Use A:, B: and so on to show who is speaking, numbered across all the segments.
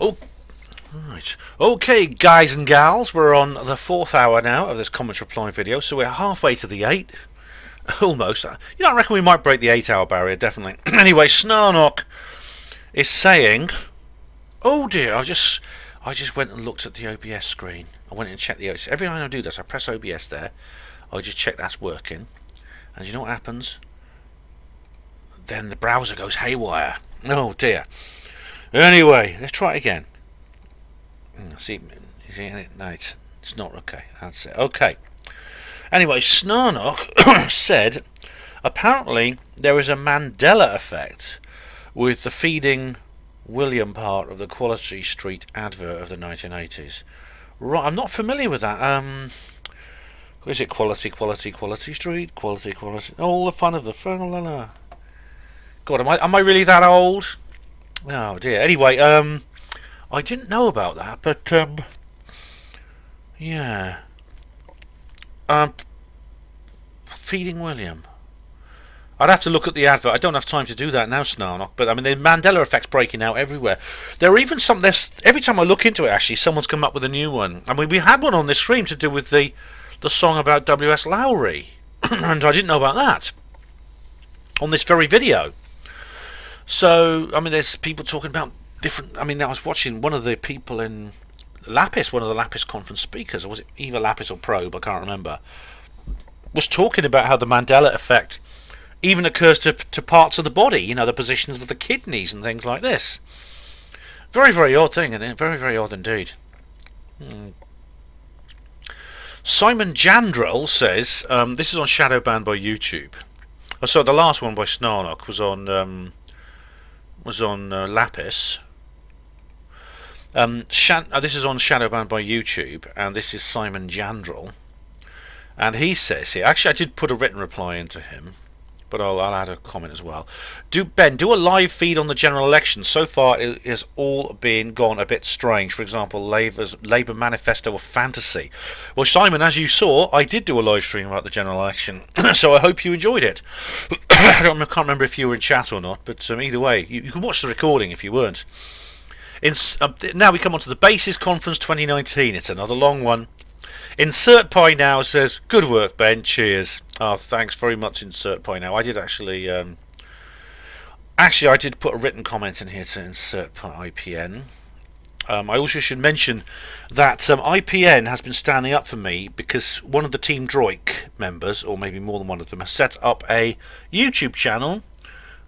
A: Oh, right. Okay, guys and gals, we're on the 4th hour now of this comment reply video, so we're halfway to the 8. Almost. You know, I reckon we might break the 8-hour barrier, definitely. Anyway, Snarnock is saying, oh dear, I just went and looked at the OBS screen. I went and checked the OBS. Every time I do this, I press OBS there. I just check that's working. And you know what happens? Then the browser goes haywire. Oh dear. Anyway, let's try it again. See, no, it's not okay. That's it. Okay. Anyway, Snarnock said, apparently there is a Mandela effect with the feeding William part of the Quality Street advert of the 1980s. Right, I'm not familiar with that. Is it Quality Street? Quality. All the fun of the fun. God, am I really that old? Oh dear. Anyway, I didn't know about that, but yeah. Feeding William. I'd have to look at the advert. I don't have time to do that now, Snarnock. But I mean, the Mandela effect's breaking out everywhere. There are even some. Every time I look into it, actually, someone's come up with a new one. I mean, we had one on this stream to do with the song about W.S. Lowry, and I didn't know about that on this very video. So I mean, there's people talking about different. I mean, I was watching one of the people in Lapis, one of the Lapis conference speakers, or was it either Lapis or Probe? I can't remember. Was talking about how the Mandela effect even occurs to parts of the body, you know, the positions of the kidneys and things like this. Very, very odd thing, and very, very odd indeed. Simon Jandrell says, this is on shadow banned by YouTube. Oh, so the last one by Snarnock was on Lapis. This is on shadow banned by YouTube, and this is Simon Jandrell, and he says here. Actually, I did put a written reply into him, but I'll add a comment as well. Do a live feed on the general election. So far it has all been gone a bit strange. For example, Labour manifesto of fantasy. Well, Simon, as you saw, I did do a live stream about the general election, so I hope you enjoyed it. I can't remember if you were in chat or not, but either way, you can watch the recording if you weren't. Now we come on to the Basis Conference 2019. It's another long one. Insert Pie Now says, good work, Ben, cheers. Oh, thanks very much, Insert Pie Now. I did actually I did put a written comment in here to Insert Pie IPN. I also should mention that IPN has been standing up for me because one of the Team Droik members, or maybe more than one of them, has set up a YouTube channel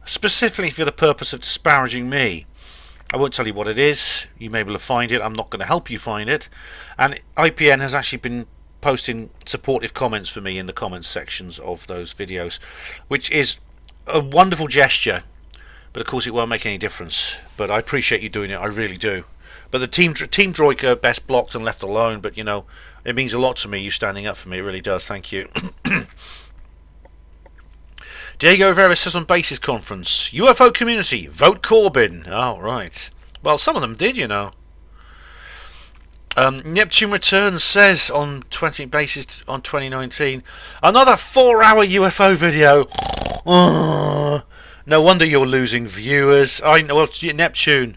A: specifically for the purpose of disparaging me. I won't tell you what it is. You may be able to find it. I'm not going to help you find it. And IPN has actually been posting supportive comments for me in the comments sections of those videos, which is a wonderful gesture. But of course it won't make any difference. But I appreciate you doing it. I really do. But the Team Droik are best blocked and left alone. But you know, it means a lot to me, you standing up for me. It really does. Thank you. Diego Rivera says on Basis Conference, UFO community, vote Corbyn. Oh, right. Well, some of them did, you know. Neptune Returns says on Basis on 2019, another 4-hour UFO video. Oh, no wonder you're losing viewers. I know. Well, Neptune,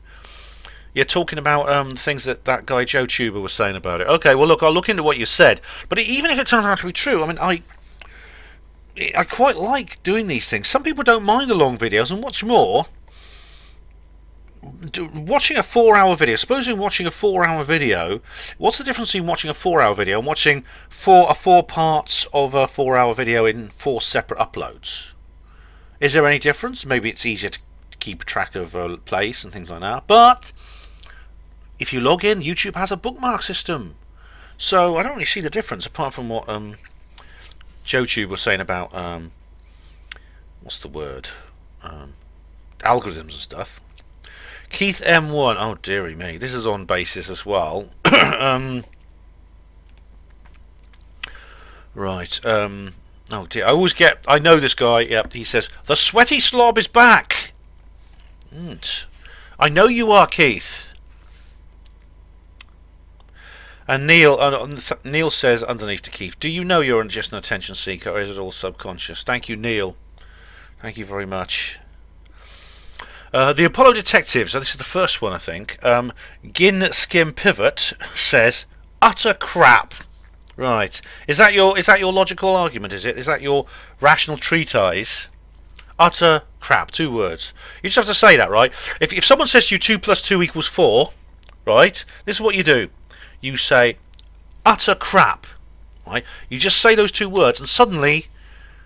A: you're talking about things that guy Joe Tuber was saying about it. Okay, well, look, I'll look into what you said. But even if it turns out to be true, I mean, I quite like doing these things. Some people don't mind the long videos, and what's more, watching a 4-hour video, supposing watching a 4-hour video, what's the difference between watching a 4-hour video and watching four parts of a 4-hour video in 4 separate uploads? Is there any difference? Maybe it's easier to keep track of a place and things like that, but if you log in, YouTube has a bookmark system, so I don't really see the difference apart from what Joe Tube was saying about what's the word, algorithms and stuff. Keith M1, oh dearie me, this is on Basis as well. Right, oh dear, I know this guy. Yep, he says the sweaty slob is back. I know you are, Keith. And Neil says underneath to Keith, do you know you're just an attention seeker, or is it all subconscious? Thank you, Neil. Thank you very much. The Apollo detective. So this is the first one, I think. Gin Skim Pivot says utter crap. Right. Is that your logical argument? Is that your rational treatise? Utter crap. 2 words. You just have to say that, right? If someone says to you 2 + 2 = 4, right? This is what you do. You say utter crap. Right? You just say those 2 words, and suddenly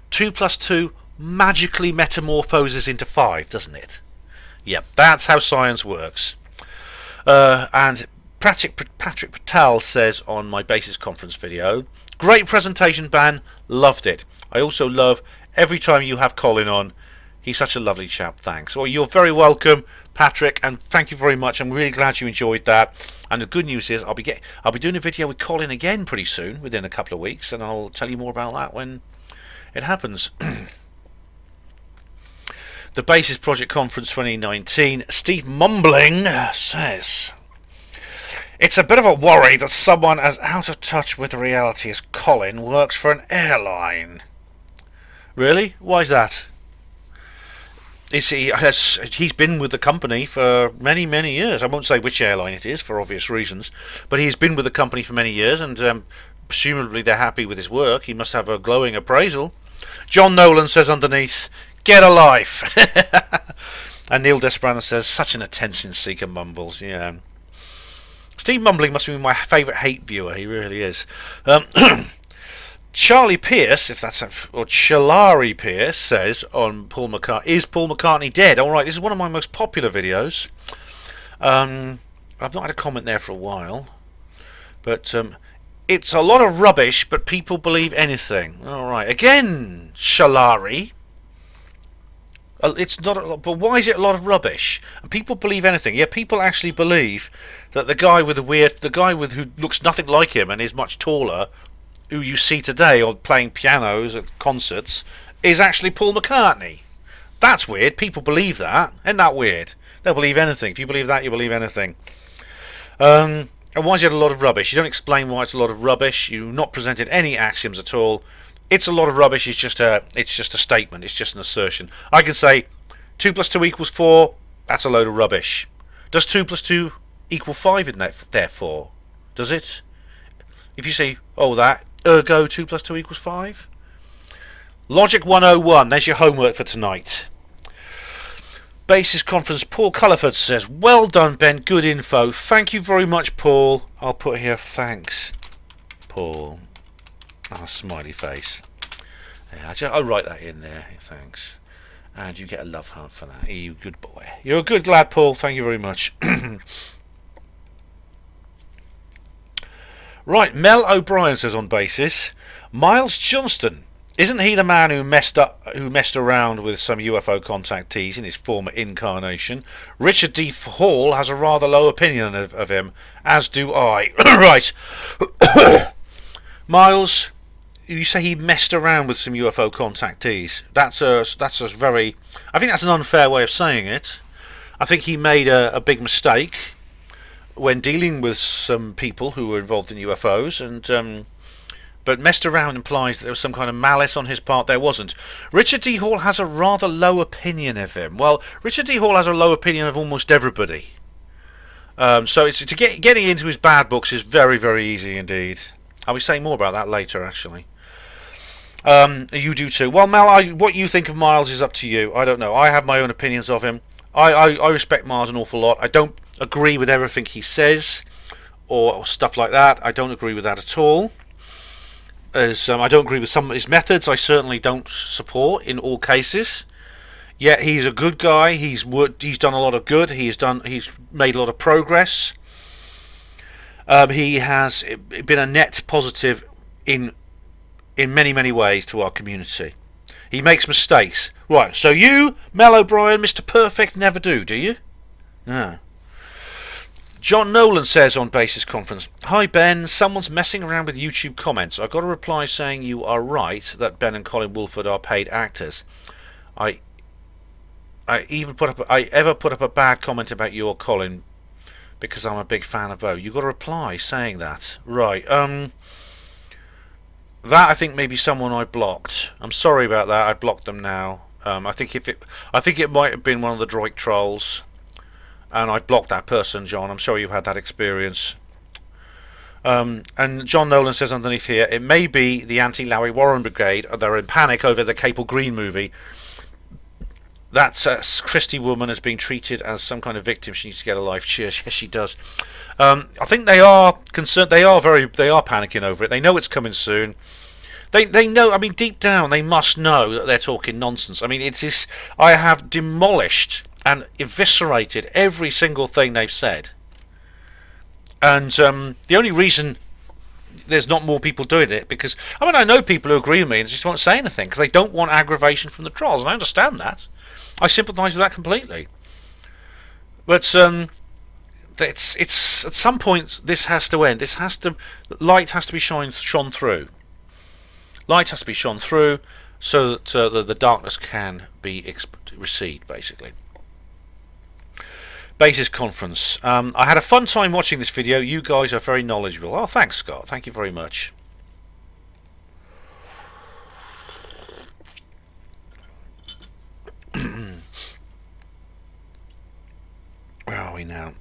A: 2 + 2 magically metamorphoses into 5, doesn't it? Yep, that's how science works. And Patrick Patel says on my Basis Conference video, great presentation, Ben, loved it. I also love every time you have Colin on. He's such a lovely chap, thanks. Well, you're very welcome, Patrick, and thank you very much. I'm really glad you enjoyed that. And the good news is I'll be doing a video with Colin again pretty soon, within a couple of weeks, and I'll tell you more about that when it happens. The Basis Project Conference 2019, Steve Mumbling says, it's a bit of a worry that someone as out of touch with reality as Colin works for an airline. Really? Why is that? He's been with the company for many, many years. I won't say which airline it is for obvious reasons, but he's been with the company for many years, and presumably they're happy with his work. He must have a glowing appraisal. John Nolan says underneath, get a life. And Neil Desperano says, such an attention seeker, mumbles. Yeah. Steve Mumbling must be my favourite hate viewer. He really is. Charlie Pierce, or Chalari Pierce, says on Paul McCartney, is Paul McCartney dead? Alright, this is one of my most popular videos. I've not had a comment there for a while. But it's a lot of rubbish, but people believe anything. Alright, again, Chalari. It's not a lot, but why is it a lot of rubbish? And people believe anything. Yeah, people actually believe that the guy who looks nothing like him and is much taller, who you see today or playing pianos at concerts, is actually Paul McCartney. That's weird. People believe that. Isn't that weird? They'll believe anything. If you believe that, you believe anything. And why is it a lot of rubbish? You don't explain why it's a lot of rubbish. You've not presented any axioms at all. It's a lot of rubbish. It's just a statement. It's just an assertion. I can say 2 + 2 = 4. That's a load of rubbish. Does 2 + 2 = 5 in that? Therefore, does it? If you say, oh, that ergo 2 + 2 = 5. Logic 101. There's your homework for tonight. Basis Conference. Paul Culliford says, well done, Ben. Good info. Thank you very much, Paul. I'll put here thanks, Paul. Oh, smiley face. Yeah, I'll write that in there. Thanks. And you get a love heart for that. You good boy. You're a good lad, Paul. Thank you very much. Right, Mel O'Brien says on Basis, Miles Johnston. Isn't he the man who messed around with some UFO contactees in his former incarnation? Richard D. Hall has a rather low opinion of him, as do I. Right. Miles, you say he messed around with some UFO contactees. That's a very... I think that's an unfair way of saying it. I think he made a big mistake when dealing with some people who were involved in UFOs, and but messed around implies that there was some kind of malice on his part. There wasn't. Richard D. Hall has a rather low opinion of him. Well, Richard D. Hall has a low opinion of almost everybody. So getting into his bad books is very, very easy indeed. I'll be saying more about that later, actually. You do too. Well, Mal, what you think of Miles is up to you. I don't know. I have my own opinions of him. I respect Miles an awful lot. I don't agree with everything he says or stuff like that. I don't agree with that at all. I don't agree with some of his methods. I certainly don't support in all cases. Yet he's a good guy. He's done a lot of good. He's made a lot of progress. He has been a net positive in many, many ways to our community. He makes mistakes. Right, so you, Mel O'Brien, Mr. Perfect, never do you? No. John Nolan says on Basis Conference, hi Ben, someone's messing around with YouTube comments. I got a reply saying you are right that Ben and Colin Woolford are paid actors. I ever put up a bad comment about you or Colin because I'm a big fan of both. You got a reply saying that. Right, that I think maybe someone I blocked. I'm sorry about that. I blocked them now. I think it might have been one of the droid trolls, and I've blocked that person, John. I'm sure you've had that experience. And John Nolan says underneath here, it may be the anti-Larry Warren Brigade. They're in panic over the Capel Green movie. That Christie woman is being treated as some kind of victim. She needs to get a life. Cheers. Yes, she does. I think they are concerned. They are panicking over it. They know it's coming soon. They know. I mean, deep down, they must know that they're talking nonsense. I mean, it is. I have demolished and eviscerated every single thing they've said. And the only reason there's not more people doing it, because I know people who agree with me and just won't say anything because they don't want aggravation from the trolls, and I understand that. I sympathise with that completely. But it's at some point this has to end. Light has to be shone through. Light has to be shone through so that the darkness can be recede, basically. Basis conference. I had a fun time watching this video. You guys are very knowledgeable. Oh, thanks, Scott. Thank you very much. Where are we now?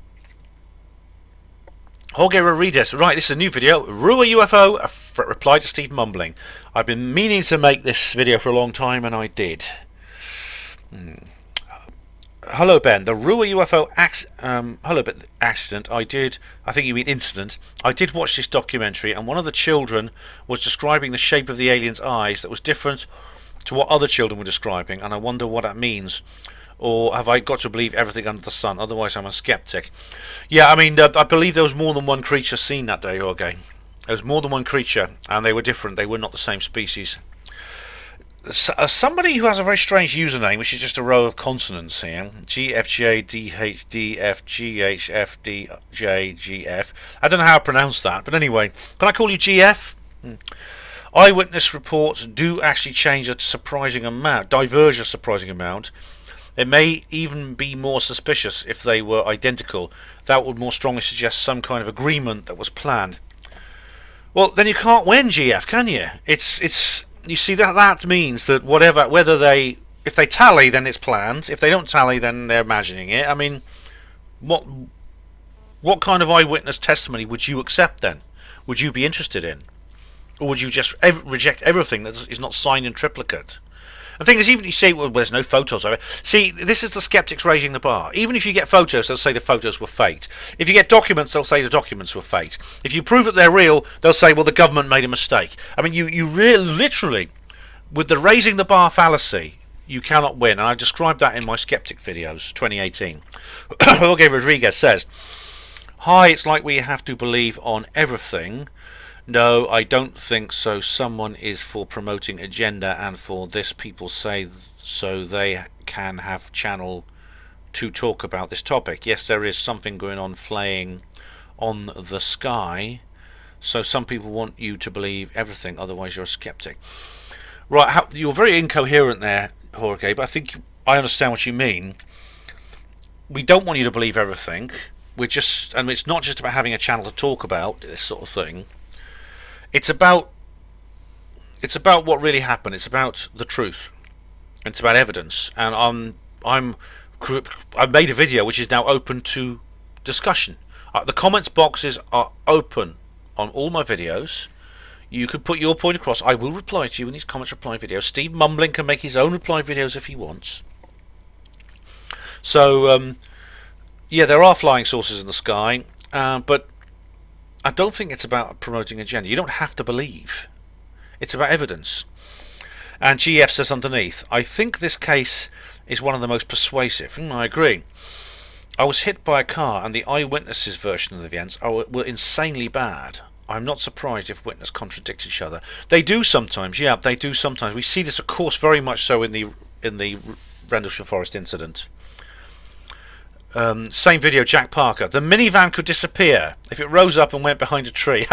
A: Jorge Rodriguez. Right, this is a new video. Rua UFO, a reply to Steve mumbling. I've been meaning to make this video for a long time, and I did. Hello, Ben. The Rua UFO accident. I think you mean incident. I did watch this documentary, and one of the children was describing the shape of the alien's eyes that was different to what other children were describing, and I wonder what that means. Or have I got to believe everything under the sun? Otherwise, I'm a skeptic. Yeah, I mean, I believe there was more than one creature seen that day, Jorge. There was more than one creature, and they were different. They were not the same species. Somebody who has a very strange username, which is just a row of consonants here. GFJDHDFGHFDJGF. I don't know how I pronounce that, but anyway. Can I call you GF? Eyewitness reports do actually change a surprising amount, diverge a surprising amount. It may even be more suspicious if they were identical. That would more strongly suggest some kind of agreement that was planned. Well, then you can't win, GF, can you? You see, that means that if they tally, then it's planned. If they don't tally, then they're imagining it. I mean, what kind of eyewitness testimony would you accept then? Would you be interested in? Or would you just reject everything that is not signed in triplicate? The thing is, even if you say, well, there's no photos of it. See, this is the skeptics raising the bar. Even if you get photos, they'll say the photos were faked. If you get documents, they'll say the documents were faked. If you prove that they're real, they'll say, well, the government made a mistake. I mean, you really, literally, with the raising the bar fallacy, you cannot win. And I described that in my skeptic videos, 2018. Jorge Rodriguez says, hi, it's like we have to believe on everything. No, I don't think so. Someone is for promoting agenda, and for this people say so they can have channel to talk about this topic. Yes, there is something going on flaying on the sky, so some people want you to believe everything, otherwise you're a skeptic. Right, you're very incoherent there, Jorge, but I think I understand what you mean. We don't want you to believe everything. And it's not just about having a channel to talk about this sort of thing. It's about what really happened. It's about the truth. It's about evidence. And I've made a video which is now open to discussion. The comments boxes are open on all my videos. You can put your point across. I will reply to you in these comments reply videos. Steve Mumbling can make his own reply videos if he wants. So yeah, there are flying saucers in the sky, but I don't think it's about promoting agenda. You don't have to believe. It's about evidence. And GF says underneath, I think this case is one of the most persuasive. I agree. I was hit by a car, and the eyewitnesses' version of the events were insanely bad. I'm not surprised if witnesses contradict each other. They do sometimes. Yeah, they do sometimes. We see this, of course, very much so in the Rendlesham Forest incident. Same video, Jack Parker. The minivan could disappear if it rose up and went behind a tree.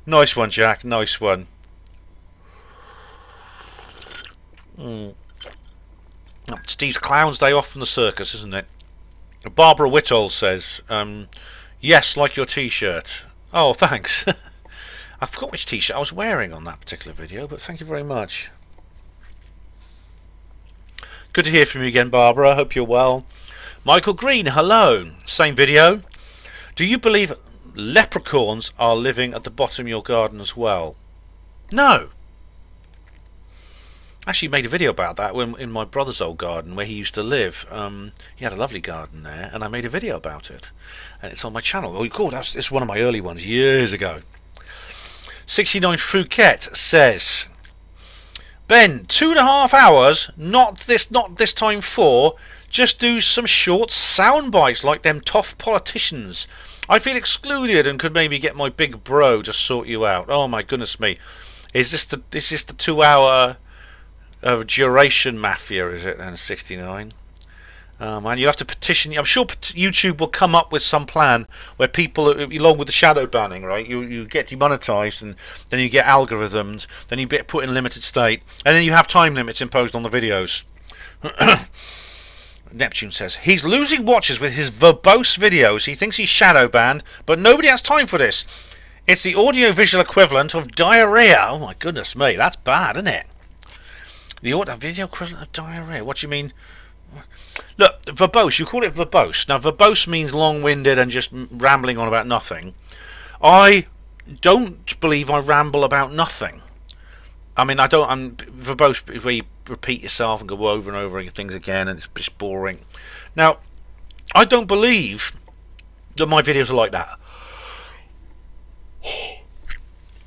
A: Nice one, Jack. Nice one. Steve's Clown's Day off from the circus, isn't it? Barbara Whitall says, yes, like your t-shirt. Oh, thanks. I forgot which t-shirt I was wearing on that particular video, but thank you very much. Good to hear from you again, Barbara. Hope you're well. Michael Green, hello. Same video. Do you believe leprechauns are living at the bottom of your garden as well? No. Actually made a video about that in my brother's old garden where he used to live. He had a lovely garden there, and I made a video about it, and it's on my channel. Oh, cool! It's one of my early ones years ago. 69 Phuket says, Ben, 2.5 hours, not this time 4. Just do some short sound bites like them tough politicians. I feel excluded and could maybe get my big bro to sort you out. Oh my goodness me, is this the 2 hour duration mafia? Is it then? 69. And you have to petition. I'm sure YouTube will come up with some plan where people, along with the shadow banning, right? You get demonetized, and then you get algorithms, then you get put in limited state, and then you have time limits imposed on the videos. Neptune says he's losing watchers with his verbose videos. He thinks he's shadow banned, but nobody has time for this. It's the audio-visual equivalent of diarrhea. Oh my goodness me, that's bad, isn't it? The audio-video equivalent of diarrhea. What do you mean? Look, verbose, you call it verbose. Now, verbose means long-winded and just rambling on about nothing. I don't believe I ramble about nothing. I mean, I'm verbose where you repeat yourself and go over and over things again, and it's just boring. Now, I don't believe that my videos are like that.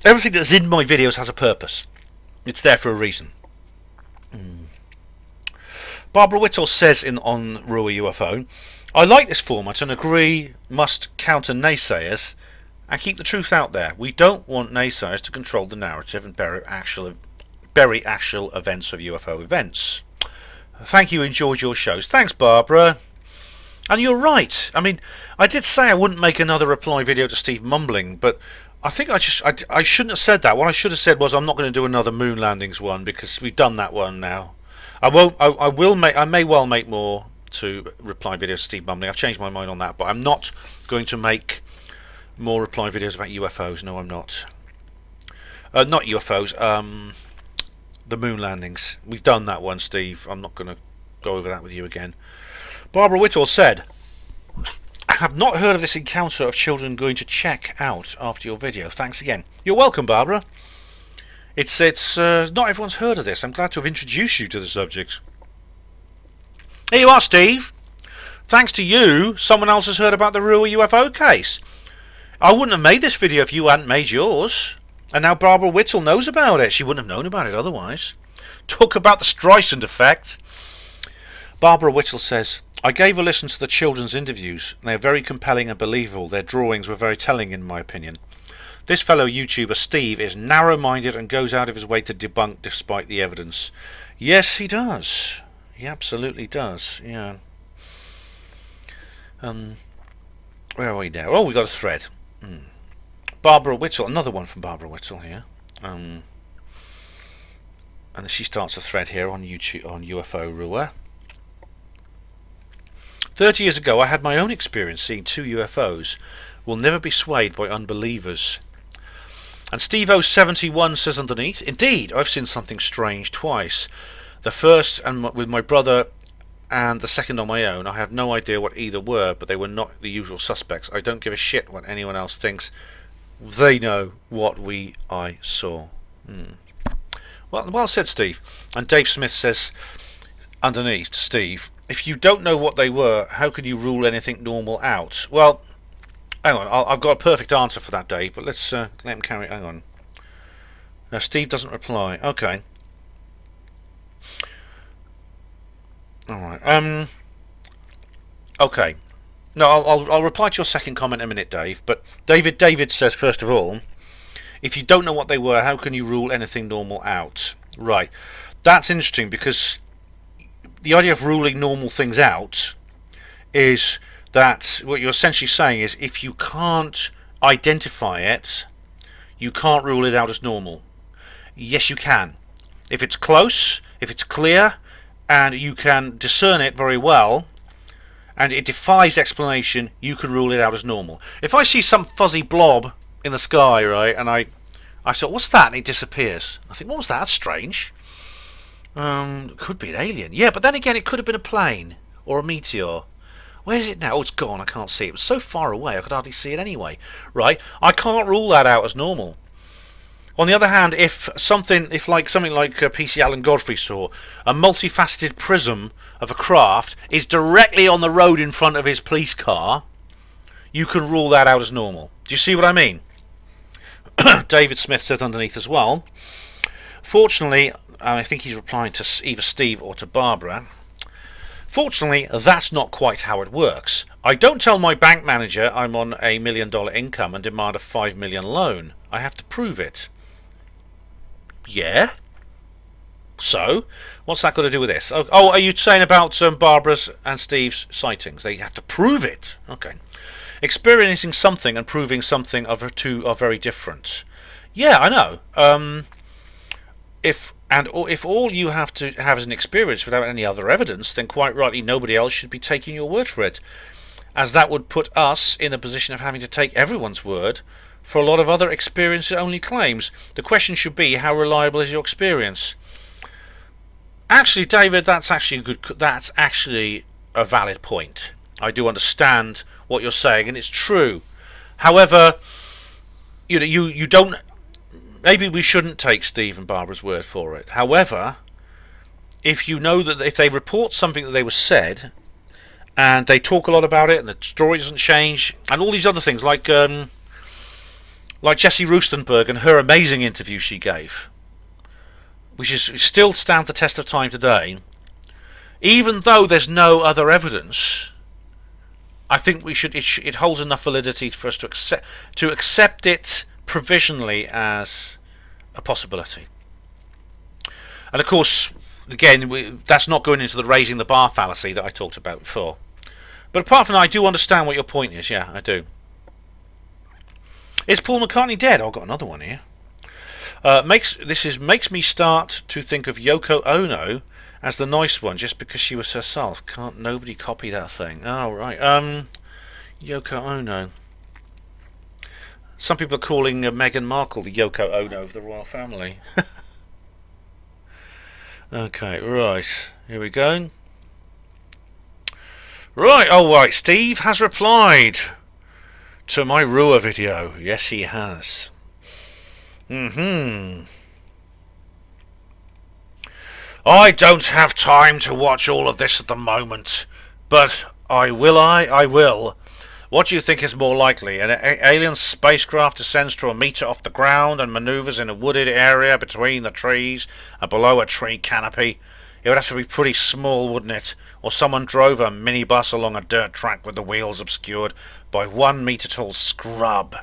A: Everything that's in my videos has a purpose. It's there for a reason. Barbara Whittle says on Rua UFO, I like this format and agree must counter naysayers and keep the truth out there. We don't want naysayers to control the narrative and bury actual events of UFO events. Thank you, enjoyed your shows. Thanks, Barbara. And you're right. I mean, I did say I wouldn't make another reply video to Steve mumbling, but I think I shouldn't have said that. What I should have said was I'm not going to do another moon landings one because we've done that one now. I may well make more to reply videos to Steve mumbling. I've changed my mind on that, but I'm not going to make more reply videos about UFOs. No, I'm not. Not UFOs. The moon landings. We've done that one, Steve. I'm not going to go over that with you again. Barbara Whittle said, I have not heard of this encounter of children going to check out after your video. Thanks again. You're welcome, Barbara. It's not everyone's heard of this. I'm glad to have introduced you to the subject. Here you are, Steve. Thanks to you, someone else has heard about the Rua UFO case. I wouldn't have made this video if you hadn't made yours. And now Barbara Whittle knows about it. She wouldn't have known about it otherwise. Talk about the Streisand effect. Barbara Whittle says, I gave a listen to the children's interviews. They are very compelling and believable. Their drawings were very telling in my opinion. This fellow YouTuber Steve is narrow-minded and goes out of his way to debunk despite the evidence. Yes, he does. He absolutely does. Yeah. Where are we now? Oh, we got a thread. Barbara Whittle, another one from Barbara Whittle here. And she starts a thread here on YouTube on UFO Rua. 30 years ago, I had my own experience seeing 2 UFOs. Will never be swayed by unbelievers. And Steve071 says underneath, indeed, I've seen something strange twice. The first with my brother and the second on my own. I have no idea what either were, but they were not the usual suspects. I don't give a shit what anyone else thinks. They know what I saw. Well said, Steve. And Dave Smith says underneath to Steve, if you don't know what they were, how can you rule anything normal out? Well, hang on, I've got a perfect answer for that, Dave, but let's let him carry. Hang on. Now, Steve doesn't reply. Okay. All right. Okay. No, I'll reply to your second comment in a minute, Dave. But David says first of all, if you don't know what they were, how can you rule anything normal out? Right. That's interesting because the idea of ruling normal things out is that what you're essentially saying is if you can't identify it, you can't rule it out as normal. Yes, you can. If it's close, if it's clear, and you can discern it very well, and it defies explanation, you can rule it out as normal. If I see some fuzzy blob in the sky, right, and I thought, what's that? And it disappears. I think, what was that? That's strange. Could be an alien. Yeah, but then again, it could have been a plane or a meteor. Where is it now? Oh, it's gone. I can't see it. It was so far away, I could hardly see it anyway. Right? I can't rule that out as normal. On the other hand, if something like P.C. Allen Godfrey saw, a multifaceted prism of a craft is directly on the road in front of his police car, you can rule that out as normal. Do you see what I mean? David Smith says underneath as well. Fortunately, I think he's replying to either Steve or to Barbara. Fortunately, that's not quite how it works. I don't tell my bank manager I'm on $1 million income and demand a $5 million loan. I have to prove it. Yeah. So, what's that got to do with this? Oh, are you saying about Barbara's and Steve's sightings? They have to prove it. Okay. Experiencing something and proving something of two are very different. Yeah, I know. If all you have to have is an experience without any other evidence, then quite rightly nobody else should be taking your word for it, as that would put us in a position of having to take everyone's word for a lot of other experience-only claims. The question should be, how reliable is your experience? Actually, David, that's actually a valid point. I do understand what you're saying, and it's true. However, you don't. Maybe we shouldn't take Steve and Barbara's word for it. However, if you know that if they report something that they was said, and they talk a lot about it, and the story doesn't change, and all these other things like Jessie Rustenberg and her amazing interview she gave, which still stands the test of time today, even though there's no other evidence, I think it holds enough validity for us to accept it provisionally as a possibility. And of course, again, that's not going into the raising the bar fallacy that I talked about before. But apart from that, I do understand what your point is. Yeah, I do. Is Paul McCartney dead? Oh, I've got another one here. Makes me start to think of Yoko Ono as the nice one just because she was herself. Can't nobody copy that thing? Oh right. Yoko Ono. Some people are calling Meghan Markle the Yoko Ono of the royal family. Okay, right. Here we go. Right, oh right. Steve has replied to my Rua video. Yes, he has. I don't have time to watch all of this at the moment, but I will. What do you think is more likely? An alien spacecraft descends to a meter off the ground and maneuvers in a wooded area between the trees and below a tree canopy? It would have to be pretty small, wouldn't it? Or someone drove a minibus along a dirt track with the wheels obscured by 1 meter tall scrub.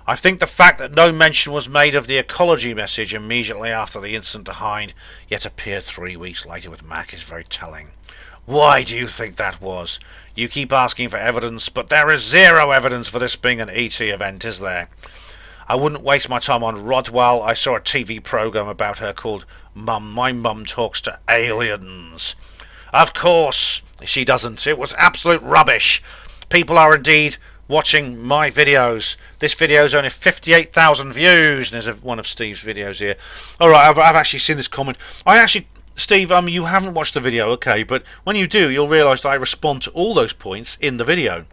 A: I think the fact that no mention was made of the ecology message immediately after the incident behind, yet appeared 3 weeks later with Mac, is very telling. Why do you think that was? You keep asking for evidence, but there is zero evidence for this being an ET event, is there? I wouldn't waste my time on Rodwell. I saw a TV program about her called My Mum Talks to Aliens. Of course she doesn't. It was absolute rubbish. People are indeed watching my videos. This video is only 58,000 views, and there's one of Steve's videos here. Alright, I've actually seen this comment. Steve, you haven't watched the video, okay, but when you do, you'll realise that I respond to all those points in the video.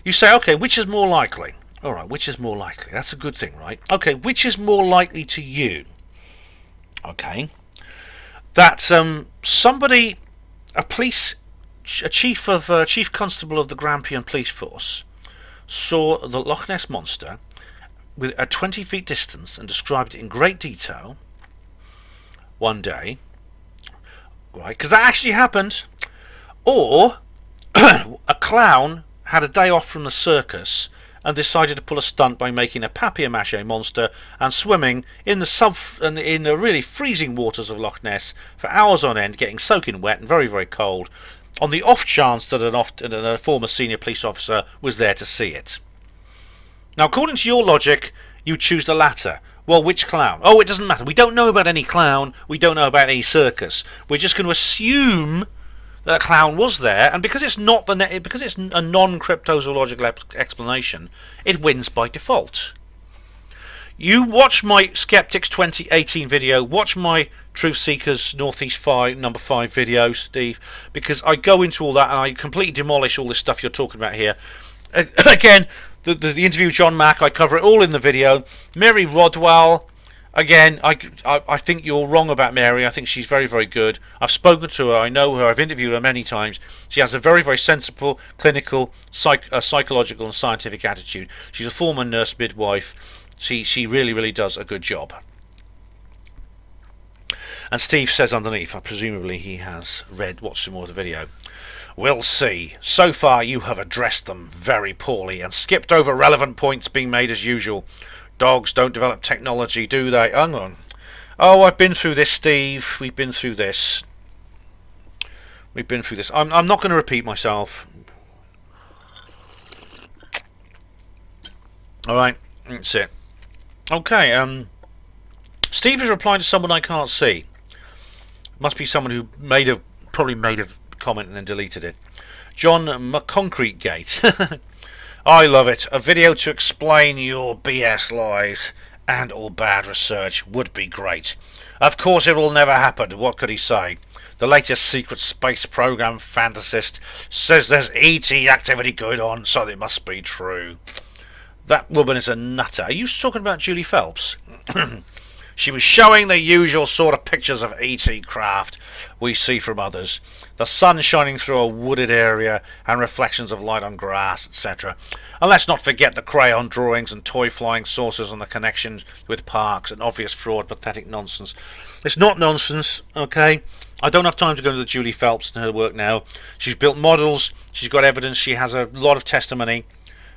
A: You say, okay, which is more likely? Alright, which is more likely? That's a good thing, right? Okay, which is more likely to you? Okay. That somebody, a chief constable of the Grampian Police Force, saw the Loch Ness Monster with a 20 feet distance and described it in great detail one day, right, because that actually happened. Or a clown had a day off from the circus and decided to pull a stunt by making a papier-mâché monster and swimming in the really freezing waters of Loch Ness for hours on end, getting soaking wet and very, very cold, on the off chance that a former senior police officer was there to see it. Now, according to your logic, you choose the latter. Well, which clown? Oh, it doesn't matter. We don't know about any clown. We don't know about any circus. We're just going to assume that a clown was there, and because it's not because it's a non-cryptozoological explanation, it wins by default. You watch my Skeptics 2018 video. Watch my Truth Seekers Northeast 5 number 5 video, Steve, because I go into all that and I completely demolish all this stuff you're talking about here. Again, the interview with John Mack, I cover it all in the video. Mary Rodwell, again, I think you're wrong about Mary. I think she's very, very good. I've spoken to her, I know her, I've interviewed her many times. She has a very, very sensible, clinical, psychological and scientific attitude. She's a former nurse midwife. She really, really does a good job. And Steve says underneath, presumably he has watched some more of the video, "We'll see. So far you have addressed them very poorly and skipped over relevant points being made as usual. Dogs don't develop technology, do they?" Hang on. Oh, I've been through this, Steve. We've been through this. We've been through this. I'm not going to repeat myself. Alright, that's it. Okay, Steve is replying to someone I can't see. Must be someone who probably made a comment and then deleted it. John McConcrete Gate. I love it. A video to explain your BS lies and or bad research would be great. Of course it will never happen. What could he say? The latest secret space program fantasist says there's ET activity going on, so it must be true. That woman is a nutter. Are you talking about Julie Phelps? She was showing the usual sort of pictures of ET craft we see from others. The sun shining through a wooded area and reflections of light on grass, etc. And let's not forget the crayon drawings and toy flying saucers and the connections with parks and obvious fraud, pathetic nonsense. It's not nonsense, okay? I don't have time to go into the Julie Phelps and her work now. She's built models, she's got evidence, she has a lot of testimony.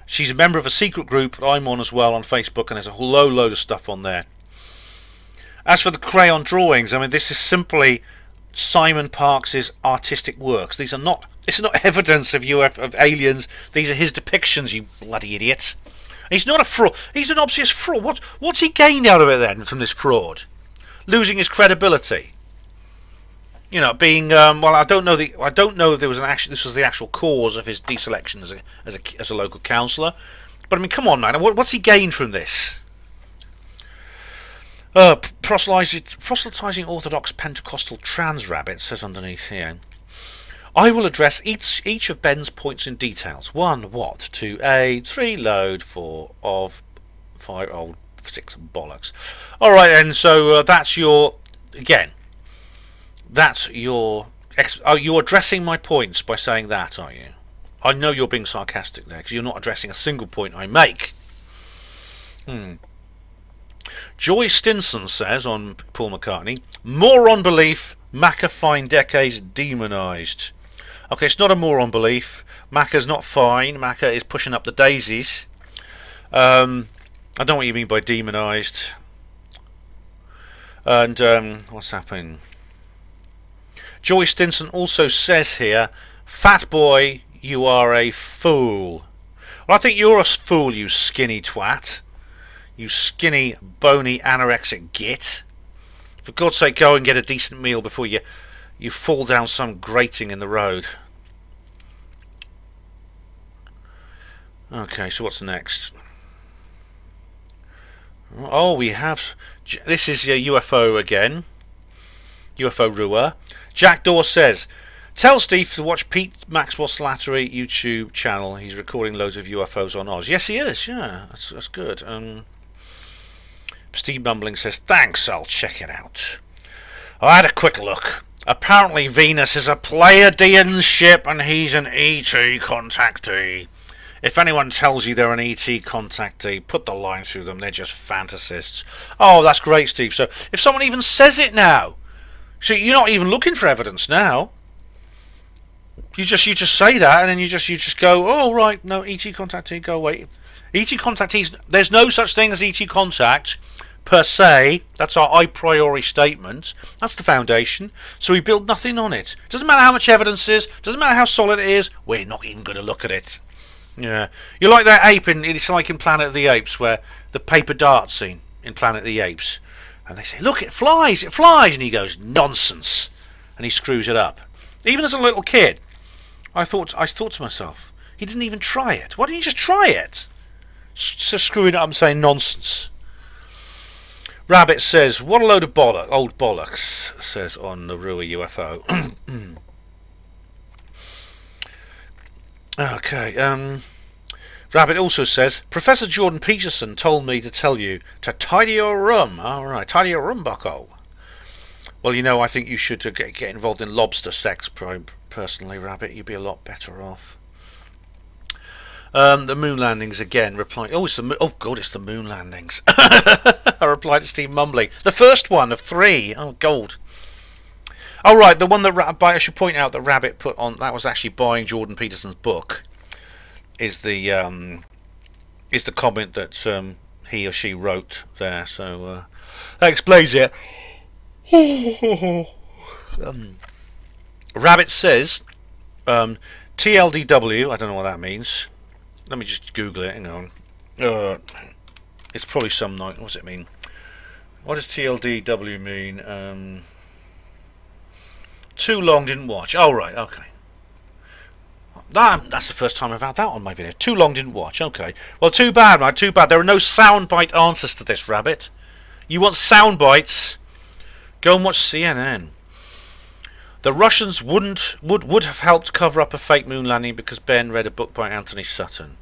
A: She's a member of a secret group that I'm on as well on Facebook, and there's a whole load of stuff on there. As for the crayon drawings, I mean, this is simply Simon Parkes' artistic works. These are not. This is not evidence of aliens. These are his depictions. You bloody idiots! He's not a fraud. He's an obvious fraud. What's he gained out of it then from this fraud? Losing his credibility. You know, being well, I don't know if there was this was the actual cause of his deselection as a local councillor. But I mean, come on, man. What's he gained from this? Proselytizing Orthodox Pentecostal trans rabbits, says underneath here. I will address each of Ben's points in details. 1. What? 2. 3. Load. 4. Of 5. Oh, 6. Bollocks. Alright then, so that's your... Again, that's your... you're addressing my points by saying that, are you? I know you're being sarcastic there, because you're not addressing a single point I make. Joy Stinson says on Paul McCartney, moron belief, Macca fine decades demonised. Okay, it's not a moron belief. Macca's not fine. Macca is pushing up the daisies. I don't know what you mean by demonised. And what's happening? Joy Stinson also says here, fat boy, you are a fool. Well, I think you're a fool, you skinny twat. You skinny, bony, anorexic git. For God's sake, go and get a decent meal before you fall down some grating in the road. Okay, so what's next? Oh, we have... This is a UFO again. UFO Rua. Jack Dawes says, tell Steve to watch Pete Maxwell Slattery YouTube channel. He's recording loads of UFOs on Oz. Yes, he is. Yeah, that's good. Steve Mumbling says, thanks, I'll check it out. I had a quick look. Apparently Venus is a Pleiadian ship and he's an ET contactee. If anyone tells you they're an ET contactee, put the line through them. They're just fantasists. Oh, that's great, Steve. So if someone even says it now, so you're not even looking for evidence now. You just say that, and then you just go, oh right, no, ET contactee, go away. ET contactees, there's no such thing as ET contact per se. That's our a priori statement. That's the foundation. So we build nothing on it. Doesn't matter how much evidence is. Doesn't matter how solid it is. We're not even going to look at it. Yeah, you're like that ape it's like in Planet of the Apes, where the paper dart scene in Planet of the Apes, and they say, look, it flies, and he goes, nonsense, and he screws it up. Even as a little kid, I thought to myself, he didn't even try it. Why didn't he just try it? So screwing it up and saying nonsense. Rabbit says, what a load of old bollocks, says on the Rua UFO. Okay, Rabbit also says, Professor Jordan Peterson told me to tell you to tidy your room. Alright, tidy your room, bucko. Well, you know, I think you should get involved in lobster sex, personally, Rabbit. You'd be a lot better off. The moon landings again. Replying. Oh, it's the oh god, it's the moon landings. I replied to Steve Mumbling. The first one of 3. Oh god. Oh right, the one that I should point out that Rabbit put on. That was actually buying Jordan Peterson's book. Is the comment that he or she wrote there? So that explains it. Rabbit says TLDW. I don't know what that means. Let me just Google it. Hang on. It's probably some night. What does it mean? What does TLDW mean? Too long didn't watch. Oh right. Okay. That's the first time I've had that on my video. Too long didn't watch. Okay. Well, too bad, man. Too bad. There are no soundbite answers to this, Rabbit. You want soundbites? Go and watch CNN. The Russians would have helped cover up a fake moon landing because Ben read a book by Anthony Sutton.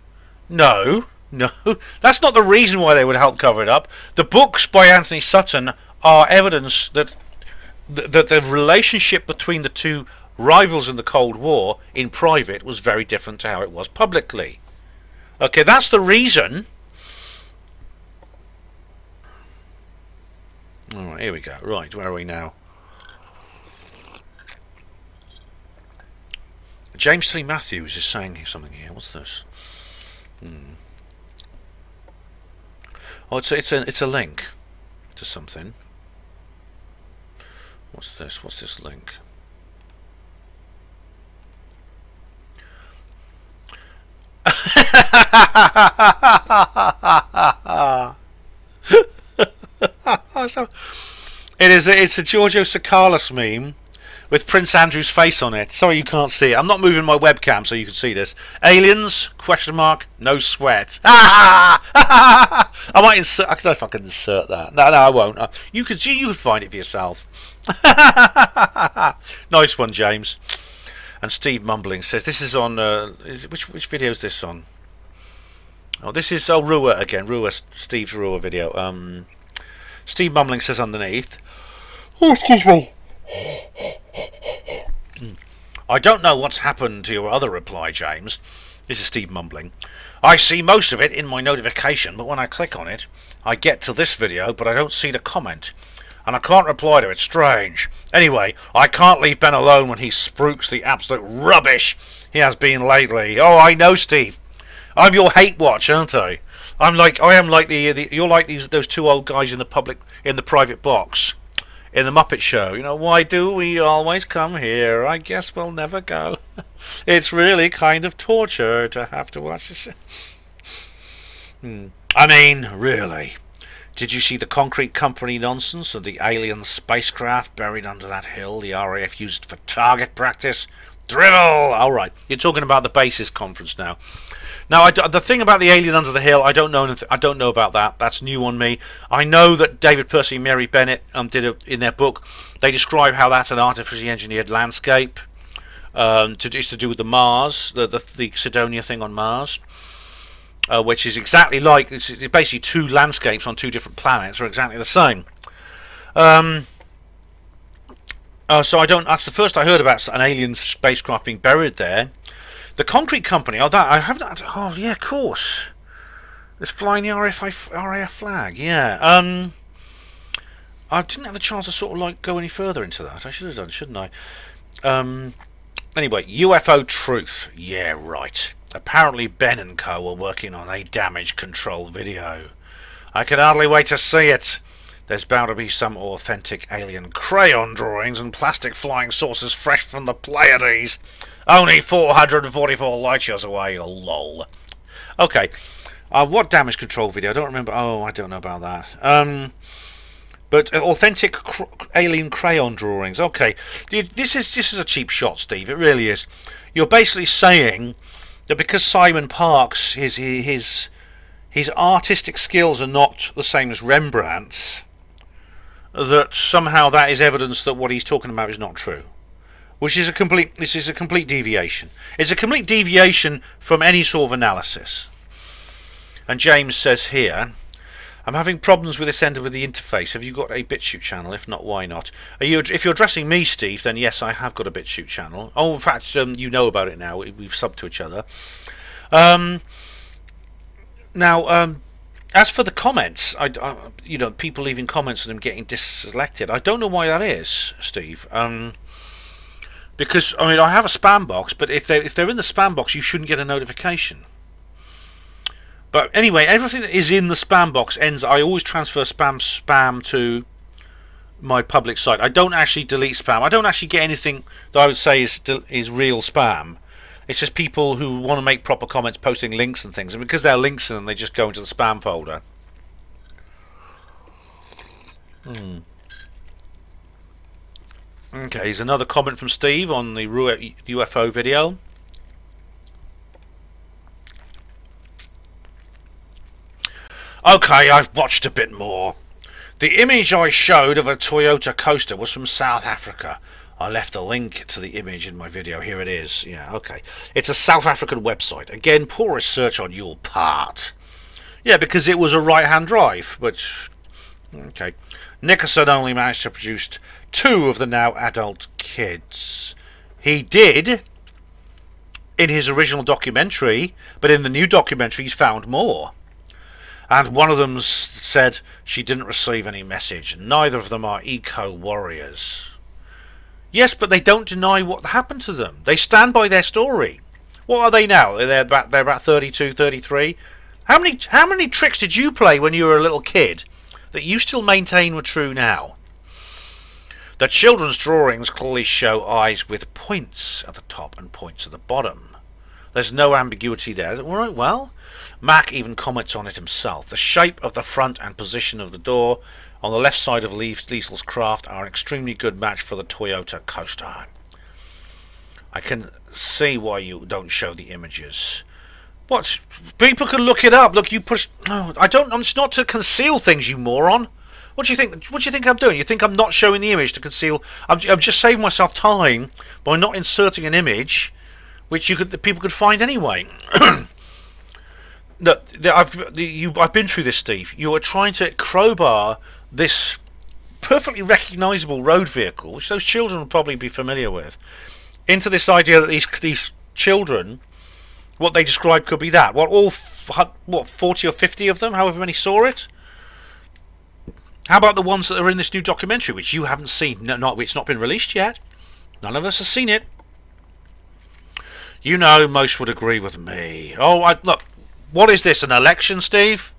A: No, that's not the reason why they would help cover it up. The books by Anthony Sutton are evidence that the relationship between the two rivals in the Cold War in private was very different to how it was publicly. Okay, that's the reason. Alright, here we go. Right, where are we now? James T. Matthews is saying something here. What's this? Oh, it's a link to something. What's this? What's this link? So, it's a Giorgio Tsoukalos meme with Prince Andrew's face on it. Sorry you can't see it. I'm not moving my webcam so you can see this. Aliens? Question mark. No sweat. I might insert. I don't know if I can insert that. No, I won't. You can find it for yourself. Nice one, James. And Steve Mumbling says this is on. Which video is this on? Oh, this is Rua again. Steve's Rua video. Steve Mumbling says underneath. Oh, excuse me. I don't know what's happened to your other reply, James. This is Steve Mumbling. I see most of it in my notification, but when I click on it, I get to this video, but I don't see the comment. And I can't reply to it. Strange. Anyway, I can't leave Ben alone when he spruiks the absolute rubbish he has been lately. Oh, I know, Steve. I'm your hate watch, aren't I? I am like you're like those two old guys in the private box in the Muppet Show. You know, why do we always come here? I guess we'll never go. It's really kind of torture to have to watch the show. I mean, really. Did you see the concrete company nonsense of the alien spacecraft buried under that hill the RAF used for target practice? Drivel! Alright, you're talking about the basis conference now. Now, the thing about the alien under the hill, I don't know. I don't know about that. That's new on me. I know that David Percy and Mary Bennett in their book. They describe how that's an artificially engineered landscape. It's to do with the Mars, the Sidonia thing on Mars, which is exactly like it's basically two landscapes on two different planets are exactly the same. So I don't. That's the first I heard about an alien spacecraft being buried there. The concrete company, that I haven't. Oh yeah, of course. It's flying the RAF flag. Yeah. I didn't have the chance to sort of like go any further into that. I should have done, shouldn't I? Anyway, UFO truth. Yeah, right. Apparently Ben and Co are working on a damage control video. I can hardly wait to see it. There's bound to be some authentic alien crayon drawings and plastic flying saucers fresh from the Pleiades. Only 444 light years away. Oh, lol. Okay. What damage control video? I don't remember. Oh, I don't know about that. But authentic alien crayon drawings. Okay. This is a cheap shot, Steve. It really is. You're basically saying that because Simon Parks, his artistic skills are not the same as Rembrandt's, that somehow that is evidence that what he's talking about is not true. This is a complete deviation. It's a complete deviation from any sort of analysis. And James says here, I'm having problems with this end with the interface. Have you got a BitChute channel? If not, why not? If you're addressing me, Steve, then yes, I have got a BitChute channel. Oh, in fact, you know about it now. We've subbed to each other. Now, as for the comments, you know, people leaving comments and them getting deselected, I don't know why that is, Steve. Because I mean, I have a spam box, but if they're in the spam box, you shouldn't get a notification. But anyway, everything that is in the spam box ends. I always transfer spam to my public site. I don't actually delete spam. I don't actually get anything that I would say is real spam. It's just people who want to make proper comments, posting links and things, and because there are links in them, they just go into the spam folder. Okay, here's another comment from Steve on the UFO video. Okay, I've watched a bit more. The image I showed of a Toyota coaster was from South Africa. I left a link to the image in my video. Here it is. Yeah, okay. It's a South African website. Again, poor research on your part. Yeah, because it was a right-hand drive, but... Okay. Nickerson only managed to produce 2 of the now adult kids. He did in his original documentary, but in the new documentary he's found more. And one of them said she didn't receive any message. Neither of them are eco-warriors. Yes, but they don't deny what happened to them. They stand by their story. What are they now? They're about 32, 33. How many tricks did you play when you were a little kid that you still maintain were true now? The children's drawings clearly show eyes with points at the top and points at the bottom. There's no ambiguity there. All right, well, Mac even comments on it himself. The shape of the front and position of the door on the left side of Liesl's craft are an extremely good match for the Toyota coaster. I can see why you don't show the images. What? People can look it up. Look, you push. No, I don't. It's not to conceal things, you moron. What do you think? What do you think I'm doing? You think I'm not showing the image to conceal? I'm just saving myself time by not inserting an image, which people could find anyway. Look, I've been through this, Steve. You are trying to crowbar this perfectly recognisable road vehicle, which those children will probably be familiar with, into this idea that these children, what they describe could be that. What 40 or 50 of them, however many saw it? How about the ones that are in this new documentary, which you haven't seen? It's not been released yet. None of us have seen it. You know, most would agree with me. Oh, look, what is this, an election, Steve?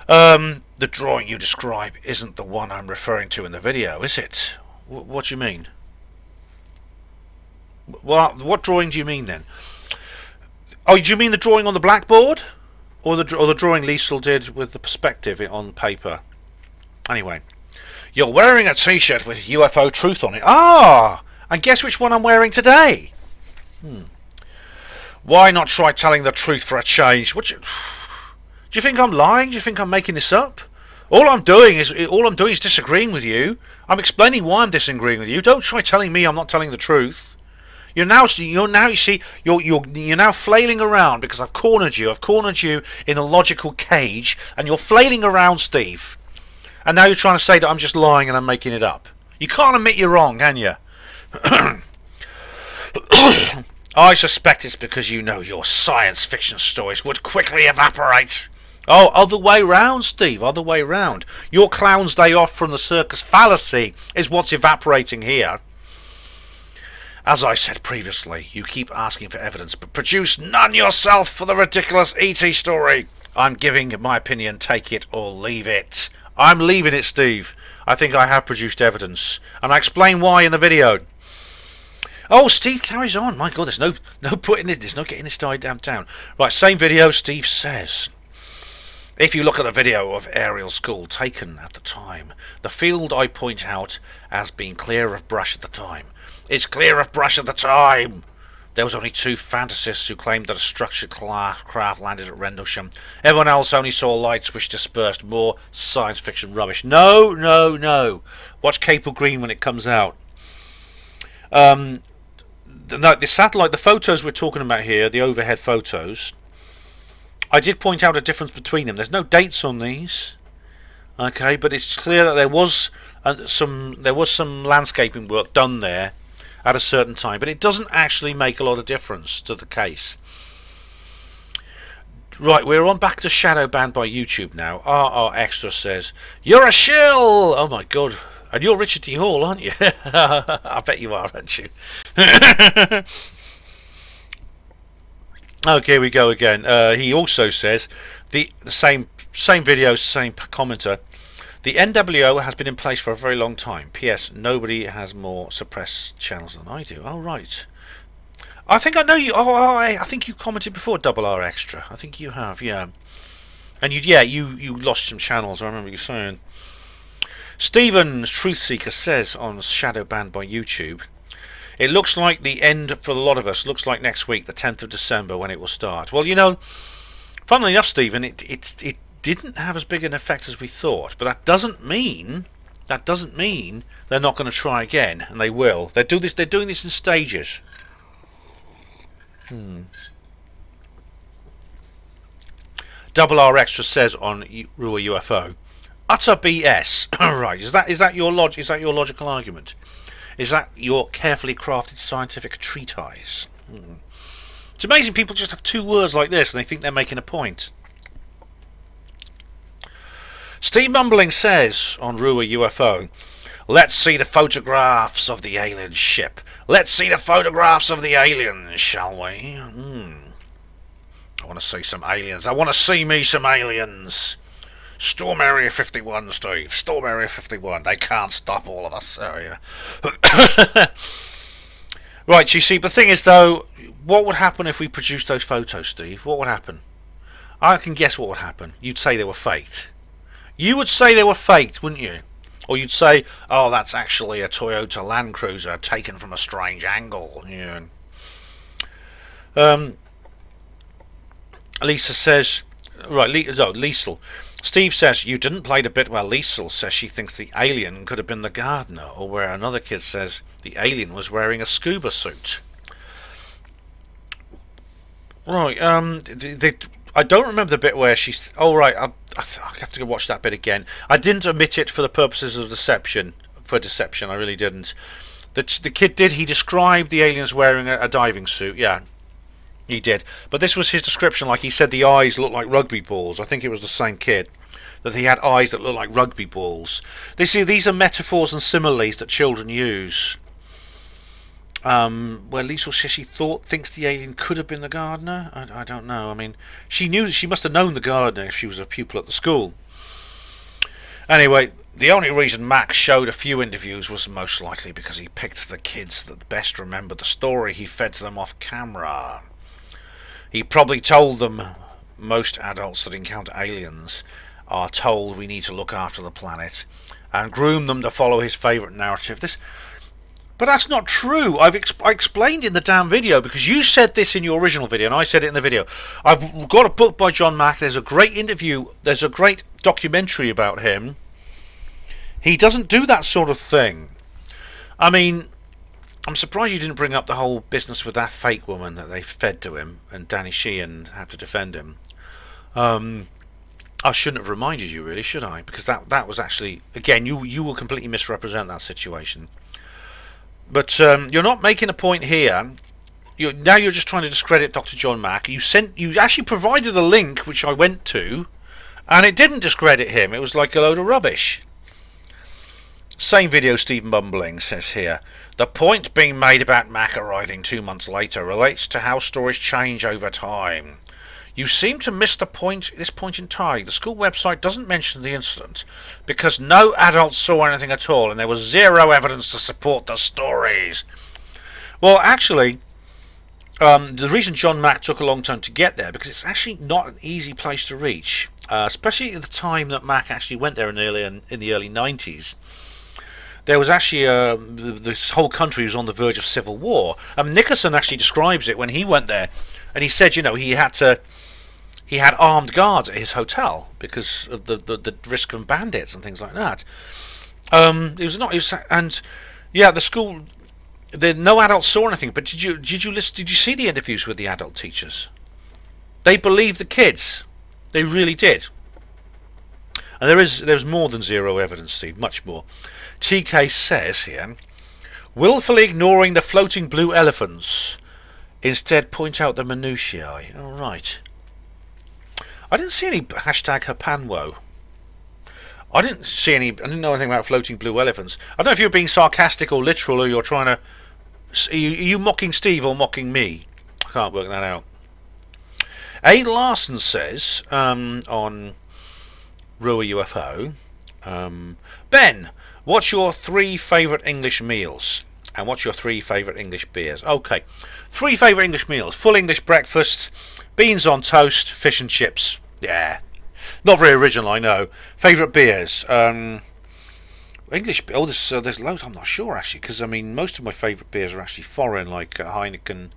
A: The drawing you describe isn't the one I'm referring to in the video, is it? What do you mean? Well, what drawing do you mean then? Oh, do you mean the drawing on the blackboard, or the drawing Liesl did with the perspective on paper? Anyway, you're wearing a T-shirt with UFO truth on it. Ah, and guess which one I'm wearing today? Why not try telling the truth for a change? Do you think I'm lying? Do you think I'm making this up? All I'm doing is disagreeing with you. I'm explaining why I'm disagreeing with you. Don't try telling me I'm not telling the truth. You're now flailing around because I've cornered you. I've cornered you in a logical cage, and you're flailing around, Steve. And now you're trying to say that I'm just lying and I'm making it up. You can't admit you're wrong, can you? I suspect it's because you know your science fiction stories would quickly evaporate. Oh, other way round, Steve, other way round. Your clown's day off from the circus fallacy is what's evaporating here. As I said previously, you keep asking for evidence, but produce none yourself for the ridiculous E.T. story. I'm giving my opinion, take it or leave it. I'm leaving it, Steve. I think I have produced evidence, and I explain why in the video. Oh, Steve carries on. My God, there's no putting it. There's no getting this guy down. Right, same video. Steve says, if you look at the video of aerial school taken at the time, the field I point out as being clear of brush at the time. It's clear of brush at the time. There was only 2 fantasists who claimed that a structured craft landed at Rendlesham. Everyone else only saw lights which dispersed. More science fiction rubbish. No, no, no. Watch Capel Green when it comes out. No, the satellite, the photos we're talking about here, the overhead photos, I did point out a difference between them. There's no dates on these, okay, but it's clear that there was some landscaping work done there at a certain time, but it doesn't actually make a lot of difference to the case. Right, we're on back to shadow banned by YouTube now. RR Extra says, "You're a shill!" Oh my god. And you're Richard D. Hall, aren't you? I bet you are, aren't you? Okay, we go again. He also says, the same video, same commenter. The NWO has been in place for a very long time. P.S. Nobody has more suppressed channels than I do. Oh, right. I think I know you. Oh, I think you commented before, Double R Extra. I think you have, yeah. And you lost some channels. I remember you saying. Stephen's Truthseeker says on shadow banned by YouTube, it looks like the end for a lot of us. Looks like next week, the 10th of December, when it will start. Well, you know, funnily enough, Stephen, it didn't have as big an effect as we thought, but that doesn't mean they're not going to try again, and they will. They're doing this in stages. Double R Extra says on Rua UFO, utter BS. Right, is that your logical argument? Is that your carefully crafted scientific treatise? It's amazing people just have 2 words like this and they think they're making a point. Steve Mumbling says on Rua UFO, let's see the photographs of the alien ship. Let's see the photographs of the aliens, shall we? I want to see some aliens. I want to see me some aliens. Storm Area 51, Steve. Storm Area 51. They can't stop all of us. Oh, yeah. Right, you see, the thing is, though, what would happen if we produced those photos, Steve? What would happen? I can guess what would happen. You'd say they were faked. You would say they were faked, wouldn't you? Or you'd say, oh, that's actually a Toyota Land Cruiser taken from a strange angle. Yeah. Lisa says, right, Liesel. Steve says, you didn't play the bit where Liesel says she thinks the alien could have been the gardener, or where another kid says the alien was wearing a scuba suit. Right, I don't remember the bit where she's... Oh, right, I have to go watch that bit again. I didn't omit it for the purposes of deception. I really didn't. The kid did. He described the aliens wearing a diving suit, yeah. He did. But this was his description, like he said the eyes looked like rugby balls. I think it was the same kid. That he had eyes that looked like rugby balls. These are metaphors and similes that children use. Where Liesel says she thinks the alien could have been the gardener. I don't know. I mean, she must have known the gardener if she was a pupil at the school. Anyway, the only reason Max showed a few interviews was most likely because he picked the kids that best remembered the story he fed to them off camera. He probably told them most adults that encounter aliens are told we need to look after the planet and groom them to follow his favourite narrative. But that's not true. I explained in the damn video, because you said this in your original video and I said it in the video. I've got a book by John Mack. There's a great interview. There's a great documentary about him. He doesn't do that sort of thing. I mean, I'm surprised you didn't bring up the whole business with that fake woman that they fed to him and Danny Sheehan had to defend him. I shouldn't have reminded you, really, should I? Because that was actually, again, you will completely misrepresent that situation. But you're not making a point here. Now you're just trying to discredit Dr. John Mack. You actually provided a link which I went to, and it didn't discredit him. It was like a load of rubbish. Same video, Stephen Mumbling says here. The point being made about Mac arriving 2 months later relates to how stories change over time. You seem to miss this point entirely. The school website doesn't mention the incident because no adults saw anything at all and there was zero evidence to support the stories. Well, actually, the reason John Mack took a long time to get there, because it's actually not an easy place to reach, especially at the time that Mack actually went there in the early 90s. there was actually this whole country was on the verge of civil war. Nickerson actually describes it when he went there, and he said, you know, he had armed guards at his hotel because of the risk of bandits and things like that. It was not. It was, and yeah, the school. No adults saw anything. But did you listen? Did you see the interviews with the adult teachers? They believed the kids. They really did. And there's more than zero evidence, Steve. Much more. TK says here, willfully ignoring the floating blue elephants, instead point out the minutiae. All right. I didn't see any hashtag HPANWO. I didn't know anything about floating blue elephants. I don't know if you're being sarcastic or literal, or you're trying to. Are you mocking Steve or mocking me? I can't work that out. A. Larson says on Rua UFO, Ben, what's your 3 favourite English meals? And what's your 3 favourite English beers? Okay, 3 favourite English meals: full English breakfast, beans on toast, fish and chips. Yeah. Not very original, I know. Favourite beers? English. Oh, there's loads. I'm not sure actually, because I mean, most of my favourite beers are actually foreign, like Heineken,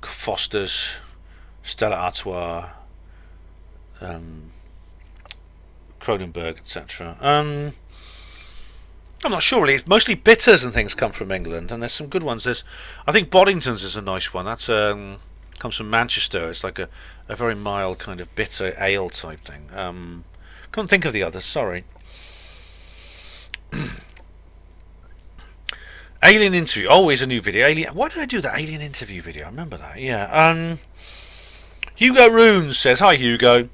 A: Foster's, Stella Artois, Kronenberg, etc. I'm not sure really. It's mostly bitters and things come from England, and there's some good ones. I think Boddington's is a nice one. That's comes from Manchester. It's like a very mild kind of bitter ale type thing. Can't think of the others, sorry. Alien interview. Always a new video. Alien. Why did I do that alien interview video? I remember that. Yeah. Hugo Runes says, hi Hugo.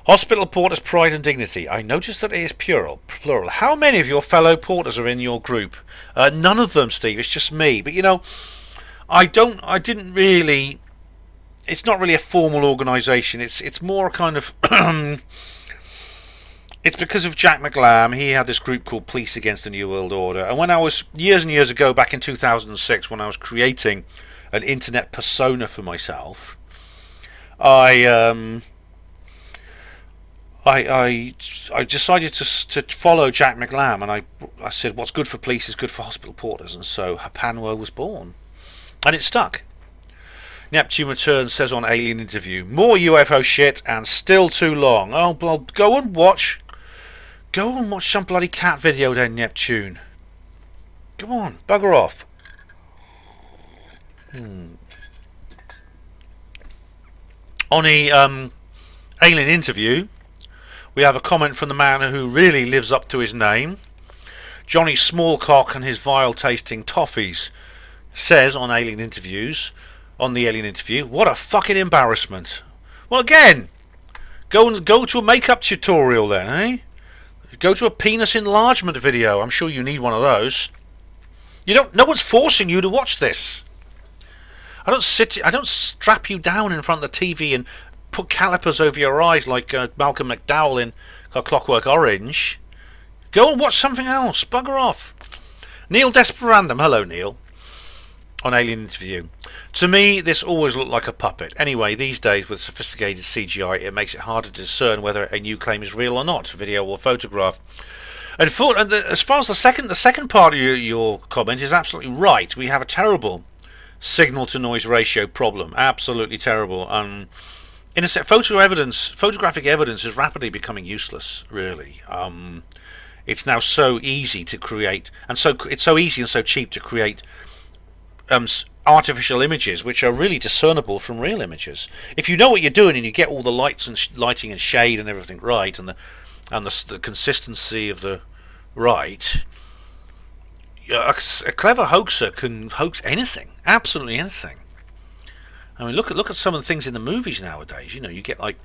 A: Hospital porters' pride and dignity. I noticed that it is plural. How many of your fellow porters are in your group? None of them, Steve. It's just me. But you know, I didn't really. It's not really a formal organisation. It's more a kind of. It's because of Jack McLam. He had this group called Police Against the New World Order. And when I was years and years ago, back in 2006, when I was creating an internet persona for myself, I decided to follow Jack McLam, and I said what's good for police is good for hospital porters, and so HPANWO was born, and it stuck. Neptune Returns says on Alien Interview, more UFO shit and still too long. Oh, well, go and watch some bloody cat video then, Neptune. Come on, bugger off. On the Alien Interview, we have a comment from the man who really lives up to his name. Johnny Smallcock and his vile tasting toffees says on Alien Interviews, on the Alien Interview, what a fucking embarrassment. Well, again, go to a makeup tutorial then, eh? Go to a penis enlargement video. I'm sure you need one of those. No one's forcing you to watch this. I don't strap you down in front of the TV and put calipers over your eyes like Malcolm McDowell in A Clockwork Orange. Go and watch something else. Bugger off. Neil Desperandum. Hello, Neil. On Alien Interview. To me, this always looked like a puppet. Anyway, these days with sophisticated CGI, it makes it harder to discern whether a new claim is real or not, video or photograph. And as far as the second part of your comment is absolutely right. We have a terrible signal-to-noise ratio problem. Absolutely terrible. In a photographic evidence is rapidly becoming useless. Really, it's now so easy to create, and it's so easy and so cheap to create artificial images which are really discernible from real images. If you know what you're doing and you get all the lights and lighting and shade and everything right, and the consistency of the right, a clever hoaxer can hoax anything, absolutely anything. I mean, look at some of the things in the movies nowadays. You know, you get like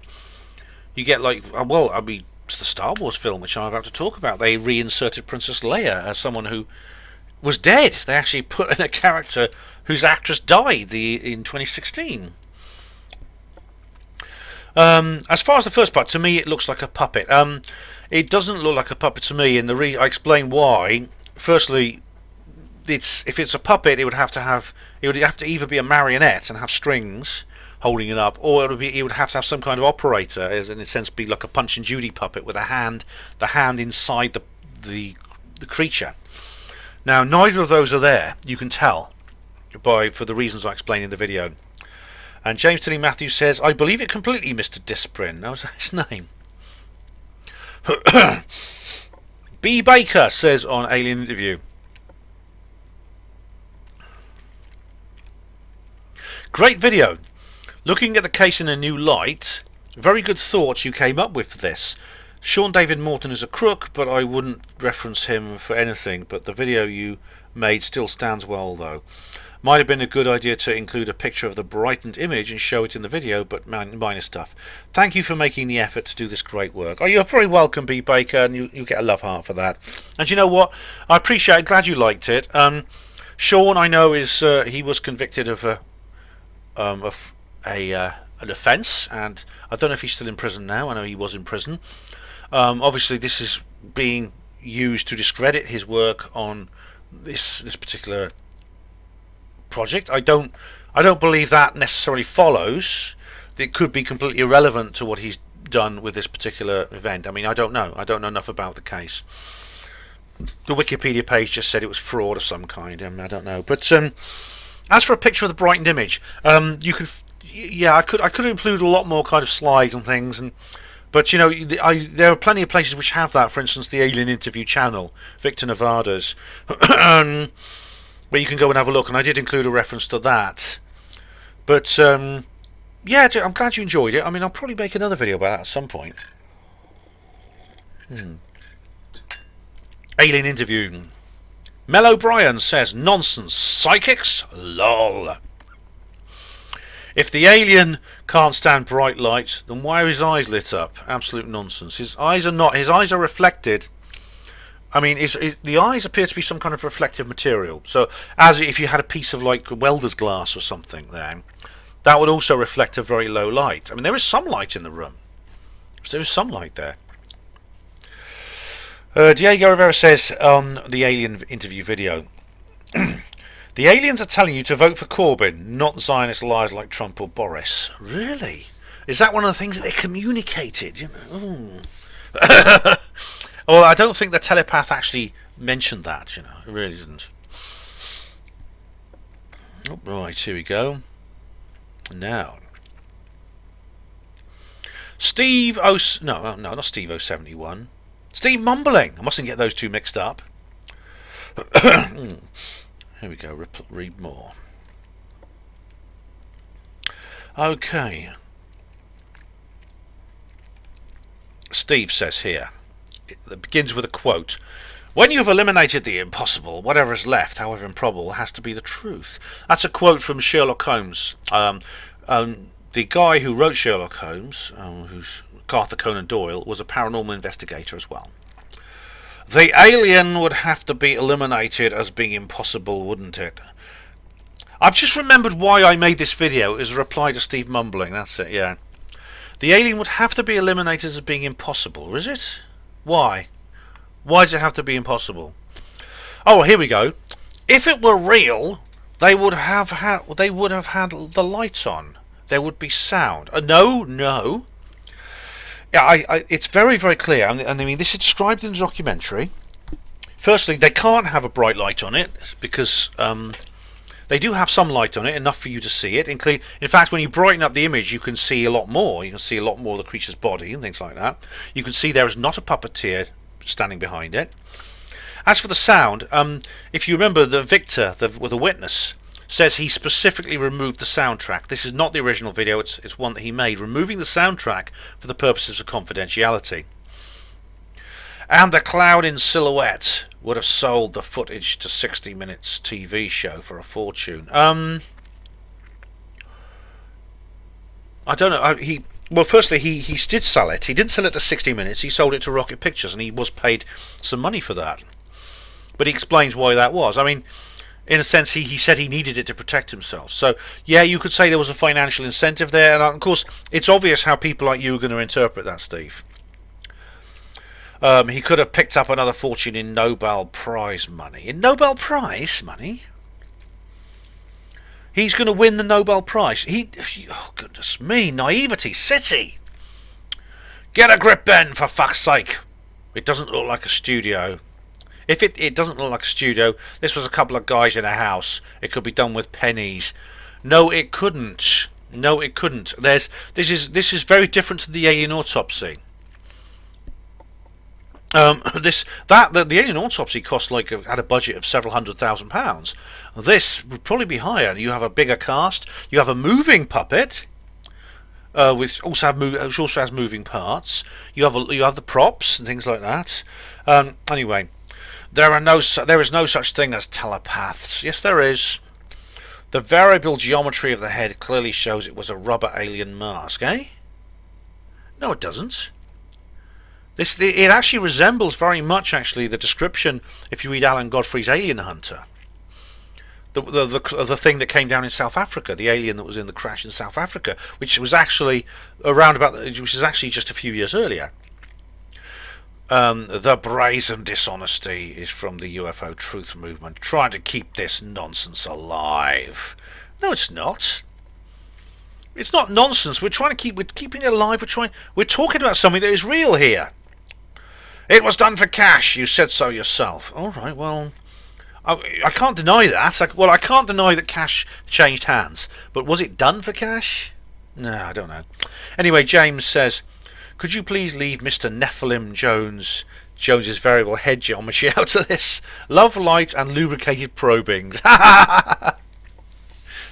A: well, I mean, it's the Star Wars film which I'm about to talk about. They reinserted Princess Leia as someone who was dead. They actually put in a character whose actress died in 2016. As far as the first part, to me it looks like a puppet. It doesn't look like a puppet to me, and I explain why. Firstly, if it's a puppet, it would have to either be a marionette and have strings holding it up, or it would have to have some kind of operator, as in a sense be like a Punch and Judy puppet with the hand inside the the creature. Now, neither of those are there. You can tell for the reasons I explained in the video. And James Tilly Matthews says, I believe it completely, Mr. Discipline. That was his name. B. Baker says on Alien Interview, great video. Looking at the case in a new light, very good thoughts you came up with for this. Sean David Morton is a crook, but I wouldn't reference him for anything. But the video you made still stands well, though. Might have been a good idea to include a picture of the brightened image and show it in the video, but minor stuff. Thank you for making the effort to do this great work. Oh, you're very welcome, B. Baker, and you get a love heart for that. And you know what? I appreciate it. Glad you liked it. Sean, I know, is he was convicted of an offence, and I don't know if he's still in prison now. I know he was in prison. Obviously, this is being used to discredit his work on this particular project. I don't believe that necessarily follows. It could be completely irrelevant to what he's done with this particular event. I mean, I don't know enough about the case. The Wikipedia page just said it was fraud of some kind. I don't know. But as for a picture of the brightened image, you could, yeah, I could include a lot more kind of slides and things, but you know, there are plenty of places which have that. For instance, the Alien Interview channel, Victor Nevada's, where you can go and have a look, and I did include a reference to that. But yeah, I'm glad you enjoyed it. I mean, I'll probably make another video about that at some point. Alien Interview. Mel O'Brien says, nonsense, psychics? Lol. If the alien can't stand bright light, then why are his eyes lit up? Absolute nonsense. His eyes are not. His eyes are reflected. I mean, the eyes appear to be some kind of reflective material. So, as if you had a piece of like welder's glass or something there, that would also reflect a very low light. I mean, there is some light in the room. There is some light there. Diego Rivera says on the Alien Interview video, the aliens are telling you to vote for Corbyn, not Zionist liars like Trump or Boris. Really? Is that one of the things that they communicated? You know? Well, I don't think the telepath actually mentioned that. You know, it really didn't. Oh, right, here we go. Now, Steve no, not Steve 071. Steve Mumbling. I mustn't get those two mixed up. Here we go. Read more. Okay. Steve says here. It begins with a quote. When you have eliminated the impossible, whatever is left, however improbable, has to be the truth. That's a quote from Sherlock Holmes. The guy who wrote Sherlock Holmes, who's Arthur Conan Doyle, was a paranormal investigator as well. The alien would have to be eliminated as being impossible, wouldn't it? I've just remembered why I made this video as a reply to Steve Mumbling. That's it, yeah. The alien would have to be eliminated as being impossible, is it? Why? Why does it have to be impossible? Oh, here we go. If it were real, they would have had the lights on. There would be sound. No. Yeah, it's very, very clear. And I mean, this is described in the documentary. Firstly, they can't have a bright light on it because they do have some light on it, enough for you to see it. In fact, when you brighten up the image, you can see a lot more. You can see a lot more of the creature's body and things like that. You can see there is not a puppeteer standing behind it. As for the sound, if you remember, the Victor, the witness, says he specifically removed the soundtrack. This is not the original video, it's one that he made, removing the soundtrack for the purposes of confidentiality. And the cloud in silhouette would have sold the footage to 60 Minutes TV show for a fortune. I don't know. Well, firstly, he did sell it. He didn't sell it to 60 Minutes. He sold it to Rocket Pictures, and he was paid some money for that. But he explains why that was. I mean, in a sense, he said he needed it to protect himself. So, yeah, you could say there was a financial incentive there. And, of course, it's obvious how people like you are going to interpret that, Steve. He could have picked up another fortune in Nobel Prize money. In Nobel Prize money? He's going to win the Nobel Prize. Oh, goodness me. Naivety City. Get a grip, Ben, for fuck's sake. It doesn't look like a studio. If it doesn't look like a studio, this was a couple of guys in a house. It could be done with pennies. No, it couldn't. No, it couldn't. This is very different to the alien autopsy. The alien autopsy cost had a budget of several £100,000. This would probably be higher. You have a bigger cast. You have a moving puppet, which also has moving parts. You have the props and things like that. Anyway, there is no such thing as telepaths. Yes, there is. The variable geometry of the head clearly shows it was a rubber alien mask, eh? No, it doesn't. It actually resembles very much, actually, the description if you read Alan Godfrey's Alien Hunter. The thing that came down in South Africa, the alien that was in the crash in South Africa, which was actually just a few years earlier. The brazen dishonesty is from the UFO truth movement, trying to keep this nonsense alive. No, it's not. It's not nonsense. We're keeping it alive. We're talking about something that is real here. It was done for cash. You said so yourself. All right. Well, I can't deny that. I can't deny that cash changed hands. But was it done for cash? No, I don't know. Anyway, James says, could you please leave Mr. Jones's variable head geometry out of this? Love, light, and lubricated probings.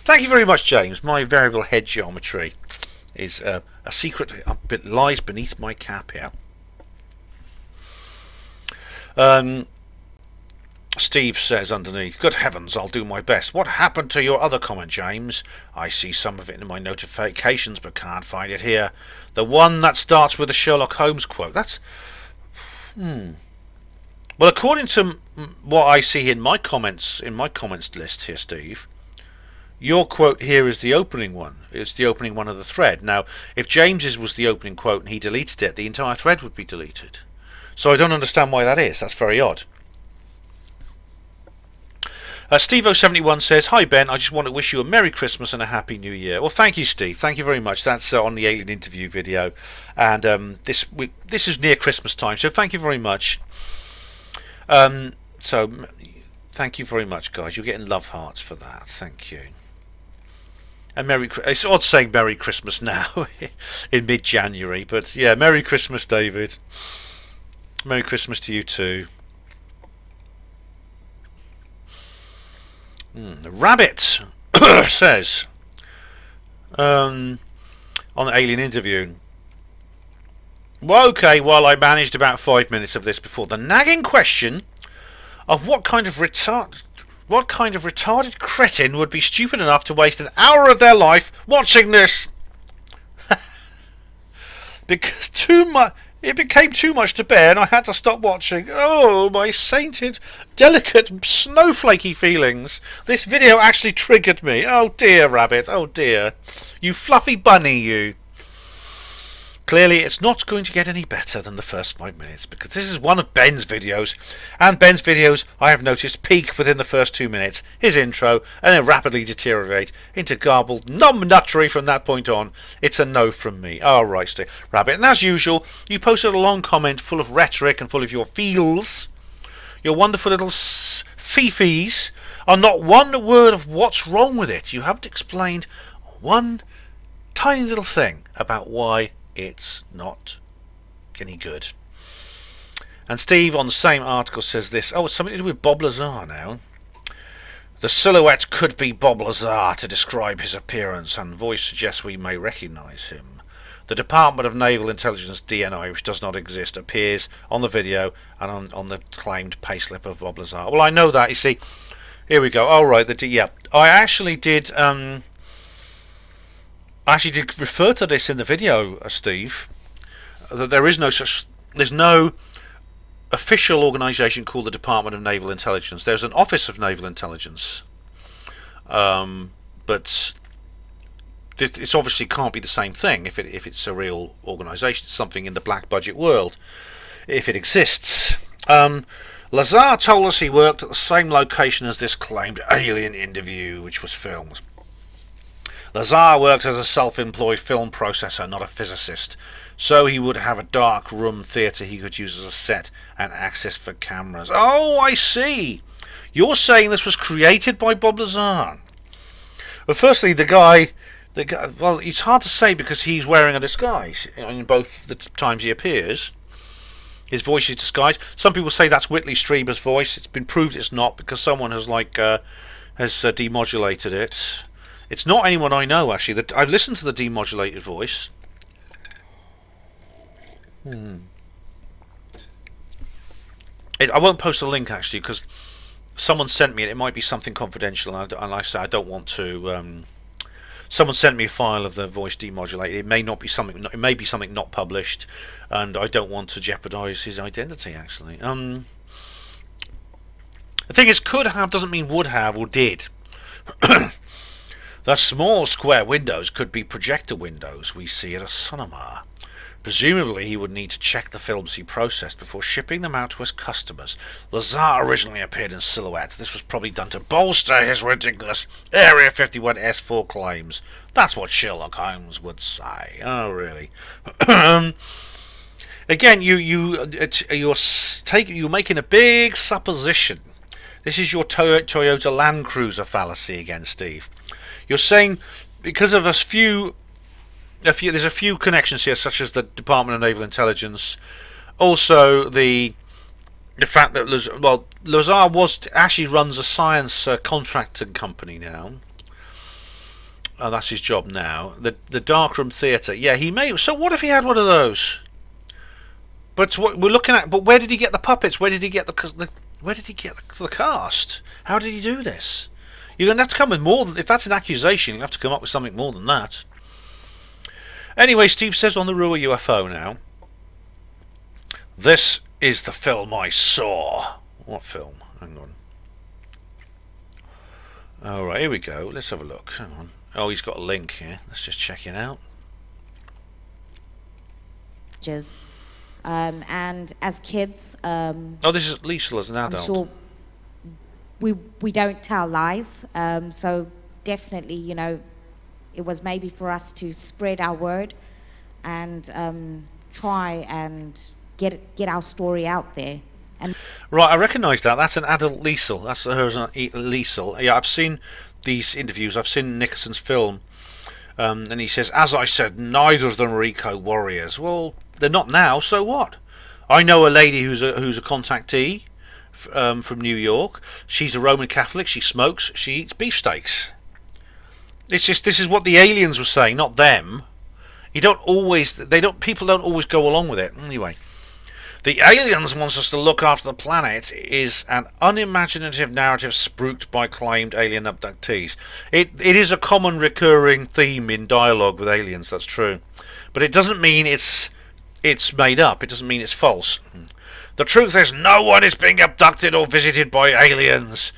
A: Thank you very much, James. My variable head geometry is a secret that lies beneath my cap here. Steve says underneath, good heavens, I'll do my best. What happened to your other comment, James? I see some of it in my notifications but can't find it here. The one that starts with a Sherlock Holmes quote. That's... Well, according to what I see in my comments list here, Steve, your quote here is the opening one. It's the opening one of the thread. Now, if James's was the opening quote and he deleted it, the entire thread would be deleted. So I don't understand why that is. That's very odd. Steve071 says, hi Ben, I just want to wish you a Merry Christmas and a Happy New Year. Well, thank you, Steve. Thank you very much. That's on the alien interview video. And this is near Christmas time, so thank you very much. So thank you very much, guys. You're getting love hearts for that. Thank you. And it's odd saying Merry Christmas now in mid-January, but yeah, Merry Christmas, David. Merry Christmas to you too. Rabbit says on the alien interview, well, okay, well, I managed about 5 minutes of this before the nagging question of what kind of retarded cretin would be stupid enough to waste an hour of their life watching this. Because it became too much to bear and I had to stop watching. Oh, my sainted, delicate, snowflakey feelings. This video actually triggered me. Oh dear, Rabbit. Oh dear. You fluffy bunny, you. Clearly, it's not going to get any better than the first 5 minutes, because this is one of Ben's videos, and Ben's videos, I have noticed, peak within the first 2 minutes, his intro, and then rapidly deteriorate into garbled numbnuttery from that point on. It's a no from me. All right, Steve. Rabbit. And as usual, you posted a long comment full of rhetoric and full of your feels. Your wonderful little fifis are not one word of what's wrong with it. You haven't explained one tiny little thing about why it's not any good. And Steve on the same article says this. Oh, it's something to do with Bob Lazar now. The silhouette could be Bob Lazar to describe his appearance, and voice suggests we may recognise him. The Department of Naval Intelligence DNI, which does not exist, appears on the video and on the claimed payslip of Bob Lazar. Well, I know that. You see, here we go. All right, yeah, I actually did. I actually did refer to this in the video, Steve, that there's no official organisation called the Department of Naval Intelligence. There's an Office of Naval Intelligence, but it obviously can't be the same thing if it's a real organisation, something in the black budget world, if it exists. Lazar told us he worked at the same location as this claimed alien interview, which was filmed. Lazar works as a self-employed film processor, not a physicist. So he would have a dark room theatre he could use as a set and access for cameras. Oh, I see. You're saying this was created by Bob Lazar. Well, firstly, the guy, well, it's hard to say because he's wearing a disguise in both the times he appears. His voice is disguised. Some people say that's Whitley Strieber's voice. It's been proved it's not because someone has demodulated it. It's not anyone I know, actually. I've listened to the demodulated voice. I won't post a link, actually, because someone sent me it. It might be something confidential, and like I say, I don't want to... someone sent me a file of the voice demodulated. It may not be something. It may be something not published, and I don't want to jeopardise his identity. Actually, the thing is, could have doesn't mean would have or did. The small square windows could be projector windows we see at a cinema. Presumably, he would need to check the films he processed before shipping them out to his customers. Lazar originally appeared in silhouette. This was probably done to bolster his ridiculous Area 51 S4 claims. That's what Sherlock Holmes would say. Oh, really? Again, you're making a big supposition. This is your Toyota Land Cruiser fallacy again, Steve. You're saying because of there's a few connections here, such as the Department of Naval Intelligence. Also, the fact that Lazar actually runs a science contracting company now. That's his job now. The darkroom theatre. Yeah, he may. So what if he had one of those? But what we're looking at. But where did he get the puppets? Where did he get the cast? How did he do this? You're going to have to come with more than, if that's an accusation, you have to come up with something more than that. Anyway, Steve says on the Rua UFO now, this is the film I saw. What film? Hang on. Alright, here we go. Let's have a look. Hang on. Oh, he's got a link here. Let's just check it out.
B: And as kids...
A: oh, this is Liesl as an adult.
B: I'm sure we don't tell lies. So definitely, you know, it was maybe for us to spread our word and try and get our story out there. And
A: right, I recognise that. That's an adult Liesl. That's her as an Liesl. Yeah, I've seen these interviews. I've seen Nicholson's film, and he says, "As I said, neither of them are eco-warriors." Well, they're not now. So what? I know a lady who's a contactee from New York. She's a Roman Catholic. She smokes. She eats beefsteaks. It's just this is what the aliens were saying, not them. People don't always go along with it. Anyway, the aliens wants us to look after the planet is an unimaginative narrative spruiked by claimed alien abductees. It is a common recurring theme in dialogue with aliens, that's true. But it doesn't mean it's made up. It doesn't mean it's false. The truth is no one is being abducted or visited by aliens.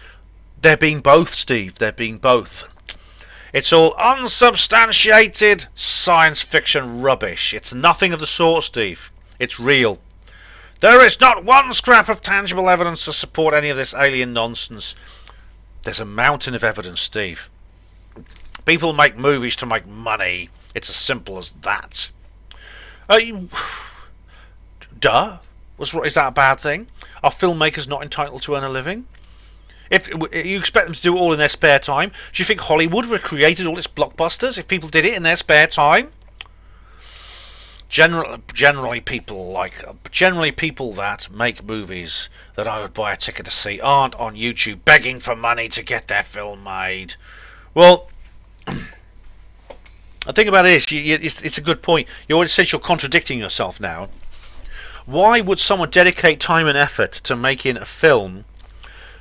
A: They're being both, Steve. They're being both. It's all unsubstantiated science fiction rubbish. It's nothing of the sort, Steve. It's real. There is not one scrap of tangible evidence to support any of this alien nonsense. There's a mountain of evidence, Steve. People make movies to make money. It's as simple as that. Duh. Is that a bad thing? Are filmmakers not entitled to earn a living? If you expect them to do it all in their spare time, do you think Hollywood recreated all its blockbusters if people did it in their spare time? Generally people that make movies that I would buy a ticket to see aren't on YouTube begging for money to get their film made. Well, the thing about it is, it's a good point. Since you're contradicting yourself now, why would someone dedicate time and effort to making a film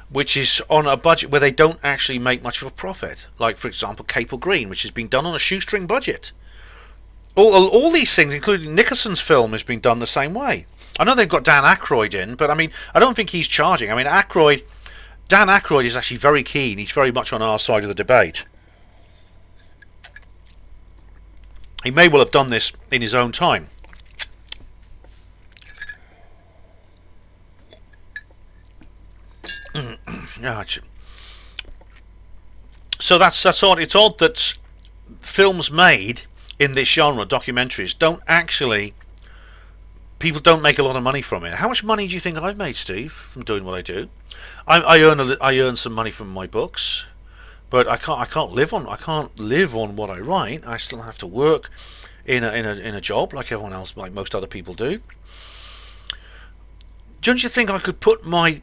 A: which is on a budget where they don't actually make much of a profit? Like, for example, Capel Green, which has been done on a shoestring budget. All these things, including Nicholson's film, has been done the same way. I know they've got Dan Aykroyd in, but I mean, I don't think he's charging. I mean, Dan Aykroyd is actually very keen. He's very much on our side of the debate. He may well have done this in his own time. So that's odd. It's odd that films made in this genre, documentaries, don't actually, people don't make a lot of money from it. How much money do you think I've made, Steve, from doing what I do? I earn some money from my books, but I can't live on what I write. I still have to work in a job like everyone else, like most other people do. Don't you think I could put my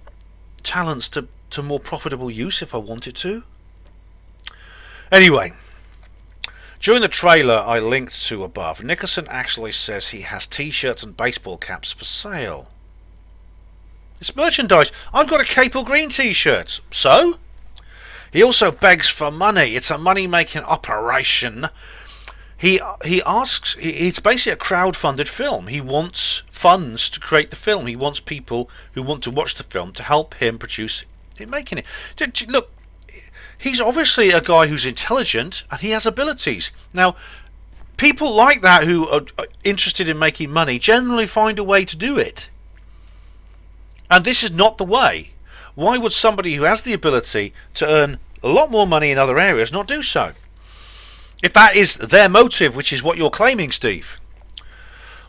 A: talents to more profitable use if I wanted to? Anyway, during the trailer I linked to above, Nicholson actually says he has t-shirts and baseball caps for sale. It's merchandise. I've got a Capel Green t-shirt. So? He also begs for money. It's a money-making operation. He asks, it's basically a crowd-funded film. He wants funds to create the film. He wants people who want to watch the film to help him produce it, making it. Look, he's obviously a guy who's intelligent and he has abilities. Now, people like that who are interested in making money generally find a way to do it. And this is not the way. Why would somebody who has the ability to earn a lot more money in other areas not do so? If that is their motive, which is what you're claiming, Steve.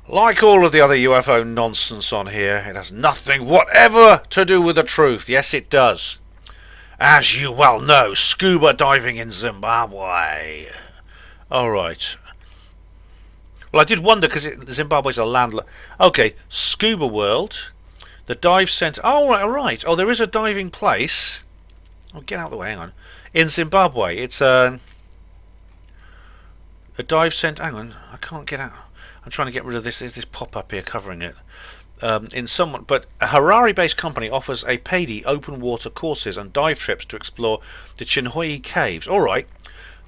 A: Like all of the other UFO nonsense on here, it has nothing whatever to do with the truth. Yes, it does. As you well know, scuba diving in Zimbabwe. Alright. Well, I did wonder, because Zimbabwe's a landlocked... Okay, Scuba World. The dive centre... Oh, right. Oh, there is a diving place. Oh, get out of the way, hang on. In Zimbabwe. It's a dive centre... Hang on, I can't get out. I'm trying to get rid of this. There's this pop-up here covering it. But a Harare-based company offers a paid open water courses and dive trips to explore the Chinhoyi caves. All right,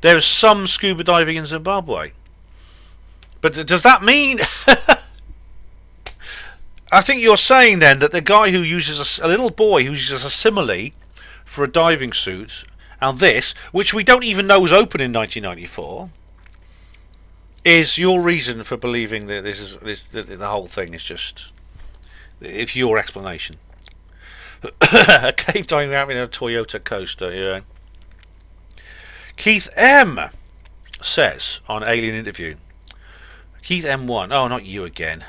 A: there's some scuba diving in Zimbabwe, but does that mean? I think you're saying then that the guy who uses a little boy who uses a simile for a diving suit, and this, which we don't even know was open in 1994. Is your reason for believing that the whole thing is just... It's your explanation. A cave diving out in a Toyota coaster, yeah. Keith M says on Alien Interview. Keith M1. Oh, not you again.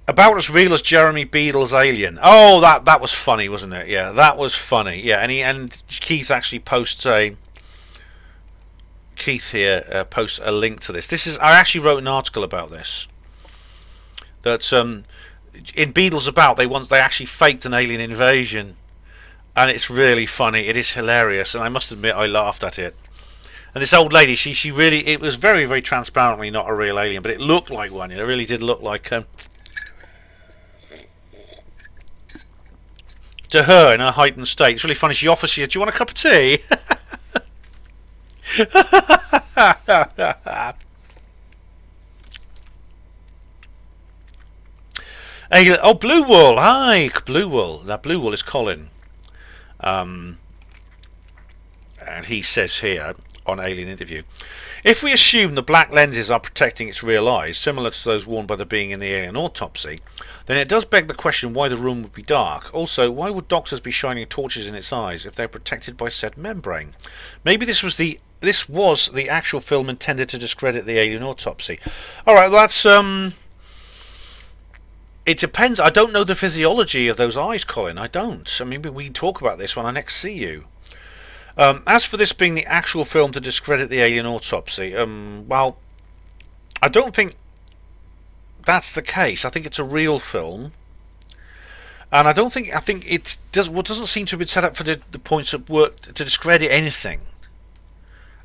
A: About as real as Jeremy Beadle's Alien. Oh, that was funny, wasn't it? Yeah, that was funny. Yeah, and Keith actually posts a... Keith here posts a link to this. I actually wrote an article about this. That in Beatles About they actually faked an alien invasion, and it's really funny. It is hilarious, and I must admit I laughed at it. And this old lady, she really, it was very, very transparently not a real alien, but it looked like one. It really did look like to her in her heightened state. It's really funny. She offers you, do you want a cup of tea? Oh, Blue Wall. Hi, Blue Wall. That Blue Wall is Colin. And he says here on Alien Interview, if we assume the black lenses are protecting its real eyes, similar to those worn by the being in the alien autopsy, then it does beg the question why the room would be dark. Also, why would doctors be shining torches in its eyes if they're protected by said membrane? Maybe this was the actual film intended to discredit the alien autopsy. Alright, well, that's it depends. I don't know the physiology of those eyes, Colin. I don't. I mean, we can talk about this when I next see you. As for this being the actual film to discredit the alien autopsy, well, I don't think that's the case. I think it's a real film, and I think it doesn't seem to have been set up for the points of work to discredit anything.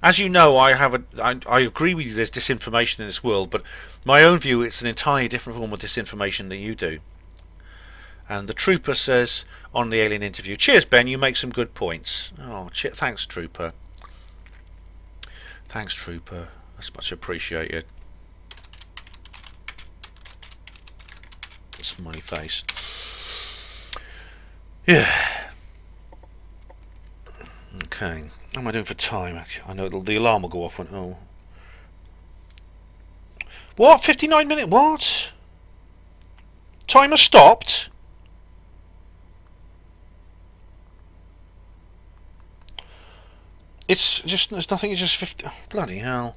A: As you know, I agree with you. There's disinformation in this world, but my own view, it's an entirely different form of disinformation than you do. And the Trooper says on the Alien Interview, cheers Ben, you make some good points. Oh, thanks Trooper. Thanks Trooper, that's much appreciated. Smiley face. Yeah. Okay, how am I doing for time? Actually, I know the alarm will go off when... Oh. What? 59 minutes? What? Timer stopped? It's just, there's nothing, it's just 50. Oh, bloody hell.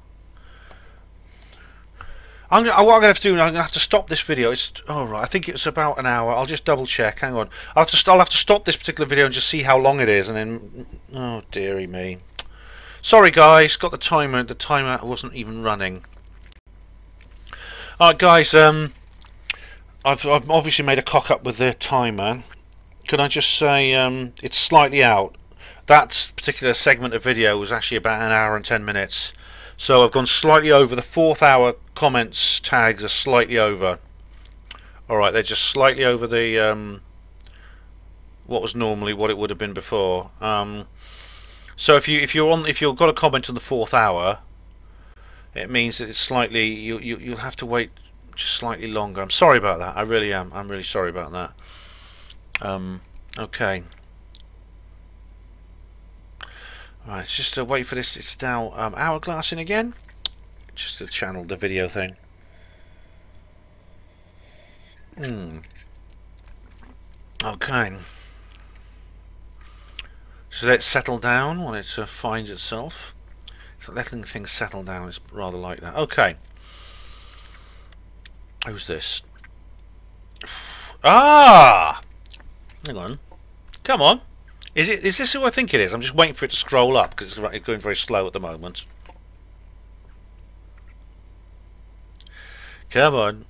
A: What I'm going to have to do, I'm going to have to stop this video. It's, oh right, I think it's about an hour. I'll just double check, hang on. I'll have to stop this particular video and just see how long it is, and then, oh dearie me. Sorry guys, got the timer wasn't even running. Alright guys, I've obviously made a cock up with the timer. Can I just say, it's slightly out. That particular segment of video was actually about an hour and 10 minutes. So I've gone slightly over. The 4th hour comments tags are slightly over. Alright, they're just slightly over the what was normally what it would have been before. So if you've got a comment on the 4th hour, it means that it's slightly, you'll have to wait just slightly longer. I'm sorry about that. I really am. I'm really sorry about that. Okay. Right, just to wait for this. It's now hourglassing again. Just to channel the video thing. Okay. So let it settle down when it finds itself. So letting things settle down is rather like that. Okay. Who's this? Ah! Hang on. Come on. Is this who I think it is? I'm just waiting for it to scroll up because it's going very slow at the moment. Come on.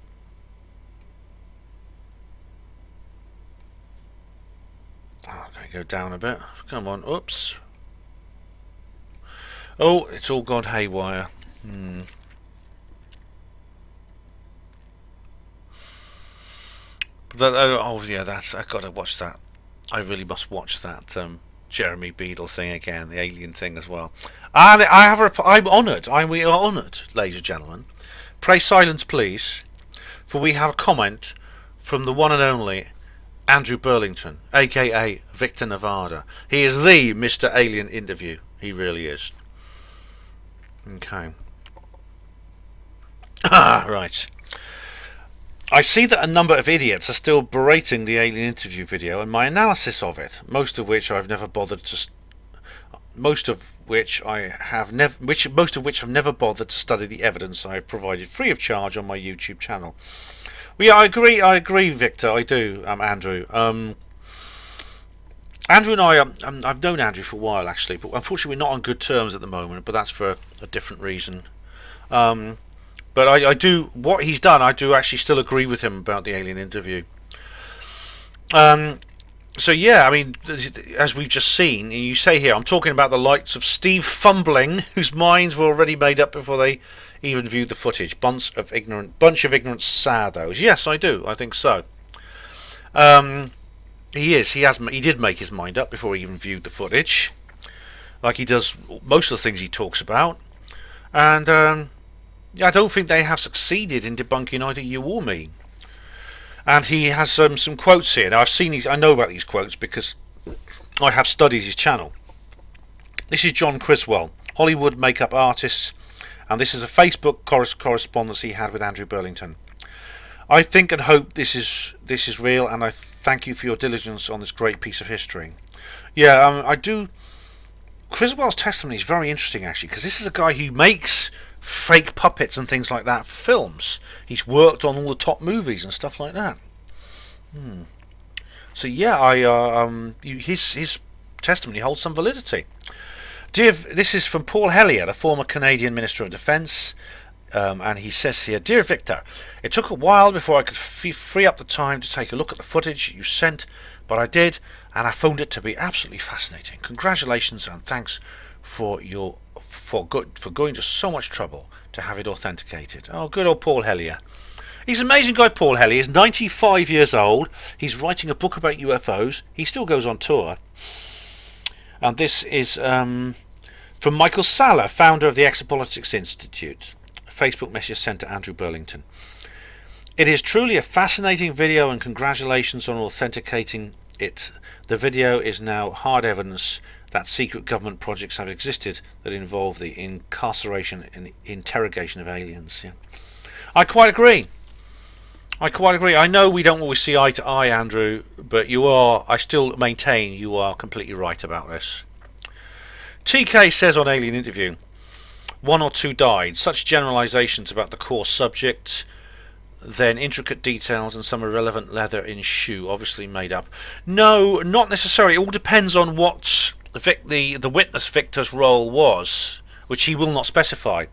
A: Oh, okay, go down a bit. Come on. Oops. Oh, it's all gone haywire. Oh yeah, I've got to watch that. I really must watch that Jeremy Beadle thing again, the alien thing as well. And I'm honoured. We are honoured, ladies and gentlemen. Pray silence, please, for we have a comment from the one and only Andrew Burlington, aka Victor Nevada. He is the Mr. Alien Interview. He really is. Okay. Right. I see that a number of idiots are still berating the alien interview video and my analysis of it, most of which have never bothered to study the evidence I have provided free of charge on my YouTube channel. Well, yeah, I agree, Victor. I do, Andrew. Andrew and I, I've known Andrew for a while actually, but unfortunately we're not on good terms at the moment. But that's for a different reason. But I do, what he's done, I do actually still agree with him about the alien interview. So yeah, I mean, as we've just seen, and you say here, I'm talking about the likes of Steve Fumbling, whose minds were already made up before they even viewed the footage. Bunch of ignorant saddos. Yes, I do. I think so. He did make his mind up before he even viewed the footage, like he does most of the things he talks about, and. I don't think they have succeeded in debunking either you or me. And he has some quotes here. Now I've seen these. I know about these quotes because I have studied his channel. This is John Criswell, Hollywood makeup artist, and this is a Facebook correspondence he had with Andrew Burlington. I think and hope this is real, and I thank you for your diligence on this great piece of history. Yeah, I do. Criswell's testimony is very interesting actually, because this is a guy who makes fake puppets and things like that for films. He's worked on all the top movies and stuff like that. So yeah, his testimony holds some validity. This is from Paul Hellyer, the former Canadian Minister of Defence, and he says here, "Dear Victor, it took a while before I could free up the time to take a look at the footage you sent, but I did, and I found it to be absolutely fascinating. Congratulations and thanks for going to so much trouble to have it authenticated." Oh, good old Paul Hellyer. He's an amazing guy, Paul Hellyer. He's 95 years old. He's writing a book about UFOs. He still goes on tour. And this is from Michael Salla, founder of the Exopolitics Institute. A Facebook message sent to Andrew Burlington. "It is truly a fascinating video and congratulations on authenticating it. The video is now hard evidence that secret government projects have existed that involve the incarceration and interrogation of aliens." Yeah. I quite agree. I know we don't always see eye to eye, Andrew, but I still maintain you are completely right about this. TK says on Alien Interview, 1 or 2 died. Such generalisations about the core subject, then intricate details and some irrelevant leather in shoe, obviously made up. No, not necessarily. It all depends on what the witness Victor's role was, which he will not specify.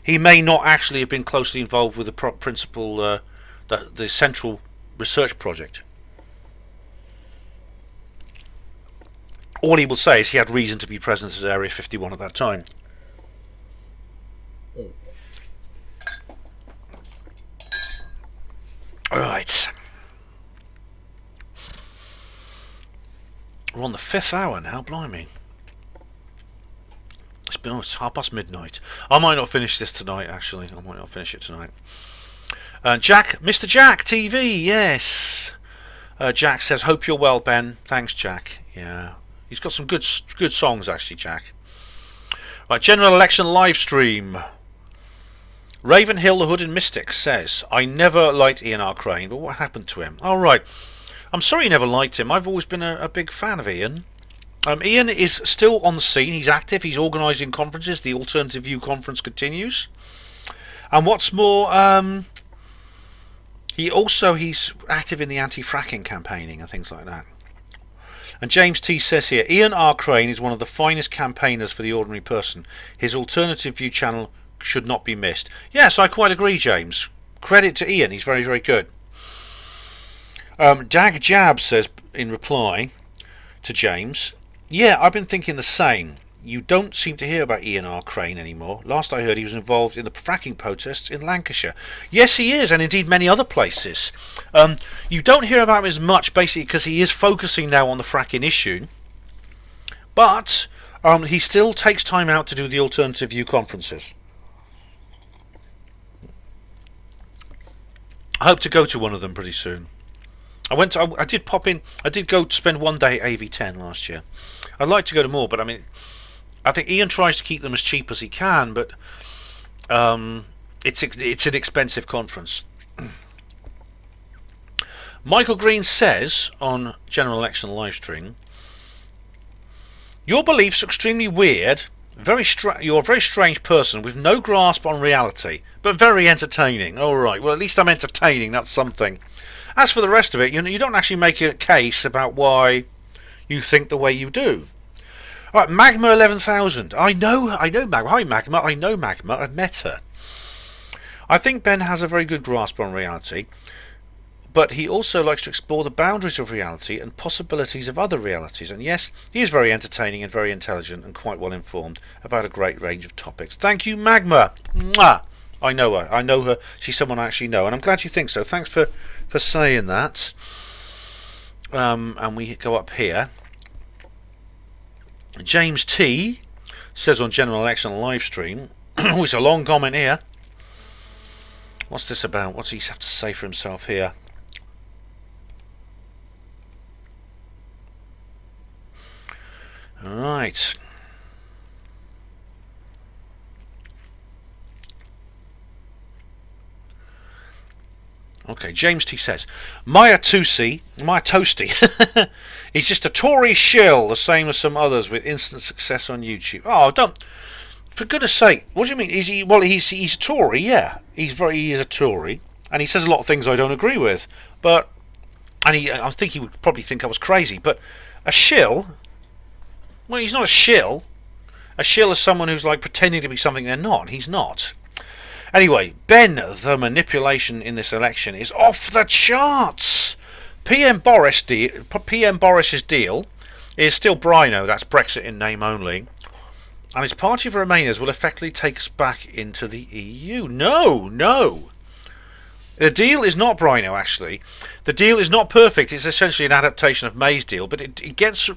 A: He may not actually have been closely involved with the principal, the central research project. All he will say is he had reason to be present at Area 51 at that time. Right. We're on the 5th hour now, blimey. It's half past midnight. I might not finish this tonight, actually. I might not finish it tonight. Jack, Mr. Jack TV, yes. Jack says, hope you're well, Ben. Thanks, Jack. Yeah. He's got some good songs, actually, Jack. Right, general election live stream. Ravenhill, the Hood and Mystic says, I never liked Ian R. Crane, but what happened to him? All right. I'm sorry you never liked him. I've always been a big fan of Ian. Ian is still on the scene. He's active. He's organising conferences. The Alternative View conference continues. And what's more, he's active in the anti-fracking campaigning and things like that. And James T says here, Ian R. Crane is one of the finest campaigners for the ordinary person. His Alternative View channel should not be missed. Yes, I quite agree, James. Credit to Ian. He's very, very good. Dag Jab says in reply to James, yeah, I've been thinking the same. You don't seem to hear about Ian R. Crane anymore. Last I heard he was involved in the fracking protests in Lancashire. Yes, he is, and indeed many other places. You don't hear about him as much, basically, because he is focusing now on the fracking issue. But he still takes time out to do the Alternative View conferences. I hope to go to one of them pretty soon. I did pop in. I did go to spend one day at AV10 last year. I'd like to go to more, but I mean, I think Ian tries to keep them as cheap as he can, but it's an expensive conference. Michael Green says on General Election livestream, your beliefs are extremely weird. You're a very strange person with no grasp on reality, but very entertaining. All right, well, at least I'm entertaining. That's something. As for the rest of it, you don't actually make a case about why you think the way you do. All right, Magma 11,000. I know Magma. Hi, Magma. I know Magma. I've met her. I think Ben has a very good grasp on reality, but he also likes to explore the boundaries of reality and possibilities of other realities. And yes, he is very entertaining and very intelligent and quite well informed about a great range of topics. Thank you, Magma. Mwah! I know her. I know her. She's someone I actually know, and I'm glad you think so. Thanks for saying that. And we go up here. James T says on General Election live stream. Oh, it's a long comment here. What's this about? What's he have to say for himself here? All right. Okay, James T says, Maya Toosey he's just a Tory shill, the same as some others with instant success on YouTube. Oh, don't, for goodness sake, what do you mean? Is he? Well, he's a Tory, yeah. He is a Tory, and he says a lot of things I don't agree with. But, and I think he would probably think I was crazy. But a shill, well, he's not a shill. A shill is someone who's like pretending to be something they're not. He's not. Anyway, Ben, the manipulation in this election is off the charts. PM Boris's deal is still Brino, that's Brexit in name only, and his party of Remainers will effectively take us back into the EU. No. The deal is not Brino, actually. The deal is not perfect. It's essentially an adaptation of May's deal, but it gets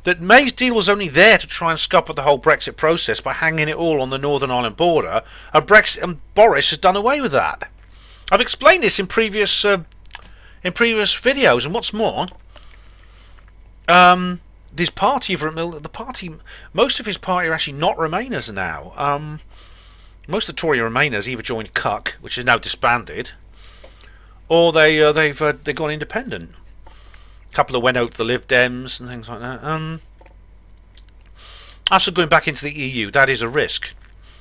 A: that May's deal was only there to try and scupper the whole Brexit process by hanging it all on the Northern Ireland border, and Boris has done away with that. I've explained this in previous videos, and what's more, this party most of his party are actually not Remainers now. Most of the Tory Remainers either joined CUC, which is now disbanded, or they've gone independent. A couple of went out to the Lib Dems and things like that. Us going back into the EU, that is a risk.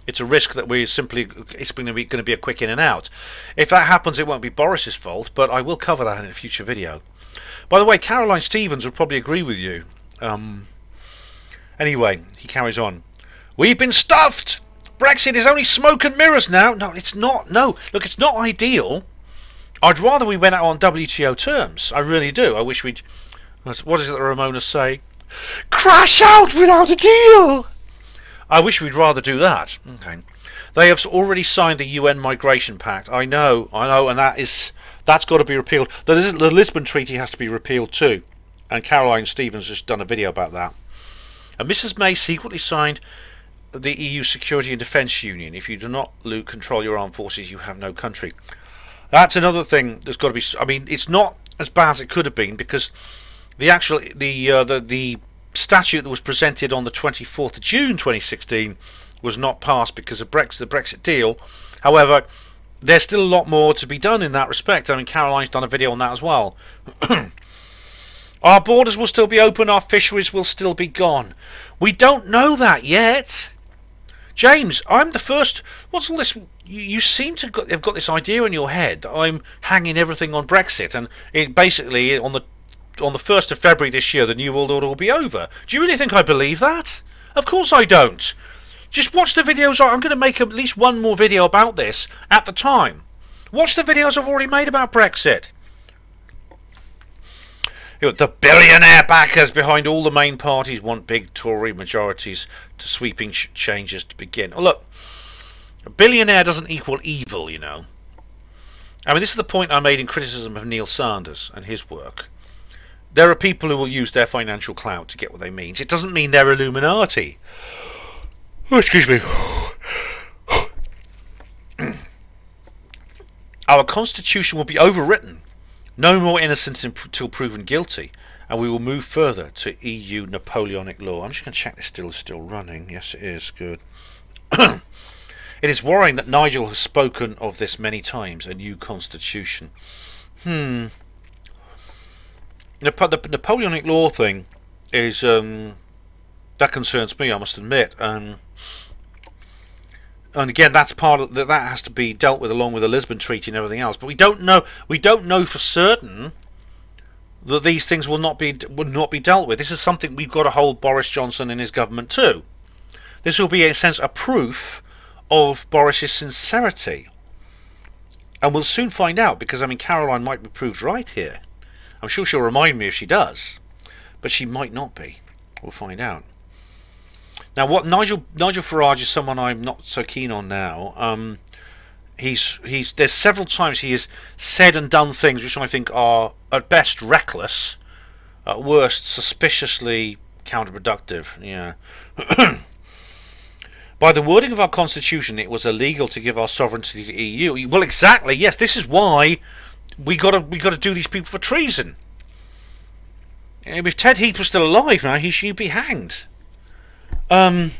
A: It's a risk that it's going to be a quick in and out. If that happens, it won't be Boris's fault, but I will cover that in a future video. By the way, Caroline Stevens would probably agree with you. Anyway, he carries on. We've been stuffed! Brexit is only smoke and mirrors now. No, it's not. No, look, it's not ideal. I'd rather we went out on WTO terms. I really do. I wish we'd... What is it that Ramona say? Crash out without a deal! I wish we'd rather do that. Okay. They have already signed the UN Migration Pact. I know, and that's got to be repealed. The Lisbon Treaty has to be repealed too. And Caroline Stevens has done a video about that. And Mrs May secretly signed the EU Security and Defence Union. If you do not control your armed forces, you have no country. That's another thing that's got to be... I mean, it's not as bad as it could have been, because the statute that was presented on the 24th of June 2016 was not passed because of the Brexit deal. However, there's still a lot more to be done in that respect. I mean, Caroline's done a video on that as well. Our borders will still be open, our fisheries will still be gone. We don't know that yet. James, I'm the first... What's all this? You seem to have got this idea in your head that I'm hanging everything on Brexit, and basically on the 1st of February this year the New World Order will be over. Do you really think I believe that? Of course I don't. Just watch the videos. I'm going to make at least one more video about this at the time. Watch the videos I've already made about Brexit. The billionaire backers behind all the main parties want big Tory majorities to sweeping changes to begin. Oh, look, a billionaire doesn't equal evil, you know. I mean, this is the point I made in criticism of Neil Sanders and his work. There are people who will use their financial clout to get what they mean. It doesn't mean they're Illuminati. Oh, excuse me. Our constitution will be overwritten. No more innocents until proven guilty, and we will move further to EU Napoleonic law. I'm just going to check this is still running. Yes, it is. Good. It is worrying that Nigel has spoken of this many times, a new constitution. The Napoleonic law thing is that concerns me, I must admit, and again, that's part of that has to be dealt with along with the Lisbon Treaty and everything else. But we don't know for certain that these things would not be dealt with. This is something we've got to hold Boris Johnson and his government to. This will be, in a sense, a proof of Boris's sincerity, and we'll soon find out, because I mean, Caroline might be proved right here. I'm sure she'll remind me if she does, but she might not be. We'll find out. Now, what Nigel Farage is someone I'm not so keen on now. There's several times he has said and done things which I think are at best reckless, at worst suspiciously counterproductive. Yeah. By the wording of our constitution, it was illegal to give our sovereignty to the EU. Well, exactly. Yes, this is why we got to do these people for treason. If Ted Heath was still alive now, he should be hanged. But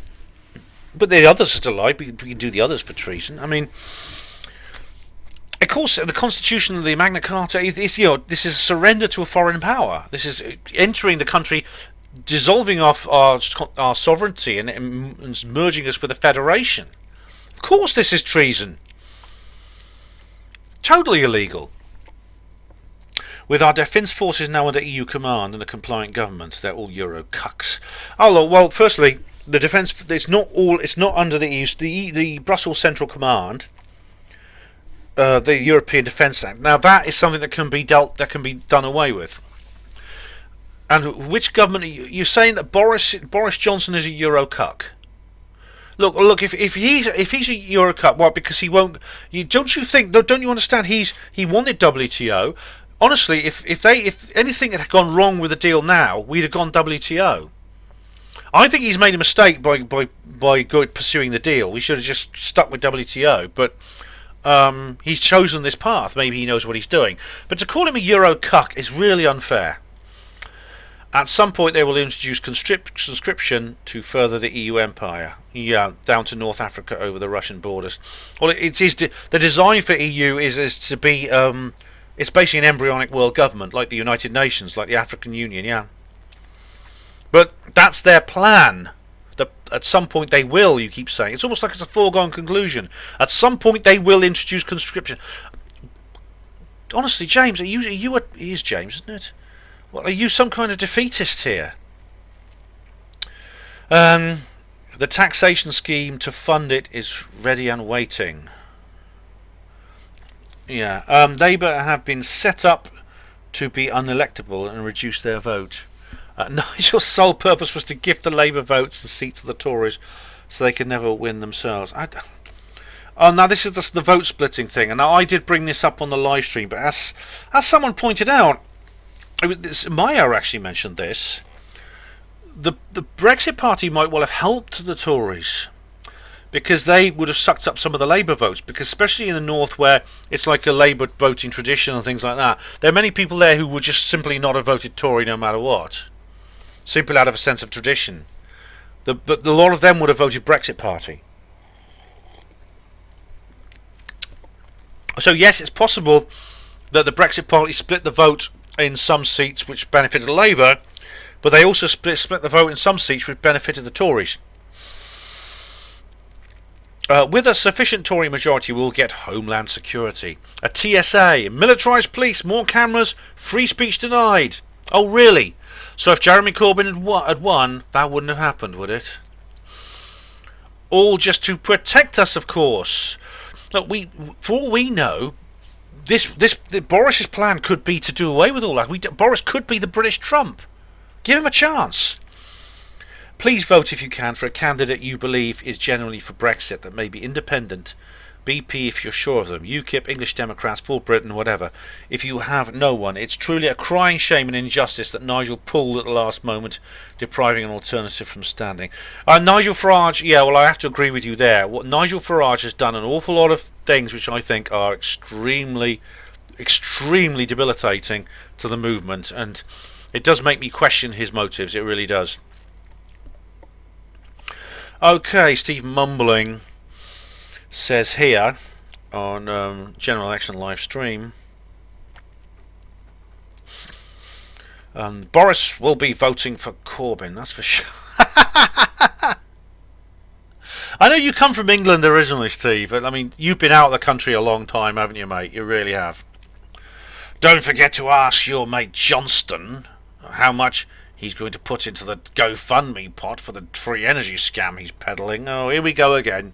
A: the others are still alive. We can do the others for treason. I mean, of course, the Constitution of the Magna Carta is, this is a surrender to a foreign power. This is entering the country, dissolving our sovereignty and merging us with a federation. Of course, this is treason. Totally illegal. With our defence forces now under EU command and a compliant government, they're all Euro cucks. Oh well, firstly, the defence it's not under the EU. The Brussels Central Command, the European Defence Act. Now that is something that can be done away with. And which government you're saying that Boris Johnson is a Euro cuck? Look. If he's a Euro cuck, what? Because he won't. Don't you understand? He wanted WTO. Honestly, if anything had gone wrong with the deal now, we'd have gone WTO. I think he's made a mistake by pursuing the deal. We should have just stuck with WTO. But he's chosen this path. Maybe he knows what he's doing. But to call him a Euro cuck is really unfair. At some point, they will introduce conscription to further the EU empire. Yeah, down to North Africa over the Russian borders. Well, the design for EU is to be. It's basically an embryonic world government, like the United Nations, like the African Union, yeah. But that's their plan. At some point they will, you keep saying. It's almost like it's a foregone conclusion. At some point they will introduce conscription. Honestly, James, it is James, isn't it? What, are you some kind of defeatist here? The taxation scheme to fund it is ready and waiting. Yeah, Labour have been set up to be unelectable and reduce their vote. Nigel's sole purpose was to gift the Labour votes and seats to the Tories so they could never win themselves. Oh, now this is the vote splitting thing, and now I did bring this up on the live stream, but as someone pointed out, Maya actually mentioned this. The Brexit Party might well have helped the Tories, because they would have sucked up some of the Labour votes, because especially in the north where it's like a Labour voting tradition and things like that, there are many people there who would just simply not have voted Tory no matter what, simply out of a sense of tradition. But a lot of them would have voted Brexit Party. So yes, it's possible that the Brexit Party split the vote in some seats which benefited Labour, but they also split the vote in some seats which benefited the Tories. With a sufficient Tory majority, we'll get Homeland Security, a TSA, militarised police, more cameras, free speech denied. Oh, really? So if Jeremy Corbyn had won, that wouldn't have happened, would it? All just to protect us, of course. Look, for all we know, Boris's plan could be to do away with all that. Boris could be the British Trump. Give him a chance. Please vote if you can for a candidate you believe is generally for Brexit, that may be independent. BP if you're sure of them. UKIP, English Democrats, for Britain, whatever. If you have no one, it's truly a crying shame and injustice that Nigel pulled at the last moment, depriving an alternative from standing. Nigel Farage, yeah, well, I have to agree with you there. What Nigel Farage has done an awful lot of things which I think are extremely debilitating to the movement, and it does make me question his motives. It really does. Okay, Steve Mumbling says here on General Election live stream, Boris will be voting for Corbyn, that's for sure. I know you come from England originally, Steve, and I mean, you've been out of the country a long time, haven't you, mate? You really have. Don't forget to ask your mate Johnston how much he's going to put into the GoFundMe pot for the free energy scam he's peddling. Oh, here we go again.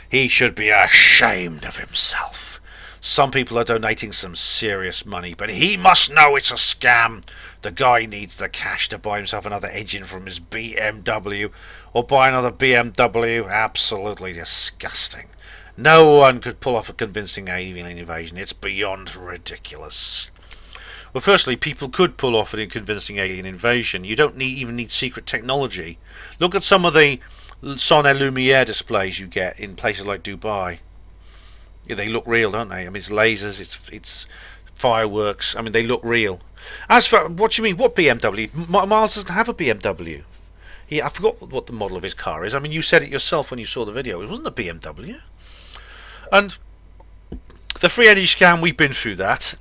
A: He should be ashamed of himself. Some people are donating some serious money, but he must know it's a scam. The guy needs the cash to buy himself another engine from his BMW, or buy another BMW. Absolutely disgusting. No one could pull off a convincing alien invasion. It's beyond ridiculous. Well, firstly, people could pull off a convincing alien invasion. You don't even need secret technology. Look at some of the Son et Lumiere displays you get in places like Dubai. Yeah, they look real, don't they? I mean, it's lasers, it's fireworks. I mean, they look real. As for what do you mean? What BMW? Miles doesn't have a BMW. I forgot what the model of his car is. I mean, you said it yourself when you saw the video. It wasn't a BMW. And the free energy scam, we've been through that.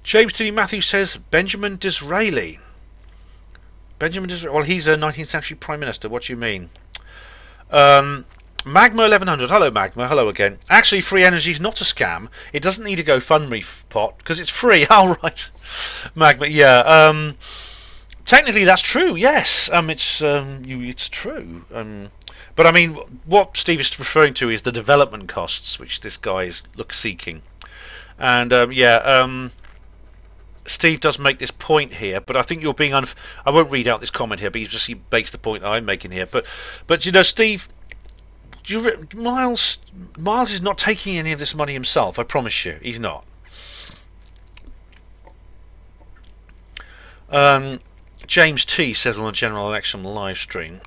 A: James T. Matthews says Benjamin Disraeli. Benjamin Disraeli. Well, he's a 19th century prime minister. What do you mean? Magma 1100. Hello, Magma. Hello again. Actually, free energy is not a scam. It doesn't need a GoFundMe pot because it's free. Oh, right. Magma. Yeah. Technically, that's true. Yes. It's true. But I mean, what Steve is referring to is the development costs which this guy is seeking. And Steve does make this point here, but I think you're being I won't read out this comment here, but he makes the point that I'm making here. But you know, Steve, Miles is not taking any of this money himself. I promise you, he's not. James T says on the general election live stream,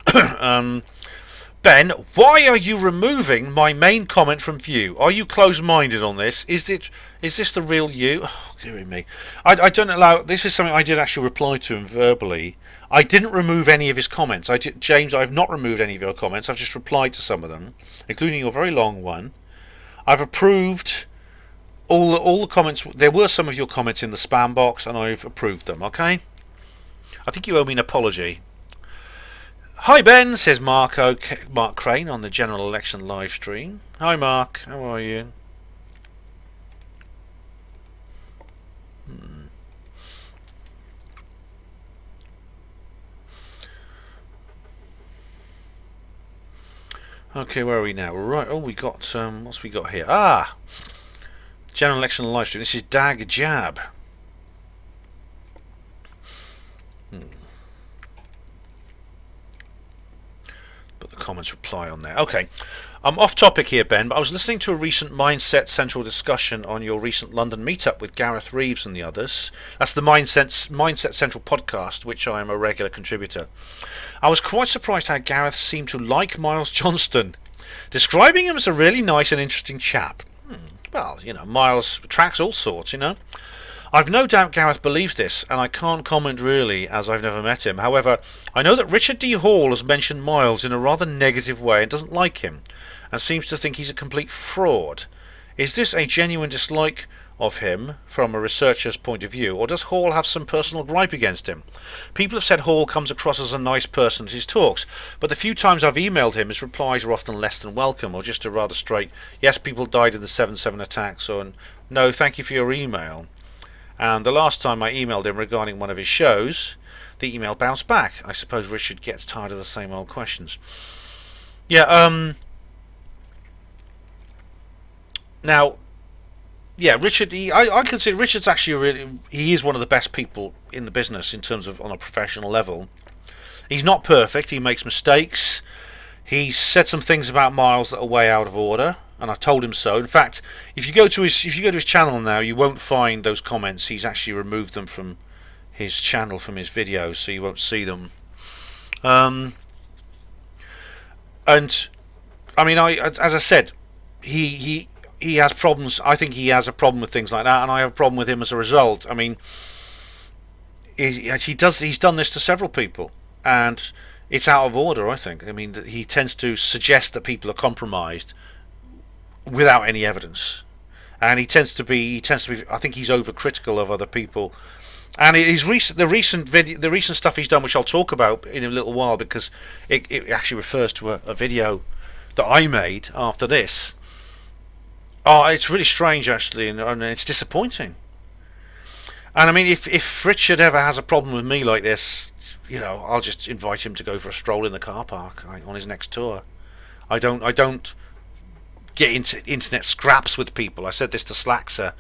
A: Ben, why are you removing my main comment from view? Are you close-minded on this? Is this the real you? Oh, dear me. I don't allow... This is something I did actually reply to him verbally. I didn't remove any of his comments. James, I've not removed any of your comments. I've just replied to some of them, including your very long one. I've approved all the comments. There were some of your comments in the spam box, and I've approved them, okay? I think you owe me an apology. Hi Ben, says Mark Crane on the general election live stream. Hi Mark, how are you? Okay, where are we now? Right, oh, we got, what's we got here? Ah! General election live stream. This is Dag Jab. Put the comments reply on there. Okay, I'm off topic here, Ben, but I was listening to a recent Mindset Central discussion on your recent London meetup with Gareth Reeves and the others. That's the Mindset Central podcast, which I am a regular contributor. I was quite surprised how Gareth seemed to like Miles Johnston, describing him as a really nice and interesting chap. Well, you know, Miles attracts all sorts, you know. I've no doubt Gareth believes this, and I can't comment really, as I've never met him. However, I know that Richard D. Hall has mentioned Miles in a rather negative way and doesn't like him, and seems to think he's a complete fraud. Is this a genuine dislike of him from a researcher's point of view, or does Hall have some personal gripe against him? People have said Hall comes across as a nice person at his talks, but the few times I've emailed him, his replies are often less than welcome, or just a rather straight, yes, people died in the 7/7 attacks, or no, thank you for your email. And the last time I emailed him regarding one of his shows, the email bounced back. I suppose Richard gets tired of the same old questions. Yeah, now, yeah, Richard, I consider Richard's actually he is one of the best people in the business in terms of on a professional level. He's not perfect, he makes mistakes. He's said some things about Miles that are way out of order, and I told him so. In fact, if you go to his channel now, you won't find those comments. He's actually removed them from his channel, from his videos, so you won't see them. And I mean, as I said, he has problems. I think he has a problem with things like that, and I have a problem with him as a result. I mean, he's done this to several people, and it's out of order, I think. I mean, he tends to suggest that people are compromised without any evidence, and he tends to be. I think he's overcritical of other people, and the recent stuff he's done, which I'll talk about in a little while, because it actually refers to a video that I made after this. Oh, it's really strange actually, and it's disappointing. And I mean, if Richard ever has a problem with me like this, you know, I'll just invite him to go for a stroll in the car park on his next tour. I don't get into internet scraps with people. I said this to Slaxer.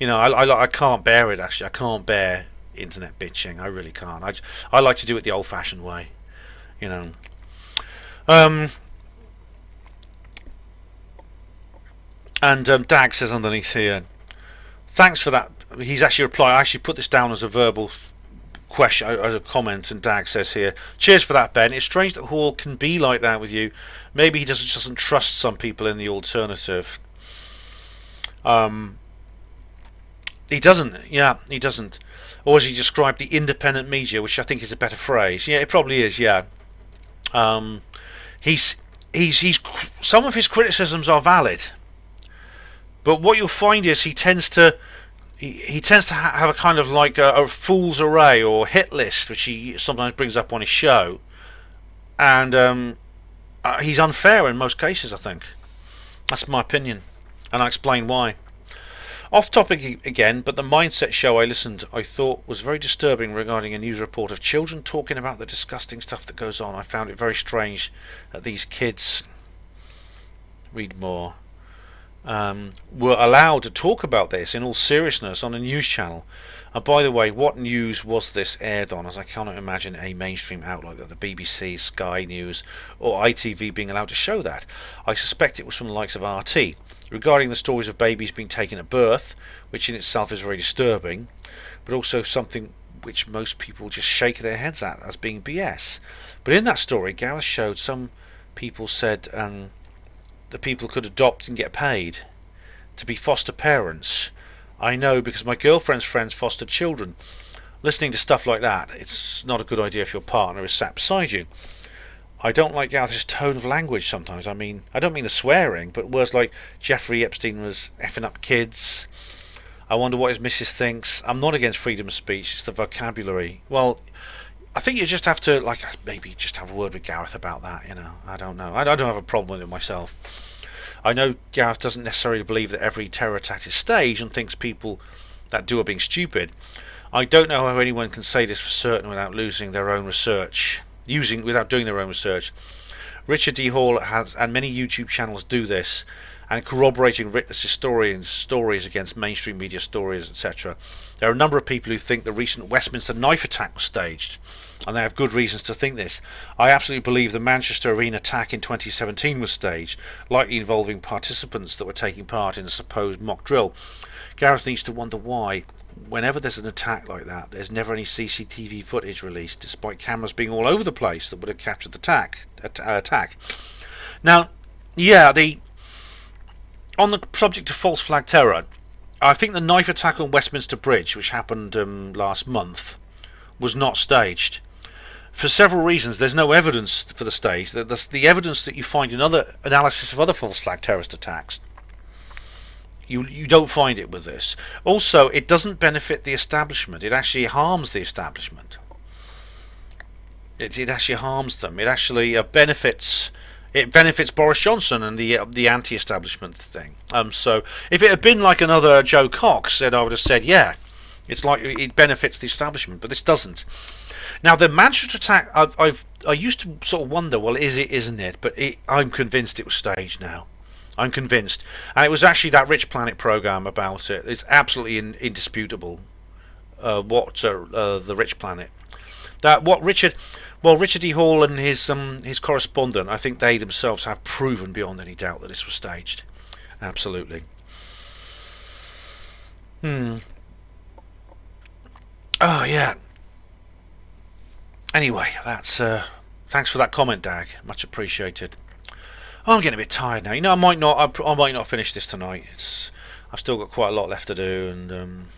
A: You know, I can't bear it actually. I can't bear internet bitching. I really can't. I like to do it the old-fashioned way. You know. And Dag says underneath here, thanks for that. He's actually replied. I actually put this down as a verbal question, as a comment, and Dag says here, cheers for that, Ben. It's strange that Hall can be like that with you. Maybe he doesn't trust some people in the alternative. He doesn't. Yeah, he doesn't. Or as he described, the independent media, which I think is a better phrase. Yeah, it probably is. Yeah. He's some of his criticisms are valid, but what you'll find is he tends to have a kind of like a fool's array or hit list, which he sometimes brings up on his show, and he's unfair in most cases. I think that's my opinion, and I explain why. Off topic again, but the Mindset show I thought was very disturbing regarding a news report of children talking about the disgusting stuff that goes on. I found it very strange that these kids, read more, were allowed to talk about this in all seriousness on a news channel. And by the way, what news was this aired on, as I cannot imagine a mainstream outlet like the BBC, Sky News or ITV being allowed to show that. I suspect it was from the likes of RT. Regarding the stories of babies being taken at birth, which in itself is very disturbing, but also something which most people just shake their heads at as being BS. But in that story, Gareth showed some people said that people could adopt and get paid to be foster parents. I know because my girlfriend's friends fostered children. Listening to stuff like that, it's not a good idea if your partner is sat beside you. I don't like Gareth's tone of language sometimes. I mean, I don't mean the swearing, but words like Jeffrey Epstein was effing up kids. I wonder what his missus thinks. I'm not against freedom of speech, it's the vocabulary. Well, I think you just have to, like, maybe just have a word with Gareth about that. You know, I don't know. I don't have a problem with it myself. I know Gareth doesn't necessarily believe that every terror attack is staged and thinks people that do are being stupid. I don't know how anyone can say this for certain without losing their own research, without doing their own research. Richard D. Hall has, and many YouTube channels do this, and corroborating historians' stories against mainstream media stories, etc. There are a number of people who think the recent Westminster knife attack was staged, and they have good reasons to think this. I absolutely believe the Manchester Arena attack in 2017 was staged, likely involving participants that were taking part in a supposed mock drill. Gareth needs to wonder why, whenever there's an attack like that, there's never any CCTV footage released, despite cameras being all over the place that would have captured the attack. Now, yeah, on the subject of false flag terror, I think the knife attack on Westminster Bridge, which happened last month, was not staged. For several reasons. There's no evidence for the stage. The evidence that you find in other analysis of other false flag terrorist attacks, you don't find it with this. Also, it doesn't benefit the establishment. It actually harms the establishment. It actually harms them. It actually benefits. It benefits Boris Johnson and the anti-establishment thing. So if it had been like another Joe Cox, then I would have said, yeah, it's like it benefits the establishment, but this doesn't. Now the Manchester attack, I used to sort of wonder, well, is it, isn't it? But I'm convinced it was staged now. I'm convinced, and it was actually that Rich Planet program about it. It's absolutely indisputable. The Rich Planet, Richard E. Hall and his correspondent, I think they themselves have proven beyond any doubt that this was staged. Absolutely. Oh yeah. Anyway, that's thanks for that comment, Dag. Much appreciated. I'm getting a bit tired now. You know, I might not finish this tonight. I've still got quite a lot left to do, and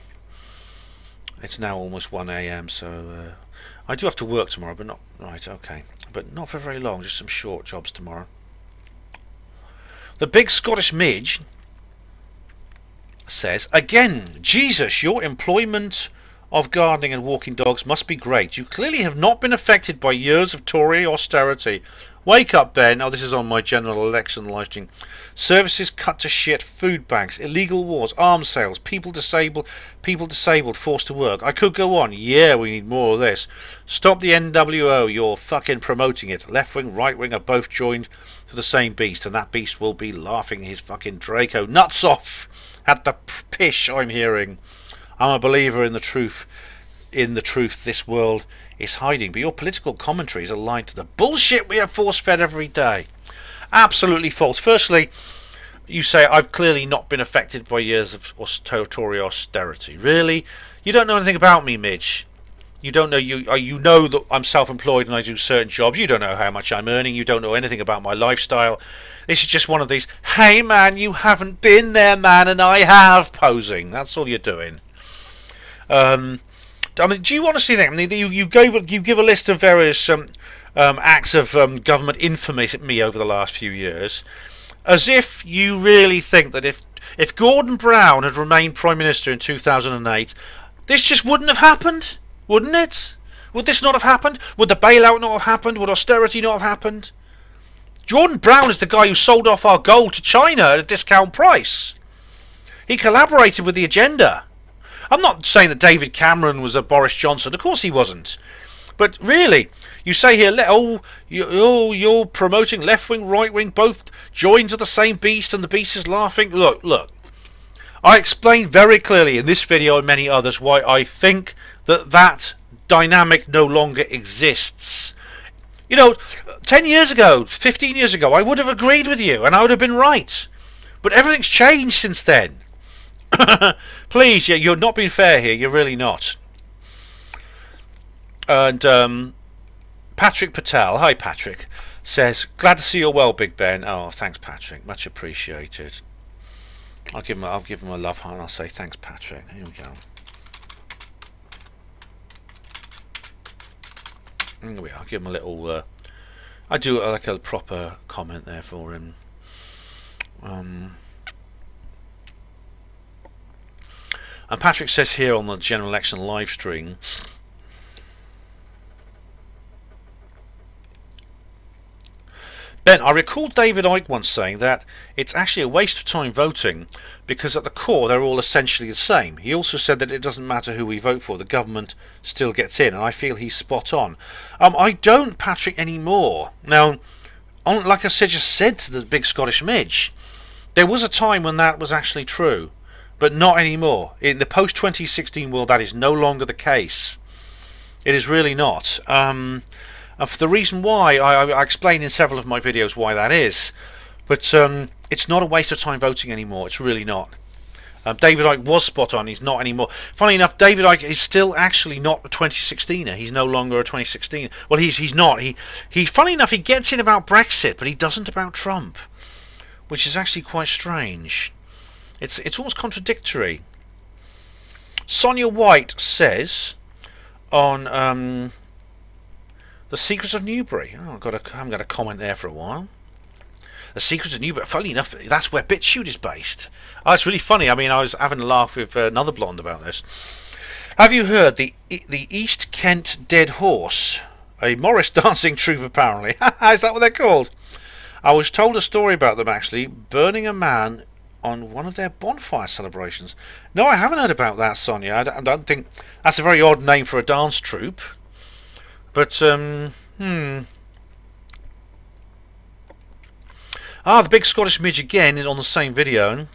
A: it's now almost 1 AM. So I do have to work tomorrow, but not okay, but not for very long. Just some short jobs tomorrow. The Big Scottish Midge says again, Jesus, your employment of gardening and walking dogs must be great. You clearly have not been affected by years of Tory austerity. Wake up, Ben. Oh, this is on my general election live stream. Services cut to shit, food banks, illegal wars, arms sales, people disabled forced to work. I could go on. Yeah, we need more of this. Stop the NWO. You're fucking promoting it. Left wing, right wing are both joined to the same beast, and that beast will be laughing his fucking Draco nuts off at the pish I'm hearing. I'm a believer in the truth. This world is hiding, but your political commentary is aligned to the bullshit we are force-fed every day. Absolutely false. Firstly, you say I've clearly not been affected by years of Tory austerity. Really? You don't know anything about me, Midge. You don't know you know that I'm self-employed and I do certain jobs. You don't know how much I'm earning. You don't know anything about my lifestyle. This is just one of these, hey man, you haven't been there, man, and I have posing. That's all you're doing. I mean, do you want to see that? I mean, you give a list of various acts of government infamy over the last few years, as if you really think that if Gordon Brown had remained Prime Minister in 2008, this just wouldn't have happened, wouldn't it? Would this not have happened? Would the bailout not have happened? Would austerity not have happened? Gordon Brown is the guy who sold off our gold to China at a discount price. He collaborated with the agenda. I'm not saying that David Cameron was a Boris Johnson. Of course he wasn't. But really, you say here, you're promoting left wing, right wing, both joined to the same beast, and the beast is laughing. Look. I explained very clearly in this video and many others why I think that dynamic no longer exists. You know, 10 years ago, 15 years ago, I would have agreed with you, and I would have been right. But everything's changed since then. Please, you're not being fair here. You're really not. And Patrick Patel, hi Patrick, says, glad to see you're well, Big Ben. Oh, thanks, Patrick. Much appreciated. I'll give him a love heart. I'll say thanks, Patrick. Here we go. Here we are. I'll give him a little. I do like a proper comment there for him. And Patrick says here on the general election live stream, Ben, I recall David Icke once saying that it's actually a waste of time voting because at the core they're all essentially the same. He also said that it doesn't matter who we vote for, the government still gets in, and I feel he's spot on. I don't, Patrick, anymore. Now, like I just said to the big Scottish midge, there was a time when that was actually true, but not anymore. In the post-2016 world, that is no longer the case. It is really not. And for the reason why, I explain in several of my videos why that is. But it's not a waste of time voting anymore. It's really not. David Icke was spot on. He's not anymore. Funnily enough, David Icke is still actually not a 2016er. He's no longer a 2016er. Well, he's not. Funnily enough, he gets in about Brexit, but he doesn't about Trump, which is actually quite strange. It's almost contradictory. Sonia White says on The Secrets of Newbury. Oh, I haven't got a comment there for a while. The Secrets of Newbury. Funny enough, that's where BitChute is based. Oh, it's really funny. I mean, I was having a laugh with another blonde about this. Have you heard the East Kent Dead Horse? A Morris dancing troupe, apparently. Is that what they're called? I was told a story about them actually burning a man on one of their bonfire celebrations. No, I haven't heard about that, Sonia. I don't think that's a very odd name for a dance troupe. But the big Scottish midge again is on the same video,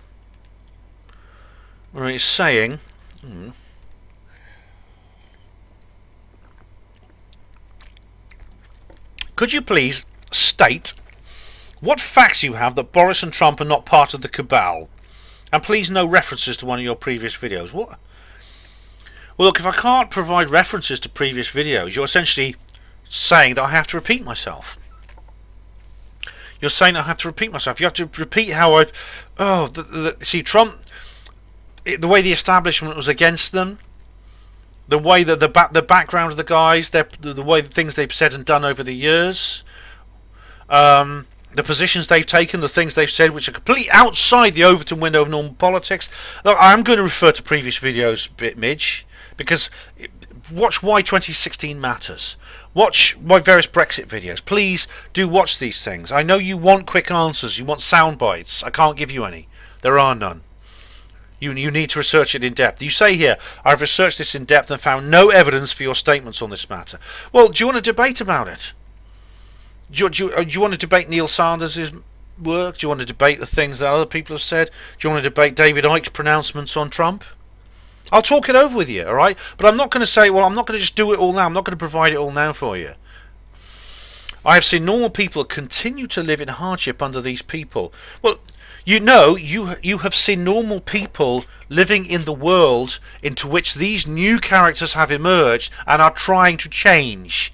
A: where he's saying, could you please state what facts you have that Boris and Trump are not part of the cabal? And please no references to one of your previous videos. What? Well, look, if I can't provide references to previous videos, you're essentially saying that I have to repeat myself. You're saying I have to repeat myself. You have to repeat how I've... Oh, see, Trump... The way the establishment was against them, the way that the background of the guys, the way the things they've said and done over the years, the positions they've taken, the things they've said, which are completely outside the Overton window of normal politics. Look, I'm going to refer to previous videos, Midge, because watch why 2016 matters. Watch my various Brexit videos. Please do watch these things. I know you want quick answers. You want sound bites. I can't give you any. There are none. You need to research it in depth. You say here, I've researched this in depth and found no evidence for your statements on this matter. Well, do you want to debate about it? Do you want to debate Neil Sanders' work? Do you want to debate the things that other people have said? Do you want to debate David Icke's pronouncements on Trump? I'll talk it over with you, alright? But I'm not going to say, well, I'm not going to just do it all now. I'm not going to provide it all now for you. I have seen normal people continue to live in hardship under these people. Well, you know, you have seen normal people living in the world into which these new characters have emerged and are trying to change.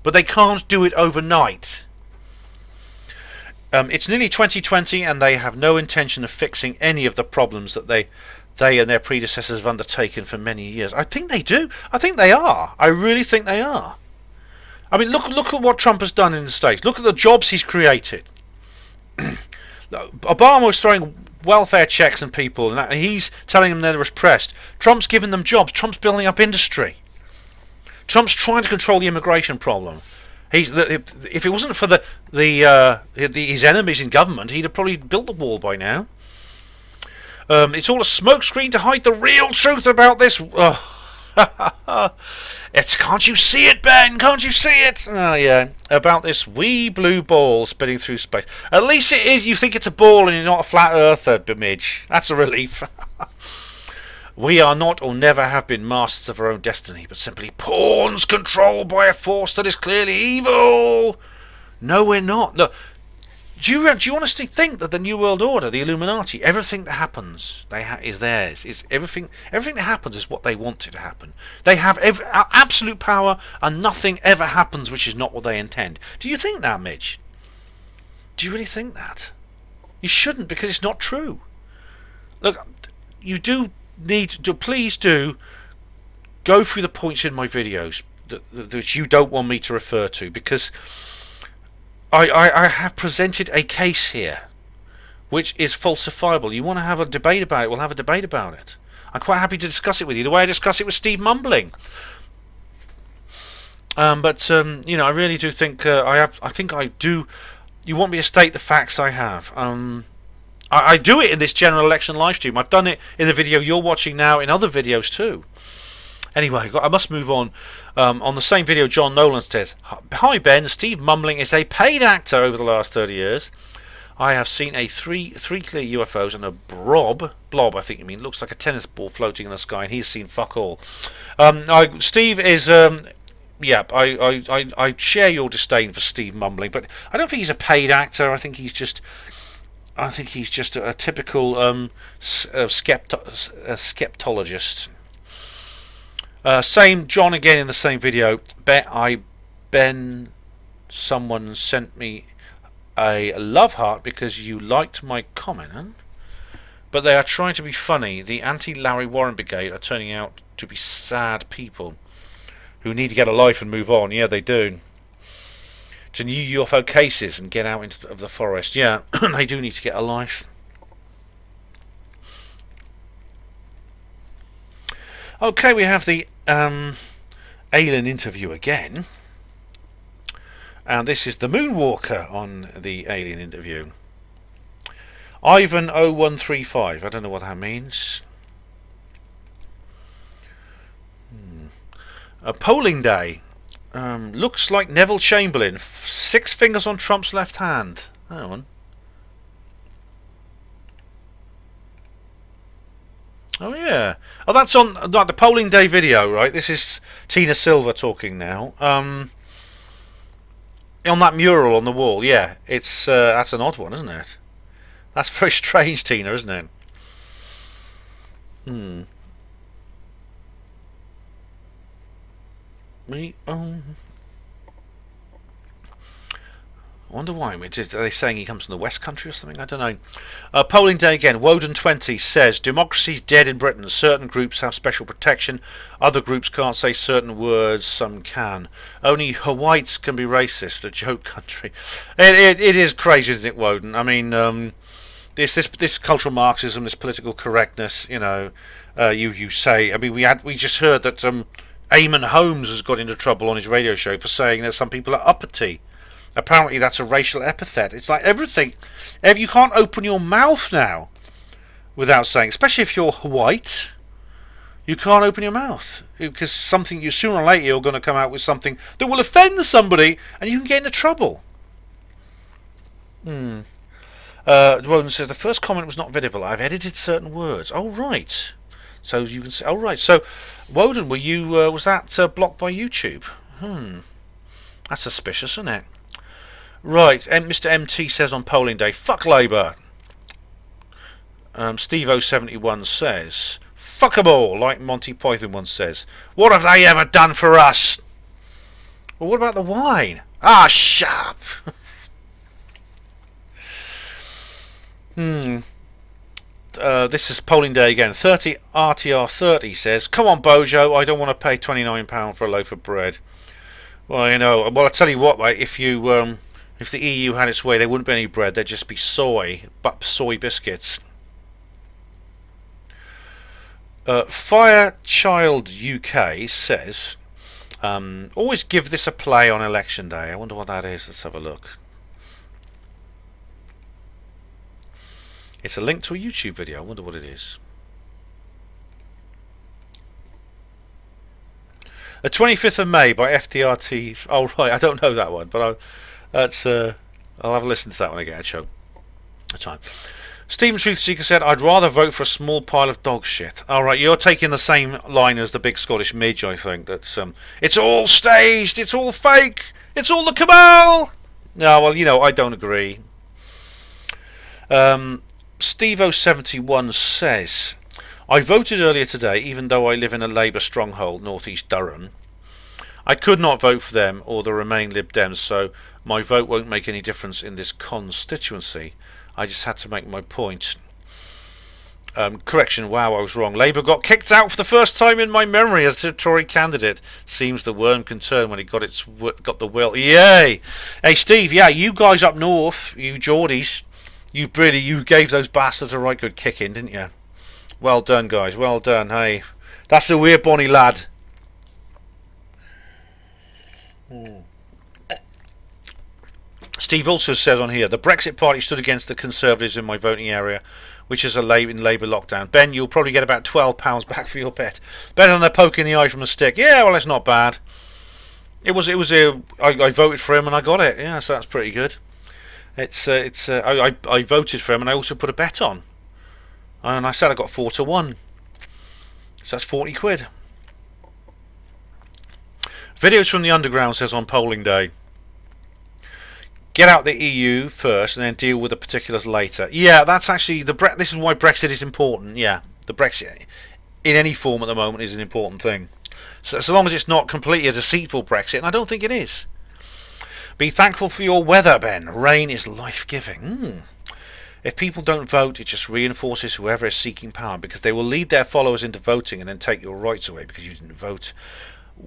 A: But they can't do it overnight. It's nearly 2020 and they have no intention of fixing any of the problems that they and their predecessors have undertaken for many years. I think they do. I think they are. I really think they are. I mean, look at what Trump has done in the States. Look at the jobs he's created. Obama was throwing welfare checks and people, and he's telling them they're oppressed. Trump's giving them jobs. Trump's building up industry. Trump's trying to control the immigration problem. If it wasn't for his enemies in government, he'd have probably built the wall by now. It's all a smokescreen to hide the real truth about this. Can't you see it, Ben? Can't you see it? Oh yeah, about this wee blue ball spinning through space. At least it is. You think it's a ball and you're not a flat earther, Midge. That's a relief. We are not or never have been masters of our own destiny, but simply pawns controlled by a force that is clearly evil. No, we're not. Look, do you honestly think that the New World Order, the Illuminati, everything that happens is theirs? Is everything that happens is what they want it to happen. They have absolute power, and nothing ever happens which is not what they intend. Do you think that, Midge? Do you really think that? You shouldn't, because it's not true. Look, you do need to please do go through the points in my videos that you don't want me to refer to, because I have presented a case here which is falsifiable. You want to have a debate about it, we'll have a debate about it. I'm quite happy to discuss it with you the way I discuss it with Steve Mumbling. But you know, I really do think I think I do You want me to state the facts I have. I do it in this general election live stream. I've done it in the video you're watching now, in other videos too. Anyway, I must move on. On the same video, John Nolan says, "Hi Ben, Steve Mumbling is a paid actor over the last 30 years. I have seen three clear UFOs and a blob, I think you mean, looks like a tennis ball floating in the sky, and he's seen fuck all." Steve is, yeah, I share your disdain for Steve Mumbling, but I don't think he's a paid actor. I think he's just a typical skeptologist. Same John again in the same video. Ben, someone sent me a love heart because you liked my comment, huh? But they are trying to be funny. The anti-Larry Warren Brigade are turning out to be sad people who need to get a life and move on. Yeah, they do. To new UFO cases and get out into the forest. Yeah, they do need to get a life. Okay, we have the alien interview again. And this is the Moonwalker on the alien interview. Ivan 0135. I don't know what that means. A polling day. Looks like Neville Chamberlain. 6 fingers on Trump's left hand. Hang on. Oh yeah. Oh, that's on like the polling day video, right? This is Tina Silver talking now. On that mural on the wall, yeah. It's that's an odd one, isn't it? That's very strange, Tina, isn't it? I wonder why. Are they saying he comes from the West Country or something? I don't know. Polling day again. Woden20 says, democracy's dead in Britain. Certain groups have special protection. Other groups can't say certain words. Some can. Only Hawaiians can be racist. A joke country. It is crazy, isn't it, Woden? I mean, this cultural Marxism, this political correctness, you know, you say. I mean, we just heard that Eamon Holmes has got into trouble on his radio show for saying that some people are uppity. Apparently that's a racial epithet. It's like everything. You can't open your mouth now without saying, especially if you're white, you can't open your mouth because sooner or later you're going to come out with something that will offend somebody and you can get into trouble. Woden says the first comment was not visible. I've edited certain words. Oh right. So you can say. Oh right. So Woden, were you? Was that blocked by YouTube? That's suspicious, isn't it? Right, Mr. MT says on polling day, fuck Labour. Steve071 says, fuck 'em all, like Monty Python once says. What have they ever done for us? Well, what about the wine? Ah, shut up. This is polling day again. 30 RTR30 says, come on, Bojo, I don't want to pay £29 for a loaf of bread. Well, you know, well, I tell you what, mate, if the EU had its way, there wouldn't be any bread. There'd just be soy biscuits. Firechild UK says, always give this a play on election day. I wonder what that is. Let's have a look. It's a link to a YouTube video. I wonder what it is. The 25th of May by FDRT. Oh right, I don't know that one, but I'll have a listen to that when I get a show. Time. Stephen Truthseeker said, I'd rather vote for a small pile of dog shit. Alright, you're taking the same line as the big Scottish midge, I think. That's it's all staged, it's all fake, it's all the cabal. No, well, you know, I don't agree. Steve071 says, I voted earlier today, even though I live in a Labour stronghold, northeast Durham. I could not vote for them or the Remain Lib Dems, so my vote won't make any difference in this constituency. I just had to make my point. Correction, wow, I was wrong. Labour got kicked out for the first time in my memory as a Tory candidate. Seems the worm can turn when he got the will. Yay! Hey, Steve, yeah, you guys up north, you Geordies, you gave those bastards a right good kicking, didn't you? Well done, guys. Well done. Hey, that's a weird bonny lad. Steve also says on here, the Brexit Party stood against the Conservatives in my voting area, which is in Labour lockdown. Ben, you'll probably get about £12 back for your bet. Better than a poke in the eye from a stick. Yeah, well, it's not bad. I voted for him and I got it. Yeah, so that's pretty good. I voted for him and I also put a bet on, and I said I got 4-1. So that's 40 quid. Videos from the underground says on polling day, get out the EU first and then deal with the particulars later. Yeah, that's actually this is why Brexit is important. Yeah, the Brexit in any form at the moment is an important thing. So long as it's not completely a deceitful Brexit, and I don't think it is. Be thankful for your weather, Ben. Rain is life-giving. If people don't vote, it just reinforces whoever is seeking power, because they will lead their followers into voting and then take your rights away because you didn't vote.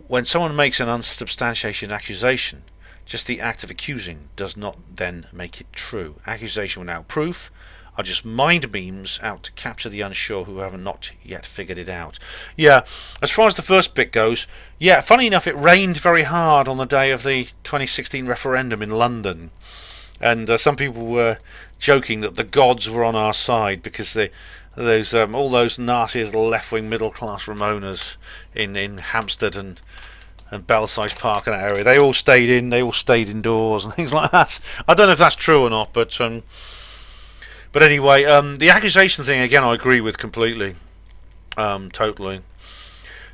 A: When someone makes an unsubstantiated accusation, just the act of accusing does not then make it true. Accusation without proof are just mind memes out to capture the unsure who have not yet figured it out. Yeah, as far as the first bit goes, yeah, funny enough, it rained very hard on the day of the 2016 referendum in London, and some people were joking that the gods were on our side because all those nasty little left-wing middle-class Ramonas in Hampstead and Belsize Park and that area, they all stayed indoors and things like that. I don't know if that's true or not, but anyway, the accusation thing again, I agree with completely, totally.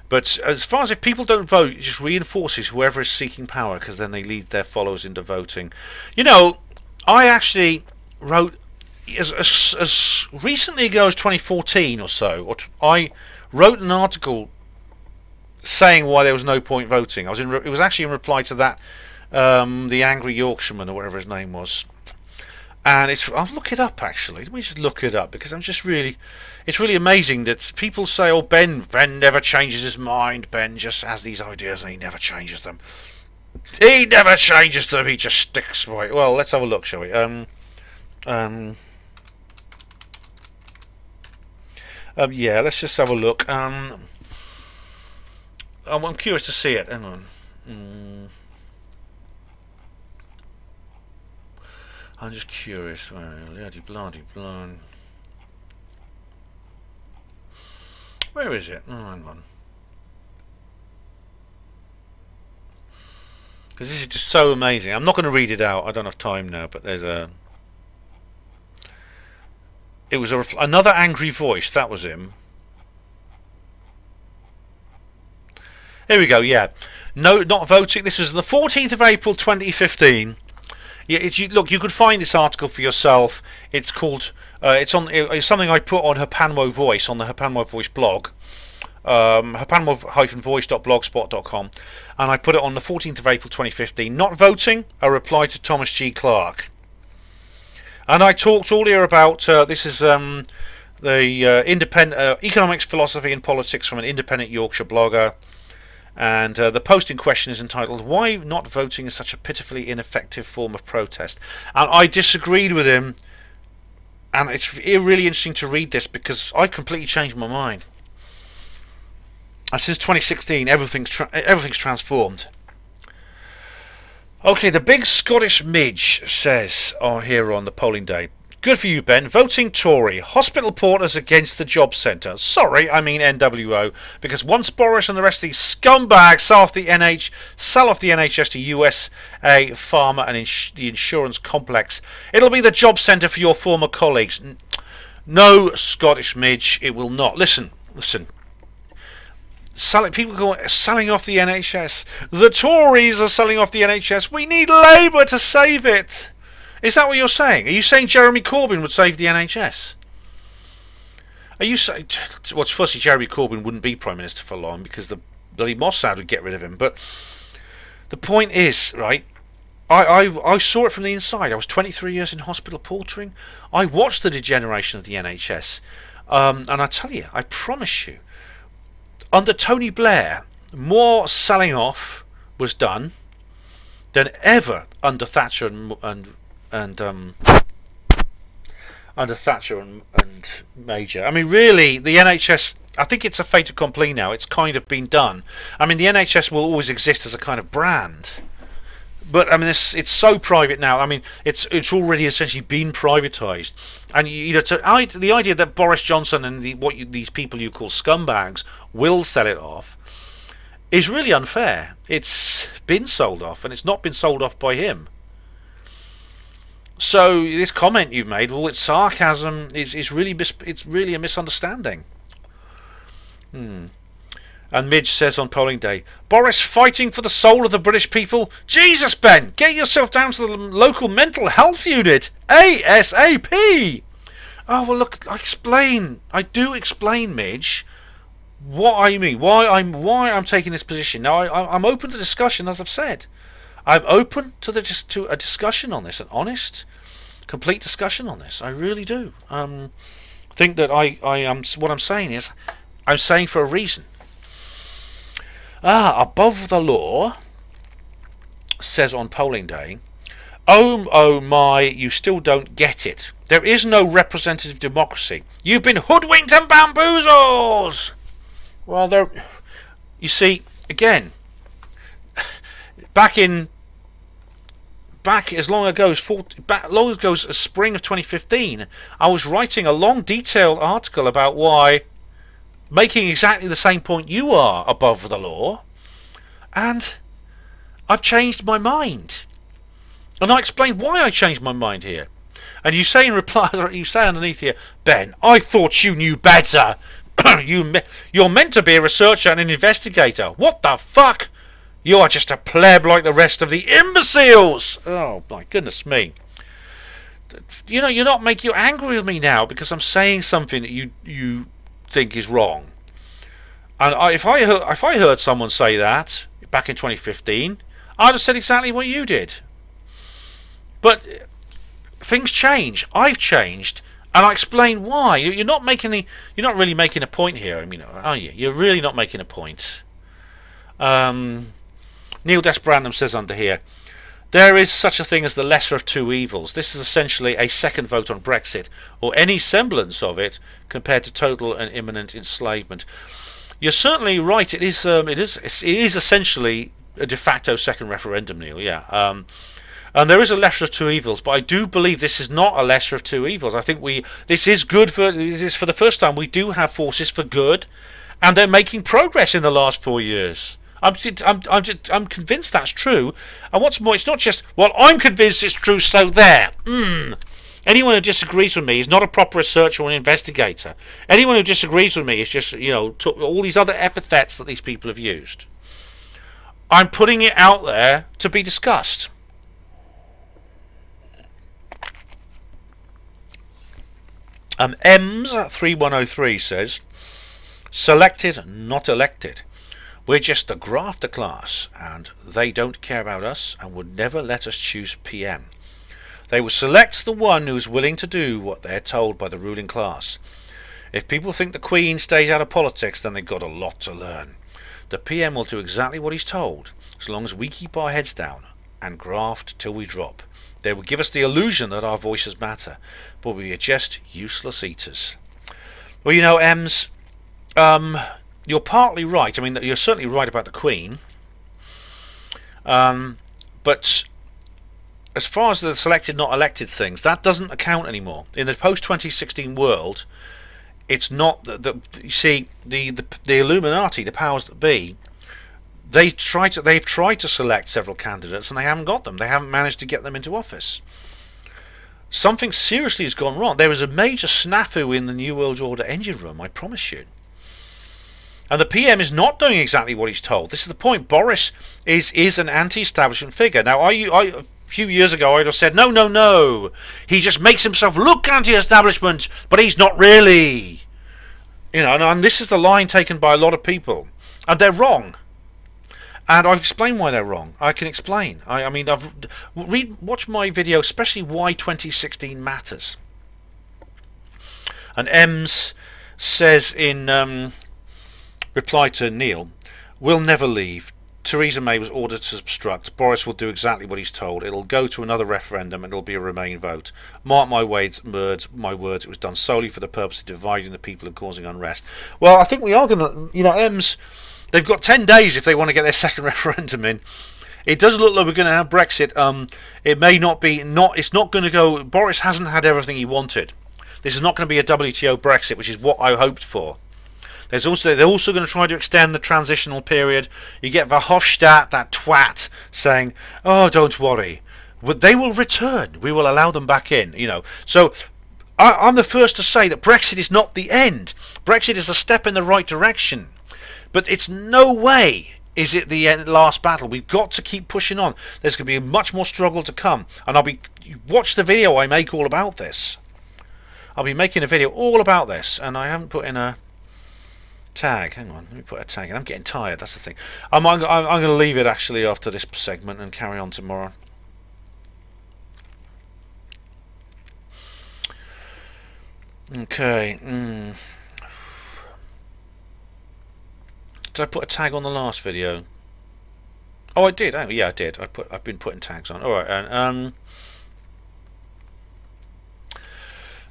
A: But as far as if people don't vote, it just reinforces whoever is seeking power, because then they lead their followers into voting. You know, I actually wrote as recently ago as 2014 or so, I wrote an article saying why there was no point voting. It was actually in reply to that the Angry Yorkshireman or whatever his name was. And I'll look it up actually. Let me just look it up, because it's really amazing that people say, "Oh, Ben never changes his mind. Ben just has these ideas and he never changes them. He never changes them. He just sticks by it." Well, let's have a look, shall we? Yeah, let's just have a look. I'm curious to see it. Hang on. I'm just curious. Where is it? Oh, hang on. Because this is just so amazing. I'm not going to read it out. I don't have time now. But there's a. It was another angry voice. That was him. Here we go. Yeah. No, not voting. This is the 14th of April 2015. Yeah, look, you could find this article for yourself. It's called. It's something I put on HPANWO Voice, on the HPANWO Voice blog, HPANWO-voice.blogspot.com, and I put it on the 14th of April 2015. Not voting, a reply to Thomas G. Clarke. And I talked earlier about this is the independent economics, philosophy, and politics from an independent Yorkshire blogger. And the post in question is entitled, "Why Not Voting is Such a Pitifully Ineffective Form of Protest." And I disagreed with him, and it's really interesting to read this because I completely changed my mind. And since 2016, everything's transformed. Okay, the big Scottish midge says here on the polling day, "Good for you, Ben. Voting Tory. Hospital porters against the job centre." Sorry, I mean NWO. Because once Boris and the rest of these scumbags sell off the NHS to USA Pharma and the insurance complex, it'll be the job centre for your former colleagues. No, Scottish midge, it will not. Listen. People go selling off the NHS. The Tories are selling off the NHS. We need Labour to save it. Is that what you're saying? Are you saying Jeremy Corbyn would save the NHS? Are you saying... Well, firstly, Jeremy Corbyn wouldn't be Prime Minister for long because the bloody Mossad would get rid of him. But the point is, right, I saw it from the inside. I was 23 years in hospital portering. I watched the degeneration of the NHS. And I tell you, I promise you, under Tony Blair, more selling off was done than ever under Thatcher and Major. I mean, really, the NHS, I think it's a fait accompli now. It's kind of been done. I mean, the NHS will always exist as a kind of brand, But I mean, it's so private now. I mean, it's already essentially been privatised, and the idea that Boris Johnson and these people you call scumbags will sell it off is really unfair. It's been sold off, and it's not been sold off by him. So this comment you've made, well, it's sarcasm. It's really a misunderstanding. And Midge says on polling day, Boris fighting for the soul of the British people? Jesus, Ben, get yourself down to the local mental health unit ASAP. Oh well, look, I do explain, Midge, what I mean, why I'm taking this position. Now I'm open to discussion, as I've said. I'm open to a discussion on this, an honest, complete discussion on this. I really do. Think that I am, what I'm saying is, I'm saying for a reason. Above the law, says on polling day, oh my, you still don't get it. There is no representative democracy. You've been hoodwinked and bamboozled. Well, you see, again, back as long ago as spring of 2015, I was writing a long, detailed article about why, making exactly the same point you are above the law, and I've changed my mind, and I explained why I changed my mind here. And you say in reply, you say underneath here, Ben, I thought you knew better. You're meant to be a researcher and an investigator. What the fuck? You are just a pleb like the rest of the imbeciles. Oh my goodness me. You know, you're angry with me now because I'm saying something that you think is wrong. And if I heard someone say that back in 2015, I'd have said exactly what you did. But things change. I've changed, and I explain why. You're not really making a point here. I mean, are you? You're really not making a point. Neil Desbrandam says under here, there is such a thing as the lesser of two evils. This is essentially a second vote on Brexit, or any semblance of it, compared to total and imminent enslavement. You're certainly right. It is essentially a de facto second referendum, Neil. Yeah. And there is a lesser of two evils, but I do believe this is not a lesser of two evils. I think this is good for the first time we do have forces for good, and they're making progress in the last 4 years. I'm convinced that's true. And what's more, it's not just, well, I'm convinced it's true, so there. Anyone who disagrees with me is not a proper researcher or an investigator. Anyone who disagrees with me is just, all these other epithets that these people have used. I'm putting it out there to be discussed. Ems3103 says, selected, not elected. We're just the grafter class, and they don't care about us and would never let us choose PM. They will select the one who is willing to do what they're told by the ruling class. If people think the Queen stays out of politics, then they've got a lot to learn. The PM will do exactly what he's told, as long as we keep our heads down and graft till we drop. They will give us the illusion that our voices matter, but we are just useless eaters. Well, Ems, you're partly right. I mean, you're certainly right about the Queen. But as far as the selected, not elected things, that doesn't account anymore. In the post-2016 world, it's not you see, the Illuminati, the powers that be, they've tried to select several candidates and they haven't got them. They haven't managed to get them into office. Something seriously has gone wrong. There is a major snafu in the New World Order engine room, I promise you. And the PM is not doing exactly what he's told. This is the point. Boris is an anti-establishment figure. Now, a few years ago, I'd have said, no. He just makes himself look anti-establishment, but he's not really. And this is the line taken by a lot of people. And they're wrong. And I've explained why they're wrong. I can explain. Watch my video, especially why 2016 matters. And Ems says in reply to Neil, we'll never leave. Theresa May was ordered to obstruct. Boris will do exactly what he's told. It'll go to another referendum and it'll be a Remain vote. Mark my words, it was done solely for the purpose of dividing the people and causing unrest. Well, I think we are going to, Ems, they've got 10 days if they want to get their second referendum in. it does look like we're going to have Brexit. It may not be, it's not going to go. Boris hasn't had everything he wanted. This is not going to be a WTO Brexit, which is what I hoped for. They're also going to try to extend the transitional period. You get Verhofstadt, that twat, saying, "Oh, don't worry, but they will return. We will allow them back in." You know, so I'm the first to say that Brexit is not the end. Brexit is a step in the right direction, but it's no way is it the last battle. We've got to keep pushing on. There's going to be much more struggle to come, and watch the video I make all about this. I'll be making a video all about this, and I haven't put in a tag. Hang on, let me put a tag in. I'm getting tired, that's the thing. I'm going to leave it actually after this segment and carry on tomorrow. Okay. Did I put a tag on the last video? Oh, I did. Oh, yeah, I did. I've been putting tags on. All right,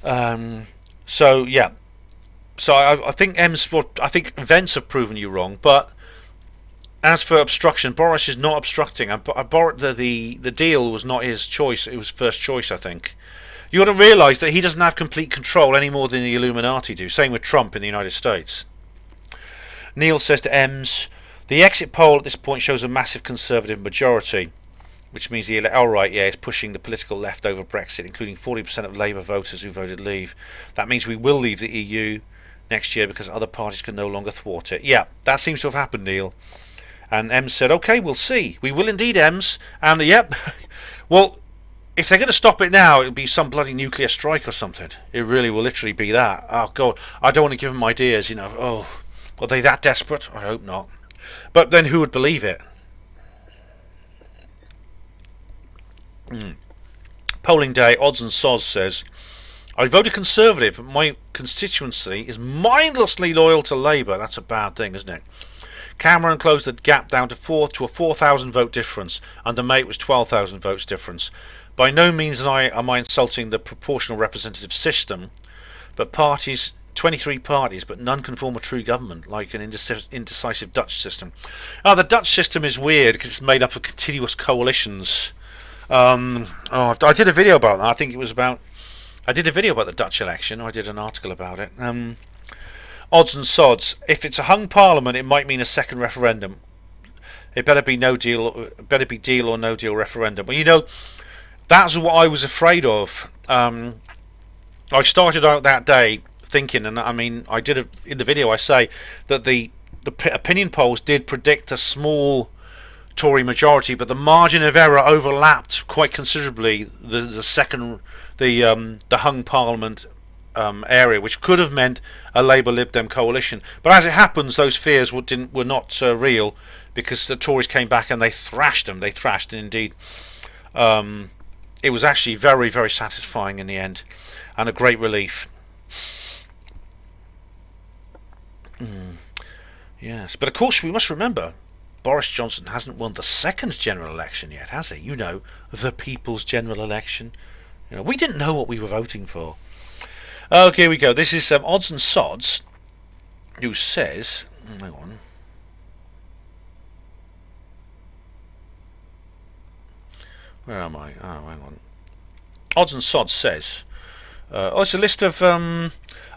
A: and so yeah. So I think events have proven you wrong, but as for obstruction, Boris is not obstructing. The deal was not his choice; it was first choice, I think. You got to realise that he doesn't have complete control any more than the Illuminati do. Same with Trump in the United States. Neil says to Ems, the exit poll at this point shows a massive Conservative majority, which means it's pushing the political left over Brexit, including 40% of Labour voters who voted leave. That means we will leave the EU next year because other parties can no longer thwart it. Yeah, that seems to have happened, Neil. And Ems said, okay, we'll see. We will indeed, Ems. And yep, well, if they're going to stop it now, it'll be some bloody nuclear strike or something. It really will literally be that. Oh, God, I don't want to give them ideas, you know. Oh, are they that desperate? I hope not. But then who would believe it? Polling day, Odds and Sods says, I voted Conservative, but my constituency is mindlessly loyal to Labour. That's a bad thing, isn't it? Cameron closed the gap down to a 4,000 vote difference. Under May it was 12,000 votes difference. By no means am I insulting the proportional representative system, but 23 parties, but none can form a true government, like an indecisive Dutch system. The Dutch system is weird because it's made up of continuous coalitions. I did a video about that. I think it was about... I did a video about the Dutch election. I did an article about it. Odds and Sods. If it's a hung parliament, it might mean a second referendum. It better be no deal. Better be deal or no deal referendum. Well, you know, that's what I was afraid of. I started out that day thinking, and I mean, I did in the video. I say that the opinion polls did predict a small Tory majority, but the margin of error overlapped quite considerably the hung parliament area, which could have meant a Labour Lib Dem coalition. But as it happens, those fears were not real, because the Tories came back and they thrashed them. They thrashed, and indeed, it was actually very, very satisfying in the end, and a great relief. Yes, but of course we must remember, Boris Johnson hasn't won the second general election yet, has he? You know, the people's general election. You know, we didn't know what we were voting for. Okay, here we go. This is Odds and Sods, who says... hang on. Where am I? Oh, hang on. Odds and Sods says... it's a list of... oh,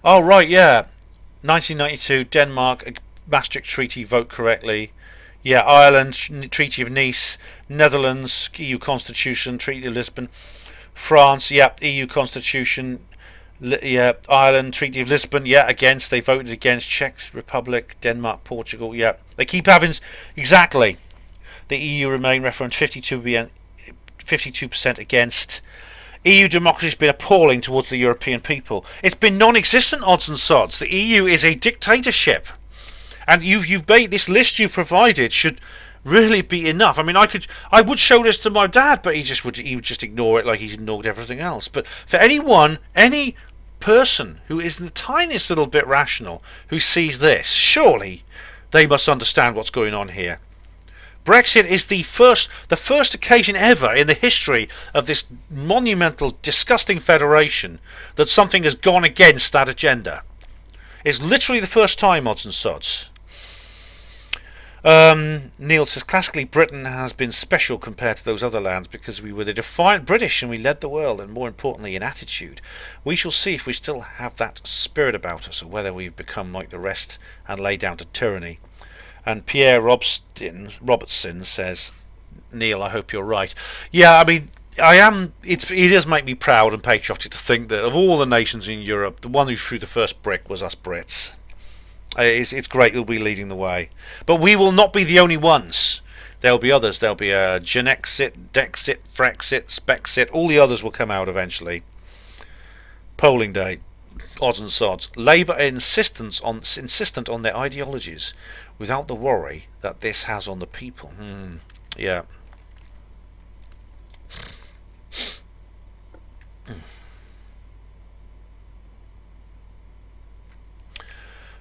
A: right, yeah. 1992, Denmark, Maastricht Treaty, vote correctly. Yeah, Ireland, Treaty of Nice. Netherlands, EU Constitution, Treaty of Lisbon. France, yeah, EU Constitution. Yeah, Ireland, Treaty of Lisbon, yeah, against. They voted against. Czech Republic, Denmark, Portugal, yeah. They keep having... exactly. The EU remain referendum 52% against. EU democracy has been appalling towards the European people. It's been non-existent, Odds and Sods. The EU is a dictatorship. And you've made this list you've provided should really be enough. I mean, I would show this to my dad, but he would just ignore it like he's ignored everything else. But for any person who is the tiniest little bit rational, who sees this, surely they must understand what's going on here. Brexit is the first occasion ever in the history of this monumental, disgusting federation that something has gone against that agenda. It's literally the first time, Odds and Sods. Neil says, classically Britain has been special compared to those other lands because we were the defiant British and we led the world, and more importantly in attitude. We shall see if we still have that spirit about us, or whether we've become like the rest and lay down to tyranny. And Pierre Robertson says, Neil, I hope you're right. Yeah, I mean, I am. It does make me proud and patriotic to think that of all the nations in Europe, the one who threw the first brick was us Brits. It's great we'll be leading the way, but we will not be the only ones. There'll be others. There'll be a Genexit, Dexit, Frexit, Spexit. All the others will come out eventually. Polling day, odds and sods. Labour are insistent on their ideologies, without the worry that this has on the people. Yeah.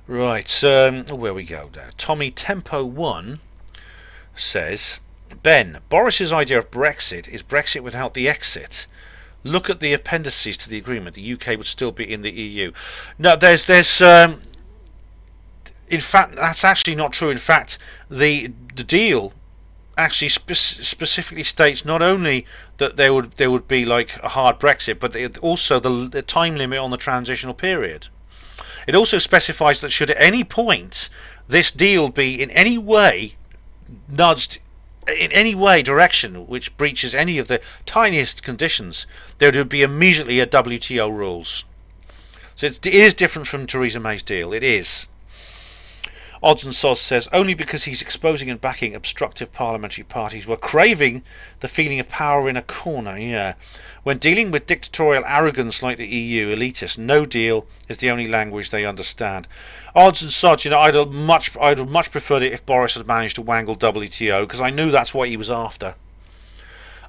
A: Right, where we go now. Tommy Tempo 1 says, Ben, Boris's idea of Brexit is Brexit without the exit. Look at the appendices to the agreement. The UK would still be in the EU. No, there's in fact, that's actually not true. In fact, the deal actually specifically states not only that there would be like a hard Brexit, but also the time limit on the transitional period. It also specifies that should at any point this deal be in any way nudged in any way direction which breaches any of the tiniest conditions, there would be immediately a WTO rules. So it is different from Theresa May's deal. It is. Odds and Soz says, only because he's exposing and backing obstructive parliamentary parties, we're craving the feeling of power in a corner. Yeah. When dealing with dictatorial arrogance like the EU elitists, no deal is the only language they understand. Odds and Soz, you know, I'd have much preferred it if Boris had managed to wangle WTO, because I knew that's what he was after.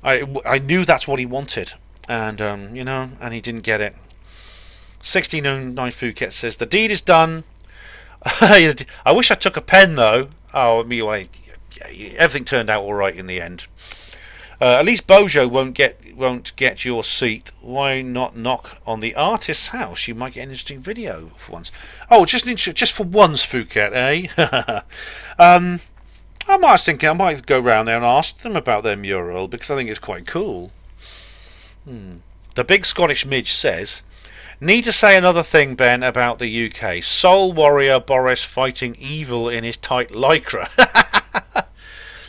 A: I knew that's what he wanted, and you know, and he didn't get it. 1609 Phuket says, the deed is done. I wish I took a pen though. Oh, anyway, everything turned out all right in the end. At least Bojo won't get your seat. Why not knock on the artist's house? You might get an interesting video for once. Oh, just for once, Phuket, eh? I was thinking I might go round there and ask them about their mural, because I think it's quite cool. The Big Scottish Midge says, need to say another thing, Ben, about the UK. Soul warrior Boris fighting evil in his tight lycra.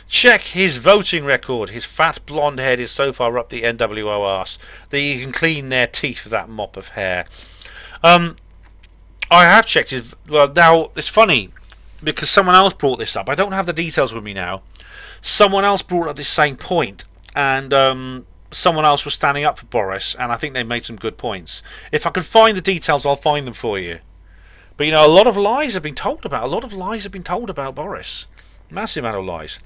A: Check his voting record. His fat blonde head is so far up the NWO arse that you can clean their teeth with that mop of hair. I have checked his... Well, now, it's funny, because someone else brought this up. I don't have the details with me now. Someone else brought up this same point, and someone else was standing up for Boris, and I think they made some good points. If I can find the details, I'll find them for you. But, you know, a lot of lies have been told about. A lot of lies have been told about Boris. Massive amount of lies.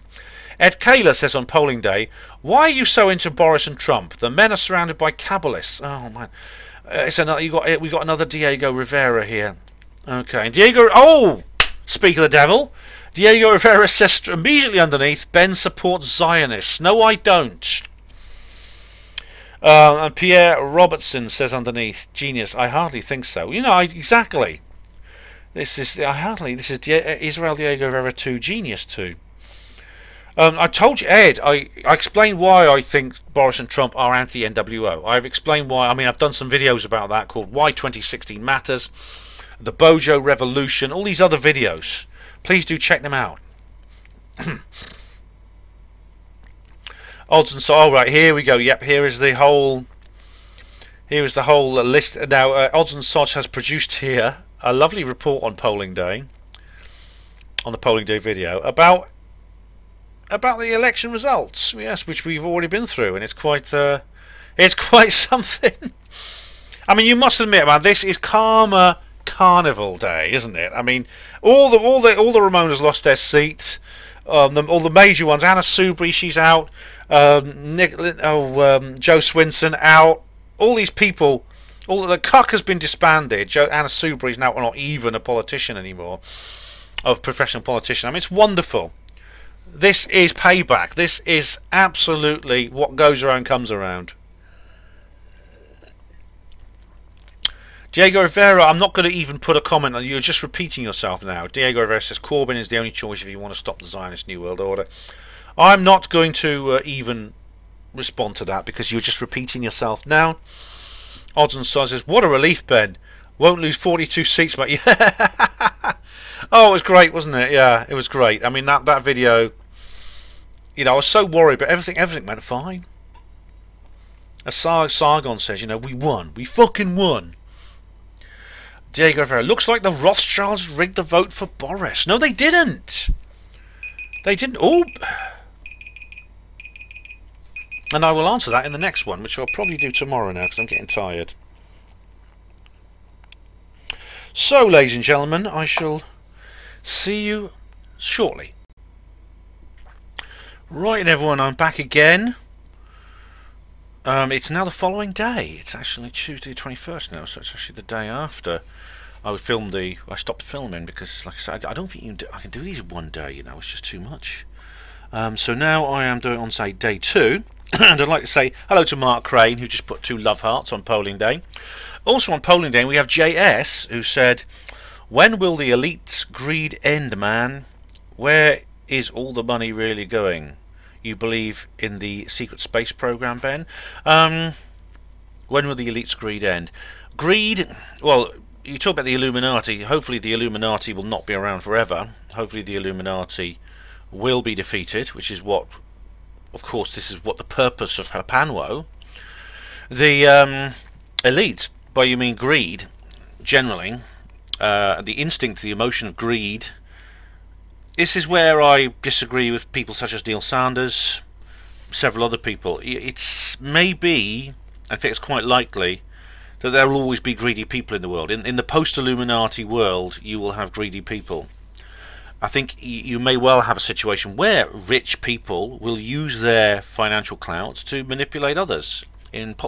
A: Ed Kaler says on polling day, why are you so into Boris and Trump? The men are surrounded by Kabbalists. Oh, man. It's another, we got another Diego Rivera here. Okay. And Diego... Oh! Speak of the devil. Diego Rivera says immediately underneath, Ben supports Zionists. No, I don't. And Pierre Robertson says underneath, genius. I hardly think so. You know, exactly. This is Israel Diego Rivera 2, genius 2. I told you, Ed, I explained why I think Boris and Trump are anti-NWO. I've explained why. I mean, I've done some videos about that called Why 2016 Matters, the Bojo Revolution, all these other videos. Please do check them out. Odds and so, oh right, here we go. Yep, here is the whole list. Now, Odds and Soch has produced here a lovely report on polling day, on the polling day video, about the election results. Yes, which we've already been through, and it's quite something. I mean, you must admit, man, this is Karma Carnival Day, isn't it? I mean, all the Ramonas lost their seats. All the major ones. Anna Soubry, she's out. Joe Swinson out. All these people. All the cuck has been disbanded. Anna Soubry is now not even a politician anymore, a professional politician. I mean, it's wonderful. This is payback. This is absolutely what goes around comes around. Diego Rivera, I'm not going to even put a comment on. You're just repeating yourself now. Diego Rivera says Corbyn is the only choice if you want to stop the Zionist New World Order. I'm not going to even respond to that because you're just repeating yourself now. Odds and Sods says, what a relief, Ben. Won't lose 42 seats, but yeah. Oh, it was great, wasn't it? Yeah, it was great. I mean, that video, you know, I was so worried, but everything went fine. As Sargon says, you know, we won. We fucking won. Diego Rivera, looks like the Rothschilds rigged the vote for Boris. No, they didn't. They didn't. Oh. And I will answer that in the next one, which I'll probably do tomorrow now because I'm getting tired. So, ladies and gentlemen, I shall see you shortly. Right, everyone, I'm back again. It's now the following day. It's actually Tuesday the 21st now, so it's actually the day after I stopped filming because, like I said, I don't think I can do these in one day. You know, it's just too much. So now I am doing on, say, day 2. And I'd like to say hello to Mark Crane, who just put 2 love hearts on polling day. Also on polling day we have JS, who said, when will the elite's greed end, man? Where is all the money really going? You believe in the secret space program, Ben? When will the elite's greed end? Greed, well, you talk about the Illuminati. Hopefully the Illuminati will not be around forever. Hopefully the Illuminati will be defeated, which is what, of course, this is what the purpose of HPANWO. The elite, by you mean greed, generally, the instinct, the emotion of greed. This is where I disagree with people such as Neil Sanders, several other people. It's maybe, I think it's quite likely, that there will always be greedy people in the world. In the post-Illuminati world, you will have greedy people. I think you may well have a situation where rich people will use their financial clout to manipulate others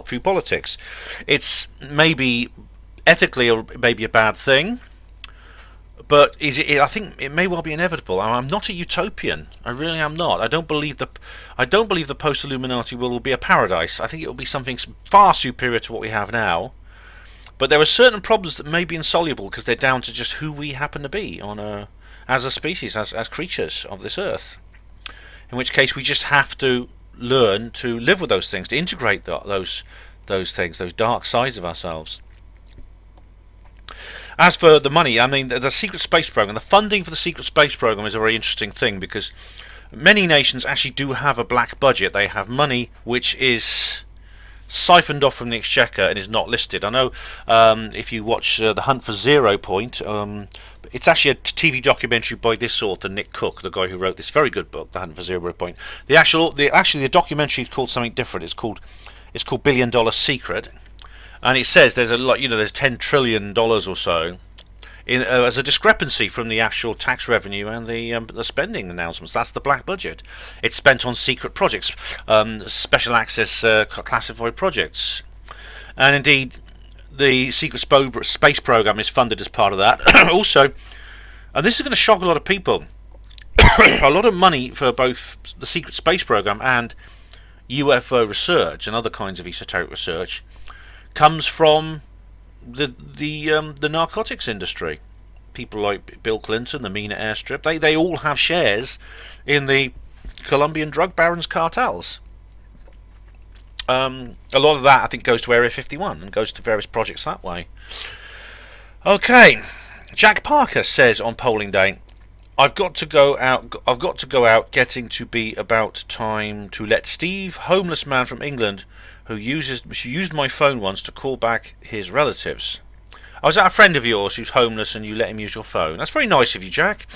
A: through politics. It's maybe ethically maybe a bad thing, but I think it may well be inevitable. I'm not a utopian. I really am not. I don't believe the post-Illuminati world will be a paradise. I think it will be something far superior to what we have now. But there are certain problems that may be insoluble because they're down to just who we happen to be as a species, as creatures of this earth. In which case we just have to learn to live with those things, to integrate those things, those dark sides of ourselves. As for the money, I mean, the secret space program, the funding for the secret space program is a very interesting thing because many nations actually do have a black budget. They have money which is siphoned off from the exchequer and is not listed. I know if you watch The Hunt for Zero Point, it's actually a TV documentary by this author, Nick Cook, the guy who wrote this very good book, The Hunt for Zero Point. The documentary is called something different. It's called $1 Billion Secret, and it says there's a lot, you know, there's $10 trillion or so as a discrepancy from the actual tax revenue and the spending announcements. That's the black budget. It's spent on secret projects, special access classified projects, and indeed the secret space program is funded as part of that. Also, and this is going to shock a lot of people, a lot of money for both the secret space program and UFO research and other kinds of esoteric research comes from the narcotics industry. People like Bill Clinton, the Mina airstrip, they all have shares in the Colombian drug barons cartels. A lot of that I think goes to Area 51 and goes to various projects that way. Okay, Jack Parker says on polling day, I've got to go out, getting to be about time to let Steve, homeless man from England, who used my phone once to call back his relatives. I was at a friend of yours who's homeless and you let him use your phone. That's very nice of you, Jack.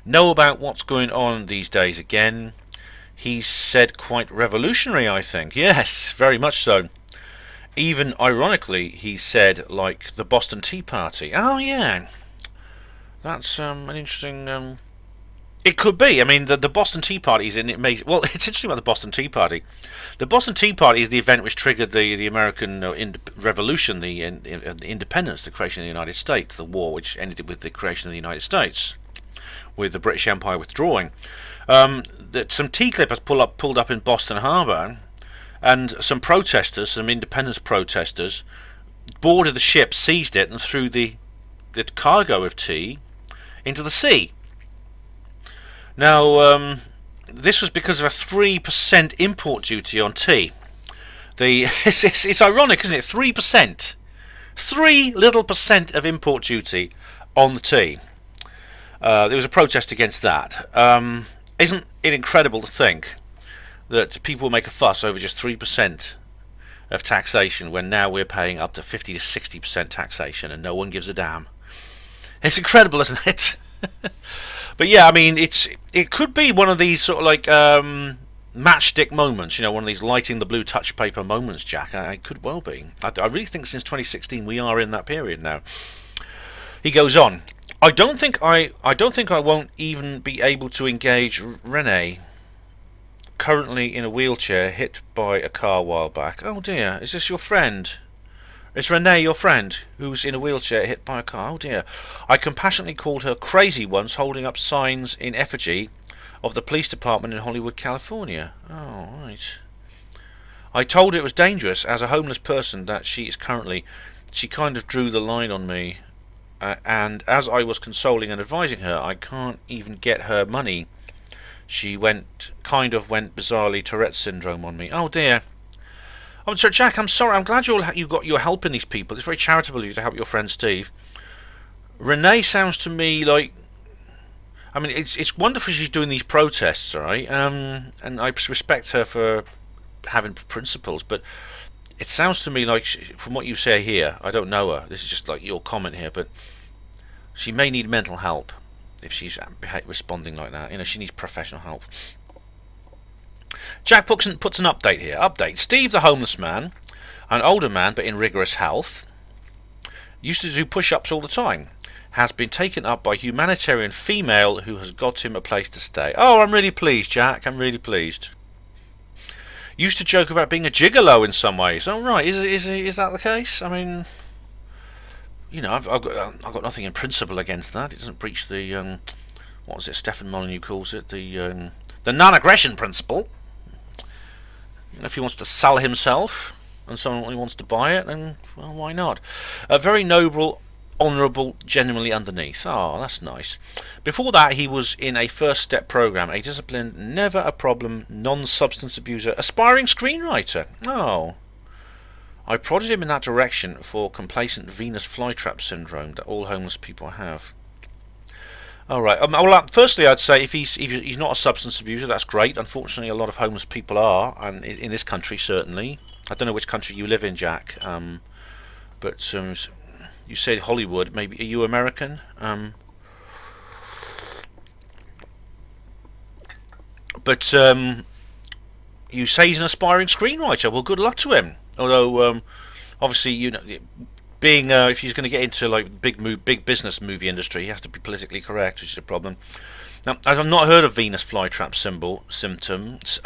A: Know about what's going on these days again. He said quite revolutionary, I think. Yes, very much so. Even ironically, he said like the Boston Tea Party. Oh yeah, that's an interesting. It could be. I mean, the Boston Tea Party is well, it's interesting about the Boston Tea Party. The Boston Tea Party is the event which triggered the American Revolution, the independence, the creation of the United States, the war which ended with the creation of the United States, with the British Empire withdrawing. That some tea clippers pulled up in Boston Harbor, and some protesters, some independence protesters, boarded the ship, seized it, and threw the cargo of tea into the sea. Now, this was because of a 3% import duty on tea. It's ironic, isn't it? 3%. 3% of import duty on the tea. There was a protest against that. Isn't it incredible to think that people make a fuss over just 3% of taxation when now we're paying up to 50 to 60% taxation and no one gives a damn? It's incredible, isn't it? But yeah, I mean, it could be one of these sort of like matchstick moments, you know, one of these lighting the blue touch paper moments, Jack. It could well be. I really think since 2016 we are in that period now. He goes on. I don't think I won't even be able to engage Renee, currently in a wheelchair, hit by a car a while back. Oh dear, is this your friend? Is Renee your friend who's in a wheelchair hit by a car? Oh dear. I compassionately called her crazy once, holding up signs in effigy of the police department in Hollywood, California. Oh, right. I told her it was dangerous as a homeless person that she is currently. She kind of drew the line on me. And as I was consoling and advising her, I can't even get her money. She kind of went bizarrely Tourette's syndrome on me. Oh dear. Oh, so Jack, I'm sorry. I'm glad you're helping these people. It's very charitable of you to help your friend Steve. Renee sounds to me like, I mean, it's wonderful she's doing these protests, all right? And I respect her for having principles, but it sounds to me like, from what you say here, I don't know her. This is just like your comment here, but she may need mental help if she's responding like that. You know, she needs professional help. Jack puts an update here. Update. Steve, the homeless man, an older man but in rigorous health, used to do push-ups all the time. Has been taken up by a humanitarian female who has got him a place to stay. Oh, I'm really pleased, Jack. I'm really pleased. Used to joke about being a gigolo in some ways. Oh, right. Is that the case? I mean, you know, I've got nothing in principle against that. It doesn't breach the what was it? Stephen Molyneux calls it the non-aggression principle. You know, if he wants to sell himself and someone wants to buy it, then well, why not? A very noble, honourable, genuinely underneath. Oh, that's nice. Before that, he was in a first step program, a disciplined, never a problem, non-substance abuser, aspiring screenwriter. Oh, I prodded him in that direction for complacent Venus flytrap syndrome that all homeless people have. All right. Well, firstly, I'd say if he's not a substance abuser, that's great. Unfortunately, a lot of homeless people are, and in this country certainly. I don't know which country you live in, Jack, but you said Hollywood. Maybe are you American? But you say he's an aspiring screenwriter. Well, good luck to him. Although, obviously, you know, being if he's going to get into like big business movie industry, he has to be politically correct, which is a problem. Now, I've not heard of Venus flytrap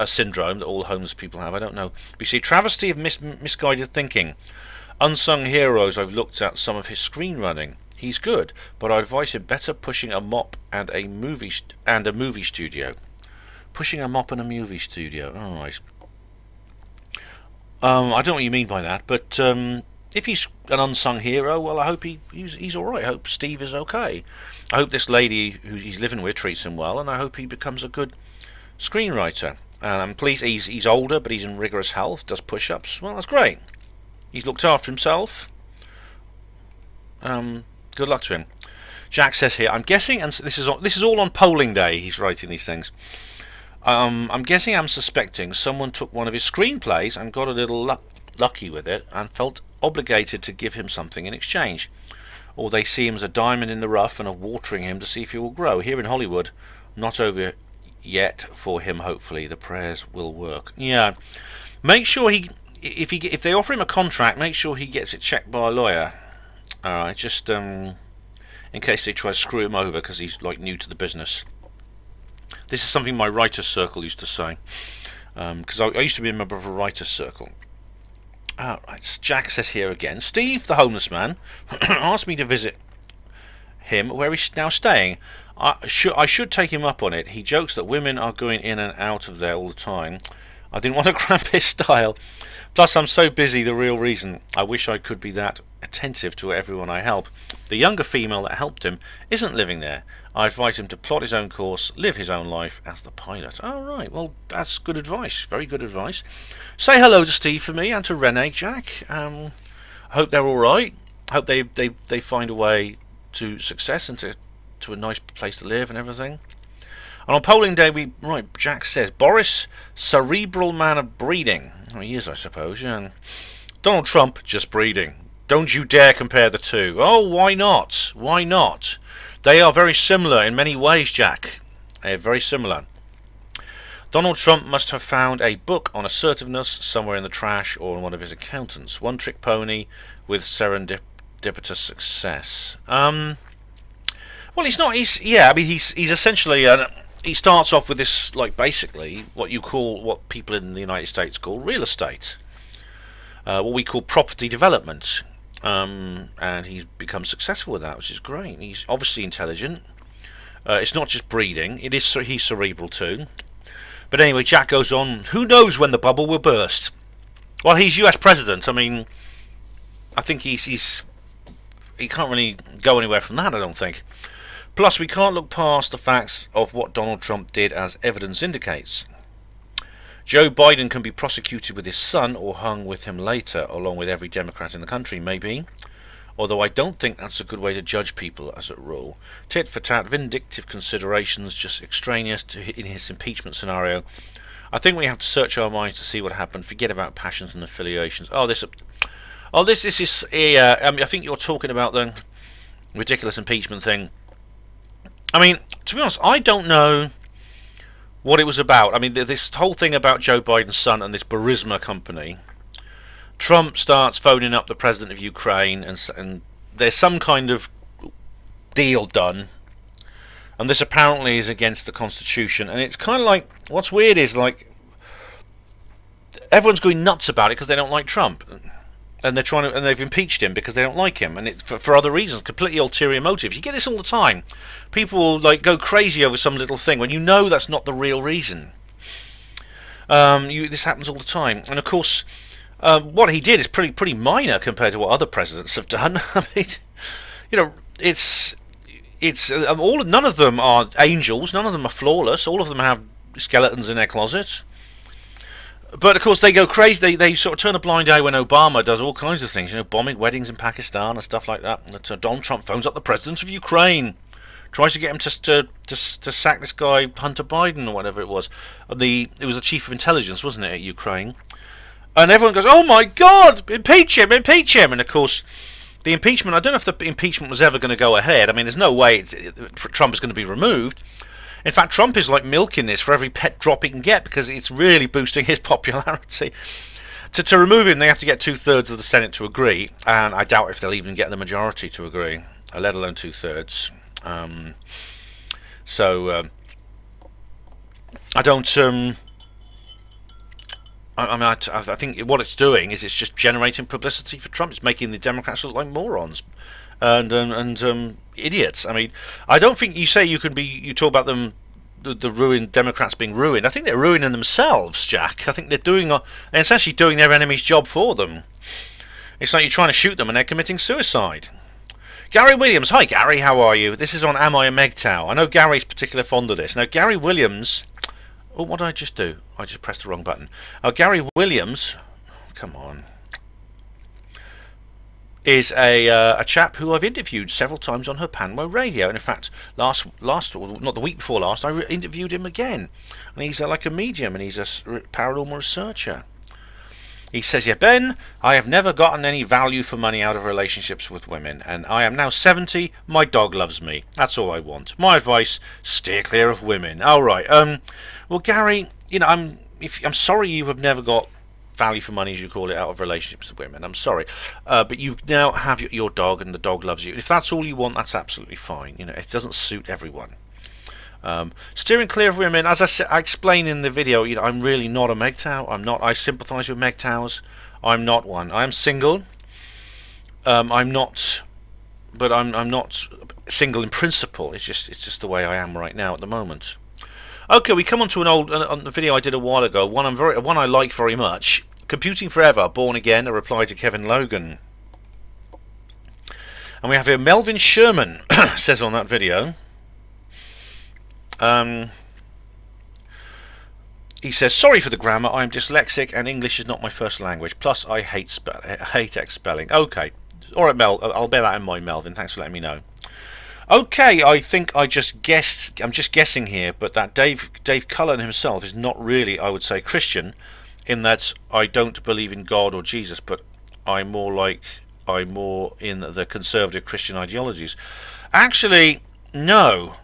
A: syndrome that all homeless people have. I don't know. But you see, travesty of misguided thinking. Unsung heroes. I've looked at some of his screen running. He's good, but I advise him better pushing a mop and a movie studio. Pushing a mop and a movie studio. Oh, right. I don't know what you mean by that, but if he's an unsung hero, well, I hope he's all right. I hope Steve is okay. I hope this lady who he's living with treats him well, and I hope he becomes a good screenwriter. Please, he's older, but he's in rigorous health, does push-ups. Well, that's great. He's looked after himself. Good luck to him. Jack says here, I'm guessing, and this is all on polling day. He's writing these things. I'm guessing, I'm suspecting someone took one of his screenplays and got a little lucky with it and felt obligated to give him something in exchange, or they see him as a diamond in the rough and are watering him to see if he will grow. Here in Hollywood, not over yet for him. Hopefully the prayers will work. Yeah, make sure if they offer him a contract, make sure he gets it checked by a lawyer. Alright, just in case they try to screw him over because he's like new to the business. This is something my writer's circle used to say, because I used to be a member of a writer's circle. Right, Jack says here again, Steve, the homeless man, asked me to visit him where he's now staying. I should take him up on it. He jokes that women are going in and out of there all the time. I didn't want to cramp his style. Plus, I'm so busy, the real reason. I wish I could be that attentive to everyone I help. The younger female that helped him isn't living there. I advise him to plot his own course, live his own life as the pilot. Oh, right. Well, that's good advice. Very good advice. Say hello to Steve for me and to Renee, Jack. I hope they're all right. Hope they find a way to success and to a nice place to live and everything. And on polling day, Jack says, Boris, cerebral man of breeding. Well, he is, I suppose, yeah. Donald Trump, just breeding. Don't you dare compare the two. Oh, why not? Why not? They are very similar in many ways, Jack. They are very similar. Donald Trump must have found a book on assertiveness somewhere in the trash or in one of his accountants. One trick pony with serendipitous success. Well, he's not. He's essentially. He starts off with this, like, basically what people in the United States call real estate, what we call property development, and he's become successful with that, which is great. He's obviously intelligent. It's not just breeding; he's cerebral too. But anyway, Jack goes on. Who knows when the bubble will burst? Well, he's U.S. president. I mean, I think he can't really go anywhere from that, I don't think. Plus, we can't look past the facts of what Donald Trump did, as evidence indicates. Joe Biden can be prosecuted with his son or hung with him later, along with every Democrat in the country, maybe. Although I don't think that's a good way to judge people, as a rule. Tit for tat, vindictive considerations, just extraneous in his impeachment scenario. I think we have to search our minds to see what happened. Forget about passions and affiliations. This is. I think you're talking about the ridiculous impeachment thing. I mean, to be honest, I don't know what it was about. I mean, this whole thing about Joe Biden's son and this Burisma company. Trump starts phoning up the president of Ukraine, and there's some kind of deal done. And this apparently is against the Constitution. And it's kind of like, what's weird is, like, everyone's going nuts about it because they don't like Trump. And they've impeached him because they don't like him, and it's for other reasons, completely ulterior motives. You get this all the time. People will, like, go crazy over some little thing when you know that's not the real reason. This happens all the time, and of course, what he did is pretty minor compared to what other presidents have done. I mean, you know, none of them are angels, none of them are flawless. All of them have skeletons in their closet. But of course they go crazy. They sort of turn a blind eye when Obama does all kinds of things, you know, bombing weddings in Pakistan and stuff like that. And Donald Trump phones up the president of Ukraine, tries to get him to sack this guy Hunter Biden or whatever it was. It was the chief of intelligence, wasn't it, at Ukraine? And everyone goes, "Oh my God, impeach him, impeach him!" And of course, the impeachment. I don't know if the impeachment was ever going to go ahead. I mean, there's no way Trump is going to be removed. In fact, Trump is like milking this for every pet drop he can get because it's really boosting his popularity. To remove him, they have to get 2/3 of the Senate to agree, and I doubt if they'll even get the majority to agree, let alone 2/3. I don't. I think what it's doing is it's just generating publicity for Trump. It's making the Democrats look like morons and idiots. I mean, I don't think you say you talk about them, the ruined Democrats being ruined. I think they're ruining themselves, Jack. I think they're essentially doing their enemy's job for them. It's like you're trying to shoot them and they're committing suicide. Gary Williams, hi Gary, how are you? This is on Am I a Megtow? I know Gary's particularly fond of this. Now Gary Williams, oh, what did I just do? I just pressed the wrong button. Gary Williams, come on, is a chap who I've interviewed several times on HPANWO radio, and in fact not the week before last, I interviewed him again, and he's like a medium and he's a paranormal researcher. He says, "Yeah, Ben, I have never gotten any value for money out of relationships with women, and I am now 70. My dog loves me. That's all I want. My advice: steer clear of women." All right. Well, Gary, you know, I'm sorry you have never got value for money, as you call it, out of relationships with women. I'm sorry, but you now have your dog, and the dog loves you. If that's all you want, that's absolutely fine. You know, it doesn't suit everyone. Steering clear of women, as I explained in the video, you know, I'm really not a MGTOW. I'm not. I sympathise with MGTOWs. I'm not one. I am single. I'm not, but I'm not single in principle. It's just the way I am right now at the moment. Okay, we come on to an old on the video I did a while ago. One I like very much. Computing Forever, Born Again, a reply to Kevin Logan. And we have here Melvin Sherman says on that video. He says, sorry for the grammar, I am dyslexic and English is not my first language. Plus, I hate spelling. Okay. Alright, Mel, I'll bear that in mind, Melvin. Thanks for letting me know. Okay, I think I'm just guessing here, but that Dave Cullen himself is not really, I would say, Christian, in that I don't believe in God or Jesus, but I'm more in the conservative Christian ideologies. Actually, no.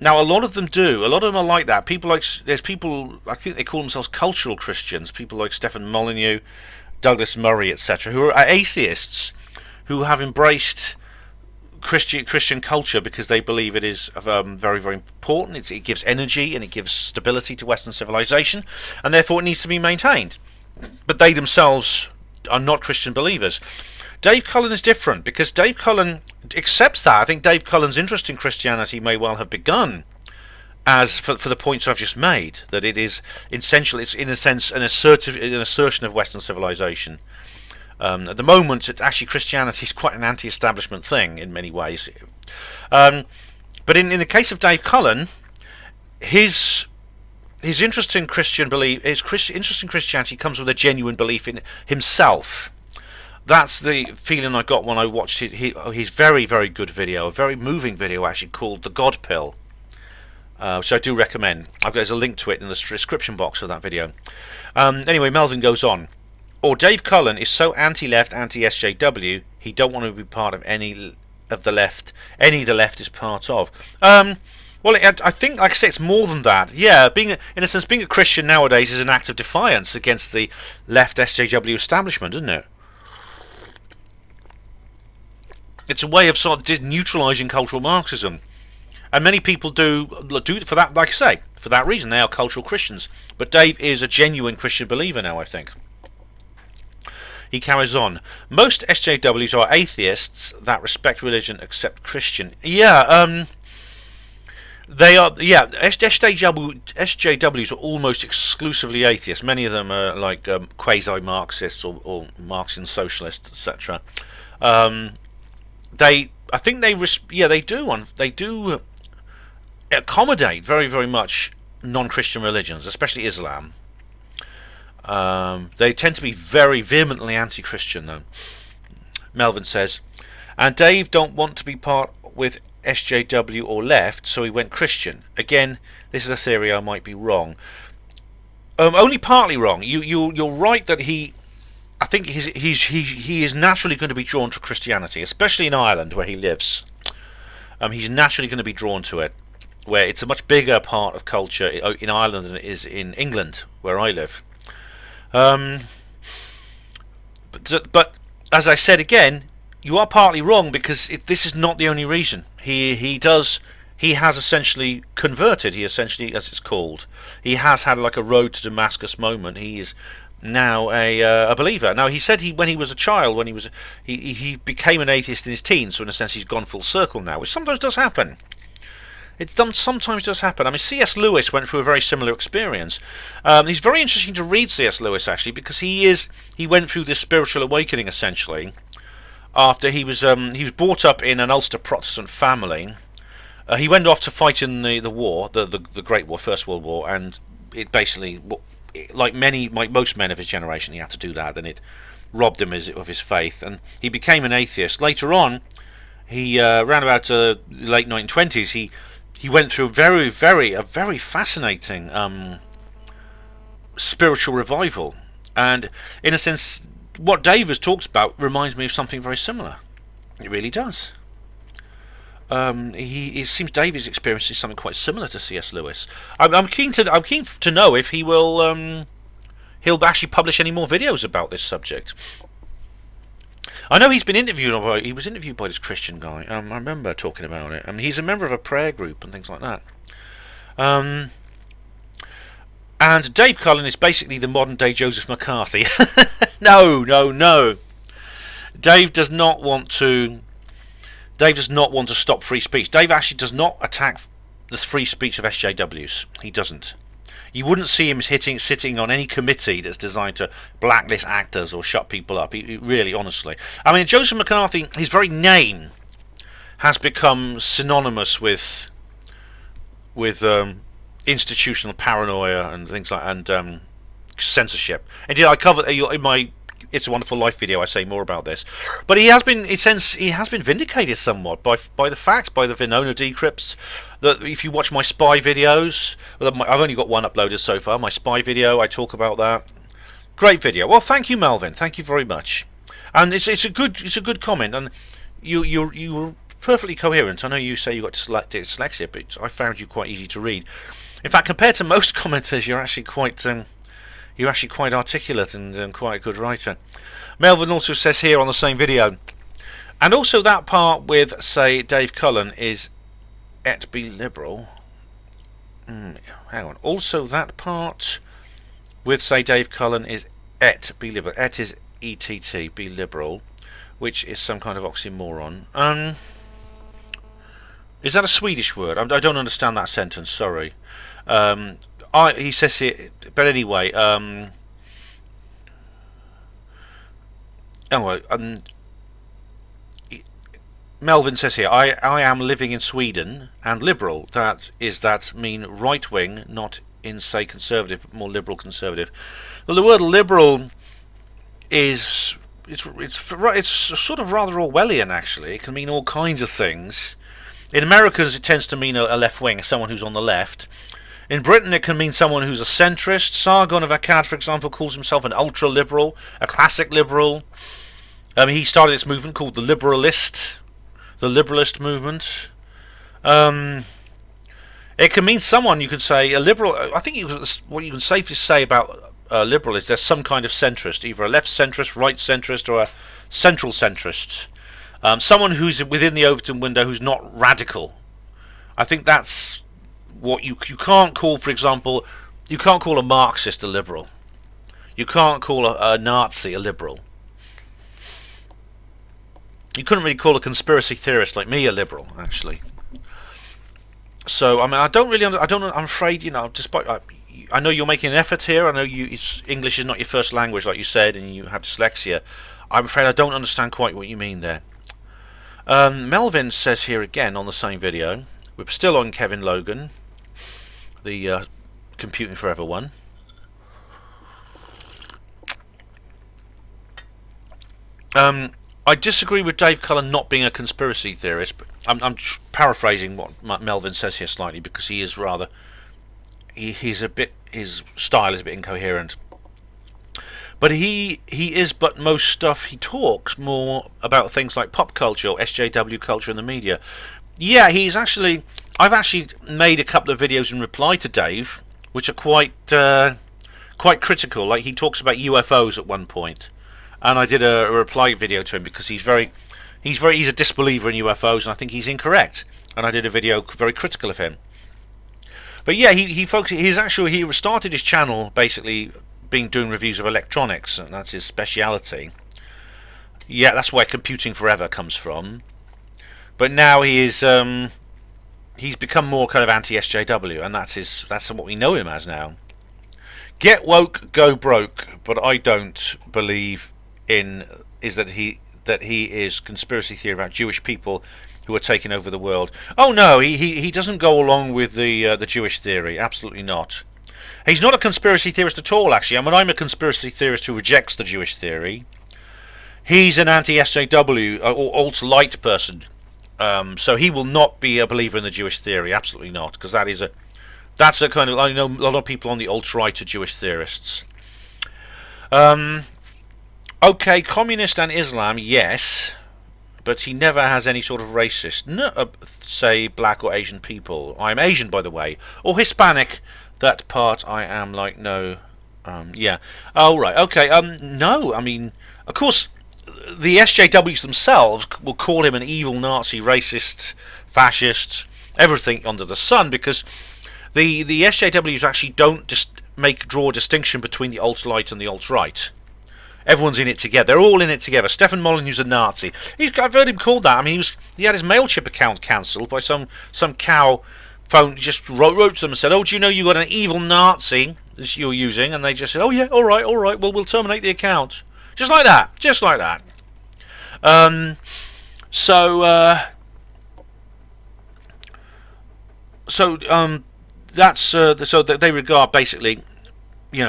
A: Now, a lot of them do. A lot of them are like that. There's people, I think they call themselves cultural Christians, people like Stephen Molyneux, Douglas Murray, etc., who are atheists, who have embraced Christian culture because they believe it is very, very important. It gives energy and it gives stability to Western civilization, and therefore it needs to be maintained. But they themselves are not Christian believers. Dave Cullen is different because Dave Cullen accepts that. I think Dave Cullen's interest in Christianity may well have begun as for the points I've just made, that it is essential. It's in a sense an assertion of Western civilization. At the moment, actually, Christianity is quite an anti-establishment thing in many ways. But in the case of Dave Cullen, his interest in interest in Christianity comes with a genuine belief in himself. That's the feeling I got when I watched his very, very good video, a very moving video actually, called The God Pill, which I do recommend. There's a link to it in the description box of that video. Anyway, Melvin goes on. Or Dave Cullen is so anti-left, anti-SJW, he don't want to be part of any the left is part of. Well, I think, like I say, it's more than that. Yeah, in a sense, being a Christian nowadays is an act of defiance against the left SJW establishment, isn't it? It's a way of sort of neutralising cultural Marxism, and many people do for that. Like I say, for that reason, they are cultural Christians. But Dave is a genuine Christian believer now, I think. He carries on. Most SJWs are atheists that respect religion except Christian. Yeah, they are. Yeah, SJWs are almost exclusively atheists. Many of them are like quasi-Marxists or Marxian socialists, etc. They do accommodate very, very much non-Christian religions, especially Islam. They tend to be very vehemently anti-Christian, though. Melvin says, and Dave don't want to be part with SJW or left, so he went Christian. Again, this is a theory I might be wrong. Only partly wrong. You're right that I think he is naturally going to be drawn to Christianity, especially in Ireland where he lives. He's naturally going to be drawn to it, where it's a much bigger part of culture in Ireland than it is in England, where I live. But as I said again, you are partly wrong because this is not the only reason. He has essentially converted. He essentially, as it's called, he has had like a road to Damascus moment. He is now a believer. Now, he said when he was a child, he became an atheist in his teens, so in a sense he's gone full circle now, which sometimes does happen. Sometimes does happen. I mean, C.S. Lewis went through a very similar experience. He's very interesting to read C.S. Lewis, actually, because he went through this spiritual awakening, essentially, after he was brought up in an Ulster Protestant family. He went off to fight in the war, the Great War, First World War, and it basically, like most men of his generation, he had to do that, and it robbed him of his faith, and he became an atheist. Later on, he around about the late 1920s, he went through a very fascinating spiritual revival, and in a sense, what Davis talks about reminds me of something very similar. It really does. It seems David's experience is something quite similar to C.S. Lewis. I'm keen to know if he will he'll actually publish any more videos about this subject. I know he's been interviewed. He was interviewed by this Christian guy. I remember talking about it. He's a member of a prayer group and things like that. And Dave Cullen is basically the modern day Joseph McCarthy. No. Dave does not want to stop free speech. Dave actually does not attack the free speech of SJWs. He doesn't. You wouldn't see him sitting on any committee that's designed to blacklist actors or shut people up. He really, honestly. I mean, Joseph McCarthy, his very name has become synonymous with institutional paranoia and things like censorship. Indeed, I covered in my "It's a Wonderful Life" video. I say more about this, but he has been vindicated somewhat by the facts, by the Venona decrypts. That if you watch my spy videos, I've only got one uploaded so far. My spy video, I talk about that. Great video. Well, thank you, Melvin. Thank you very much. And it's a good comment. And you were perfectly coherent. I know you say you got dyslexia, but I found you quite easy to read. In fact, compared to most commenters, you're actually quite articulate and quite a good writer. Melvin also says here on the same video, and also that part with, say, Dave Cullen is et be liberal. Hang on. Also that part with, say, Dave Cullen is et be liberal. Et is ETT, be liberal, which is some kind of oxymoron. Is that a Swedish word? I don't understand that sentence. Sorry. He says here, but anyway. Melvin says here, I am living in Sweden, and liberal, that mean right wing, not in, say, conservative, but more liberal conservative. Well, the word liberal is it's sort of rather Orwellian, actually. It can mean all kinds of things. In Americans, it tends to mean a left wing, someone who's on the left. In Britain, it can mean someone who's a centrist. Sargon of Akkad, for example, calls himself an ultra-liberal, a classic liberal. He started this movement called the Liberalist movement. It can mean someone, you could say, a liberal. I think what you can safely say about a liberal is there's some kind of centrist, either a left centrist, right centrist, or a central centrist. Someone who's within the Overton window who's not radical. I think that's what you can't call, for example, you can't call a Marxist a liberal. You can't call a Nazi a liberal. You couldn't really call a conspiracy theorist like me a liberal, actually. So, I mean, I'm afraid, you know, despite, I know you're making an effort here. I know English is not your first language, like you said, and you have dyslexia. I'm afraid I don't understand quite what you mean there. Melvin says here again on the same video, we're still on Kevin Logan, the Computing Forever one. I disagree with Dave Cullen not being a conspiracy theorist, but I'm paraphrasing what Melvin says here slightly, because he is rather, his style is a bit incoherent. But he is, but most stuff he talks more about things like pop culture, or SJW culture in the media. Yeah, I've actually made a couple of videos in reply to Dave, which are quite critical. Like, he talks about UFOs at one point, and I did a reply video to him because he's a disbeliever in UFOs, and I think he's incorrect. And I did a video very critical of him. But yeah, he started his channel basically doing reviews of electronics, and that's his speciality. Yeah, that's where Computing Forever comes from. But now he's become more kind of anti-SJW, and that's what we know him as now. Get woke, go broke, but I don't believe that he is conspiracy theory about Jewish people who are taking over the world. Oh no, he doesn't go along with the Jewish theory. Absolutely not. He's not a conspiracy theorist at all, actually. I mean, I'm a conspiracy theorist who rejects the Jewish theory. He's an anti-SJW or alt-light person, so he will not be a believer in the Jewish theory. Absolutely not, because that's a kind of, I know a lot of people on the alt-right are Jewish theorists. Okay, communist and Islam, yes, but he never has any sort of racist, say black or Asian people. I'm Asian, by the way, or Hispanic. That part I am like, no, yeah. Oh right, okay. No, I mean, of course, the SJWs themselves will call him an evil Nazi, racist, fascist, everything under the sun, because the SJWs actually don't just draw a distinction between the alt-light and the alt-right. Everyone's in it together. They're all in it together. Stefan Molyneux's a Nazi. I've heard him called that. I mean, he had his MailChimp account cancelled by some cow just wrote to them and said, "Oh, do you know you got an evil Nazi that you're using?" And they just said, "Oh yeah, all right, well we'll terminate the account." Just like that, just like that. That's so that they regard basically,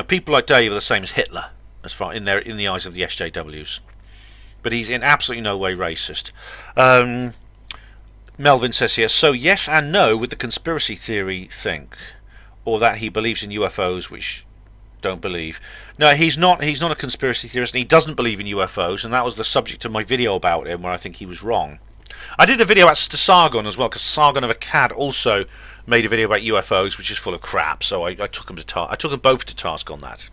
A: people like Dave are the same as Hitler as far in the eyes of the SJWs, but he's in absolutely no way racist. Melvin says here, so yes and no with the conspiracy theory thing, or that he believes in UFOs, which don't believe. No, he's not a conspiracy theorist, and he doesn't believe in UFOs, and that was the subject of my video about him, where I think he was wrong. I did a video about Sargon as well, because Sargon of Akkad also made a video about UFOs, which is full of crap, so I took him to task. I took them both to task on that.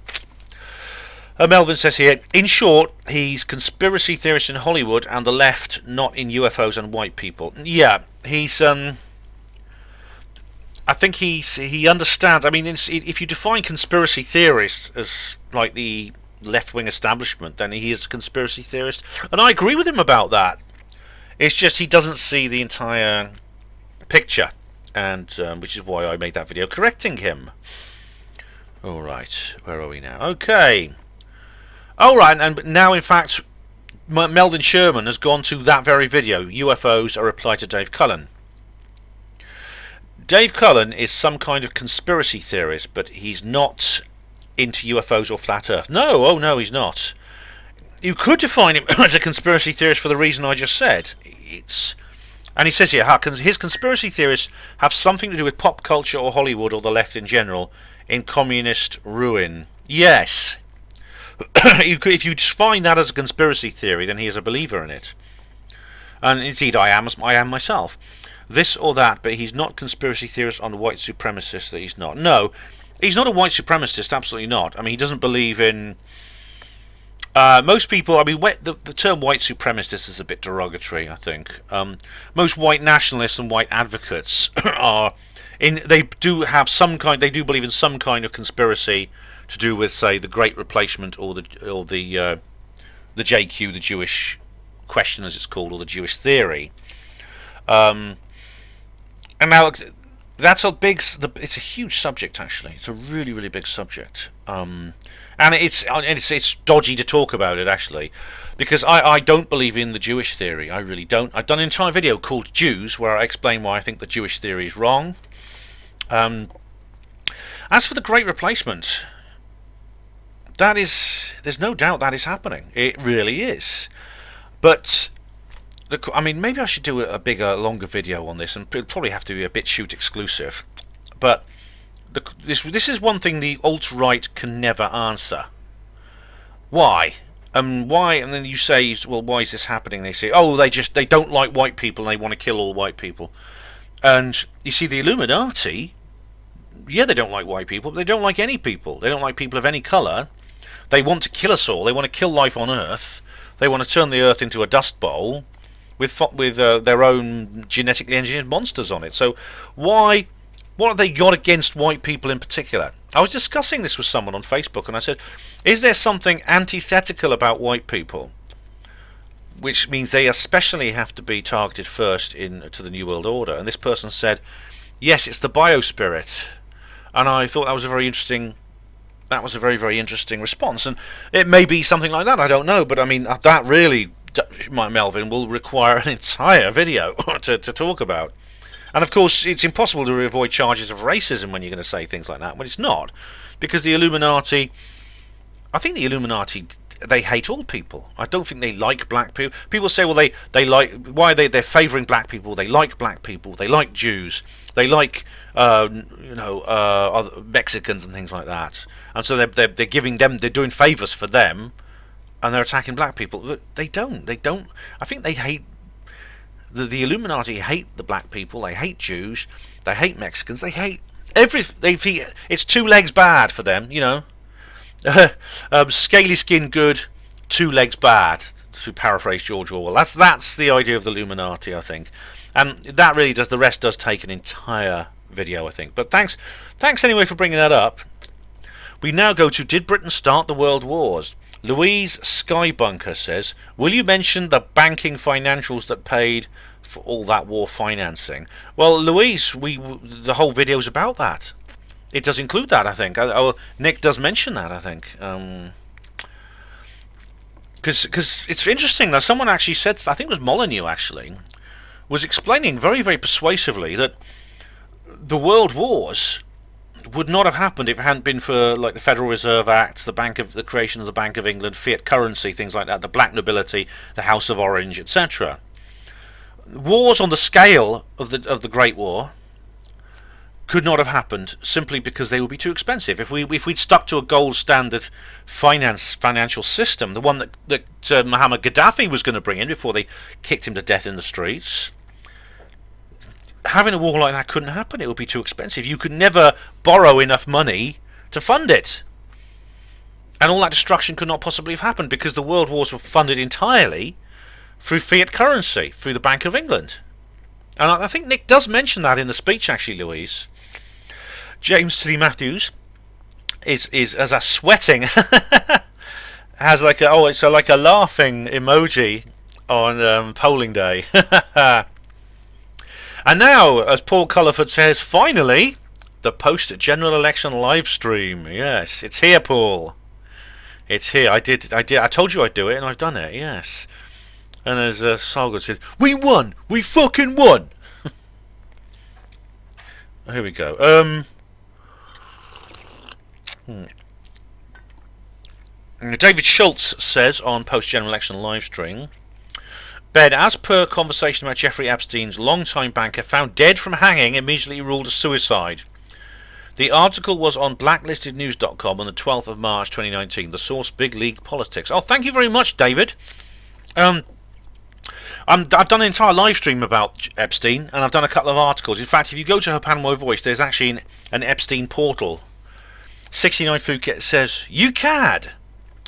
A: Melvin says here, in short, he's conspiracy theorist in Hollywood and the left, not in UFOs and white people. Yeah, he's I think he understands. I mean, if you define conspiracy theorists as like the left-wing establishment, then he is a conspiracy theorist, and I agree with him about that. It's just he doesn't see the entire picture, and which is why I made that video correcting him. All right, where are we now? Okay. All right, and now in fact, Melvin Sherman has gone to that very video. UFOs, a reply to Dave Cullen. Dave Cullen is some kind of conspiracy theorist, but he's not into UFOs or flat Earth. No, oh no, he's not. You could define him as a conspiracy theorist for the reason I just said. And he says here, his conspiracy theories have something to do with pop culture or Hollywood or the left in general in communist ruin. Yes. If you define that as a conspiracy theory, then he is a believer in it. And indeed, I am myself. This or that, but he's not conspiracy theorist on white supremacist. That he's not. No, he's not a white supremacist. Absolutely not. I mean, he doesn't believe in. Most people. I mean, the term white supremacist is a bit derogatory. I think most white nationalists and white advocates are in. They do have some kind. They do believe in some kind of conspiracy to do with, say, the Great Replacement or the JQ, the Jewish question, as it's called, or the Jewish theory. And now that's it's a huge subject, actually. It's a really, really big subject, and it's dodgy to talk about it, actually, because I don't believe in the Jewish theory. I really don't. I've done an entire video called Jews where I explain why I think the Jewish theory is wrong. As for the Great Replacement, there's no doubt that is happening. It really is. But I mean, maybe I should do a bigger, longer video on this, and it'll probably have to be a BitChute exclusive. But this is one thing the alt-right can never answer. Why? Why? And then you say, well, why is this happening? They say, oh, they don't like white people, and they want to kill all white people. And you see, the Illuminati, yeah, they don't like white people, but they don't like any people. They don't like people of any colour. They want to kill us all. They want to kill life on Earth. They want to turn the Earth into a dust bowl with their own genetically engineered monsters on it. So what have they got against white people in particular? I was discussing this with someone on Facebook, and I said, is there something antithetical about white people, which means they especially have to be targeted first to the New World Order? And this person said, yes, it's the biospirit. And I thought that was a very interesting. That was a very, very interesting response, and it may be something like that. I don't know, but I mean, that really, Melvin, will require an entire video to talk about. And of course, it's impossible to avoid charges of racism when you're going to say things like that. But it's not, because the Illuminati. I think the Illuminati, they hate all people. I don't think they like black people. People say, well, they like, why they're favouring black people? They like black people. They like Jews. They like other Mexicans and things like that. And so they're giving them, they're doing favours for them, and they're attacking black people. But they don't. I think they hate. The Illuminati hate the black people. They hate Jews. They hate Mexicans. They hate it's two legs bad for them. Scaly skin good, two legs bad, to paraphrase George Orwell. That's the idea of the Illuminati, I think, and that really does. The rest does take an entire video, I think. But thanks anyway for bringing that up. We now go to, did Britain start the world wars? Louise Skybunker says, will you mention the banking financials that paid for all that war financing? Well, Louise, the whole video is about that. It does include that, I think. Nick does mention that, I think. Because it's interesting that someone actually said, I think it was Molyneux actually, was explaining very, very persuasively that the world wars would not have happened if it hadn't been for like the Federal Reserve Act, the creation of the Bank of England, fiat currency, things like that, the black nobility, the House of Orange, etc. Wars on the scale of the Great War could not have happened simply because they would be too expensive. If we'd stuck to a gold standard financial system, the one that Muhammad Gaddafi was going to bring in before they kicked him to death in the streets, having a war like that couldn't happen. It would be too expensive. You could never borrow enough money to fund it. And all that destruction could not possibly have happened because the world wars were funded entirely through fiat currency, through the Bank of England. And I think Nick does mention that in the speech, actually, Louise. James T. Matthews is as a sweating has like a it's like a laughing emoji on polling day. And now, as Paul Culliford says, finally the post-general election live stream. Yes, it's here, Paul. It's here. I told you I'd do it, and I've done it. Yes. And as Sargon says, we won. We fucking won. Here we go. David Schultz says on post-general election live stream, Ben, as per conversation about Jeffrey Epstein's longtime banker found dead from hanging, immediately ruled a suicide. The article was on blacklistednews.com on the 12th of March 2019. The source, Big League Politics. Oh, thank you very much, David. I've done an entire live stream about Epstein, and I've done a couple of articles. In fact, if you go to HPANWO Voice, there's actually an Epstein portal. 69 Phuket says, you cad.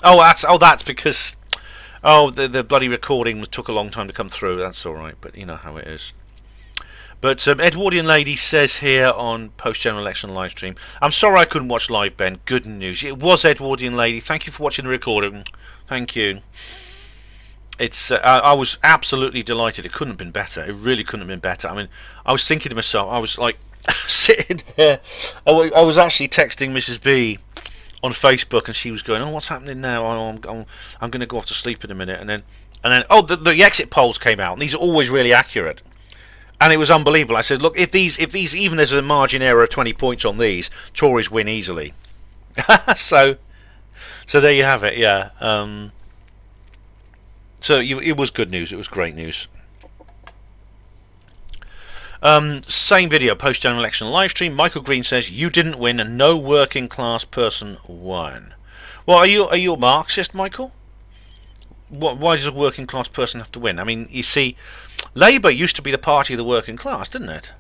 A: That's because the bloody recording took a long time to come through. That's alright, but you know how it is. But Edwardian Lady says here on post-general election live stream, I'm sorry I couldn't watch live, Ben. Good news. It was Edwardian Lady. Thank you for watching the recording. Thank you. It's I was absolutely delighted. It couldn't have been better. It really couldn't have been better. I mean, I was thinking to myself, I was like sitting here. I was actually texting Mrs. B on Facebook, and she was going, "Oh, what's happening now? I'm going to go off to sleep in a minute." And then the exit polls came out, and these are always really accurate. And it was unbelievable. I said, "Look, if these even there's a margin error of 20 points on these, Tories win easily." so there you have it. Yeah. It was good news. It was great news. Same video, post-general election live stream. Michael Green says, you didn't win and no working class person won. Well, are you a Marxist, Michael? Why does a working class person have to win? I mean, you see, Labour used to be the party of the working class, didn't it?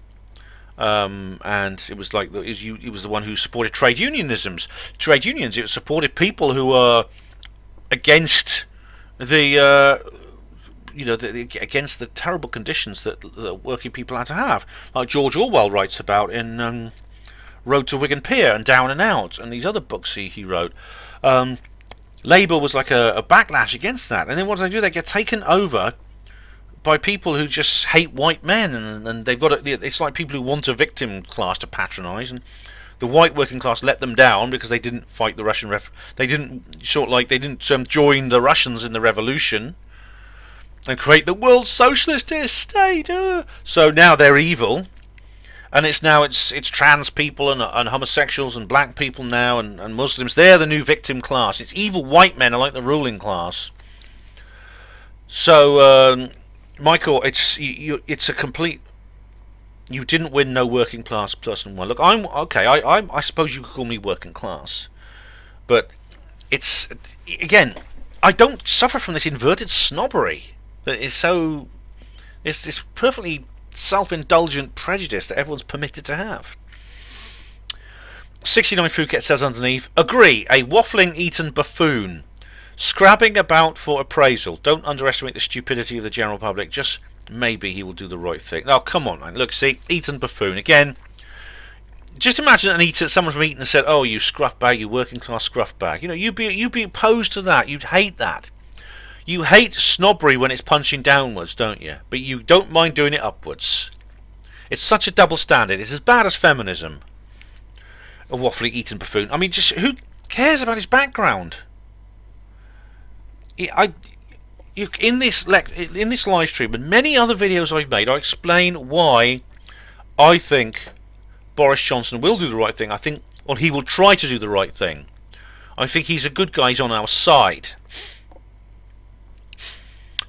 A: And it was like it was the one who supported trade unions. It supported people who were against against the terrible conditions that working people had to have, like George Orwell writes about in Road to Wigan Pier and Down and Out and these other books he wrote. Labour was like a backlash against that, and then what do? They get taken over by people who just hate white men, and they've got it's like people who want a victim class to patronise, and the white working class let them down because they didn't fight the Russian they didn't join the Russians in the revolution and create the world socialist state. So now they're evil, and it's trans people and homosexuals and black people now and Muslims. They're the new victim class. It's evil white men are like the ruling class. So Michael, it's a complete. You didn't win. No working class person won. Look, I'm okay. I suppose you could call me working class, but it's again, I don't suffer from this inverted snobbery that is so. It's this perfectly self-indulgent prejudice that everyone's permitted to have. 69 Phuket says underneath, agree. A waffling Eton buffoon, scrabbing about for appraisal. Don't underestimate the stupidity of the general public. Just. Maybe he will do the right thing. Oh, come on, man. Look, see, Eton buffoon. Again, just imagine someone from Eton said, "Oh, you scruff bag, you working class scruff bag." You know, you'd be opposed to that. You'd hate that. You hate snobbery when it's punching downwards, don't you? But you don't mind doing it upwards. It's such a double standard. It's as bad as feminism. A waffly Eton buffoon. I mean, just who cares about his background? In this live stream and many other videos I've made, I explain why I think Boris Johnson will do the right thing. I think, well, he will try to do the right thing. I think he's a good guy. He's on our side.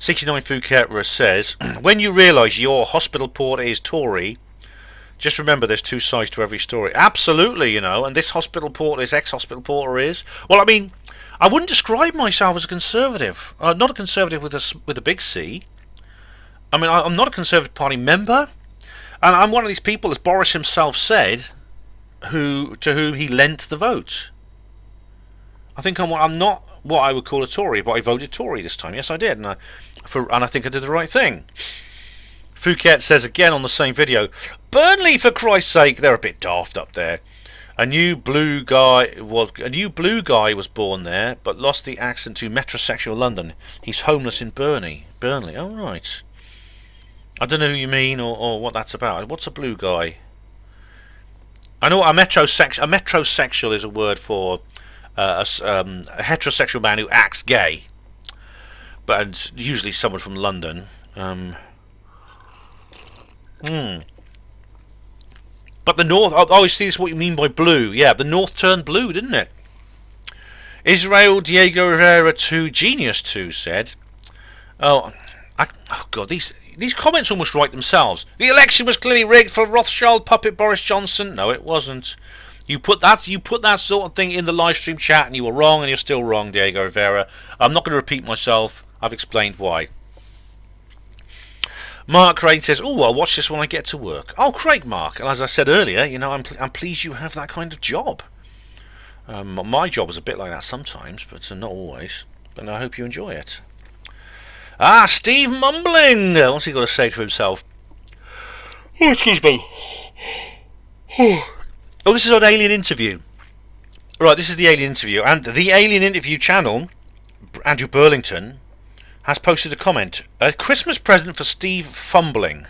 A: 69 Phuket says, when you realise your hospital porter is Tory, just remember there's two sides to every story. Absolutely, you know, and this hospital porter, this ex-hospital porter is. Well, I mean, I wouldn't describe myself as a conservative. Not a conservative with a big C. I mean, I'm not a Conservative Party member. And I'm one of these people, as Boris himself said, to whom he lent the vote. I think I'm not what I would call a Tory, but I voted Tory this time. Yes, I did, and I think I did the right thing. Phuket says again on the same video, Burnley, for Christ's sake, they're a bit daft up there. A new blue guy was born there, but lost the accent to metrosexual London. He's homeless in Burnley. Oh right. I don't know who you mean or what that's about. What's a blue guy? I know a metrosexual is a word for a heterosexual man who acts gay, but usually someone from London. But the North, oh, you see, this is what you mean by blue. Yeah, the North turned blue, didn't it? Israel Diego Rivera 2 Genius 2 said, oh God, these comments almost write themselves. The election was clearly rigged for Rothschild puppet Boris Johnson. No, it wasn't. You put that sort of thing in the live stream chat, and you were wrong, and you're still wrong, Diego Rivera. I'm not going to repeat myself. I've explained why. Mark Crane says, "Oh, I'll watch this when I get to work." Oh, great, Mark. And as I said earlier, you know, I'm pleased you have that kind of job. My job is a bit like that sometimes, but not always. And I hope you enjoy it. Ah, Steve mumbling. What's he got to say to himself? Oh, excuse me. Oh, this is an alien interview. Right, this is the alien interview, and the alien interview channel, Andrew Burlington, has posted a comment. A Christmas present for Steve fumbling.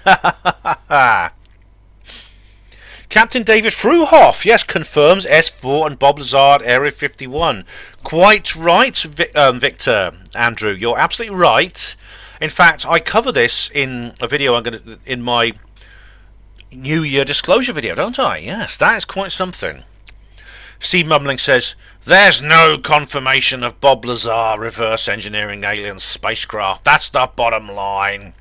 A: Captain David Fruhoff, yes, confirms S4 and Bob Lazar Area 51. Quite right, Victor, Andrew. You're absolutely right. In fact, I cover this in a video in my New Year disclosure video, don't I? Yes, that is quite something. Steve Mumbling says, there's no confirmation of Bob Lazar reverse engineering alien spacecraft. That's the bottom line.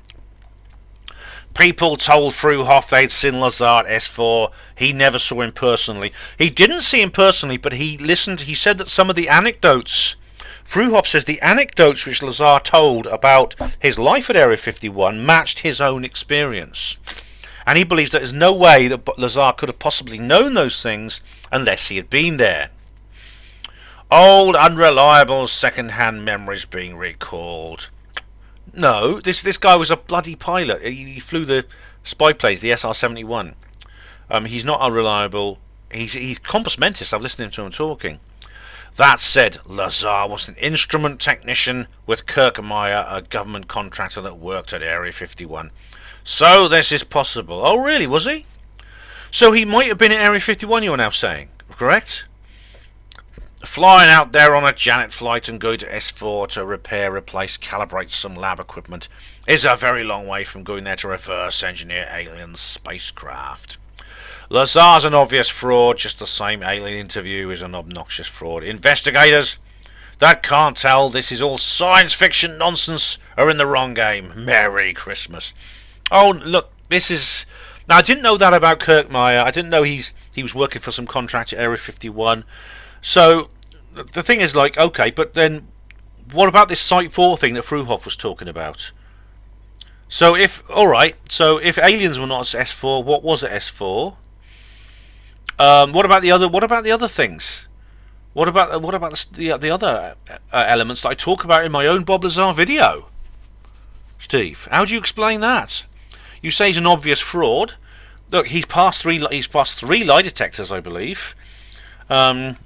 A: People told Fruhoff they'd seen Lazar at S4. He never saw him personally. He didn't see him personally, but he listened. He said that some of the anecdotes, Fruhoff says the anecdotes which Lazar told about his life at Area 51 matched his own experience. And he believes that there's no way that Lazar could have possibly known those things unless he had been there. Old, unreliable, second-hand memories being recalled. No, this guy was a bloody pilot. He flew the spy planes, the SR-71. He's not unreliable. He's compos mentis. I've listened to him talking. That said, Lazar was an instrument technician with Kirkmeyer, a government contractor that worked at Area 51. So this is possible. Oh, really? Was he? So he might have been at Area 51, you're now saying, correct? Flying out there on a Janet flight and going to S4 to repair, replace, calibrate some lab equipment is a very long way from going there to reverse engineer alien spacecraft. Lazar's an obvious fraud, just the same alien interview is an obnoxious fraud. Investigators that can't tell this is all science fiction nonsense are in the wrong game. Merry Christmas. Oh, look, this is... Now, I didn't know that about Kirkmeyer. I didn't know he was working for some contract at Area 51. So, the thing is, like, okay, but then what about this Site 4 thing that Fruhoff was talking about? So, alright, so if aliens were not at S4, what was at S4? What about the other things? What about the other elements that I talk about in my own Bob Lazar video? Steve, how do you explain that? You say he's an obvious fraud, look, he's passed three lie detectors, I believe. Okay,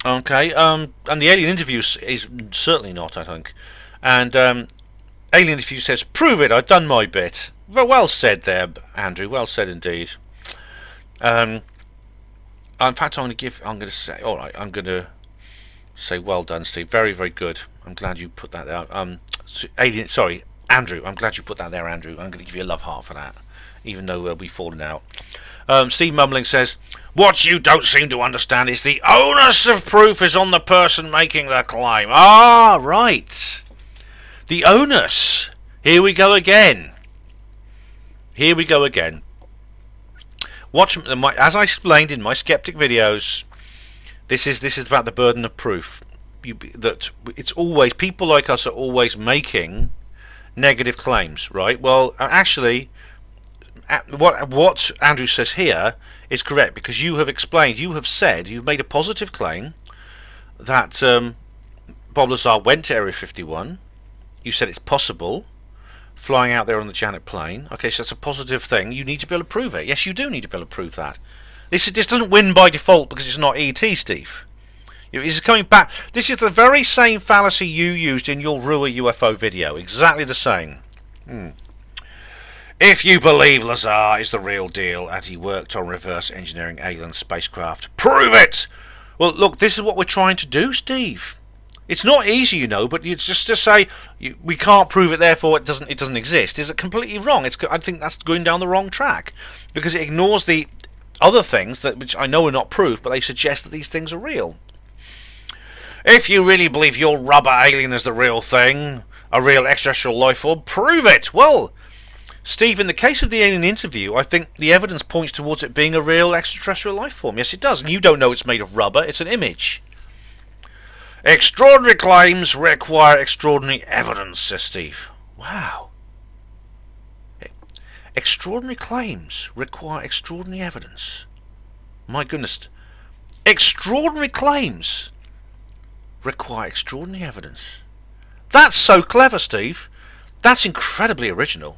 A: and the alien interview is certainly not, I think. And alien interview says, "Prove it. I've done my bit." Well said there, Andrew. Well said indeed. In fact, I'm going to say, all right. I'm going to say, well done, Steve. Very, very good. I'm glad you put that there. Sorry, Andrew. I'm glad you put that there, Andrew. I'm going to give you a love heart for that, even though we've fallen out. Steve Mumbling says, "What you don't seem to understand is the onus of proof is on the person making the claim." Ah, right. The onus. Here we go again. Here we go again. Watch, as I explained in my skeptic videos. This is about the burden of proof. That it's always, people like us are always making negative claims, right? Well, actually, what Andrew says here is correct, because you have explained, you have said, you've made a positive claim that Bob Lazar went to Area 51. You said it's possible, flying out there on the Janet plane. Okay, so that's a positive thing. You need to be able to prove it. Yes, you do need to be able to prove that. This doesn't win by default because it's not ET, Steve. This is coming back. This is the very same fallacy you used in your Rua UFO video. Exactly the same. If you believe Lazar is the real deal and he worked on reverse engineering alien spacecraft, prove it! Well, look, this is what we're trying to do, Steve. It's not easy, you know, but it's just to say we can't prove it, therefore it doesn't exist. Is it completely wrong? I think that's going down the wrong track, because it ignores the other things which I know are not proof, but they suggest that these things are real. If you really believe your rubber alien is the real thing, a real extraterrestrial life form, prove it! Well, Steve, in the case of the alien interview, I think the evidence points towards it being a real extraterrestrial life form. Yes, it does. And you don't know it's made of rubber. It's an image. Extraordinary claims require extraordinary evidence, says Steve. Wow. Extraordinary claims require extraordinary evidence. My goodness. Extraordinary claims require extraordinary evidence. That's so clever, Steve. That's incredibly original.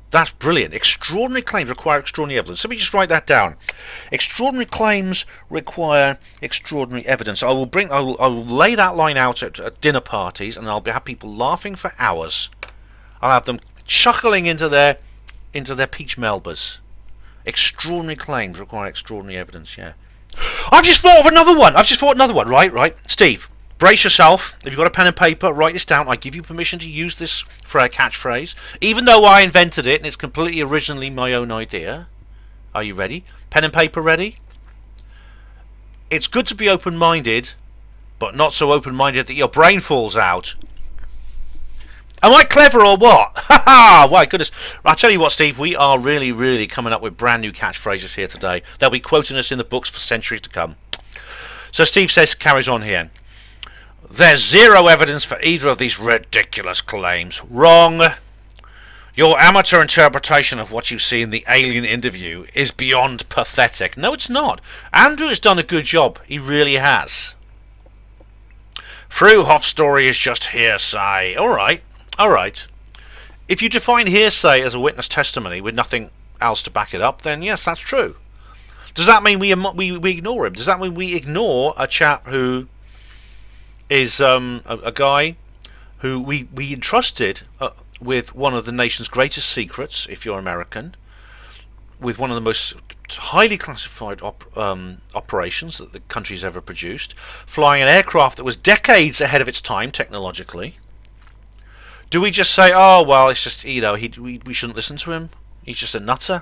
A: That's brilliant. Extraordinary claims require extraordinary evidence. Let me just write that down. Extraordinary claims require extraordinary evidence. I will lay that line out at dinner parties, and I'll have people laughing for hours. I'll have them chuckling into their peach melbas. Extraordinary claims require extraordinary evidence. Yeah. I've just thought of another one. Right, Steve. Brace yourself. If you've got a pen and paper, write this down. I give you permission to use this for a catchphrase, even though I invented it and it's completely originally my own idea. Are you ready? Pen and paper ready? It's good to be open-minded, but not so open-minded that your brain falls out. Am I clever or what? Ha ha! My goodness. I'll tell you what, Steve, we are really, really coming up with brand new catchphrases here today. They'll be quoting us in the books for centuries to come. So Steve carries on here. There's zero evidence for either of these ridiculous claims. Wrong. Your amateur interpretation of what you see in the alien interview is beyond pathetic. No, it's not. Andrew has done a good job. He really has. Fruhoff's story is just hearsay. All right. If you define hearsay as a witness testimony with nothing else to back it up, then yes, that's true. Does that mean we ignore him? Does that mean we ignore a chap who is a guy who we entrusted with one of the nation's greatest secrets, if you're American, with one of the most highly classified operations that the country's ever produced, flying an aircraft that was decades ahead of its time technologically? Do we just say, oh well, it's just, you know, we shouldn't listen to him, he's just a nutter?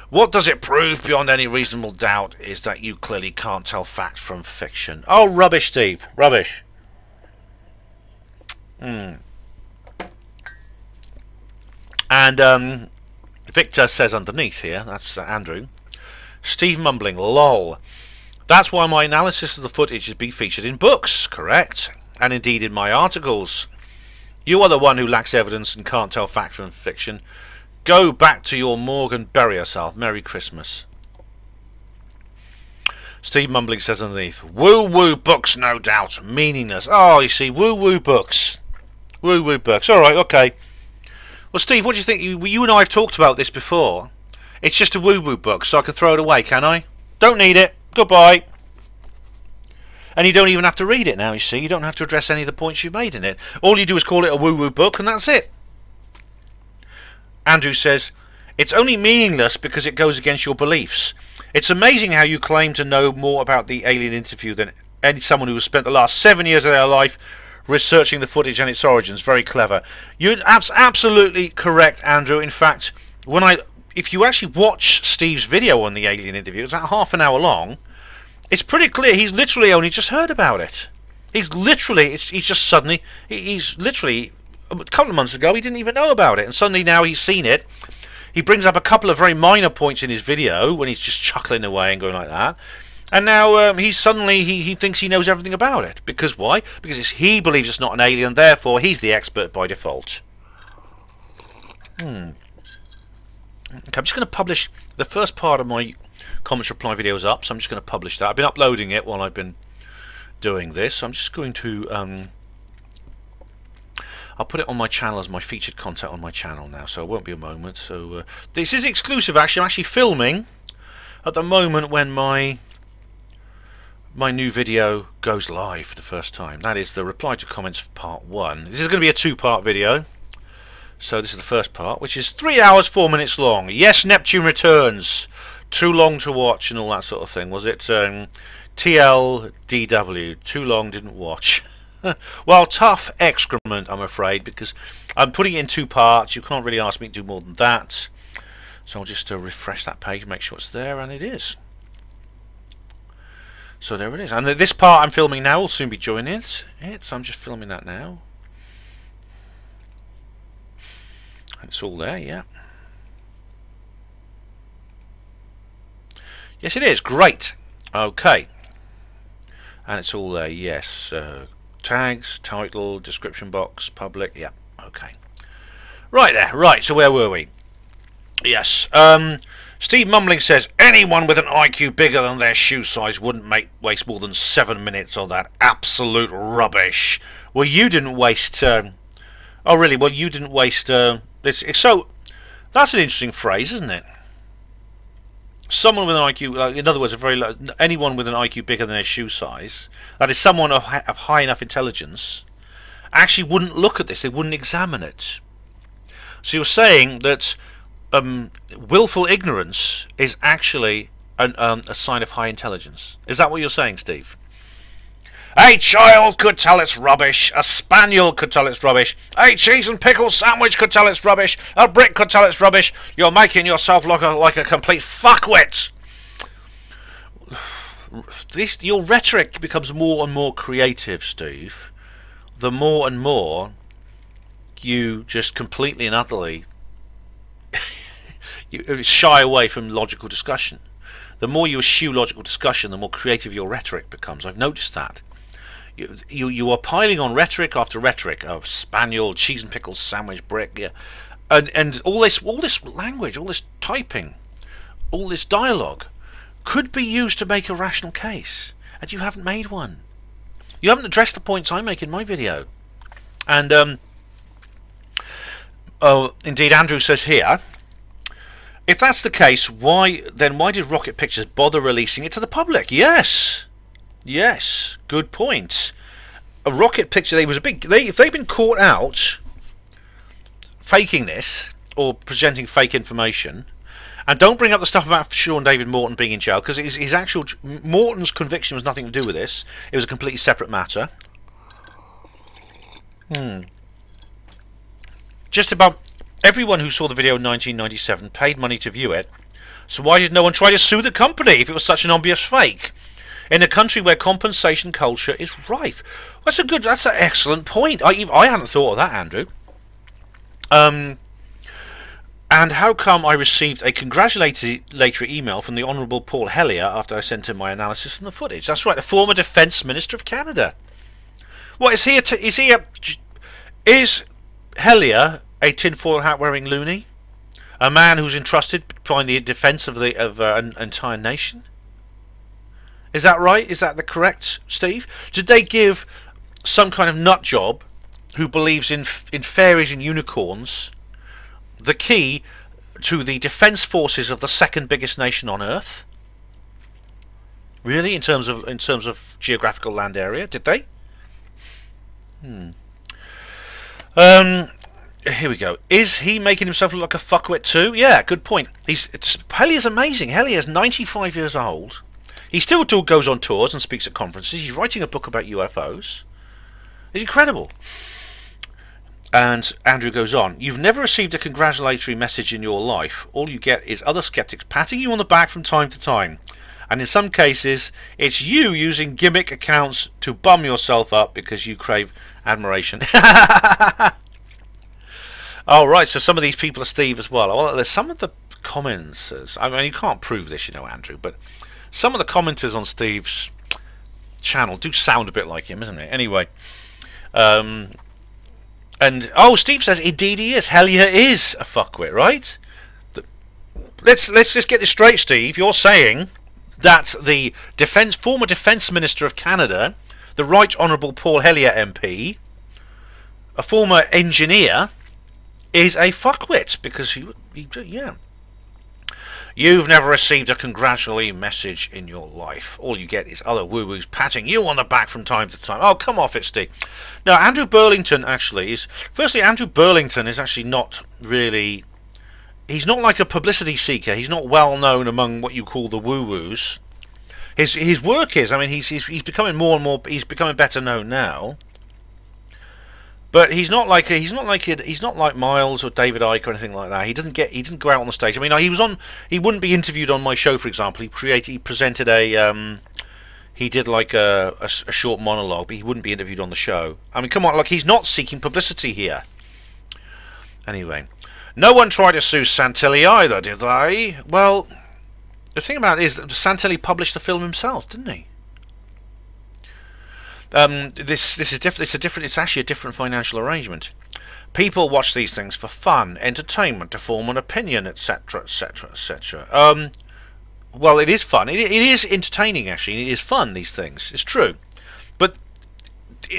A: What does it prove beyond any reasonable doubt is that you clearly can't tell fact from fiction. Oh, rubbish, Steve. Rubbish. And Victor says underneath here, that's Andrew, Steve Mumbling, lol. That's why my analysis of the footage has been featured in books, correct? And indeed in my articles. You are the one who lacks evidence and can't tell fact from fiction. Go back to your morgue and bury yourself. Merry Christmas. Steve Mumbling says underneath, woo-woo books, no doubt. Meaningless. Oh, you see, woo-woo books. Woo-woo books. Alright, okay. Well, Steve, what do you think? You and I have talked about this before. It's just a woo-woo book, so I can throw it away, can I? Don't need it. Goodbye. And you don't even have to read it now, you see. You don't have to address any of the points you've made in it. All you do is call it a woo-woo book, and that's it. Andrew says, it's only meaningless because it goes against your beliefs. It's amazing how you claim to know more about the alien interview than someone who has spent the last 7 years of their life researching the footage and its origins. Very clever. You're absolutely correct, Andrew. In fact, if you actually watch Steve's video on the alien interview, it's about half an hour long. It's pretty clear he's literally only just heard about it. He's literally a couple of months ago he didn't even know about it, and suddenly now he's seen it. He brings up a couple of very minor points in his video when he's just chuckling away and going like that. And now he thinks he knows everything about it. Because why? Because he believes it's not an alien, therefore he's the expert by default. Okay, I'm just going to publish the first part of my comments reply videos up, so I'm just going to publish that. I've been uploading it while I've been doing this. So I'm just going to I'll put it on my channel as my featured content on my channel now, so it won't be a moment. So this is exclusive. Actually, I'm actually filming at the moment when my new video goes live for the first time. That is the reply to comments for part 1. This is going to be a 2-part video. So this is the first part, which is 3 hours 4 minutes long. Yes, Neptune returns. Too long to watch and all that sort of thing. Was it TLDW? Too long, didn't watch. Well, tough excrement, I'm afraid, because I'm putting it in 2 parts. You can't really ask me to do more than that. So I'll just refresh that page, make sure it's there, and it is. So there it is. And this part I'm filming now will soon be joining it. So I'm just filming that now. And it's all there, yeah. Yes, it is. Great. Okay. And it's all there, yes. Tags, title, description box, public, yeah, okay. Right there, right, so where were we? Yes, Steve Mumbling says, anyone with an IQ bigger than their shoe size wouldn't waste more than 7 minutes on that absolute rubbish. Well, you didn't waste, oh really, well you didn't waste, so, that's an interesting phrase, isn't it? Someone with an IQ, in other words, anyone with an IQ bigger than their shoe size, that is someone of high enough intelligence, actually wouldn't look at this, they wouldn't examine it. So you're saying that willful ignorance is actually a sign of high intelligence. Is that what you're saying, Steve? A child could tell it's rubbish. A spaniel could tell it's rubbish. A cheese and pickle sandwich could tell it's rubbish. A brick could tell it's rubbish. You're making yourself look like a complete fuckwit. Your rhetoric becomes more and more creative, Steve. The more and more you just completely and utterly you shy away from logical discussion. The more you eschew logical discussion, the more creative your rhetoric becomes. I've noticed that. You are piling on rhetoric after rhetoric of spaniel, cheese and pickles, sandwich, brick, yeah, and all this language, all this typing, all this dialogue could be used to make a rational case, and you haven't made one. You haven't addressed the points I make in my video. And oh, indeed, Andrew says here, if that's the case, why did Rocket Pictures bother releasing it to the public? Yes. Yes, good point. A Rocket Picture, if they've been caught out faking this or presenting fake information, and don't bring up the stuff about Sean David Morton being in jail, because his actual Morton's conviction was nothing to do with this. It was a completely separate matter. Just about everyone who saw the video in 1997 paid money to view it. So why did no one try to sue the company if it was such an obvious fake? In a country where compensation culture is rife. That's an excellent point. I hadn't thought of that, Andrew. And how come I received a congratulatory email from the Honourable Paul Hellyer after I sent him my analysis on the footage? That's right, the former Defence Minister of Canada. What is he? Is Hellyer a tinfoil hat wearing loony? A man who's entrusted by the defence of an entire nation? Is that right? Is that the correct, Steve? Did they give some kind of nut job who believes in fairies and unicorns the key to the defence forces of the second biggest nation on Earth. Really, in terms of geographical land area, did they? Here we go. Is he making himself look like a fuckwit too? Yeah, good point. Hellier's amazing. Hellier's 95 years old. He still goes on tours and speaks at conferences. He's writing a book about UFOs. It's incredible. And Andrew goes on. You've never received a congratulatory message in your life. All you get is other skeptics patting you on the back from time to time. And in some cases, it's you using gimmick accounts to bum yourself up because you crave admiration. Oh, right, so some of these people are Steve as well. Well, there's some of the commenters. I mean, you can't prove this, you know, Andrew, but some of the commenters on Steve's channel do sound a bit like him, isn't it? Anyway, and oh, Steve says indeed he is. Hellier is a fuckwit, right? Let's just get this straight, Steve. You're saying that the former Defence Minister of Canada, the Right Honourable Paul Hellyer MP, a former engineer, is a fuckwit because yeah. You've never received a congratulatory message in your life. All you get is other woo-woos patting you on the back from time to time. Oh, come off it, Steve. No, Andrew Burlington actually is... Firstly, Andrew Burlington is actually not really... He's not like a publicity seeker. He's not well known among what you call the woo-woos. His work is... I mean, he's becoming more and more... He's becoming better known now. But he's not like Miles or David Icke or anything like that. He doesn't go out on the stage. I mean, he wouldn't be interviewed on my show, for example. He presented he did like a short monologue, but he wouldn't be interviewed on the show. I mean, come on, like he's not seeking publicity here. Anyway, no one tried to sue Santilli either, did they? Well, the thing about it is that Santilli published the film himself, didn't he? This is different. It's actually a different financial arrangement. People watch these things for fun, entertainment, to form an opinion, etc., etc., etc. Well, it is fun. It is entertaining, actually. It is fun. These things. It's true, but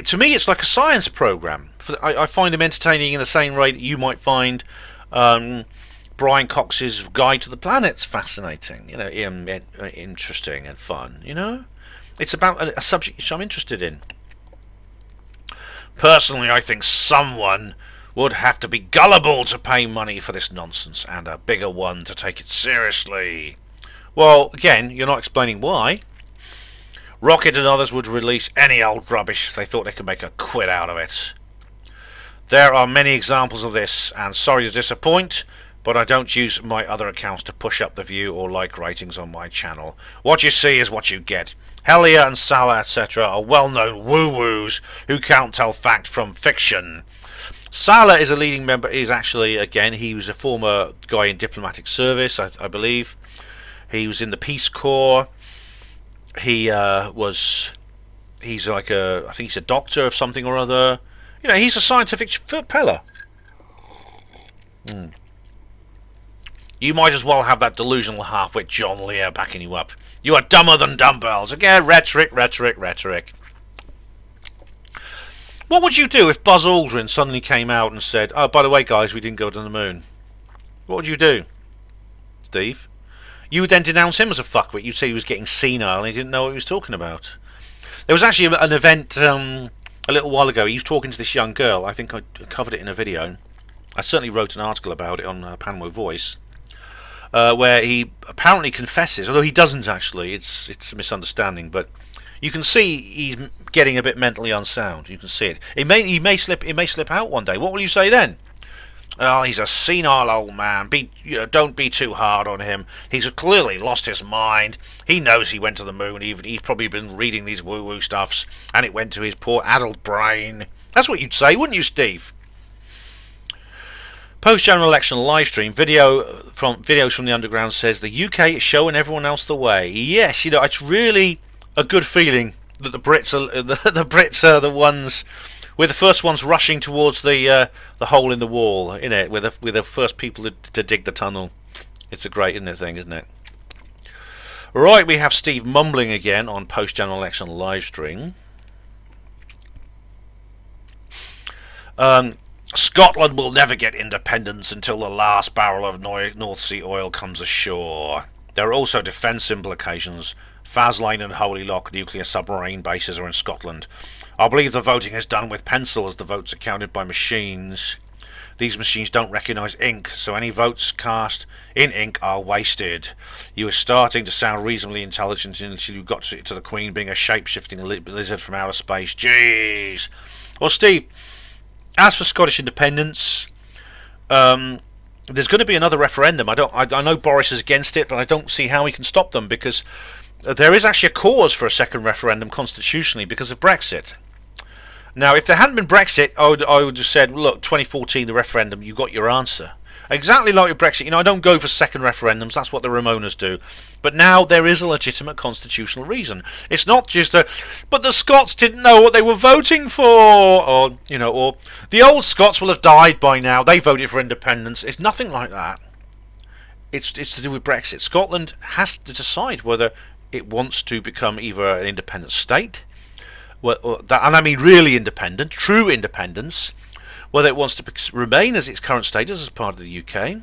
A: to me, it's like a science program. I find them entertaining in the same way that you might find Brian Cox's Guide to the Planets fascinating. You know, interesting and fun. You know. It's about a subject which I'm interested in. Personally, I think someone would have to be gullible to pay money for this nonsense, and a bigger one to take it seriously. Well, again, you're not explaining why. Rocket and others would release any old rubbish if they thought they could make a quid out of it. There are many examples of this, and sorry to disappoint, but I don't use my other accounts to push up the view or like ratings on my channel. What you see is what you get. Hellyer and Sala, etc. are well-known woo-woos who can't tell fact from fiction. Sala is a leading member. Is actually, again, he was a former guy in diplomatic service, I believe. He was in the Peace Corps. He's like I think he's a doctor of something or other. You know, he's a scientific fella. You might as well have that delusional half-wit John Lear backing you up. You are dumber than dumbbells. Again, rhetoric. What would you do if Buzz Aldrin suddenly came out and said, oh, by the way, guys, we didn't go to the moon? What would you do, Steve? You would then denounce him as a fuckwit. You'd say he was getting senile and he didn't know what he was talking about. There was actually an event a little while ago. He was talking to this young girl. I think I covered it in a video. I certainly wrote an article about it on HPANWO Voice. Where he apparently confesses, although he doesn't actually. It's a misunderstanding, but you can see he's getting a bit mentally unsound. You can see it. It may slip out one day. What will you say then? Oh, he's a senile old man. Don't be too hard on him. He's clearly lost his mind. He knows he went to the moon. He's probably been reading these woo-woo stuffs, and it went to his poor adult brain. That's what you'd say, wouldn't you, Steve? Post-general election live stream videos from the underground says the UK is showing everyone else the way. Yes, you know, it's really a good feeling that the Brits are the ones. We're the first ones rushing towards the hole in the wall, in it. We're the first people to dig the tunnel. It's a great, thing, isn't it? Right, we have Steve mumbling again on post-general election live stream. Scotland will never get independence until the last barrel of North Sea oil comes ashore. There are also defence implications. Faslane and Holy Loch nuclear submarine bases are in Scotland. I believe the voting is done with pencil as the votes are counted by machines. These machines don't recognise ink, so any votes cast in ink are wasted. You were starting to sound reasonably intelligent until you got to the Queen being a shape-shifting lizard from outer space. Jeez. Well, Steve, as for Scottish independence, there's going to be another referendum. I know Boris is against it, but I don't see how he can stop them, because there is actually a cause for a second referendum constitutionally because of Brexit. Now, if there hadn't been Brexit, I would have said, look, 2014, the referendum, you got your answer. Exactly like with Brexit. You know, I don't go for second referendums. That's what the Ramonas do. But now there is a legitimate constitutional reason. It's not just but the Scots didn't know what they were voting for, or or the old Scots will have died by now. They voted for independence. It's nothing like that. It's to do with Brexit. Scotland has to decide whether it wants to become either an independent state, and I mean really independent, true independence, whether it wants to remain as its current status as part of the UK,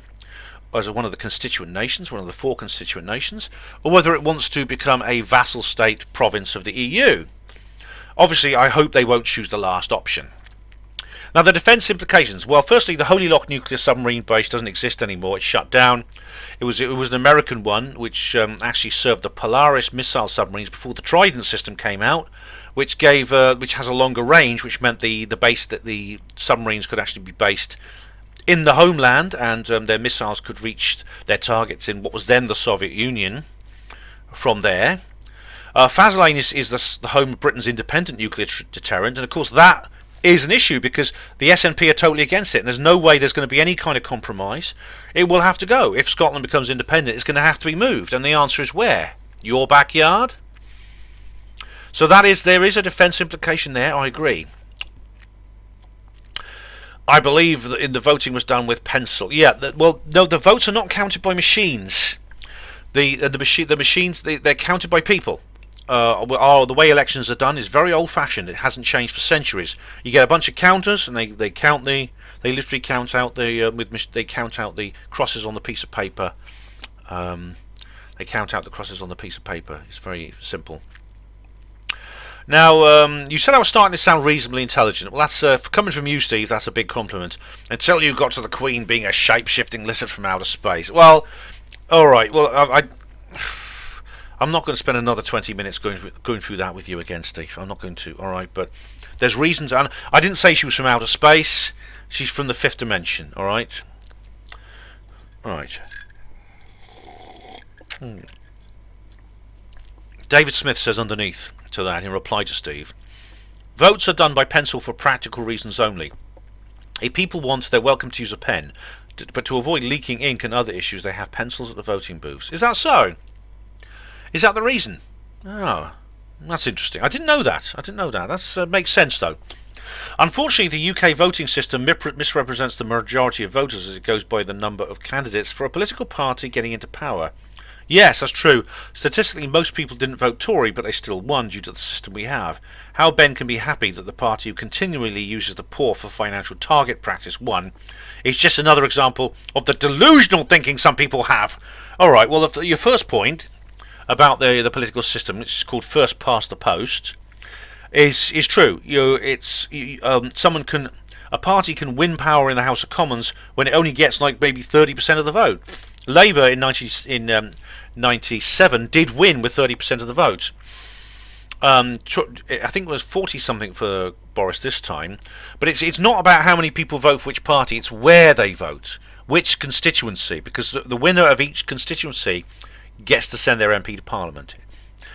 A: as one of the constituent nations, one of the 4 constituent nations, or whether it wants to become a vassal state province of the EU. Obviously, I hope they won't choose the last option. Now, the defence implications. Well, firstly, the Holy Loch nuclear submarine base doesn't exist anymore. It's shut down. It was an American one, which actually served the Polaris missile submarines before the Trident system came out, which has a longer range, which meant the base that the submarines could actually be based in the homeland, and their missiles could reach their targets in what was then the Soviet Union from there. Faslane is the home of Britain's independent nuclear deterrent, and of course that is an issue because the SNP are totally against it, and there's no way there's going to be any kind of compromise. It will have to go. If Scotland becomes independent, it's going to have to be moved, and the answer is where? Your backyard? So there is a defence implication there, I agree. I believe that the voting was done with pencil. Yeah, well, no, the votes are not counted by machines. The machines, they're counted by people. The way elections are done is very old-fashioned. It hasn't changed for centuries. You get a bunch of counters, and they literally count out they count out the crosses on the piece of paper. They count out the crosses on the piece of paper. It's very simple. Now, you said I was starting to sound reasonably intelligent. Well, that's coming from you, Steve. That's a big compliment. Until you got to the Queen being a shape-shifting lizard from outer space. Well, all right. Well, I'm not going to spend another 20 minutes going through that with you again, Steve. I'm not going to. All right, but there's reasons. And I didn't say she was from outer space. She's from the 5th dimension. All right. All right. David Smith says underneath to that, in reply to Steve, votes are done by pencil for practical reasons only. If people want, they're welcome to use a pen, but to avoid leaking ink and other issues, they have pencils at the voting booths. Is that so? Is that the reason? Oh, that's interesting. I didn't know that. That makes sense, though. Unfortunately, the UK voting system misrepresents the majority of voters as it goes by the number of candidates for a political party getting into power. Yes, that's true. Statistically, most people didn't vote Tory, but they still won due to the system we have. How Ben can be happy that the party who continually uses the poor for financial target practice won is just another example of the delusional thinking some people have. All right, well, your first point about the political system, which is called first past the post, is true. A party can win power in the House of Commons when it only gets like maybe 30% of the vote. Labour in 97 did win with 30% of the vote. I think it was 40 something for Boris this time, but it's not about how many people vote for which party. It's where they vote, which constituency, because the winner of each constituency gets to send their MP to Parliament.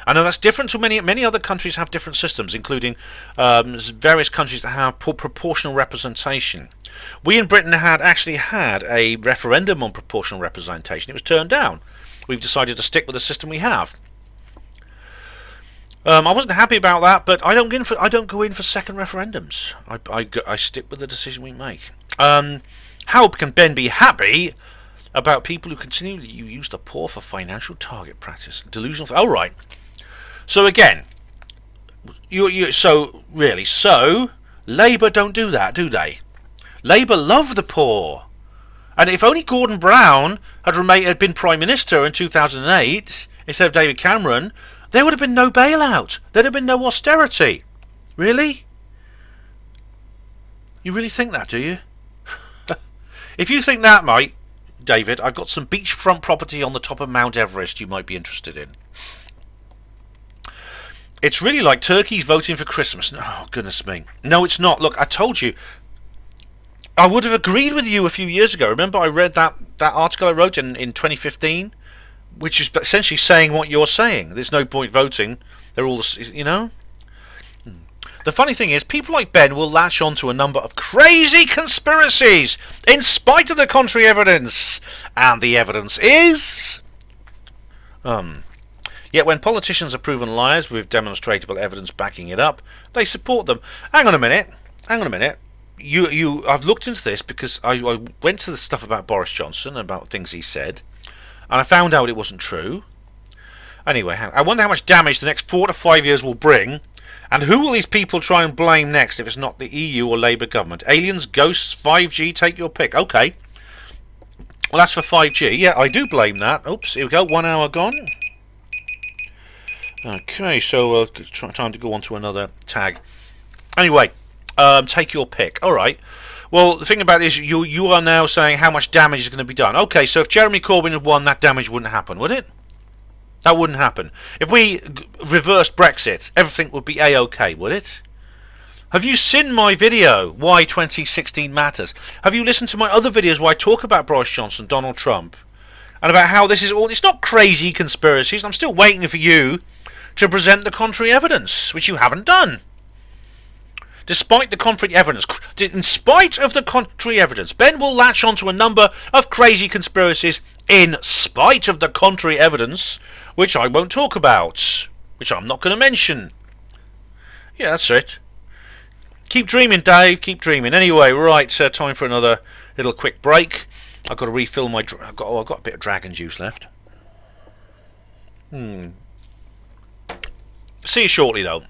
A: I know that's different to many other countries have different systems, including various countries that have proportional representation. We in Britain actually had a referendum on proportional representation. It was turned down. We've decided to stick with the system we have. I wasn't happy about that, but I don't go in for second referendums. I stick with the decision we make. How can Ben be happy about people who continually use the poor for financial target practice? Delusional. Oh, right. So again, so Labour don't do that, do they? Labour love the poor. And if only Gordon Brown had been Prime Minister in 2008 instead of David Cameron, there would have been no bailout. There'd have been no austerity. Really? You really think that, do you? If you think that, mate, David, I've got some beachfront property on the top of Mount Everest you might be interested in. It's really like turkeys voting for Christmas. Oh, goodness me. No, it's not. Look, I told you. I would have agreed with you a few years ago. Remember I read that article I wrote in 2015? Which is essentially saying what you're saying. There's no point voting. They're all, you know? The funny thing is, people like Ben will latch on to a number of crazy conspiracies in spite of the contrary evidence. And the evidence is... Yet when politicians are proven liars with demonstrable evidence backing it up, they support them. Hang on a minute. I've looked into this because I went to the stuff about Boris Johnson, about things he said, and I found out it wasn't true. Anyway, I wonder how much damage the next 4 to 5 years will bring, and who will these people try and blame next if it's not the EU or Labour government? Aliens, ghosts, 5G, take your pick. Okay. Well, that's for 5G. Yeah, I do blame that. Oops, here we go. 1 hour gone. Okay, so time to go on to another tag. Anyway, take your pick. All right. Well, the thing about it is you are now saying how much damage is going to be done. Okay, so if Jeremy Corbyn had won, that damage wouldn't happen, would it? That wouldn't happen. If we reversed Brexit, everything would be A-OK, would it? Have you seen my video, Why 2016 Matters? Have you listened to my other videos where I talk about Boris Johnson, Donald Trump, and about how this is all... It's not crazy conspiracies. I'm still waiting for you to present the contrary evidence, which you haven't done. Despite the contrary evidence, in spite of the contrary evidence, Ben will latch onto a number of crazy conspiracies in spite of the contrary evidence, which I won't talk about, which I'm not going to mention. Yeah, that's it. Keep dreaming, Dave. Keep dreaming. Anyway, right, time for another little quick break. I've got to refill my... I've got a bit of dragon juice left. See you shortly, though.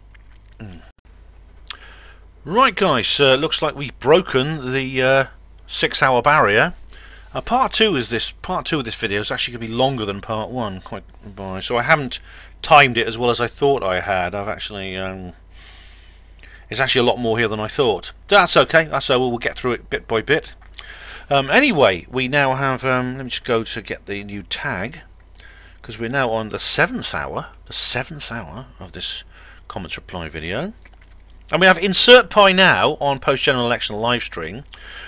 A: Right, guys, looks like we've broken the 6 hour barrier. Part two of this video is actually going to be longer than part one, so I haven't timed it as well as I thought I had. I've actually it's actually a lot more here than I thought. That's okay. That's we'll get through it bit by bit. Anyway, we now have let me just go to get the new tag, because we're now on the 7th hour of this comments reply video. And we have Insert Pie now on post-general election live stream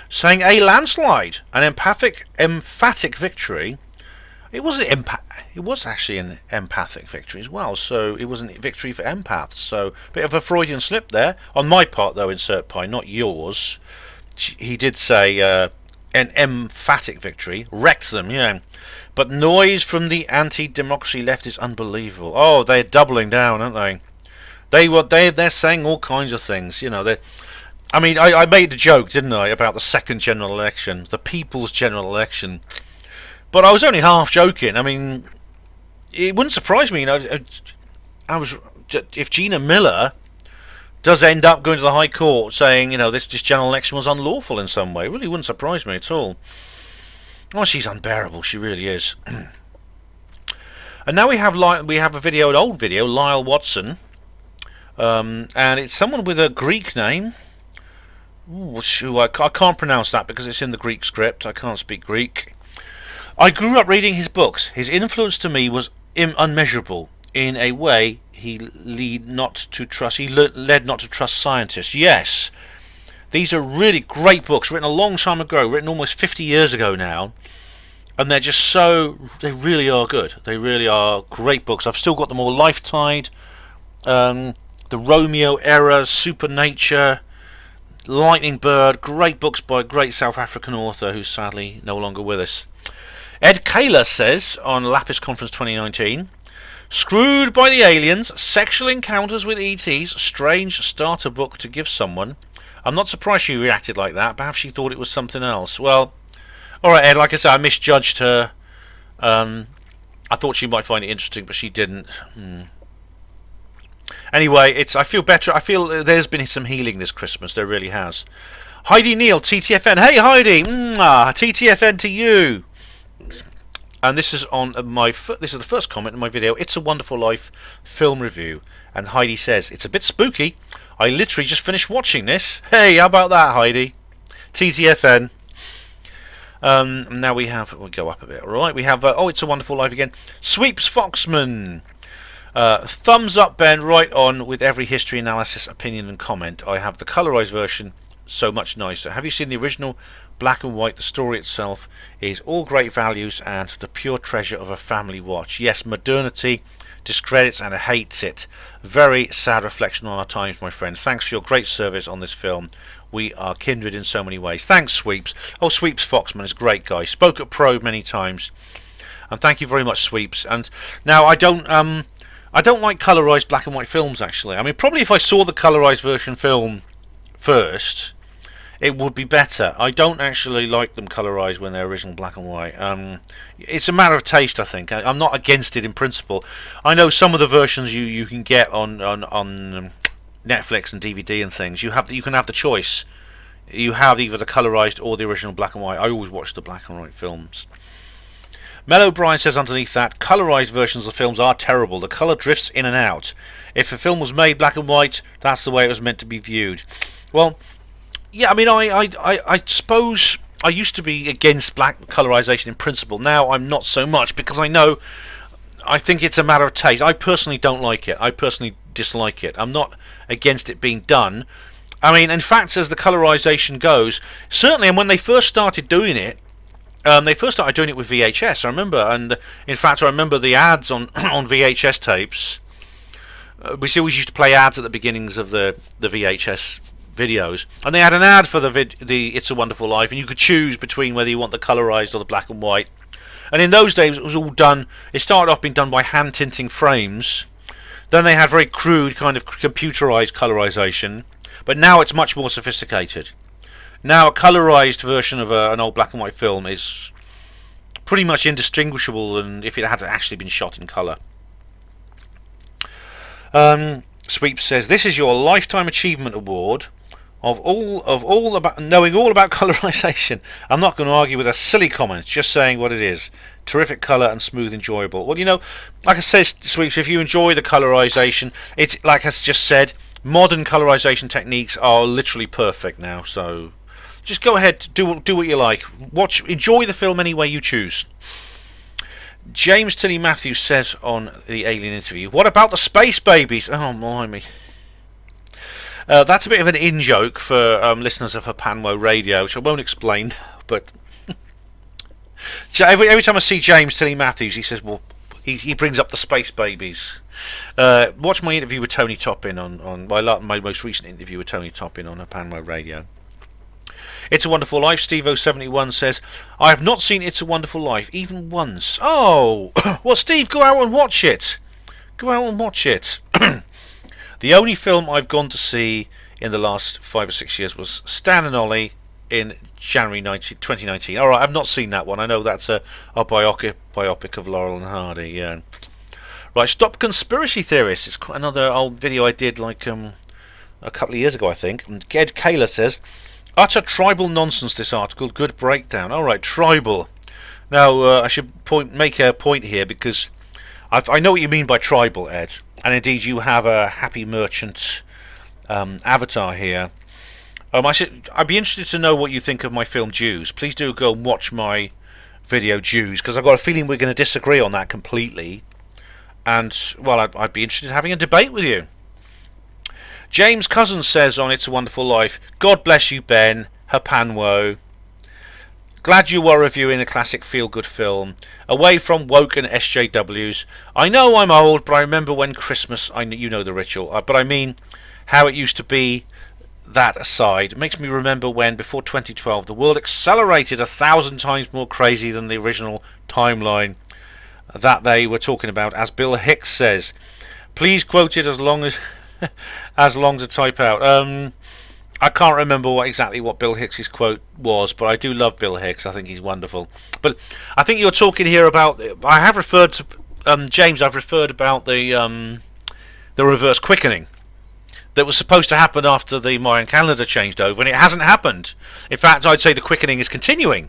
A: saying a landslide, an emphatic victory. It was actually an empathic victory as well, so it was a victory for empaths. So a bit of a Freudian slip there on my part, though. Insert Pie, not yours. He did say an emphatic victory, wrecked them, yeah. But noise from the anti-democracy left is unbelievable. Oh, they're doubling down, aren't they? They're saying all kinds of things, you know. I mean, I made a joke, didn't I, about the second general election, the people's general election, but I was only half joking. I mean, it wouldn't surprise me, you know. If Gina Miller does end up going to the High Court saying, you know, this general election was unlawful in some way, it really wouldn't surprise me at all. Oh, she's unbearable. She really is. And now we have a video, an old video, Lyle Watson. And it's someone with a Greek name. Ooh, I can't pronounce that because it's in the Greek script. I can't speak Greek. I grew up reading his books. His influence to me was unmeasurable. In a way, he led not to trust scientists. Yes, these are really great books, written a long time ago, written almost 50 years ago now. And they're just they really are good. They really are great books. I've still got them all. Lifetide, The Romeo Era, Supernature, Lightning Bird, great books by a great South African author who's sadly no longer with us. Ed Kaler says on Lapis Conference 2019, screwed by the aliens, sexual encounters with ETs, strange starter book to give someone. I'm not surprised she reacted like that. Perhaps she thought it was something else. Well, alright, Ed, like I said, I misjudged her. I thought she might find it interesting, but she didn't. Anyway, I feel better. I feel there's been some healing this Christmas. There really has. Heidi Neal, TTFN. Hey Heidi, TTFN to you. And this is on this is the first comment in my video. It's a Wonderful Life film review. And Heidi says it's a bit spooky. I literally just finished watching this. Hey, how about that, Heidi? TTFN. Now we'll go up a bit. All right, we have oh, It's a Wonderful Life again. Sweeps Foxman. Thumbs up, Ben. Right on with every history, analysis, opinion, and comment. I have the colorized version, so much nicer. Have you seen the original black and white? The story itself is all great values and the pure treasure of a family watch. Yes, modernity discredits and hates it. Very sad reflection on our times, my friend. Thanks for your great service on this film. We are kindred in so many ways. Thanks, Sweeps. Oh, Sweeps Foxman is a great guy. Spoke at Pro many times, and thank you very much, Sweeps. And now I don't like colorized black and white films, actually. I mean, probably if I saw the colorized version film first, it would be better. I don't actually like them colorized when they're original black and white. It's a matter of taste, I think. I'm not against it in principle. I know some of the versions you can get on Netflix and DVD and things. You can have the choice. You have either the colorized or the original black and white. I always watch the black and white films. Mel O'Brien says underneath that, colorized versions of films are terrible. The color drifts in and out. If a film was made black and white, that's the way it was meant to be viewed. Well, yeah, I mean, I suppose I used to be against black colorization in principle. Now I'm not so much, because I think it's a matter of taste. I personally don't like it. I personally dislike it. I'm not against it being done. I mean, in fact, as the colorization goes, certainly, and when they first started doing it, they first started doing it with VHS, I remember, and in fact I remember the ads on on VHS tapes. We always used to play ads at the beginnings of the VHS videos, and they had an ad for the It's a Wonderful Life, and you could choose between whether you want the colorized or the black and white. And in those days it was all done, it started off being done by hand tinting frames, then they had very crude kind of computerized colorization, but now it's much more sophisticated. Now a colorized version of an old black and white film is pretty much indistinguishable than if it had actually been shot in color. Sweep says this is your lifetime achievement award of knowing all about colorization. I'm not going to argue with a silly comment, just saying what it is. Terrific color and smooth, enjoyable. Well, you know, like I said, Sweeps, if you enjoy the colorization, it's like I just said, modern colorization techniques are literally perfect now. So just go ahead, do what you like. Enjoy the film any way you choose. James Tilly Matthews says on the Alien interview, what about the space babies? Oh, blimey. That's a bit of an in-joke for listeners of HPANWO Radio, which I won't explain, but every time I see James Tilly Matthews, he says, well, he brings up the space babies. Watch my interview with Tony Toppin on my most recent interview with Tony Toppin on HPANWO Radio. It's a Wonderful Life. Steve071 says, I have not seen It's a Wonderful Life even once. Oh, well, Steve, go out and watch it. Go out and watch it. The only film I've gone to see in the last 5 or 6 years was Stan and Ollie in January 2019. All right, I've not seen that one. I know that's a biopic of Laurel and Hardy. Yeah. Right, Stop Conspiracy Theorists. It's quite another old video I did like a couple of years ago, I think. And Ed Kaler says, utter tribal nonsense, this article. Good breakdown. Alright, tribal. Now, I should make a point here, because I know what you mean by tribal, Ed. And indeed, you have a happy merchant avatar here. I'd be interested to know what you think of my film Jews. Please do go and watch my video Jews, because I've got a feeling we're going to disagree on that completely. And, well, I'd be interested in having a debate with you. James Cousins says on It's a Wonderful Life, God bless you, Ben. HPANWO. Glad you were reviewing a classic feel-good film. Away from woke and SJWs. I know I'm old, but I remember when Christmas, you know the ritual. But I mean, how it used to be. That aside, it makes me remember when, before 2012, the world accelerated 1,000 times more crazy than the original timeline that they were talking about, as Bill Hicks says. Please quote it as long to type out. I can't remember exactly what Bill Hicks's quote was, but I do love Bill Hicks. I think he's wonderful. But I think you're talking here about. I have referred to James. I've referred about the reverse quickening. that was supposed to happen after the Mayan calendar changed over, and it hasn't happened. In fact, I'd say the quickening is continuing.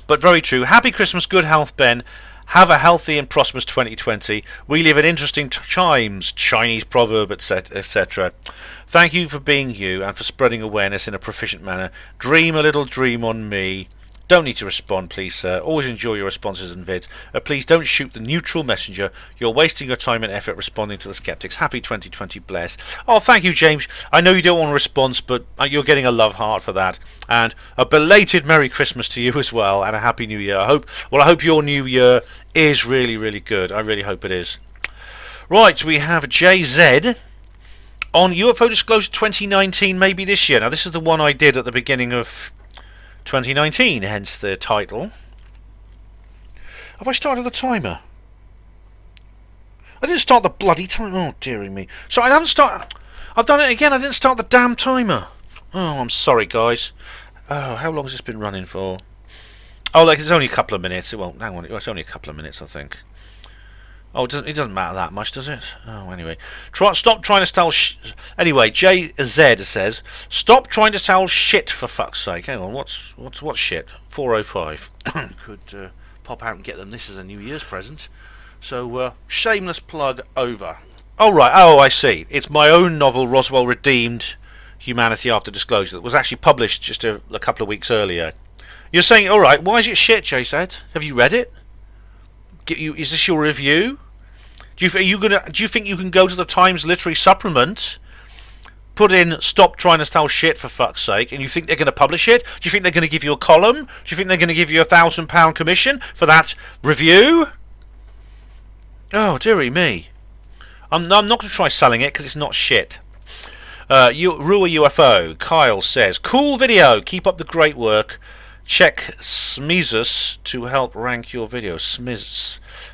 A: But very true. Happy Christmas, good health, Ben. Have a healthy and prosperous 2020. We live in interesting times, Chinese proverb, etc. Thank you for being you and for spreading awareness in a proficient manner. Dream a little dream on me. Don't need to respond, please, sir. Always enjoy your responses and vids. Please don't shoot the neutral messenger. You're wasting your time and effort responding to the skeptics. Happy 2020, bless. Oh, thank you, James. I know you don't want a response, but you're getting a love heart for that. And a belated Merry Christmas to you as well, and a Happy New Year. I hope your New Year is really, really good. I really hope it is. Right, we have JZ on UFO Disclosure 2019, maybe this year. Now, this is the one I did at the beginning of 2019, hence the title. Have I started the timer? I didn't start the bloody timer. Oh, dearie me. So I haven't started. I've done it again. I didn't start the damn timer. Oh, I'm sorry, guys. Oh, how long has this been running for? Oh, like it's only a couple of minutes. It won't. Hang on. It's only a couple of minutes, I think. Oh, it doesn't matter that much, does it? Oh, anyway. Stop trying to sell anyway, JZ says, stop trying to sell shit for fuck's sake. Hang on, what's shit? 405. Could pop out and get them. This is a New Year's present. So, shameless plug over. Oh, right. Oh, I see. It's my own novel, Roswell Redeemed Humanity After Disclosure, that was actually published just a couple of weeks earlier. You're saying, all right, why is it shit, JZ? Have you read it? Is this your review? Do you think you can go to the Times Literary Supplement, put in "stop trying to sell shit for fuck's sake," and you think they're going to publish it? Do you think they're going to give you a column? Do you think they're going to give you a £1,000 commission for that review? Oh, dearie me. I'm not going to try selling it because it's not shit. Rua UFO Kyle says, cool video. Keep up the great work. Check Smezus to help rank your videos.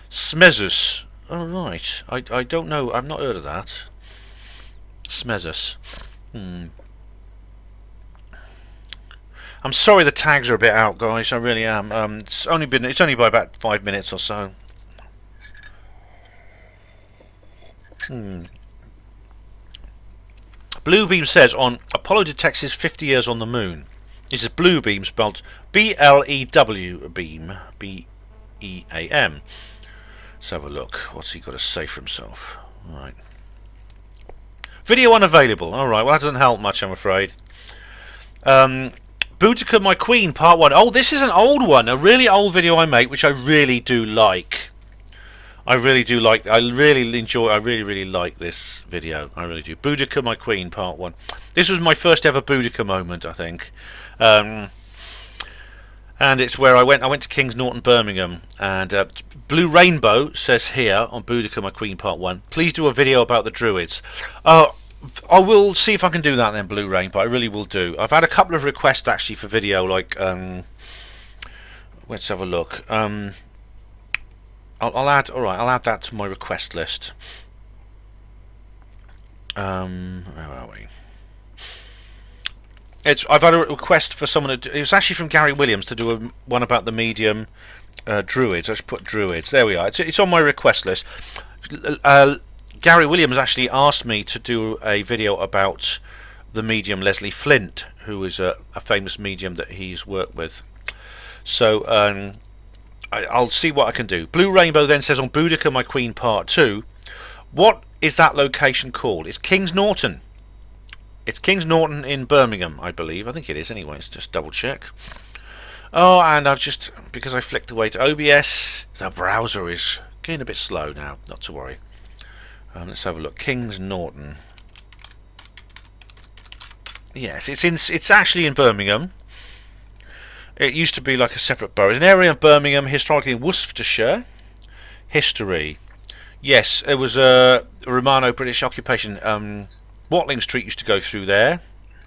A: Smezus. Oh, right. I don't know. I've not heard of that. Smezus. I'm sorry the tags are a bit out, guys. I really am. It's only by about 5 minutes or so. Bluebeam says on Apollo detects his 50 years on the moon. This is Bluebeam spelled B-L-E-W beam. B-E-A-M. Let's have a look. What's he got to say for himself? Right. Video unavailable. Alright, well that doesn't help much, I'm afraid. Boudica My Queen Part 1. Oh, this is an old one. A really old video I make, which I really do like. I really like this video. I really do. Boudica My Queen Part 1. This was my first ever Boudica moment, I think. And it's where I went to King's Norton, Birmingham, and Blue Rainbow says here on Boudica My Queen Part 1, please do a video about the Druids. I will see if I can do that then, Blue Rainbow. I really will do. I've had a couple of requests actually for video, like let's have a look. I'll add that to my request list. Where are we? I've had a request for someone to do, it was actually from Gary Williams to do one about the medium Druids. Let's put Druids. There we are. It's on my request list. Gary Williams actually asked me to do a video about the medium Leslie Flint, who is a famous medium that he's worked with. So I'll see what I can do. Blue Rainbow then says on Boudica My Queen Part 2, what is that location called? It's King's Norton. It's King's Norton in Birmingham, I believe. I think it is anyway. Let's just double check. Oh, and I've just, because I flicked away to OBS, the browser is getting a bit slow now. Not to worry. Let's have a look. King's Norton. Yes, it's actually in Birmingham. It used to be like a separate borough. It's an area of Birmingham, historically in Worcestershire. History. Yes, it was a Romano-British occupation. Watling Street used to go through there.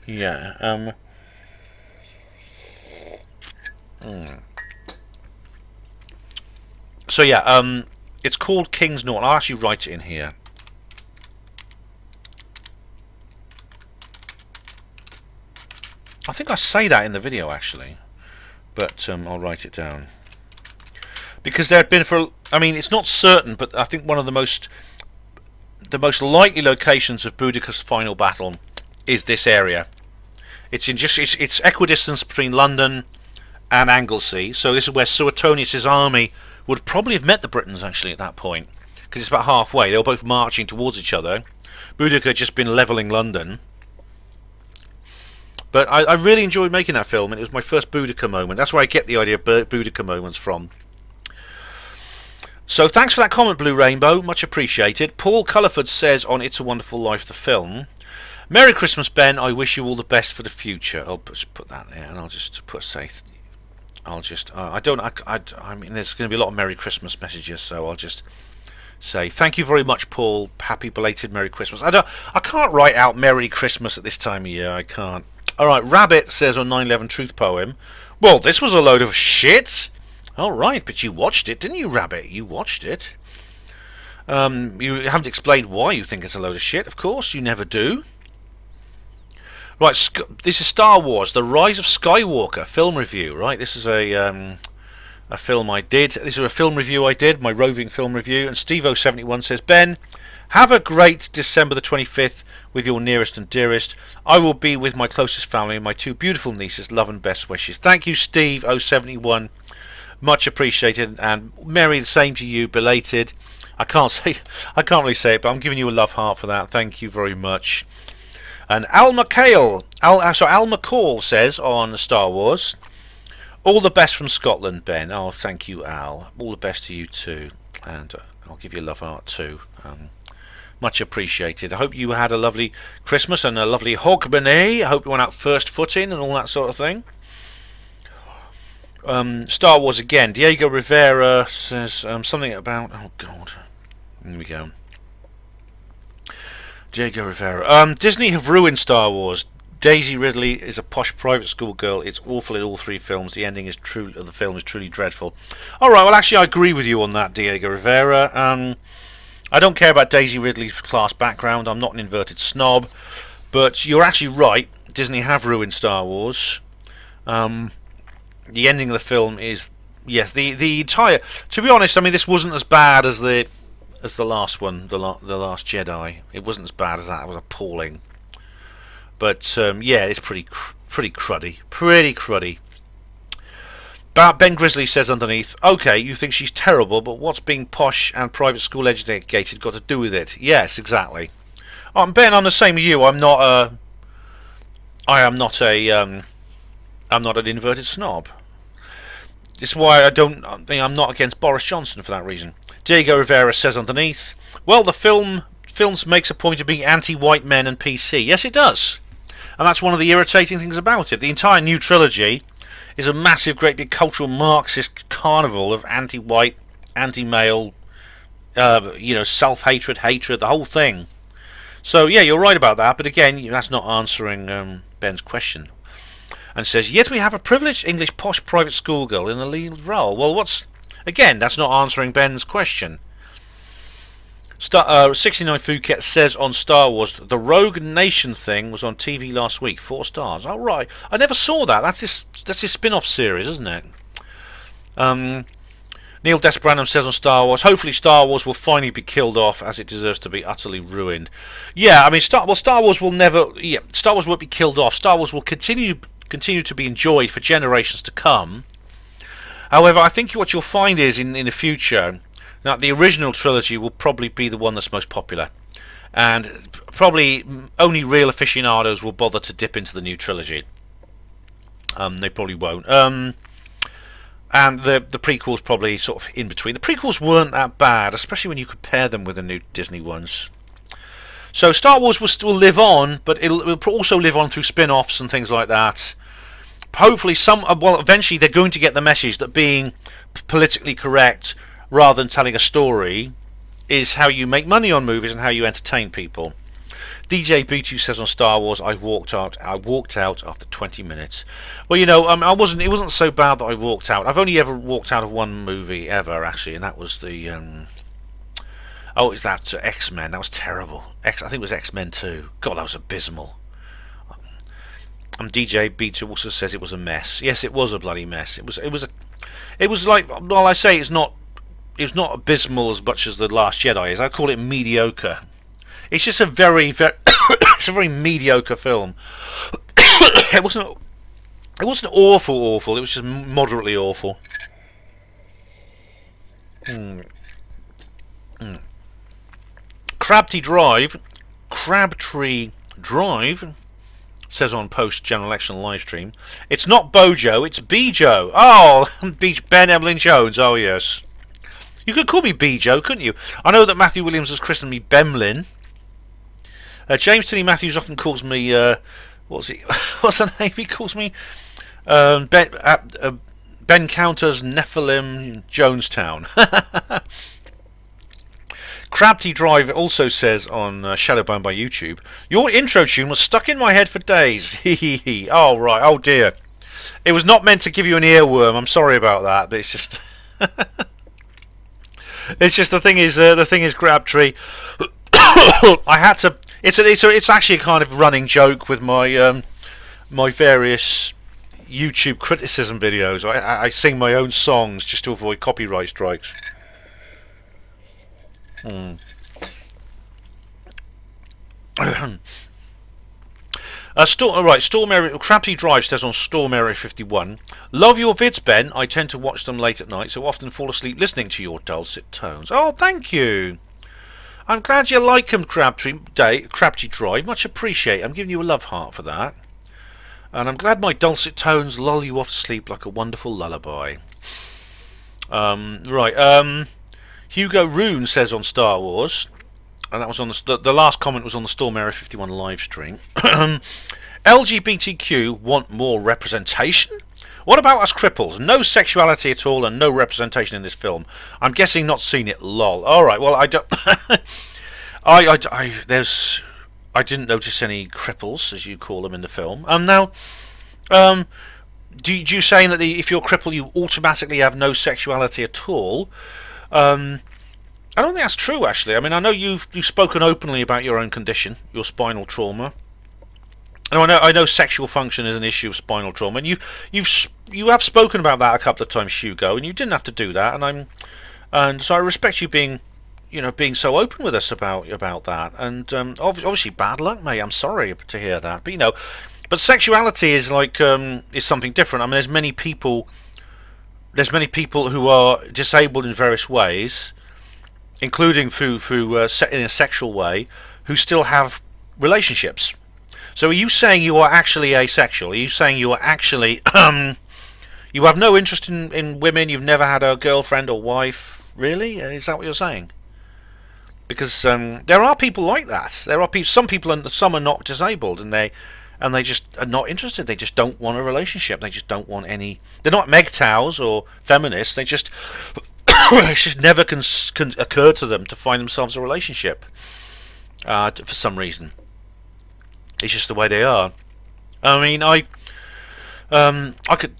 A: Yeah. So yeah, it's called King's Norton. I'll actually write it in here. I think I say that in the video actually, but I'll write it down. Because there had been I mean, it's not certain, but I think one of the most the most likely locations of Boudicca's final battle is this area. It's equidistant between London and Anglesey, so this is where Suetonius' army would probably have met the Britons actually at that point, because it's about halfway. They were both marching towards each other. Boudicca had just been levelling London. But I really enjoyed making that film, and it was my first Boudicca moment. That's where I get the idea of Boudicca moments from. So thanks for that comment, Blue Rainbow, much appreciated. Paul Culliford says on It's a Wonderful Life, the film, Merry Christmas, Ben, I wish you all the best for the future. I'll just put that there, and I'll just put safe. I'll just, I mean, there's going to be a lot of Merry Christmas messages, so I'll just say thank you very much, Paul. Happy belated Merry Christmas. I can't write out Merry Christmas at this time of year. I can't. All right, Rabbit says on 9/11 Truth Poem, well, this was a load of shit. All right, but you watched it, didn't you, Rabbit? You watched it. You haven't explained why you think it's a load of shit. Of course, you never do. Right, this is Star Wars: The Rise of Skywalker film review. Right, this is a film I did. This is a film review I did, my roving film review. And Steve071 says, Ben, have a great December the 25th with your nearest and dearest. I will be with my closest family and my two beautiful nieces. Love and best wishes. Thank you, Steve071. Much appreciated, and Mary, the same to you, belated. I can't really say it, but I'm giving you a love heart for that. Thank you very much. And Al McCall says on Star Wars, all the best from Scotland, Ben. Oh, thank you, Al. All the best to you too, and I'll give you a love heart too. Much appreciated. I hope you had a lovely Christmas and a lovely Hogmanay. I hope you went out first footing and all that sort of thing. Star Wars again. Diego Rivera says something about... Oh, God. Here we go. Diego Rivera. Disney have ruined Star Wars. Daisy Ridley is a posh private school girl. It's awful in all three films. The ending is true. The film is truly dreadful. All right. Well, actually, I agree with you on that, Diego Rivera. I don't care about Daisy Ridley's class background. I'm not an inverted snob, but you're actually right. Disney have ruined Star Wars. The ending of the film is, yes, the entire. To be honest, I mean, this wasn't as bad as the last one, the Last Jedi. It wasn't as bad as that. It was appalling. But yeah, it's pretty cruddy, pretty cruddy. Ben Grizzly says underneath, okay, you think she's terrible, but what's being posh and private school educated got to do with it? Yes, exactly. Ben, I'm the same as you. I'm not an inverted snob. This is why I'm not against Boris Johnson for that reason. Diego Rivera says underneath, well, the films makes a point of being anti-white men and PC. Yes, it does. And that's one of the irritating things about it. The entire new trilogy is a massive, great big cultural Marxist carnival of anti-white, anti-male, self-hatred, hatred, the whole thing. So yeah, you're right about that, but again, that's not answering Ben's question. And says, yet we have a privileged English posh private schoolgirl in the lead role. Well, again, that's not answering Ben's question. 69 Phuket says on Star Wars, the Rogue Nation thing was on TV last week. 4 stars. Oh, right. I never saw that. That's his spin-off series, isn't it? Neil Desbranham says on Star Wars, hopefully Star Wars will finally be killed off as it deserves to be utterly ruined. Yeah, I mean, Star Wars will never... Yeah, Star Wars won't be killed off. Star Wars will continue to be enjoyed for generations to come. However, I think what you'll find is in the future... Now, the original trilogy will probably be the one that's most popular, and probably only real aficionados will bother to dip into the new trilogy. They probably won't. And the prequels probably sort of in between. The prequels weren't that bad, especially when you compare them with the new Disney ones. So Star Wars will still live on, but it'll also live on through spin-offs and things like that. Hopefully, eventually they're going to get the message that being politically correct rather than telling a story is how you make money on movies and how you entertain people. DJ B2 says on Star Wars, I walked out after 20 minutes. Well, you know, it wasn't so bad that I walked out. I've only ever walked out of one movie ever, actually, and that was the it's that X-Men. That was terrible. I think it was X-Men 2. God, that was abysmal. DJ B2 also says it was a mess. Yes, it was a bloody mess. It was like, well, I say it's not abysmal as much as The Last Jedi is. I call it mediocre. It's just a very it's a very mediocre film. It wasn't awful. It was just moderately awful. Crabtree Drive says on post general election live stream, it's not Bojo, it's Bejo. Oh, Ben Emlyn-Jones. Oh yes, you could call me Bejo, couldn't you? I know that Matthew Williams has christened me Bemlin. James Tinney Matthews often calls me what's the name he calls me? Ben Counters Nephilim Jonestown. Crabtree Drive also says on Shadowbound by YouTube, your intro tune was stuck in my head for days. Oh right, oh dear. It was not meant to give you an earworm. I'm sorry about that, but it's just it's just the thing is Crabtree. I had to. It's actually a kind of running joke with my my various YouTube criticism videos. I sing my own songs just to avoid copyright strikes. Storm Area Crabtree Drive says on Storm Area 51. Love your vids, Ben. I tend to watch them late at night, so often fall asleep listening to your dulcet tones. Oh, thank you. I'm glad you like them, Crabtree Drive. Much appreciate. I'm giving you a love heart for that. And I'm glad my dulcet tones lull you off to sleep like a wonderful lullaby. Hugo Rune says on Star Wars, and that was on the last comment was on the Storm Area 51 live stream. LGBTQ want more representation? What about us cripples? No sexuality at all and no representation in this film. I'm guessing not seen it. Lol. All right. Well, I don't. I didn't notice any cripples, as you call them, in the film. Do you saying that if you're a cripple, you automatically have no sexuality at all? I don't think that's true, actually. I mean, I know you've spoken openly about your own condition, your spinal trauma. And I know sexual function is an issue of spinal trauma, and you have spoken about that a couple of times, Hugo, and you didn't have to do that. And so I respect you being so open with us about that. And obviously, bad luck, mate. I'm sorry to hear that, but but sexuality is like is something different. I mean, there's many people who are disabled in various ways, including through in a sexual way, who still have relationships. So are you saying you are actually asexual? Are you saying you are actually you have no interest in women? You've never had a girlfriend or wife? Really? Is that what you're saying? Because there are people like that. There are some are not disabled, and they just are not interested. They just don't want a relationship. They just don't want any. They're not MGTOWs or feminists. They just it's just never can occur to them to find themselves a relationship for some reason. It's just the way they are. I mean, I could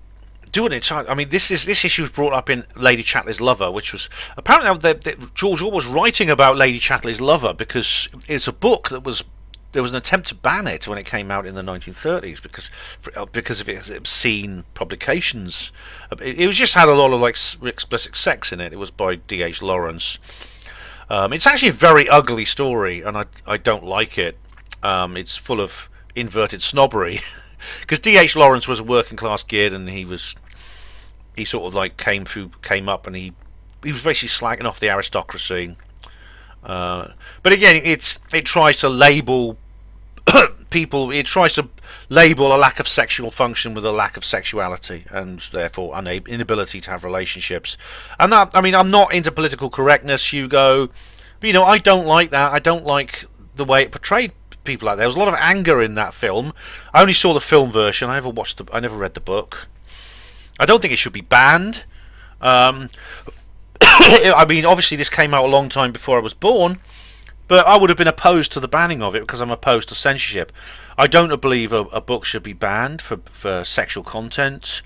A: do an entire. I mean, this issue was brought up in Lady Chatterley's Lover, which was apparently George Orwell was writing about Lady Chatterley's Lover because it's a book that was. There was an attempt to ban it when it came out in the 1930s because of its obscene publications. It was just had a lot of like explicit sex in it. It was by D.H. Lawrence. It's actually a very ugly story, and I don't like it. It's full of inverted snobbery because D.H. Lawrence was a working class kid, and he sort of like came up, and he was basically slagging off the aristocracy. But again, it tries to label people. It tries to label a lack of sexual function with a lack of sexuality, and therefore inability to have relationships. And that, I mean, I'm not into political correctness, Hugo, but I don't like that. I don't like the way it portrayed people like that. There was a lot of anger in that film. I only saw the film version. I never read the book. I don't think it should be banned. I mean, obviously this came out a long time before I was born, but I would have been opposed to the banning of it because I'm opposed to censorship. I don't believe a book should be banned for sexual content.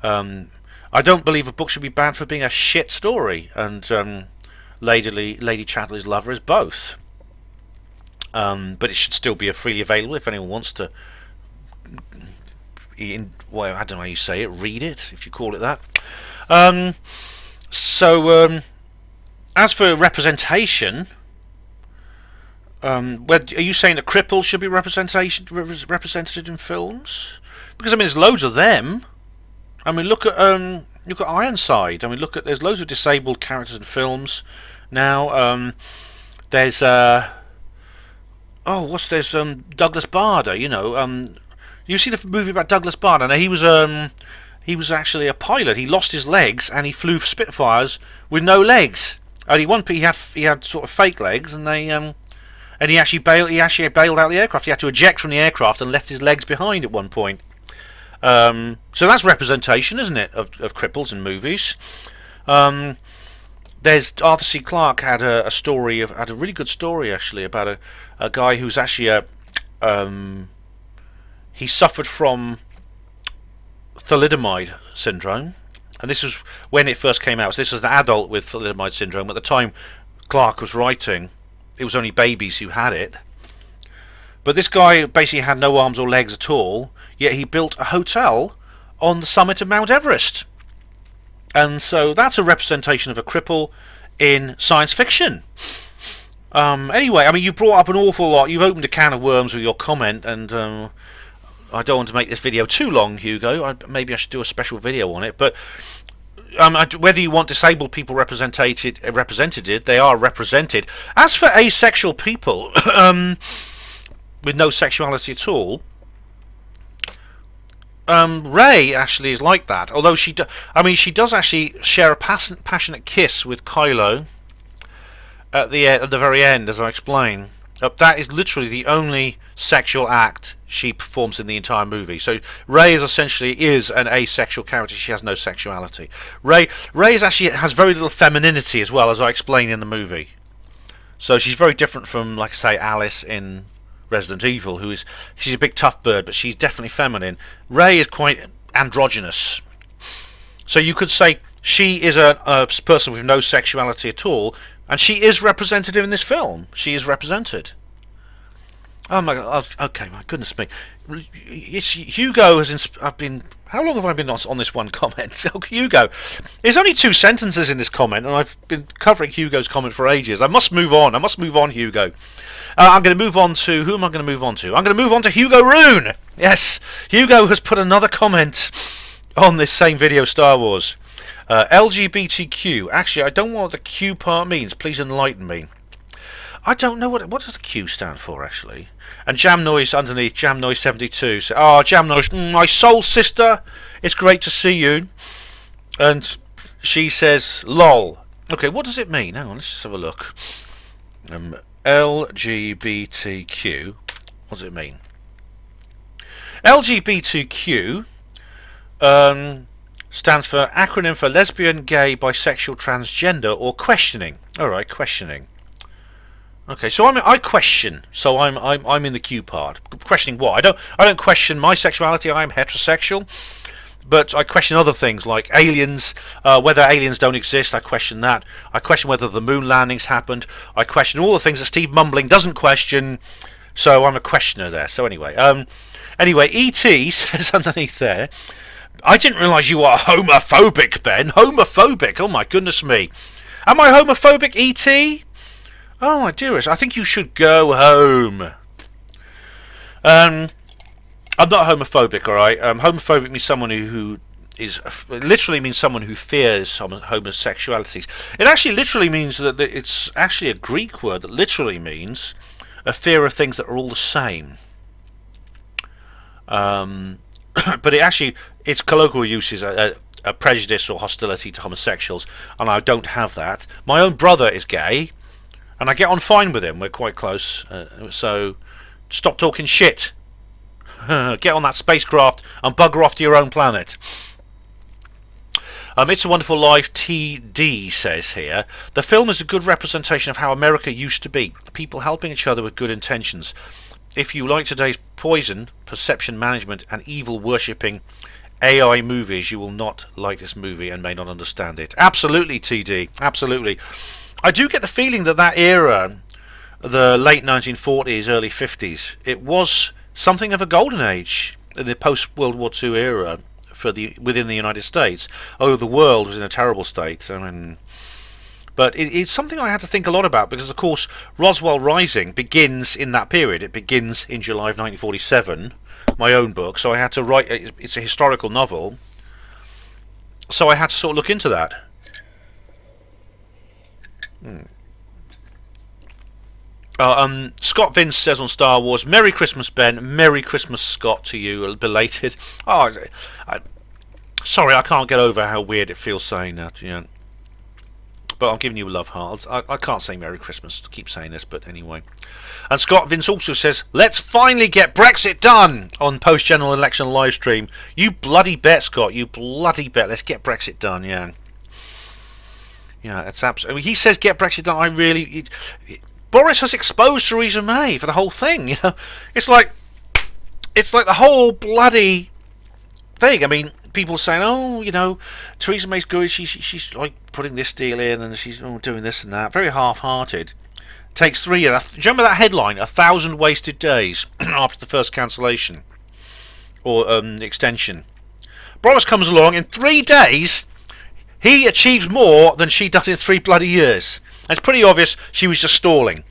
A: I don't believe a book should be banned for being a shit story, and Lady Chatterley's Lover is both. But it should still be freely available if anyone wants to. Well, I don't know how you say it. Read it, if you call it that. So, as for representation, Are you saying that cripples should be represented in films? Because I mean, there's loads of them. I mean, look at Ironside. I mean, there's loads of disabled characters in films now. There's there's Douglas Bader. You see the movie about Douglas Bader? Now he was actually a pilot. He lost his legs and he flew Spitfires with no legs. Only one. He had sort of fake legs, and he actually bailed out the aircraft. He had to eject from the aircraft and left his legs behind at one point. So that's representation, isn't it, of cripples in movies? There's Arthur C. Clarke had a really good story actually about a guy who's actually he suffered from thalidomide syndrome, and this was when it first came out. So this was an adult with thalidomide syndrome. At the time Clarke was writing, it was only babies who had it. But this guy basically had no arms or legs at all, yet he built a hotel on the summit of Mount Everest. And so that's a representation of a cripple in science fiction. Anyway, I mean, you brought up an awful lot. You've opened a can of worms with your comment, and I don't want to make this video too long, Hugo. Maybe I should do a special video on it. But whether you want disabled people represented, they are represented. As for asexual people with no sexuality at all, Rey actually is like that. Although she does actually share a passionate kiss with Kylo at the very end, as I explain. That is literally the only sexual act she performs in the entire movie. So Rey is an asexual character. She has no sexuality. Rey has very little femininity as well, as I explain in the movie. So she's very different from, like I say, Alice in Resident Evil, she's a big tough bird, but she's definitely feminine. Rey is quite androgynous. So you could say she is a person with no sexuality at all, and she is representative in this film. She is represented. Oh my god! Okay, my goodness me. Hugo has. How long have I been on this one comment? Hugo, there's only 2 sentences in this comment, and I've been covering Hugo's comment for ages. I must move on, Hugo. I'm going to move on to... Who am I going to move on to? I'm going to move on to Hugo Rune! Yes, Hugo has put another comment on this same video, Star Wars. LGBTQ. Actually, I don't know what the Q part means. Please enlighten me. I don't know what does the Q stand for, actually. And Jam Noise underneath, Jam Noise 72. So, oh, Jam Noise, my soul sister, it's great to see you. And she says, lol. Okay, what does it mean? Hang on, let's just have a look. LGBTQ. What does it mean? LGBTQ stands for acronym for lesbian, gay, bisexual, transgender, or questioning. All right, questioning. Okay, so I question. So I'm in the Q part. Questioning what? I don't question my sexuality. I'm heterosexual, but I question other things like aliens. Whether aliens don't exist, I question that. I question whether the moon landings happened. I question all the things that Steve Mumbling doesn't question. So I'm a questioner there. So anyway, ET says underneath there, I didn't realise you were homophobic, Ben. Homophobic? Oh my goodness me. Am I homophobic, ET? Oh my dearest, I think you should go home. I'm not homophobic, alright? Homophobic means someone who literally means someone who fears homosexualities. It actually literally means that it's actually a Greek word that literally means a fear of things that are all the same. But its colloquial use is a prejudice or hostility to homosexuals, and I don't have that. My own brother is gay, and I get on fine with him. We're quite close. So stop talking shit. Get on that spacecraft and bugger off to your own planet. It's a Wonderful Life TD says here, the film is a good representation of how America used to be. People helping each other with good intentions. If you like today's poison, perception management, and evil worshipping AI movies, you will not like this movie and may not understand it. Absolutely, TD. Absolutely. I do get the feeling that era, the late 1940s, early 50s, it was something of a golden age in the post-World War II era within the United States. Oh, the world was in a terrible state. I mean, But it's something I had to think a lot about because, of course, Roswell Rising begins in that period. It begins in July of 1947, my own book. So I had to write. It's a historical novel. So I had to sort of look into that. Scott Vince says on Star Wars, "Merry Christmas, Ben. Merry Christmas, Scott, to you, belated." Oh, sorry, I can't get over how weird it feels saying that. Yeah. But I'm giving you a love heart. I can't say Merry Christmas. I keep saying this, but anyway. And Scott Vince also says, "Let's finally get Brexit done" on post-general election live stream. You bloody bet, Scott. You bloody bet. Let's get Brexit done. Yeah. Yeah, that's absolutely. He says get Brexit done. I really. Boris has exposed Theresa May for the whole thing. You know, it's like the whole bloody thing. I mean, people saying, "Oh, you know, Theresa May's good. She's like putting this deal in, and she's doing this and that." Very half-hearted. Takes 3 years. Do you remember that headline? 1,000 wasted days after the first cancellation or extension. Boris comes along in 3 days. He achieves more than she does in 3 bloody years. And it's pretty obvious she was just stalling.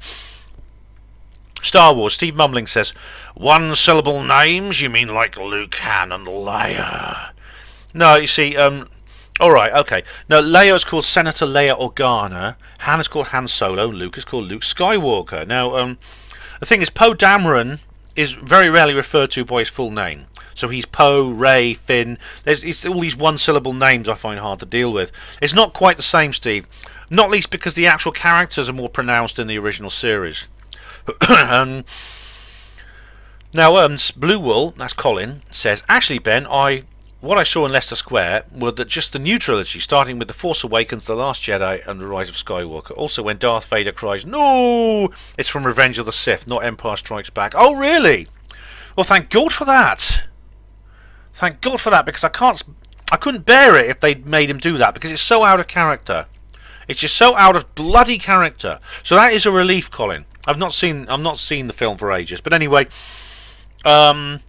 A: Star Wars. Steve Mumbling says, "1-syllable names? You mean like Luke, Han, and Leia?" No, you see, alright, okay. No, Leia is called Senator Leia Organa, Han is called Han Solo, Luke is called Luke Skywalker. Now, the thing is, Poe Dameron is very rarely referred to by his full name. So he's Poe, Rey, Finn. It's all these 1-syllable names I find hard to deal with. It's not quite the same, Steve. Not least because the actual characters are more pronounced in the original series. Now, Blue Wool, that's Colin, says, "Actually, Ben, what I saw in Leicester Square were that just the new trilogy, starting with The Force Awakens, The Last Jedi, and The Rise of Skywalker. Also, when Darth Vader cries, 'No!' it's from Revenge of the Sith, not Empire Strikes Back." Oh, really? Well, thank God for that. Thank God for that, because I couldn't bear it if they'd made him do that, because it's so out of character. It's just so out of bloody character. So that is a relief, Colin. I've not seen the film for ages, but anyway, and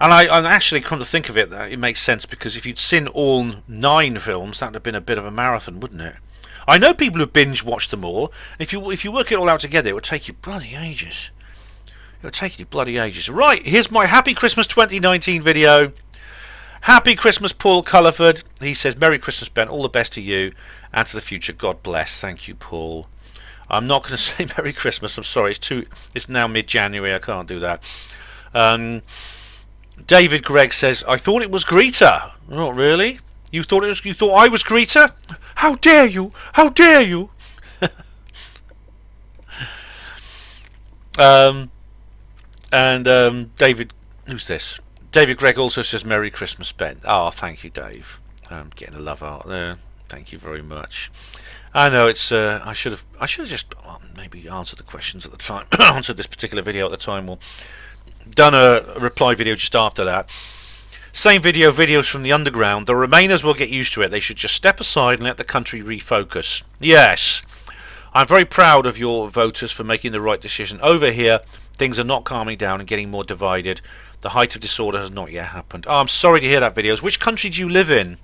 A: I actually come to think of it, it makes sense, because if you'd seen all 9 films, that would have been a bit of a marathon, wouldn't it? I know people who binge watched them all. If you work it all out together, it would take you bloody ages. It would take you bloody ages. Right, here's my Happy Christmas 2019 video. Happy Christmas, Paul Culliford. He says, "Merry Christmas, Ben. All the best to you and to the future. God bless." Thank you, Paul. I'm not going to say Merry Christmas. I'm sorry. It's now mid-January. I can't do that. David Gregg says, "I thought it was Greta." Not really. You thought I was Greta? How dare you? How dare you? David, who's this? David Gregg also says, "Merry Christmas, Ben." Oh, thank you, Dave. Getting a love out there. Thank you very much. I know it's. I should have just maybe answered the questions at the time. Answered this particular video at the time, or done a reply video just after that. Same videos from the underground. The Remainers will get used to it. They should just step aside and let the country refocus. Yes, I'm very proud of your voters for making the right decision. Over here, things are not calming down and getting more divided. The height of disorder has not yet happened. Oh, I'm sorry to hear that, videos. Which country do you live in?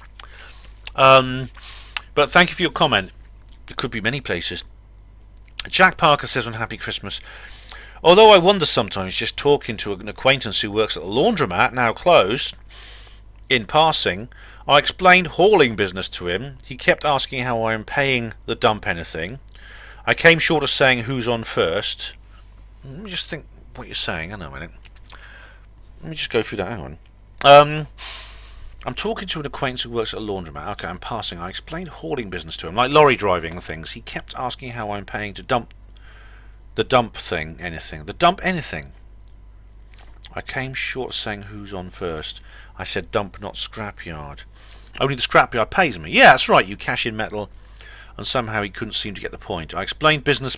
A: But thank you for your comment. It could be many places. Jack Parker says on Happy Christmas, "Although I wonder sometimes, just talking to an acquaintance who works at the laundromat, now closed, in passing, I explained hauling business to him. He kept asking how I am paying the dump anything. I came short of saying who's on first." Let me just think what you're saying. I know a minute. Let me just go through that. Hang on. I'm talking to an acquaintance who works at a laundromat. Okay, I'm passing. I explained hauling business to him, like lorry driving and things. He kept asking how I'm paying to dump the dump thing, anything. The dump anything. I came short of saying who's on first. I said dump, not scrapyard. Only the scrapyard pays me. Yeah, that's right. You cash in metal. And somehow he couldn't seem to get the point. I explained business.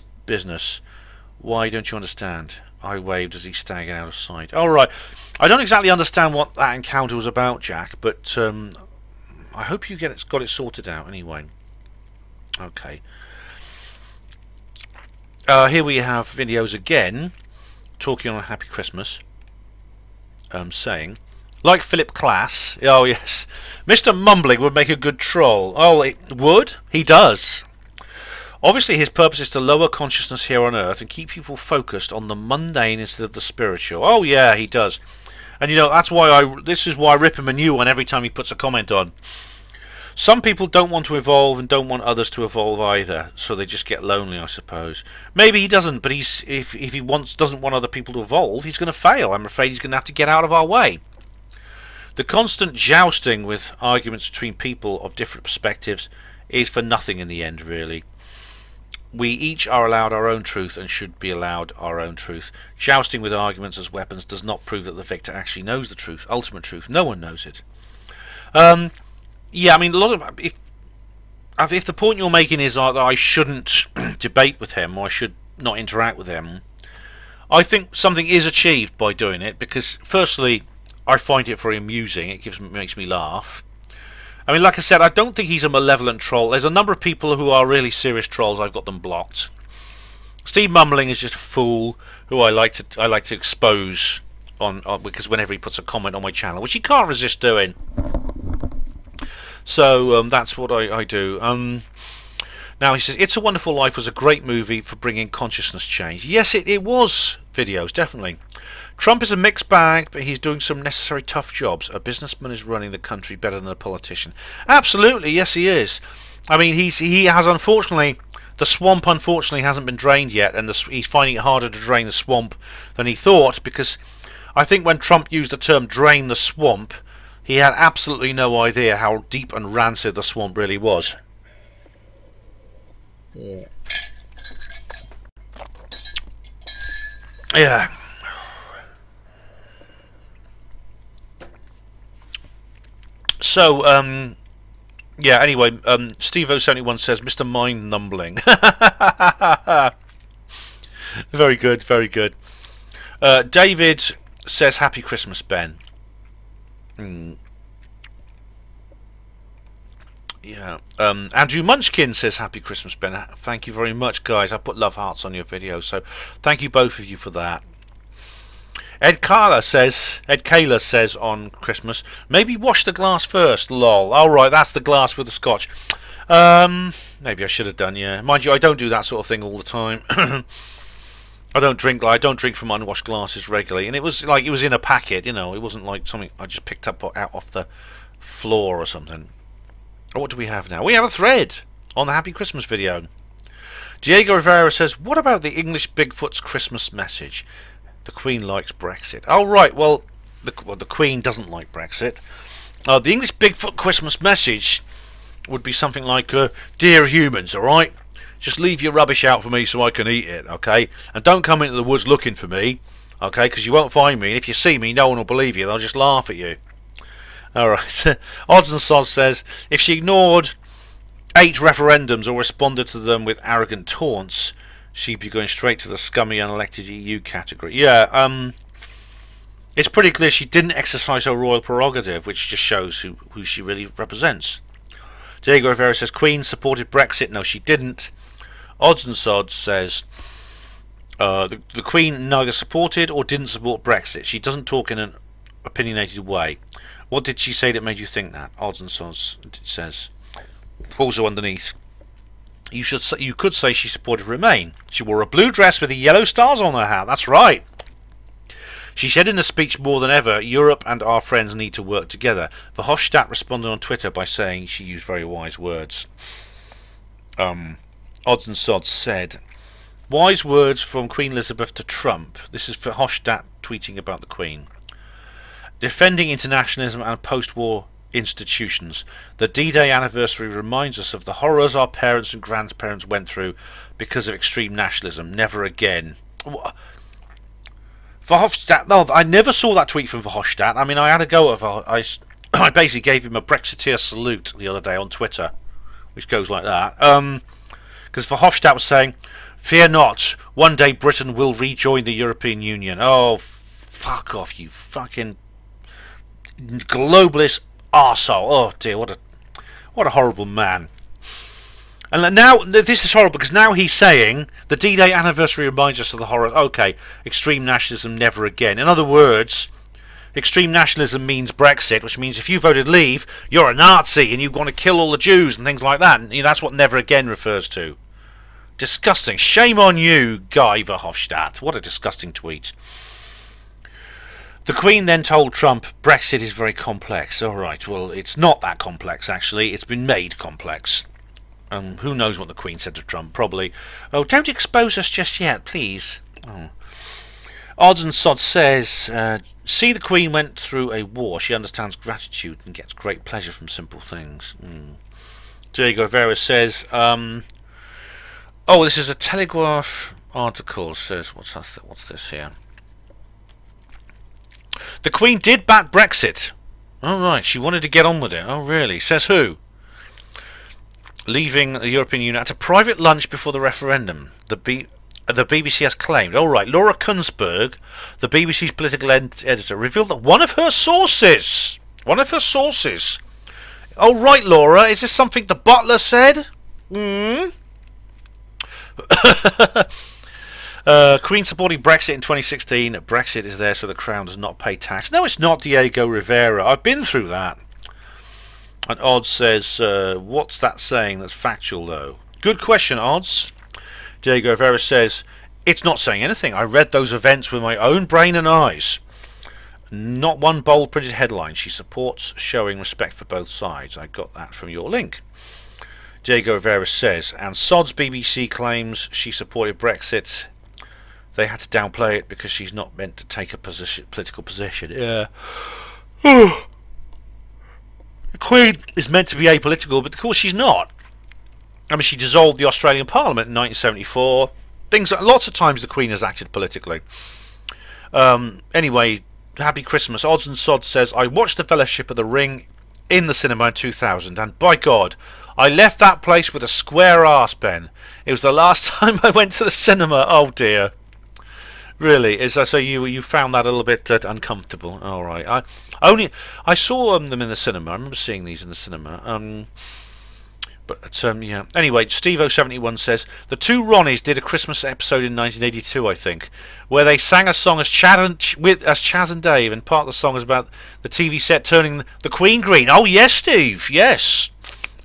A: Why don't you understand? I waved as he staggered out of sight. All right. I don't exactly understand what that encounter was about, Jack, but I hope you got it sorted out anyway. Okay. Here we have videos again, talking on a Happy Christmas, saying, like Philip Class, oh yes, Mr. Mumbling would make a good troll. Oh, it would? He does. Obviously, his purpose is to lower consciousness here on Earth and keep people focused on the mundane instead of the spiritual. Oh yeah, he does. And you know, that's why this is why I rip him a new one every time he puts a comment on. Some people don't want to evolve and don't want others to evolve either, so they just get lonely, I suppose. Maybe he doesn't, but if he doesn't want other people to evolve, he's going to fail. I'm afraid he's going to have to get out of our way. The constant jousting with arguments between people of different perspectives is for nothing in the end, really. We each are allowed our own truth and should be allowed our own truth. Jousting with arguments as weapons does not prove that the victor actually knows the truth, ultimate truth. No one knows it. Yeah, I mean, a lot of if the point you're making is that I shouldn't debate with him or I should not interact with him, I think something is achieved by doing it because, firstly, I find it very amusing. It makes me laugh. I mean, like I said, I don't think he's a malevolent troll. There's a number of people who are really serious trolls. I've got them blocked. Steve Mumbling is just a fool who I like to expose on because whenever he puts a comment on my channel, which he can't resist doing. So that's what I do. Now he says, It's a Wonderful Life was a great movie for bringing consciousness change. Yes, it was. Videos, definitely. Trump is a mixed bag, but he's doing some necessary tough jobs. A businessman is running the country better than a politician. Absolutely, yes he is. I mean, he has, unfortunately, the swamp unfortunately hasn't been drained yet, and he's finding it harder to drain the swamp than he thought, because I think when Trump used the term drain the swamp, he had absolutely no idea how deep and rancid the swamp really was. Yeah. So, yeah, anyway, Steve071 says, Mr. Mind Numbling. Very good, very good. David says, Happy Christmas, Ben. Yeah. Andrew Munchkin says, Happy Christmas, Ben. Thank you very much, guys. I put love hearts on your video, so thank you both of you for that. Ed Kaler says on Christmas, maybe wash the glass first, lol. Oh, right, that's the glass with the scotch. Maybe I should have done, yeah. Mind you, I don't do that sort of thing all the time. I don't drink from unwashed glasses regularly, and it was in a packet, you know. It wasn't like something I just picked up out off the floor or something. Oh, what do we have now? We have a thread on the Happy Christmas video. Diego Rivera says, what about the English Bigfoot's Christmas message? The Queen likes Brexit. Oh, right, well, the Queen doesn't like Brexit. The English Bigfoot Christmas message would be something like, Dear humans, alright? Just leave your rubbish out for me so I can eat it, okay? And don't come into the woods looking for me, okay? Because you won't find me. And if you see me, no one will believe you. They'll just laugh at you. Alright. Odds and Sods says, if she ignored 8 referendums or responded to them with arrogant taunts, she'd be going straight to the scummy unelected EU category. Yeah, it's pretty clear she didn't exercise her royal prerogative, which just shows who she really represents. Diego Rivera says, Queen supported Brexit. No, she didn't. Odds and Sods says, the Queen neither supported or didn't support Brexit. She doesn't talk in an opinionated way. What did she say that made you think that? Odds and Sods says. Also underneath, you could say she supported Remain. She wore a blue dress with the yellow stars on her hat. That's right. She said in a speech more than ever, Europe and our friends need to work together. Verhofstadt responded on Twitter by saying she used very wise words. Odds and Sods said, wise words from Queen Elizabeth to Trump. This is Verhofstadt tweeting about the Queen. Defending internationalism and post-war institutions. The D-Day anniversary reminds us of the horrors our parents and grandparents went through because of extreme nationalism. Never again. Verhofstadt, no, I never saw that tweet from Verhofstadt. I mean, I had a go at I basically gave him a Brexiteer salute the other day on Twitter, which goes like that. Because Verhofstadt was saying, fear not, one day Britain will rejoin the European Union. Oh, fuck off, you fucking globalist arsehole. Oh dear, what a horrible man. And now this is horrible because now he's saying the D-Day anniversary reminds us of the horror. Okay, extreme nationalism, never again. In other words, extreme nationalism means Brexit, which means if you voted Leave, you're a Nazi and you want to kill all the Jews and things like that. And that's what never again refers to. Disgusting. Shame on you, Guy Verhofstadt. What a disgusting tweet. The Queen then told Trump, Brexit is very complex. All right, well, it's not that complex, actually. It's been made complex. Who knows what the Queen said to Trump? Probably, oh, don't expose us just yet, please. Oh. Odds and Sods says, see, the Queen went through a war. She understands gratitude and gets great pleasure from simple things. Diego Vera says, oh, this is a Telegraph article. Says, what's this here? The Queen did back Brexit. Oh, right, she wanted to get on with it. Oh, really? Says who? Leaving the European Union at a private lunch before the referendum. The BBC has claimed. All right, Laura Kunsberg, the BBC's political editor, revealed that one of her sources. Oh, right, Laura, is this something the butler said? Queen supporting Brexit in 2016. Brexit is there so the Crown does not pay tax. No, it's not, Diego Rivera. I've been through that. And Odds says, what's that saying that's factual, though? Good question, Odds. Diego Rivera says, it's not saying anything. I read those events with my own brain and eyes. Not one bold printed headline. She supports showing respect for both sides. I got that from your link. Diego Rivera says, and Sod's BBC claims she supported Brexit. They had to downplay it because she's not meant to take a political position. Yeah. The Queen is meant to be apolitical, but of course she's not. I mean, she dissolved the Australian Parliament in 1974. Lots of times the Queen has acted politically. Anyway, happy Christmas. Odds and Sods says, I watched The Fellowship of the Ring in the cinema in 2000, and by God, I left that place with a square arse, Ben. It was the last time I went to the cinema. Oh dear. Really? So you found that a little bit uncomfortable? All right. I saw them in the cinema. I remember seeing these in the cinema. Yeah. Anyway, Steve071 says the two Ronnies did a Christmas episode in 1982, I think, where they sang a song as Chaz and Dave, and part of the song is about the TV set turning the Queen green. Oh yes, Steve. Yes.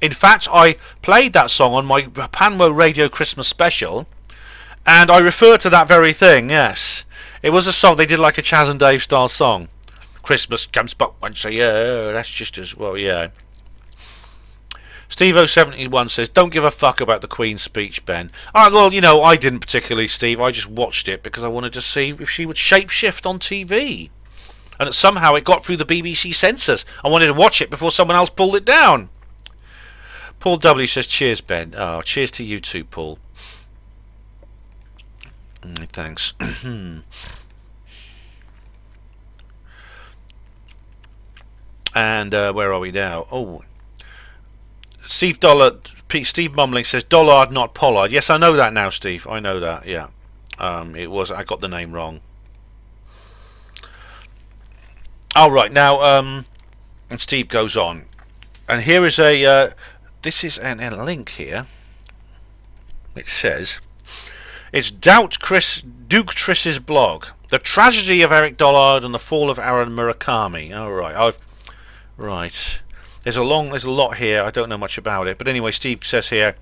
A: In fact, I played that song on my HPANWO Radio Christmas special. And I refer to that very thing, yes. It was a song, they did like a Chaz and Dave style song. Christmas comes but once a year, that's just as well, yeah. Steve071 says, don't give a fuck about the Queen's speech, Ben. Alright, well, you know, I didn't particularly, Steve. I just watched it because I wanted to see if she would shapeshift on TV. And somehow it got through the BBC censors. I wanted to watch it before someone else pulled it down. Paul W says, cheers, Ben. Oh, cheers to you too, Paul. Thanks. And where are we now? Oh, Steve Mumbling says Dollard, not Pollard. Yes, I know that now, Steve. I know that. Yeah, it was. I got the name wrong. All right, now, and Steve goes on, and here is a. This is a link here. It says. It's Duke Triss's blog. The tragedy of Eric Dollard and the fall of Aaron Murakami. All right, right. There's a lot here. I don't know much about it, but anyway, Steve says here,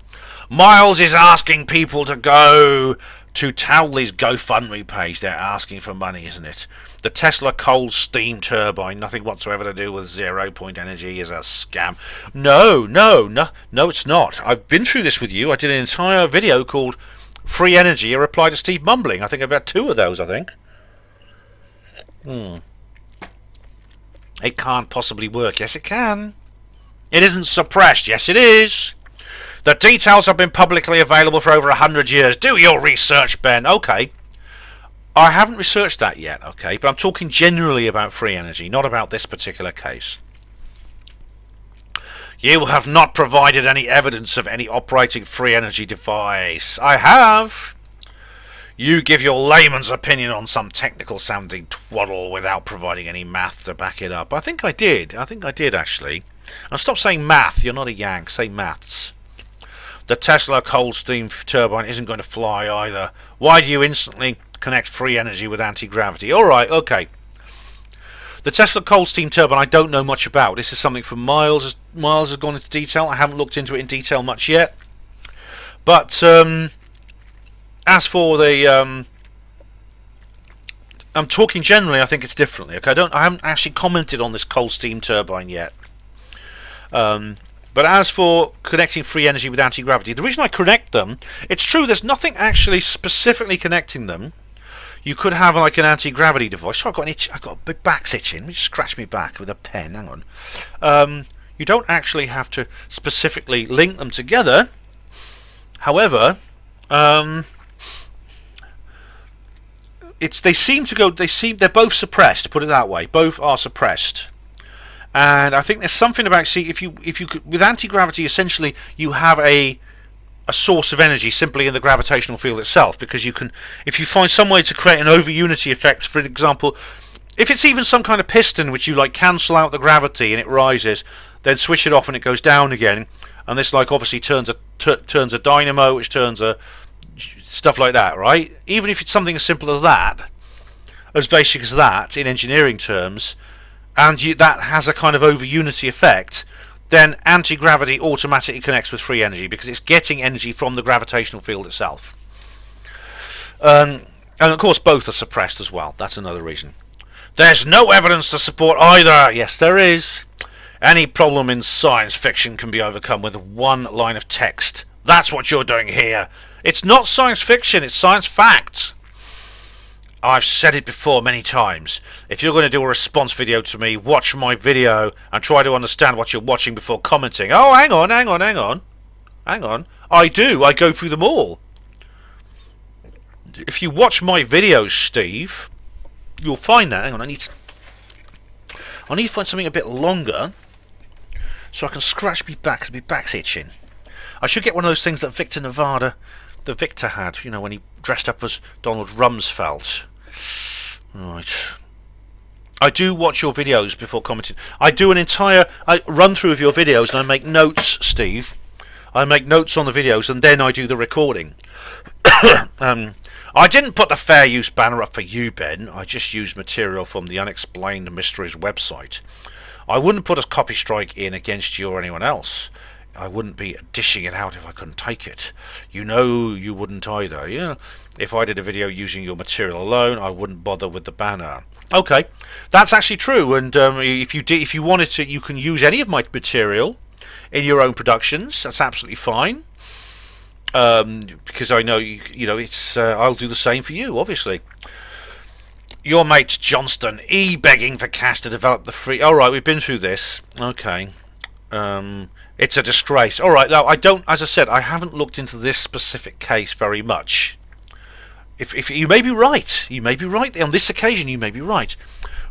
A: Miles is asking people to go to Townley's GoFundMe page. They're asking for money, isn't it? The Tesla cold steam turbine, nothing whatsoever to do with 0 point energy, is a scam. No, it's not. I've been through this with you. I did an entire video called Free Energy, a reply to Steve Mumbling. I think about 2 of those, I think. It can't possibly work. Yes, it can. It isn't suppressed. Yes, it is. The details have been publicly available for over 100 years. Do your research, Ben. Okay. I haven't researched that yet, okay, but I'm talking generally about free energy, not about this particular case. You have not provided any evidence of any operating free energy device. I have. You give your layman's opinion on some technical sounding twaddle without providing any math to back it up. I think I did. I think I did, actually. And stop saying math. You're not a Yank. Say maths. The Tesla cold steam turbine isn't going to fly either. Why do you instantly connect free energy with anti-gravity? Alright, okay. The Tesla cold steam turbine I don't know much about. This is something from Miles. Miles has gone into detail. I haven't looked into it in detail much yet. But as for the I'm talking generally. I think it's differently. Okay, I haven't actually commented on this cold steam turbine yet. But as for connecting free energy with anti-gravity, the reason I connect them, it's true there's nothing actually specifically connecting them. You could have like an anti-gravity device. Oh, I've got an itch. I've got a big back's itching. Let me just scratch me back with a pen. Hang on. You don't actually have to specifically link them together. However, they're both suppressed. Put it that way. Both are suppressed. And I think there's something about, see, if you could, with anti-gravity, essentially you have a source of energy simply in the gravitational field itself, because you can, if you find some way to create an over unity effect, for example, if it's even some kind of piston which you like cancel out the gravity and it rises, then switch it off and it goes down again, and this like obviously turns a dynamo, which turns a stuff like that, right? Even if it's something as simple as that, as basic as that in engineering terms, and that has a kind of over unity effect, then anti-gravity automatically connects with free energy because it's getting energy from the gravitational field itself. And of course both are suppressed as well. That's another reason. There's no evidence to support either. Yes, there is. Any problem in science fiction can be overcome with one line of text. That's what you're doing here. It's not science fiction, it's science facts. I've said it before many times. If you're going to do a response video to me, watch my video and try to understand what you're watching before commenting. Oh, hang on. I do. I go through them all. If you watch my videos, Steve, you'll find that. Hang on, I need to find something a bit longer so I can scratch my back because my back's itching. I should get one of those things that Victor had, you know, when he dressed up as Donald Rumsfeld. Right. I do watch your videos before commenting. I do an entire run through of your videos and I make notes, Steve. I make notes on the videos and then I do the recording. I didn't put the fair use banner up for you, Ben. I just used material from the Unexplained Mysteries website. I wouldn't put a copy strike in against you or anyone else. I wouldn't be dishing it out if I couldn't take it. You know you wouldn't either. Yeah. If I did a video using your material alone, I wouldn't bother with the banner. Okay, that's actually true. And if you wanted to, you can use any of my material in your own productions. That's absolutely fine. Because I know you know it's. I'll do the same for you, obviously. Your mate Johnston begging for cash to develop the free. All right, we've been through this. Okay. It's a disgrace. All right, now I don't. As I said, I haven't looked into this specific case very much. If you may be right, on this occasion. You may be right.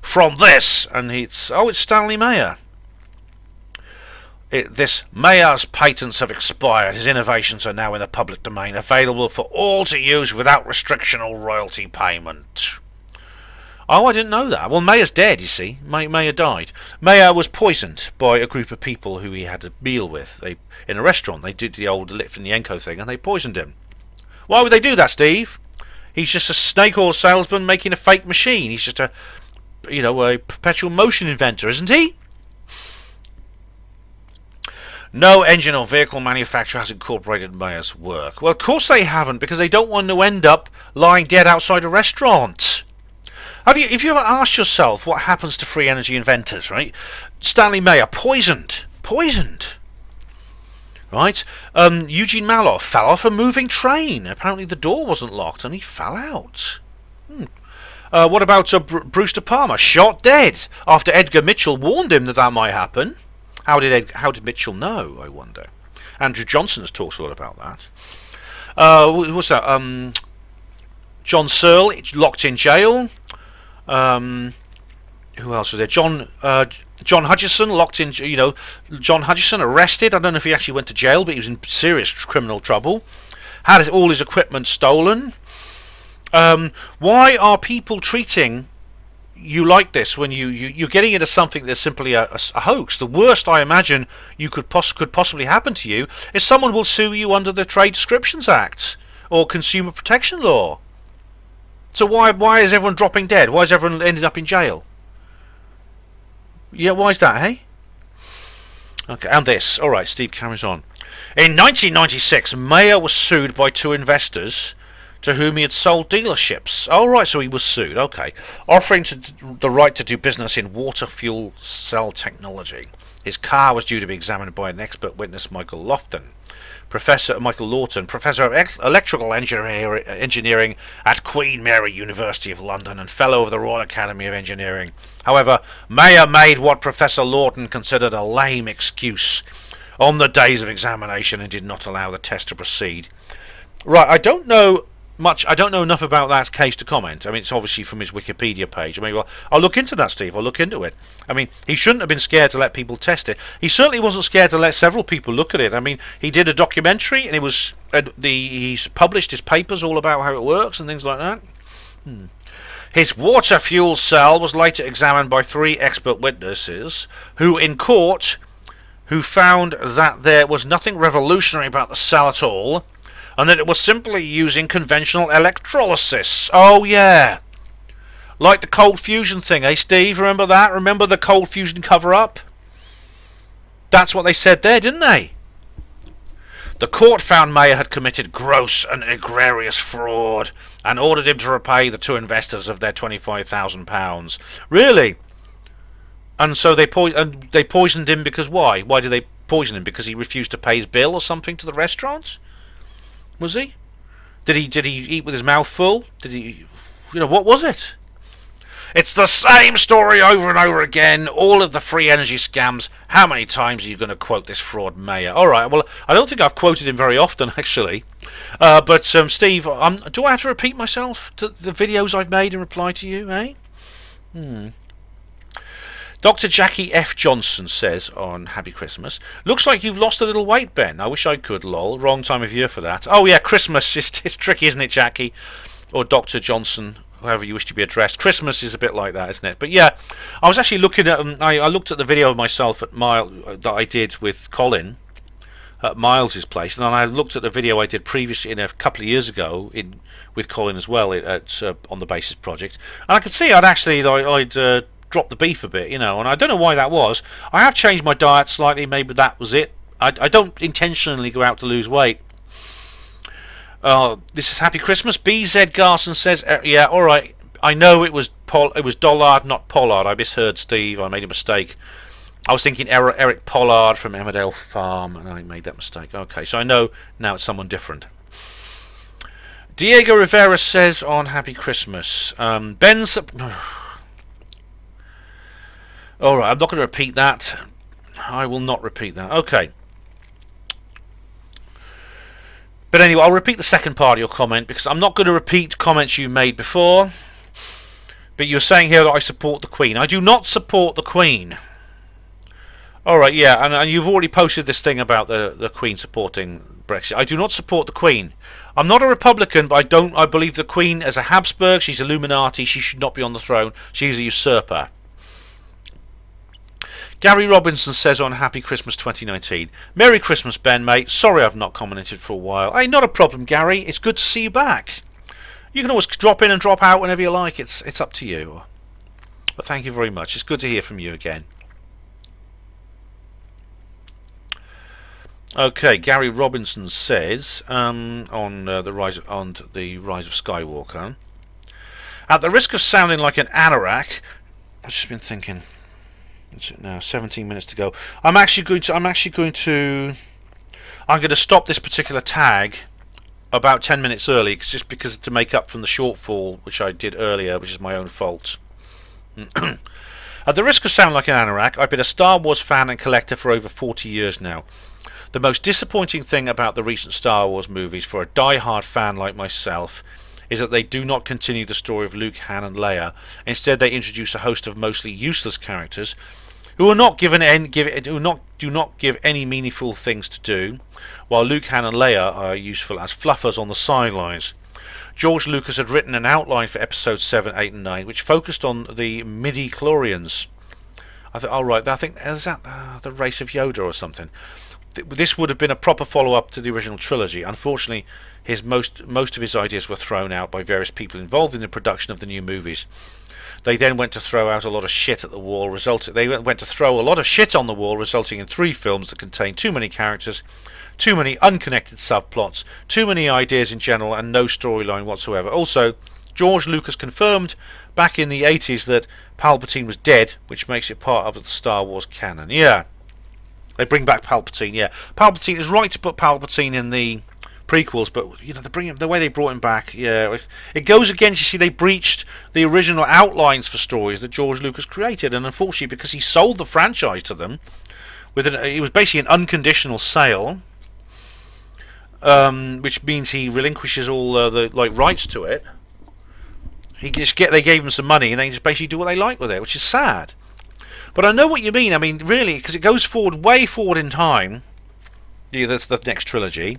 A: From this, and it's Stanley Mayer. This Mayer's patents have expired. His innovations are now in the public domain, available for all to use without restriction or royalty payment. Oh, I didn't know that. Well, Mayer's dead, you see. Mayer died. Mayer was poisoned by a group of people who he had a meal with. In a restaurant, they did the old Litvinenko thing, and they poisoned him. Why would they do that, Steve? He's just a snake oil salesman making a fake machine. He's just a perpetual motion inventor, isn't he? No engine or vehicle manufacturer has incorporated Mayer's work. Well, of course they haven't, because they don't want to end up lying dead outside a restaurant. If you ever asked yourself what happens to free energy inventors, right? Stanley Mayer, poisoned. Right? Eugene Maloff fell off a moving train. Apparently the door wasn't locked and he fell out. What about Brewster Palmer? Shot dead after Edgar Mitchell warned him that might happen. How did Mitchell know, I wonder? Andrew Johnson has talked a lot about that. What's that? John Searle locked in jail. Who else was there? John Hutchison locked in. John Hutchison arrested. I don't know if he actually went to jail, but he was in serious criminal trouble. Had all his equipment stolen. Why are people treating you like this when you're getting into something that's simply a hoax? The worst I imagine could possibly happen to you is someone will sue you under the Trade Descriptions Act or Consumer Protection Law. So why is everyone dropping dead? Why is everyone ending up in jail? Yeah, why is that, hey? Okay, and this. Alright, Steve carries on. In 1996, Mayer was sued by two investors to whom he had sold dealerships. Oh, right, so he was sued. Okay. Offering the right to do business in water fuel cell technology. His car was due to be examined by an expert witness, Michael Lawton, Professor of Electrical Engineering at Queen Mary University of London and Fellow of the Royal Academy of Engineering. However, Mayer made what Professor Lawton considered a lame excuse on the days of examination and did not allow the test to proceed. Right, I don't know much. I don't know enough about that case to comment. I mean, it's obviously from his Wikipedia page. I mean, well, I'll look into that, Steve. I'll look into it. I mean, he shouldn't have been scared to let people test it. He certainly wasn't scared to let several people look at it. I mean, he did a documentary, and it was he's published his papers all about how it works and things like that. His water fuel cell was later examined by 3 expert witnesses, who in court, who found that there was nothing revolutionary about the cell at all, and that it was simply using conventional electrolysis. Oh, yeah. Like the cold fusion thing, eh, Steve? Remember that? Remember the cold fusion cover-up? That's what they said there, didn't they? The court found Mayer had committed gross and egregious fraud and ordered him to repay the 2 investors of their £25,000. Really? And so they poisoned him because why? Why did they poison him? Because he refused to pay his bill or something to the restaurant? Was he? Did he eat with his mouth full? Did he? You know, what was it? It's the same story over and over again. All of the free energy scams. How many times are you going to quote this fraud Mayer? All right. Well, I don't think I've quoted him very often, actually. But Steve, do I have to repeat myself to the videos I've made in reply to you? Eh? Dr. Jackie F. Johnson says on Happy Christmas, looks like you've lost a little weight, Ben. I wish I could, lol. Wrong time of year for that. Oh, yeah, Christmas. It's tricky, isn't it, Jackie? Or Dr. Johnson, however you wish to be addressed. Christmas is a bit like that, isn't it? But yeah, I was actually looking at... I looked at the video of myself at that I did with Colin at Miles's place, and then I looked at the video I did previously a couple of years ago with Colin as well on the Basis Project, and I could see I'd dropped the beef a bit, you know, and I don't know why that was. I have changed my diet slightly. Maybe that was it. I don't intentionally go out to lose weight. This is Happy Christmas. BZ Garson says, yeah, all right. I know it was Dollard, not Pollard. I misheard Steve. I made a mistake. I was thinking Eric Pollard from Emmerdale Farm, and I made that mistake. Okay, so I know now it's someone different. Diego Rivera says on Happy Christmas, Ben's... Alright, I'm not going to repeat that. I will not repeat that. Okay. But anyway, I'll repeat the second part of your comment, because I'm not going to repeat comments you made before. But you're saying here that I support the Queen. I do not support the Queen. Alright, yeah, and you've already posted this thing about the Queen supporting Brexit. I do not support the Queen. I'm not a Republican, but I believe the Queen as a Habsburg. She's Illuminati. She should not be on the throne. She's a usurper. Gary Robinson says on Happy Christmas 2019, Merry Christmas, Ben, mate. Sorry I've not commented for a while. Hey, not a problem, Gary. It's good to see you back. You can always drop in and drop out whenever you like. It's up to you. But thank you very much. It's good to hear from you again. Okay, Gary Robinson says on the rise of Skywalker, at the risk of sounding like an anorak, I've just been thinking. What's it now? 17 minutes to go. I'm going to stop this particular tag about 10 minutes early, just because to make up from the shortfall which I did earlier, which is my own fault. At the risk of sounding like an anorak, I've been a Star Wars fan and collector for over 40 years now. The most disappointing thing about the recent Star Wars movies for a die-hard fan like myself is that they do not continue the story of Luke, Han and Leia. Instead, they introduce a host of mostly useless characters who are not do not give any meaningful things to do, while Luke, Han and Leia are useful as fluffers on the sidelines. George Lucas had written an outline for episodes 7, 8 and 9 which focused on the midi-chlorians. I think is that the race of Yoda or something. This would have been a proper follow-up to the original trilogy. Unfortunately, most of his ideas were thrown out by various people involved in the production of the new movies. They then went to throw out a lot of shit at the wall. They went to throw a lot of shit on the wall, resulting in 3 films that contained too many characters, too many unconnected subplots, too many ideas in general, and no storyline whatsoever. Also, George Lucas confirmed back in the 80s that Palpatine was dead, which makes it part of the Star Wars canon. Yeah, they bring back Palpatine. Yeah, Palpatine is right to put Palpatine in the prequels, but you know, they bring him, the way they brought him back, yeah, if it goes against, you see, they breached the original outlines for stories that George Lucas created, and unfortunately, because he sold the franchise to them, it was basically an unconditional sale, which means he relinquishes all the rights to it. They gave him some money, and they just basically do what they like with it, which is sad. But I know what you mean. I mean, really, because it goes way forward in time. Yeah, that's the next trilogy.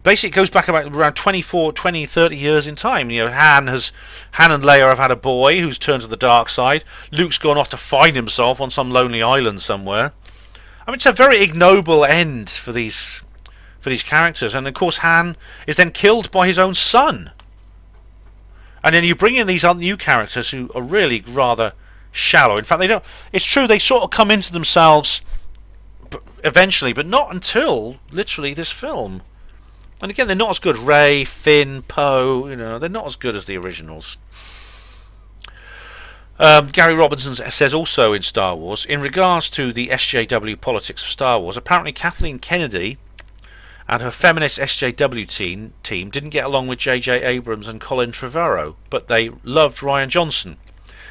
A: Basically, it goes back about around 20, 30 years in time. You know, Han and Leia have had a boy who's turned to the dark side. Luke's gone off to find himself on some lonely island somewhere. I mean, it's a very ignoble end for these characters. And of course, Han is then killed by his own son. And then you bring in these new characters who are really rather shallow. In fact, they don't. It's true, they sort of come into themselves eventually, but not until literally this film. And again, they're not as good. Rey, Finn, Poe, you know, they're not as good as the originals. Gary Robinson says also in Star Wars, in regards to the SJW politics of Star Wars, apparently Kathleen Kennedy and her feminist SJW team didn't get along with J.J. Abrams and Colin Trevorrow, but they loved Rian Johnson,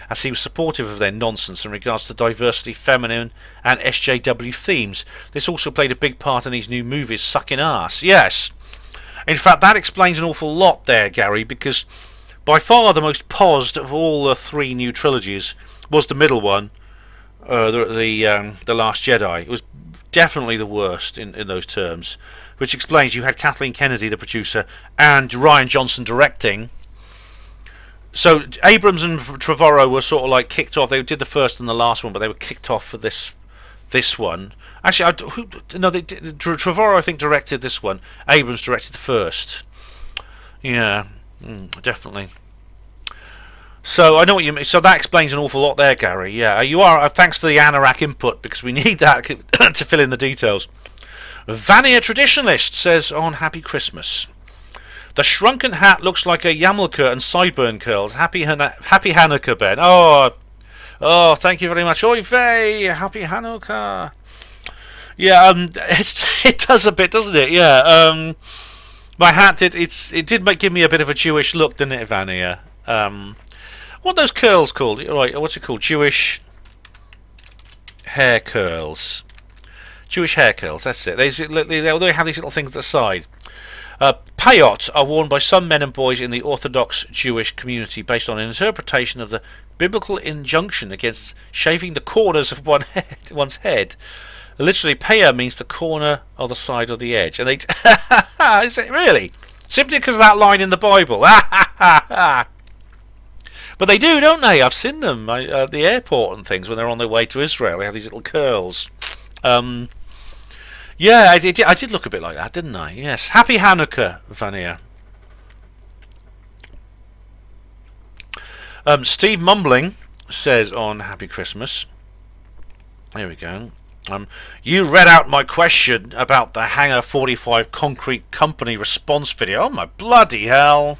A: as he was supportive of their nonsense in regards to diversity, feminine and SJW themes. This also played a big part in these new movies, sucking ass. Yes. In fact, that explains an awful lot there, Gary, because by far the most posed of all the three new trilogies was the middle one, the Last Jedi. It was definitely the worst in those terms, which explains you had Kathleen Kennedy, the producer, and Rian Johnson directing. So Abrams and Trevorrow were sort of like kicked off. They did the first and the last one, but they were kicked off for this one. Actually, Trevorrow I think directed this one. Abrams directed the first. Yeah, definitely. So I know what you mean. So that explains an awful lot there, Gary. Yeah, you are. Thanks for the Anorak input, because we need that to fill in the details. Vania Traditionalist says on Happy Christmas. The shrunken hat looks like a yarmulke and sideburn curls. Happy Hanukkah, Ben. Oh, thank you very much. Oy vey, happy Hanukkah. Yeah, it does a bit, doesn't it? Yeah. My hat did give me a bit of a Jewish look, didn't it, Vania? What are those curls called? Right, what's it called? Jewish hair curls. Jewish hair curls. That's it. They have these little things at the side. Payot are worn by some men and boys in the Orthodox Jewish community based on an interpretation of the biblical injunction against shaving the corners of one's head. Literally, paya means the corner or the side of the edge. And they... Is it really? Simply because of that line in the Bible. But they do, don't they? I've seen them at the airport and things when they're on their way to Israel. They have these little curls. Yeah, I did look a bit like that, didn't I? Yes. Happy Hanukkah, Vania. Steve Mumbling says on Happy Christmas. Here we go. You read out my question about the Hangar 45 Concrete Company response video. Oh my bloody hell.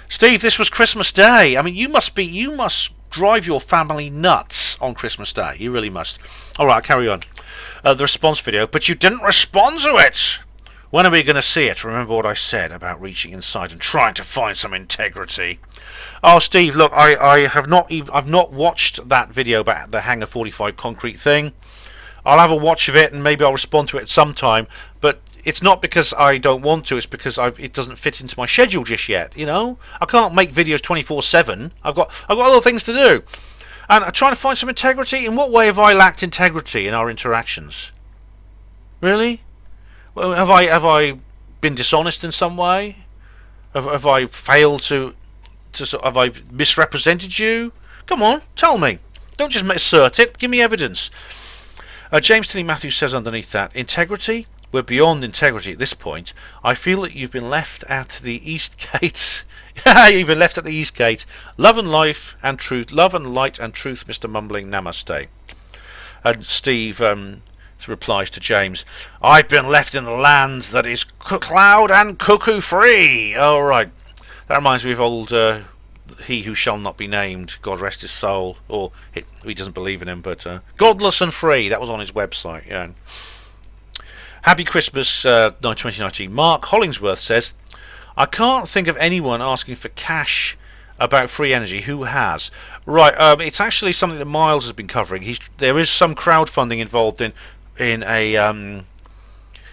A: Steve, this was Christmas Day. I mean, you must drive your family nuts on Christmas Day. You really must. Alright, I'll carry on. The response video, but you didn't respond to it. When are we going to see it? Remember what I said about reaching inside and trying to find some integrity. Oh, Steve, look, I've not watched that video about the Hangar 45 concrete thing. I'll have a watch of it and maybe I'll respond to it sometime. But it's not because I don't want to. It's because it doesn't fit into my schedule just yet. You know, I can't make videos 24/7. I've got other things to do. And I'm trying to find some integrity. In what way have I lacked integrity in our interactions? Really? Well, have I been dishonest in some way? Have I failed to have I misrepresented you? Come on, tell me. Don't just assert it. Give me evidence. James Tilly Matthews says underneath that, integrity? We're beyond integrity at this point. I feel that you've been left at the East Gate. You've been left at the East Gate. Love and life and truth. Love and light and truth, Mr. Mumbling. Namaste. And Steve replies to James. I've been left in the land that is cloud and cuckoo free. Oh, right. That reminds me of old He Who Shall Not Be Named, God rest his soul. Or he doesn't believe in him, but Godless and Free. That was on his website, yeah. Happy Christmas 2019. Mark Hollingsworth says, I can't think of anyone asking for cash about free energy. Who has? Right, it's actually something that Miles has been covering. There is some crowdfunding involved in the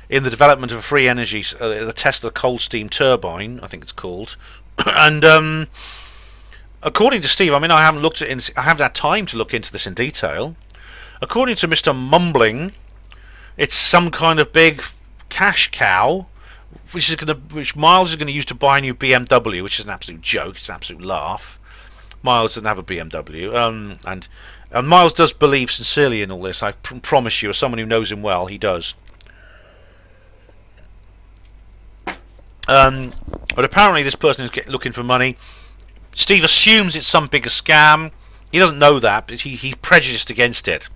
A: development of a free energy, the Tesla cold steam turbine, I think it's called. And according to Steve, I mean, I haven't had time to look into this in detail. According to Mr. Mumbling, it's some kind of big cash cow, which Miles is going to use to buy a new BMW, which is an absolute joke. It's an absolute laugh. Miles doesn't have a BMW, and Miles does believe sincerely in all this. I promise you, as someone who knows him well, he does. But apparently this person is looking for money. Steve assumes it's some bigger scam. He doesn't know that, but he's prejudiced against it.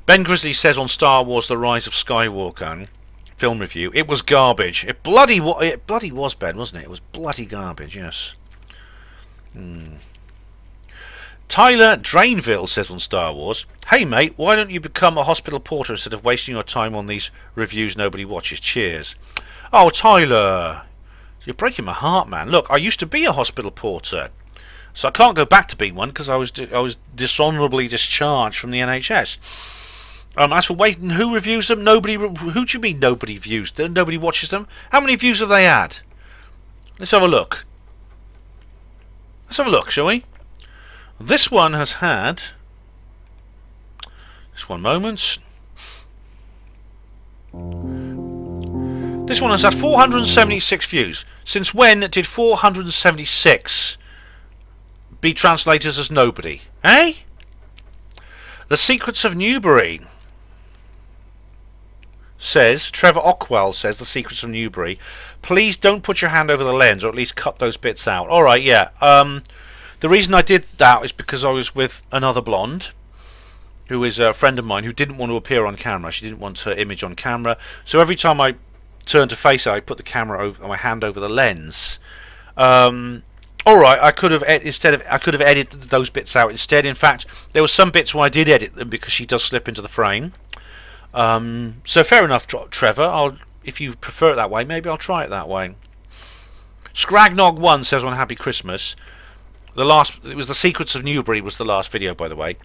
A: Ben Grizzly says on Star Wars The Rise of Skywalker film review, it was garbage. It bloody was, Ben, wasn't it? It was bloody garbage, yes. Tyler Drainville says on Star Wars, hey mate, why don't you become a hospital porter instead of wasting your time on these reviews nobody watches? Cheers. Oh, Tyler, you're breaking my heart, man. Look, I used to be a hospital porter, so I can't go back to being one because I was dishonourably discharged from the NHS. As for waiting, who reviews them? Nobody. Who do you mean nobody views them? Nobody watches them? How many views have they had? Let's have a look. Let's have a look, shall we? This one has had... Just one moment. This one has had 476 views. Since when did 476 be translated as nobody? Eh? The Secrets of Newbury says, Trevor Ockwell says, The Secrets of Newbury, please don't put your hand over the lens, or at least cut those bits out. Alright, yeah. The reason I did that is because I was with another blonde, who is a friend of mine, who didn't want to appear on camera. She didn't want her image on camera. So every time I turned to face her, I put the camera over, my hand over the lens. Alright, I could have edited those bits out instead. In fact, there were some bits where I did edit them because she does slip into the frame. So fair enough, Trevor. If you prefer it that way, maybe I'll try it that way. Scragnog1 says on Happy Christmas. It was The Secrets of Newbury was the last video, by the way.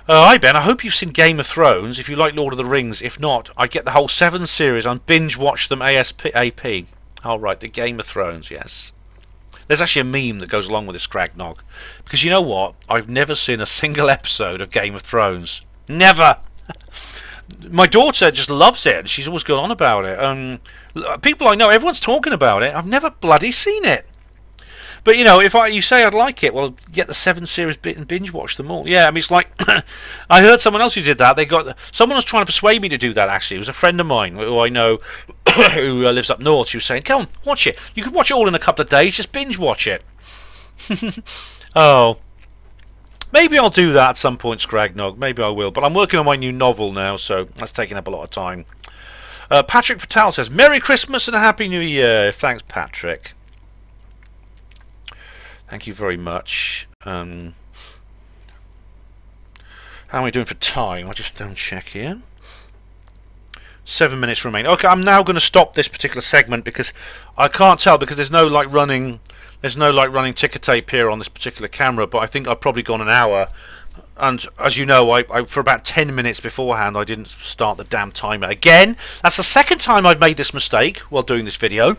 A: Hi Ben, I hope you've seen Game of Thrones. If you like Lord of the Rings, if not, I get the whole 7 series and binge watch them ASAP. Alright, the Game of Thrones, yes. There's actually a meme that goes along with this Scragnog. Because you know what? I've never seen a single episode of Game of Thrones. Never! My daughter just loves it, and she's always going on about it. People I know, everyone's talking about it. I've never bloody seen it. But you know, if you say I'd like it, well, get the 7 series bit and binge watch them all. Yeah, I mean, it's like I heard someone else who did that. Someone was trying to persuade me to do that. Actually, it was a friend of mine who I know who lives up north. She was saying, "Come on, watch it. You could watch it all in a couple of days. Just binge watch it." Oh, maybe I'll do that at some point, Scragnog. Maybe I will. But I'm working on my new novel now, so that's taking up a lot of time. Patrick Patel says, "Merry Christmas and a Happy New Year." Thanks, Patrick. Thank you very much. How am I doing for time? I'll just check here. 7 minutes remain. Okay, I'm now going to stop this particular segment because I can't tell, because there's no like running ticker tape here on this particular camera. But I think I've probably gone an hour. And as you know, I for about 10 minutes beforehand, I didn't start the damn timer again. That's the second time I've made this mistake while doing this video.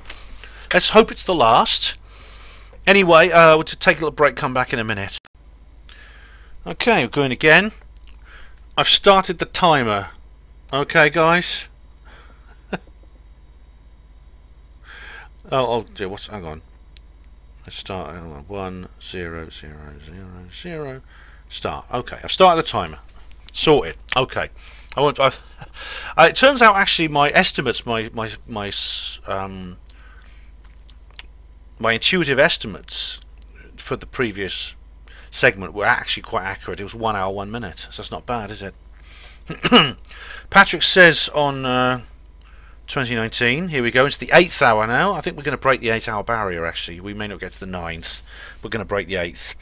A: Let's hope it's the last. Anyway, we'll just take a little break, come back in a minute. Okay, we're going again. I've started the timer. Okay, guys? oh dear, hang on. Let's start. 1 0 0 0 0 start. Okay, I've started the timer. Sorted. Okay. It turns out actually my estimates, my intuitive estimates for the previous segment were actually quite accurate. It was 1 hour 1 minute, so that's not bad, is it? Patrick says on 2019, here we go, it's the 8th hour now. I think we're going to break the 8-hour barrier actually. We may not get to the 9th. We're going to break the 8th.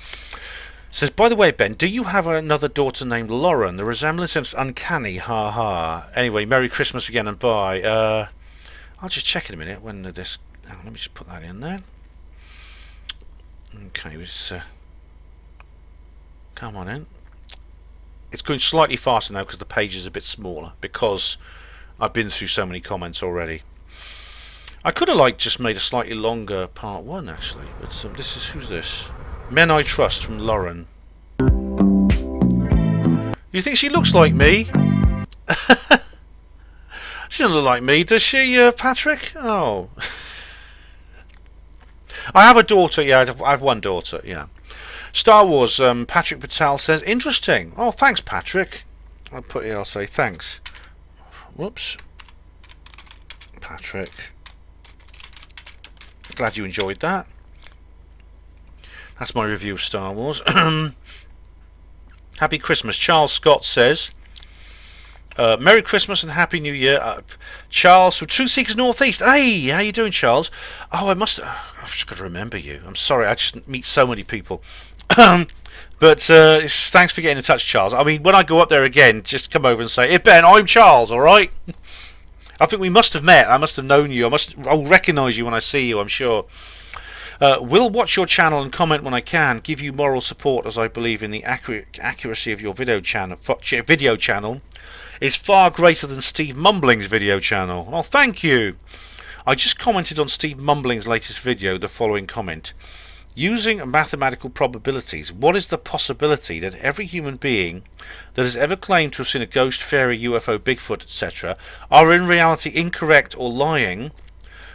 A: Says, by the way, Ben, do you have another daughter named Lauren? The resemblance is uncanny, ha ha. Anyway, Merry Christmas again and bye. I'll just check in a minute when this... Oh, let me just put that in there. Okay, let's come on in. It's going slightly faster now because the page is a bit smaller, because I've been through so many comments already. I could have just made a slightly longer part 1 actually, but this is, who's this? Men I Trust from Lauren. You think she looks like me? She doesn't look like me, does she, Patrick? Oh. I have a daughter, yeah, I have one daughter, yeah. Star Wars, Patrick Patel says, interesting. Oh, thanks, Patrick. I'll say thanks. Whoops. Patrick. Glad you enjoyed that. That's my review of Star Wars. Happy Christmas. Charles Scott says, Merry Christmas and Happy New Year. Charles from Truth Seekers Northeast. Hey, how you doing, Charles? Oh, I've just got to remember you. I'm sorry, I just meet so many people. But thanks for getting in touch, Charles. I mean, when I go up there again, just come over and say, hey, Ben, I'm Charles, alright? I think we must have met. I must have known you. I'll recognise you when I see you, I'm sure. Will watch your channel and comment when I can. Give you moral support, as I believe in the accuracy of your video channel. Video channel is far greater than Steve Mumbling's video channel. Well, thank you. I just commented on Steve Mumbling's latest video, the following comment. Using mathematical probabilities, what is the possibility that every human being that has ever claimed to have seen a ghost, fairy, UFO, Bigfoot, etc. are in reality incorrect or lying?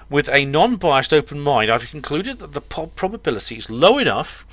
A: With a non-biased open mind, I've concluded that the probability is low enough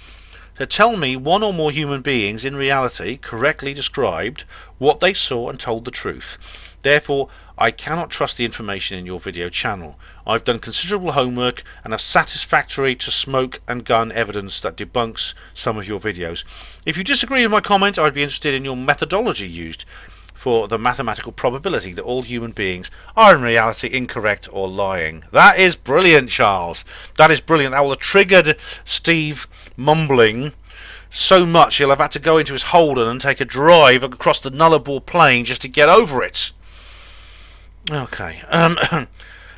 A: to tell me one or more human beings in reality correctly described what they saw and told the truth. Therefore, I cannot trust the information in your video channel. I've done considerable homework and have satisfactory to smoke and gun evidence that debunks some of your videos. If you disagree with my comment, I'd be interested in your methodology used for the mathematical probability that all human beings are in reality incorrect or lying. That is brilliant, Charles. That is brilliant. That will have triggered Steve Mumbling so much he'll have had to go into his Holden and take a drive across the Nullarbor Plain just to get over it. Okay.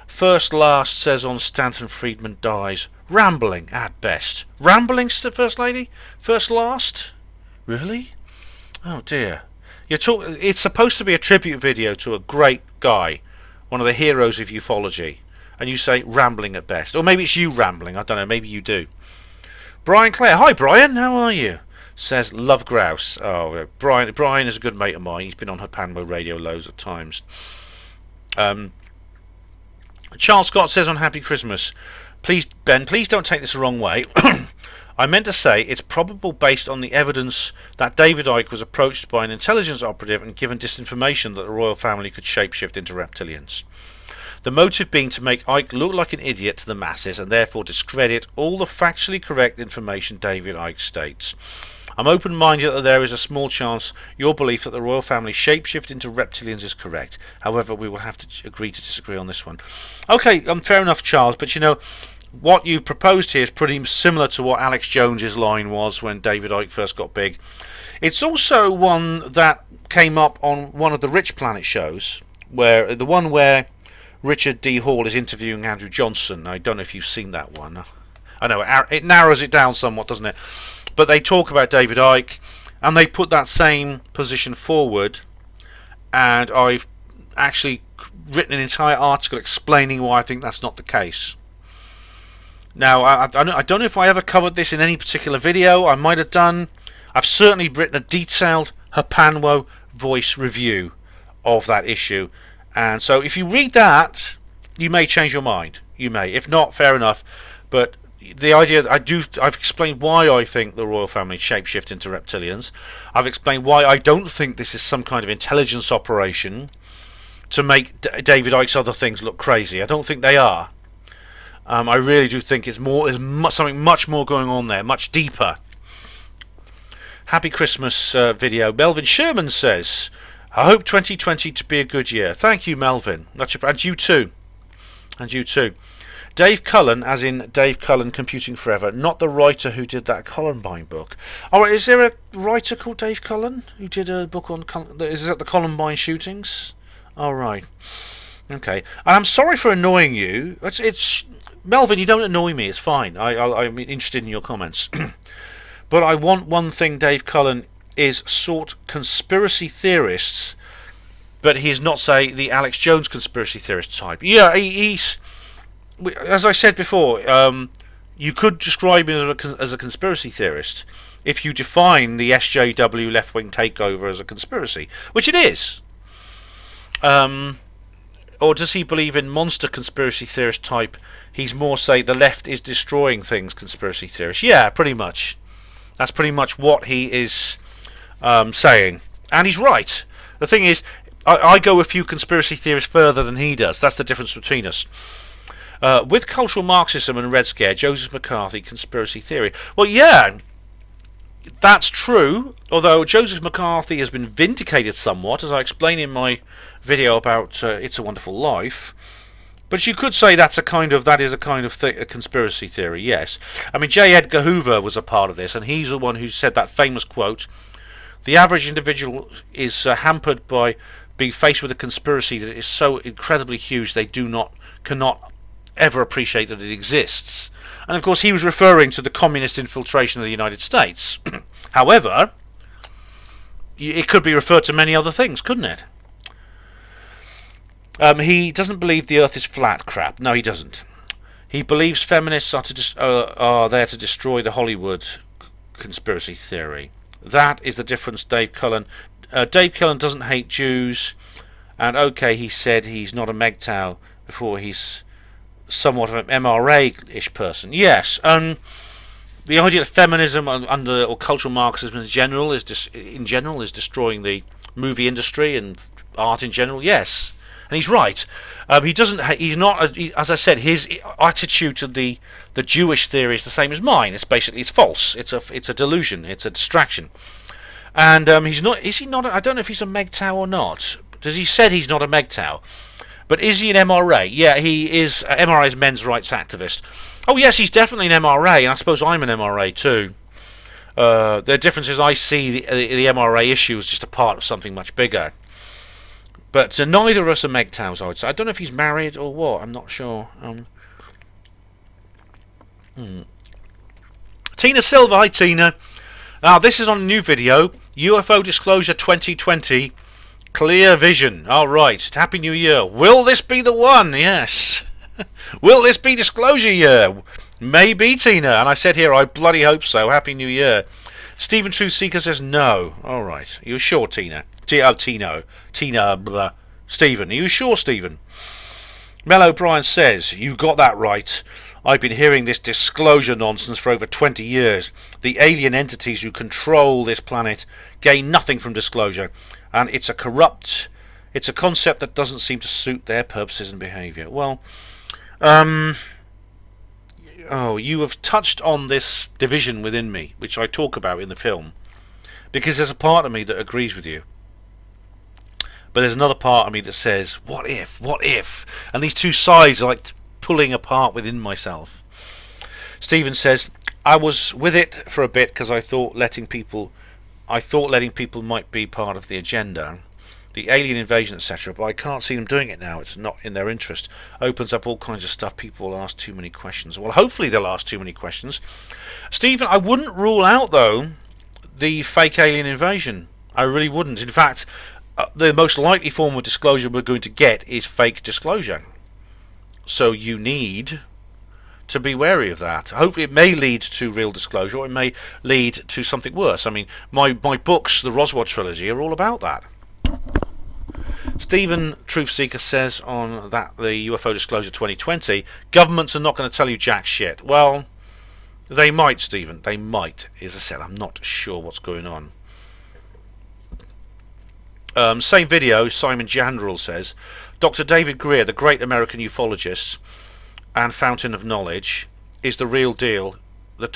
A: First Last says on Stanton Friedman dies. Rambling at best. Rambling, First Lady? First Last? Really? Oh dear. It's supposed to be a tribute video to a great guy, one of the heroes of ufology, and you say rambling at best. Or maybe it's you rambling, I don't know, maybe you do. Brian Clare, hi Brian, how are you? Says Love Grouse. Oh, Brian is a good mate of mine, he's been on HPANWO radio loads of times. Charles Scott says on Happy Christmas, please Ben, please don't take this the wrong way. I meant to say it's probable based on the evidence that David Icke was approached by an intelligence operative and given disinformation that the royal family could shapeshift into reptilians. The motive being to make Icke look like an idiot to the masses and therefore discredit all the factually correct information David Icke states. I'm open-minded that there is a small chance your belief that the royal family shapeshift into reptilians is correct. However, we will have to agree to disagree on this one. Okay, fair enough, Charles, but you know, what you proposed here is pretty similar to what Alex Jones's line was when David Icke first got big. It's also one that came up on one of the Rich Planet shows, where the one where Richard D. Hall is interviewing Andrew Johnson. I don't know if you've seen that one. I know it narrows it down somewhat, doesn't it? But they talk about David Icke, and they put that same position forward, and I've actually written an entire article explaining why I think that's not the case. Now, I don't know if I ever covered this in any particular video. I might have done. I've certainly written a detailed HPANWO voice review of that issue. And so if you read that, you may change your mind. You may. If not, fair enough. But the idea that I've explained why I think the royal family shapeshift into reptilians. I've explained why I don't think this is some kind of intelligence operation to make David Icke's other things look crazy. I don't think they are. I really do think it's something much more going on there, much deeper. Happy Christmas video. Melvin Sherman says, I hope 2020 to be a good year. Thank you, Melvin. And you too. And you too. Dave Cullen, as in Dave Cullen Computing Forever, not the writer who did that Columbine book. Oh, is there a writer called Dave Cullen who did a book on... Is that the Columbine shootings? Oh, right. Okay. I'm sorry for annoying you. It's Melvin, you don't annoy me. It's fine. I'm interested in your comments. But I want one thing. Dave Cullen is sort conspiracy theorists, but he's not, say, the Alex Jones conspiracy theorist type. Yeah, he's... As I said before, you could describe him as a conspiracy theorist if you define the SJW left-wing takeover as a conspiracy, which it is. Or does he believe in monster conspiracy theorist type? He's more, say, the left is destroying things conspiracy theorist. Yeah, pretty much. That's pretty much what he is saying. And he's right. The thing is, I go a few conspiracy theories further than he does. That's the difference between us. With cultural Marxism and Red Scare, Joseph McCarthy conspiracy theory. Well, yeah, that's true. Although Joseph McCarthy has been vindicated somewhat, as I explained in my video about It's a Wonderful Life. But you could say that is a kind of a conspiracy theory. Yes, I mean J. Edgar Hoover was a part of this, and he's the one who said that famous quote: "The average individual is hampered by being faced with a conspiracy that is so incredibly huge they cannot ever appreciate that it exists." And of course he was referring to the communist infiltration of the United States. However, it could be referred to many other things, couldn't it? He doesn't believe the earth is flat. Crap. No, he doesn't. He believes feminists are there to destroy the Hollywood conspiracy theory. That is the difference, Dave Cullen. Dave Cullen doesn't hate Jews, and okay, he said he's not a MGTOW before he's somewhat of an MRA-ish person. Yes, the idea that feminism or cultural Marxism in general is destroying the movie industry and art in general. Yes, and he's right. He doesn't. He's not. As I said, his attitude to the Jewish theory is the same as mine. It's false. It's a delusion. It's a distraction. And he's not. Is he not? I don't know if he's a MGTOW or not. Does he said he's not a MGTOW? But is he an MRA? Yeah, he is. MRA is men's rights activist. Oh yes, he's definitely an MRA, and I suppose I'm an MRA too. The difference is I see the MRA issue as just a part of something much bigger. But neither of us are MGTOWs, I would say. I don't know if he's married or what. I'm not sure. Tina Silva, hi Tina. Now this is on a new video. UFO Disclosure 2020. Clear vision. All right. Happy New Year. Will this be the one? Yes. Will this be disclosure year? Maybe, Tina. And I said here, I bloody hope so. Happy New Year. Stephen Truth Seeker says no. All right. Are you sure, Tina? Tina. Stephen. Are you sure, Stephen? Mel O'Brien says, you got that right. I've been hearing this disclosure nonsense for over 20 years. The alien entities who control this planet gain nothing from disclosure. And it's a concept that doesn't seem to suit their purposes and behaviour. Well, you have touched on this division within me, which I talk about in the film, because there's a part of me that agrees with you, but there's another part of me that says, what if? And these two sides are like pulling apart within myself. Stephen says, I was with it for a bit because I thought letting people might be part of the agenda, the alien invasion, etc. But I can't see them doing it now. It's not in their interest. Opens up all kinds of stuff. People will ask too many questions. Well, hopefully they'll ask too many questions. Stephen, I wouldn't rule out, though, the fake alien invasion. I really wouldn't. In fact, the most likely form of disclosure we're going to get is fake disclosure. So you need to be wary of that. Hopefully it may lead to real disclosure, or it may lead to something worse. I mean, my books, the Roswell trilogy, are all about that. Stephen Truth Seeker says on that the UFO Disclosure 2020, governments are not going to tell you jack shit. Well, they might, Stephen. They might. As I said, I'm not sure what's going on. Same video, Simon Jandrell says, Dr. David Greer, the great American ufologist and fountain of knowledge, is the real deal. The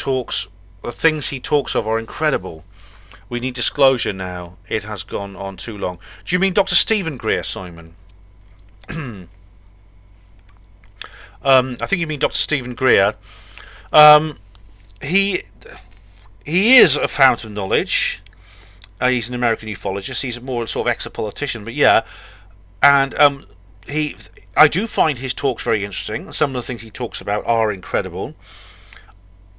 A: things he talks of are incredible. We need disclosure now. It has gone on too long. Do you mean Dr. Stephen Greer, Simon? I think you mean Dr. Stephen Greer. He is a fountain of knowledge. He's an American ufologist. He's a more sort of ex-politician, but yeah. And I do find his talks very interesting. Some of the things he talks about are incredible.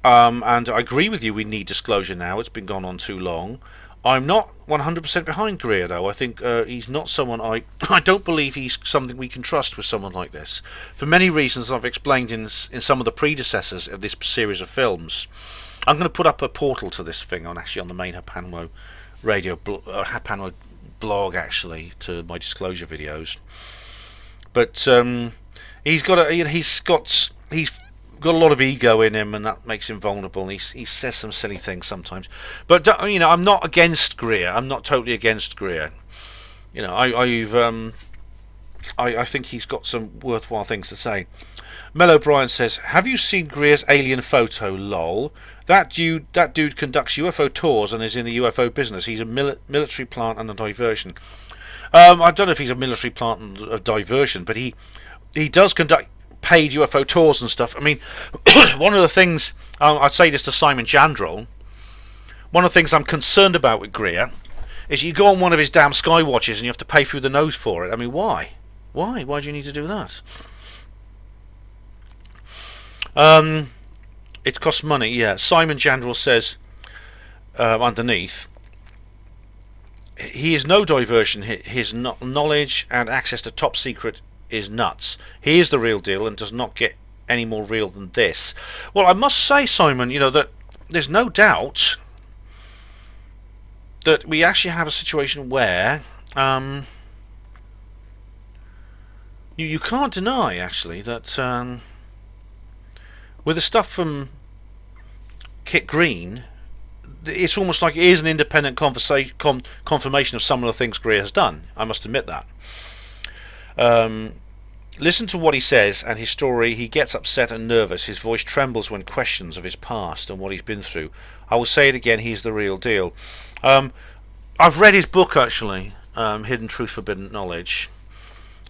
A: And I agree with you. We need disclosure now. It's been gone on too long. I'm not 100% behind Greer, though. I think he's not someone I don't believe he's something we can trust with someone like this, for many reasons I've explained in some of the predecessors of this series of films. I'm going to put up a portal to this thing on the main HPANWO radio HPANWO blog, actually, to my disclosure videos. But he's got a lot of ego in him, and that makes him vulnerable. And he says some silly things sometimes. But you know, I'm not against Greer. I'm not totally against Greer. You know, I think he's got some worthwhile things to say. Mel O'Brien says, "Have you seen Greer's alien photo? Lol. That dude conducts UFO tours and is in the UFO business. He's a military plant and a diversion." I don't know if he's a military plant and a diversion, but he does conduct paid UFO tours and stuff. I mean, one of the things, I'd say this to Simon Jandrell, one of the things I'm concerned about with Greer is you go on one of his damn sky watches and you have to pay through the nose for it. I mean, why? Why do you need to do that? It costs money, yeah. Simon Jandrell says underneath, he is no diversion. His knowledge and access to top secret is nuts. He is the real deal and does not get any more real than this. Well, I must say, Simon, you know, that there's no doubt that we actually have a situation where you can't deny, actually, that with the stuff from Kit Green, it's almost like it is an independent confirmation of some of the things Greer has done. I must admit that. Listen to what he says and his story. He gets upset and nervous. His voice trembles when questions of his past and what he's been through. I will say it again, he's the real deal. I've read his book, actually, Hidden Truth, Forbidden Knowledge,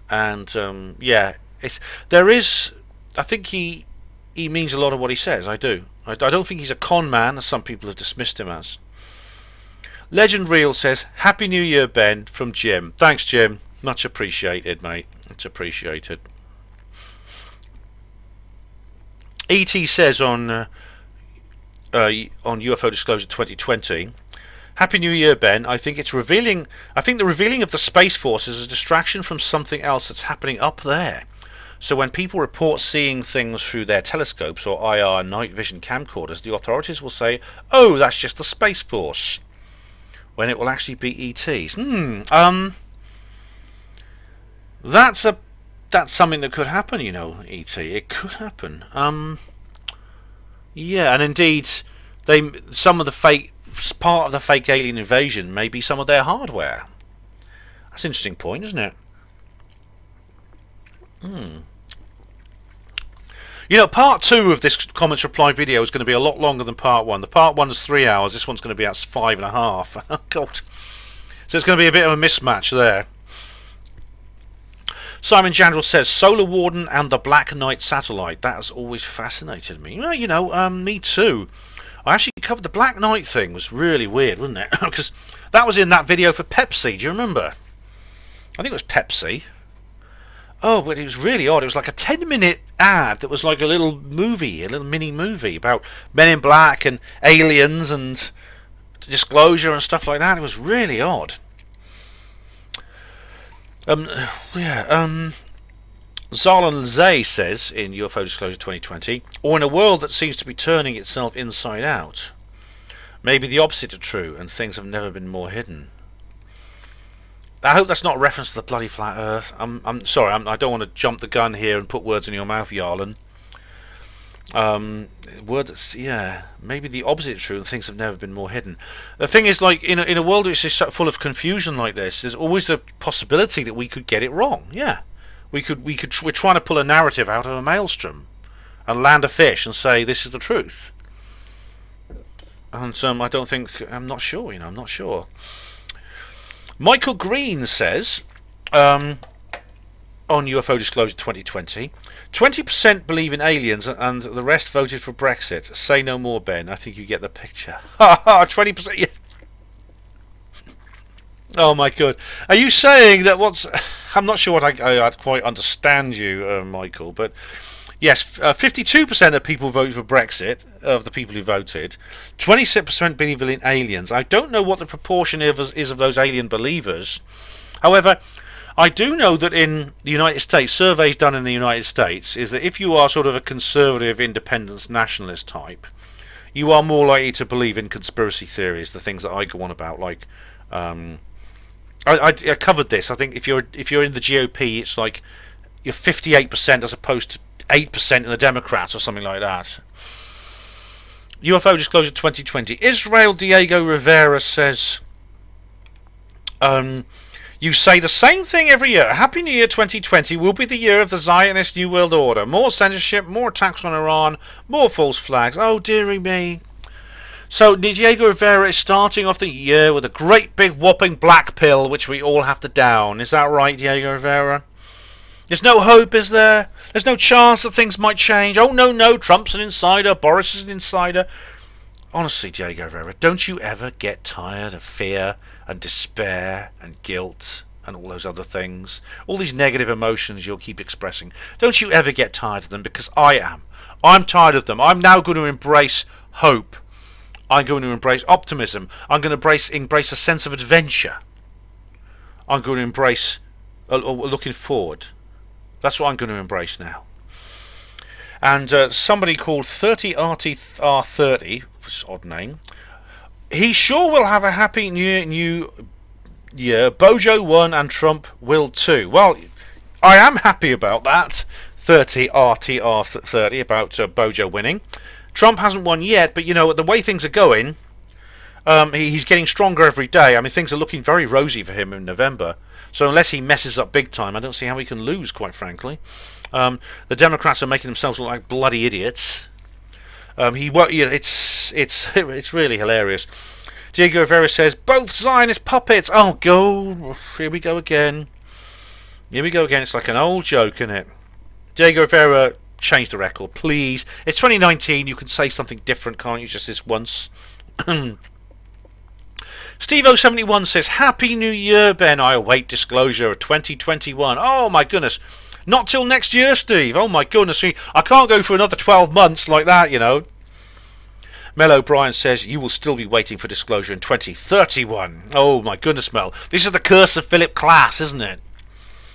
A: and yeah, I think he means a lot of what he says. I do. I don't think he's a con man, as some people have dismissed him as. Legend Real says, "Happy New Year, Ben," from Jim. Thanks, Jim. Much appreciated, mate. Much appreciated. E.T. says on UFO Disclosure 2020, "Happy New Year, Ben. I think the revealing of the Space Force is a distraction from something else that's happening up there. So when people report seeing things through their telescopes or IR night vision camcorders, the authorities will say, 'Oh, that's just the Space Force,' when it will actually be ETs." That's something that could happen, you know, ET. It could happen. Yeah, and indeed, part of the fake alien invasion may be some of their hardware. That's an interesting point, isn't it? You know, part 2 of this comments reply video is going to be a lot longer than part 1. The part 1 is 3 hours. This one's going to be out 5.5. Oh, God. So it's going to be a bit of a mismatch there. Simon Jandrell says, "Solar Warden and the Black Knight satellite. That has always fascinated me." Well, you know, me too. I actually covered the Black Knight thing. It was really weird, wasn't it? Because that was in that video for Pepsi. Do you remember? I think it was Pepsi. Oh, but it was really odd. It was like a 10-minute ad that was like a little movie, a little mini movie about Men in Black and aliens and disclosure and stuff like that. It was really odd. Zarlan Zay says in UFO Disclosure 2020, "Or in a world that seems to be turning itself inside out. Maybe the opposite are true and things have never been more hidden." I hope that's not a reference to the bloody flat Earth. I'm sorry. I don't want to jump the gun here and put words in your mouth, Yarlan. Yeah, maybe the opposite is true and things have never been more hidden. The thing is, like, in a world which is so full of confusion like this, there's always the possibility that we could get it wrong. Yeah, we're trying to pull a narrative out of a maelstrom and land a fish and say this is the truth. And I don't think, I'm not sure, you know, I'm not sure. Michael Green says, on UFO Disclosure 2020, 20% believe in aliens and the rest voted for Brexit. Say no more, Ben. I think you get the picture. Ha ha, 20%. Yeah. Oh my god. Are you saying that what's... I'm not sure what I quite understand you, Michael, but yes, 52% of people voted for Brexit, of the people who voted. 26% believe in aliens. I don't know what the proportion is of those alien believers. However, I do know that in the United States, surveys done in the United States, is that if you are sort of a conservative, independence, nationalist type, you are more likely to believe in conspiracy theories, the things that I go on about, like... I covered this. I think if you're in the GOP, it's like you're 58% as opposed to 8% in the Democrats or something like that. UFO Disclosure 2020. Israel Diego Rivera says, you say the same thing every year. Happy New Year 2020 will be the year of the Zionist New World Order. More censorship, more attacks on Iran, more false flags. Oh, dearie me. So Diego Rivera is starting off the year with a great big whopping black pill which we all have to down. Is that right, Diego Rivera? There's no hope, is there? There's no chance that things might change. Oh no, no, Trump's an insider, Boris is an insider. Honestly, Diego Rivera, don't you ever get tired of fear and despair and guilt and all those other things? All these negative emotions you'll keep expressing. Don't you ever get tired of them? Because I am. I'm tired of them. I'm now going to embrace hope. I'm going to embrace optimism. I'm going to embrace a sense of adventure. I'm going to embrace looking forward. That's what I'm going to embrace now. And somebody called 30RTR30, which is an odd name, he sure will have a happy new year. Bojo won and Trump will too. Well, I am happy about that. 30RTR30 about Bojo winning. Trump hasn't won yet, but you know, the way things are going, he's getting stronger every day. I mean, things are looking very rosy for him in November. So unless he messes up big time, I don't see how he can lose, quite frankly. The Democrats are making themselves look like bloody idiots. It's really hilarious. Diego Rivera says, both Zionist puppets. Oh, go. Here we go again. Here we go again. It's like an old joke, isn't it? Diego Rivera, change the record, please. It's 2019. You can say something different, can't you? Just this once. Steve071 says, Happy New Year, Ben. I await disclosure of 2021. Oh, my goodness. Not till next year, Steve. Oh, my goodness. I can't go for another 12 months like that, you know. Mel O'Brien says, you will still be waiting for disclosure in 2031. Oh, my goodness, Mel. This is the curse of Philip Klass, isn't it?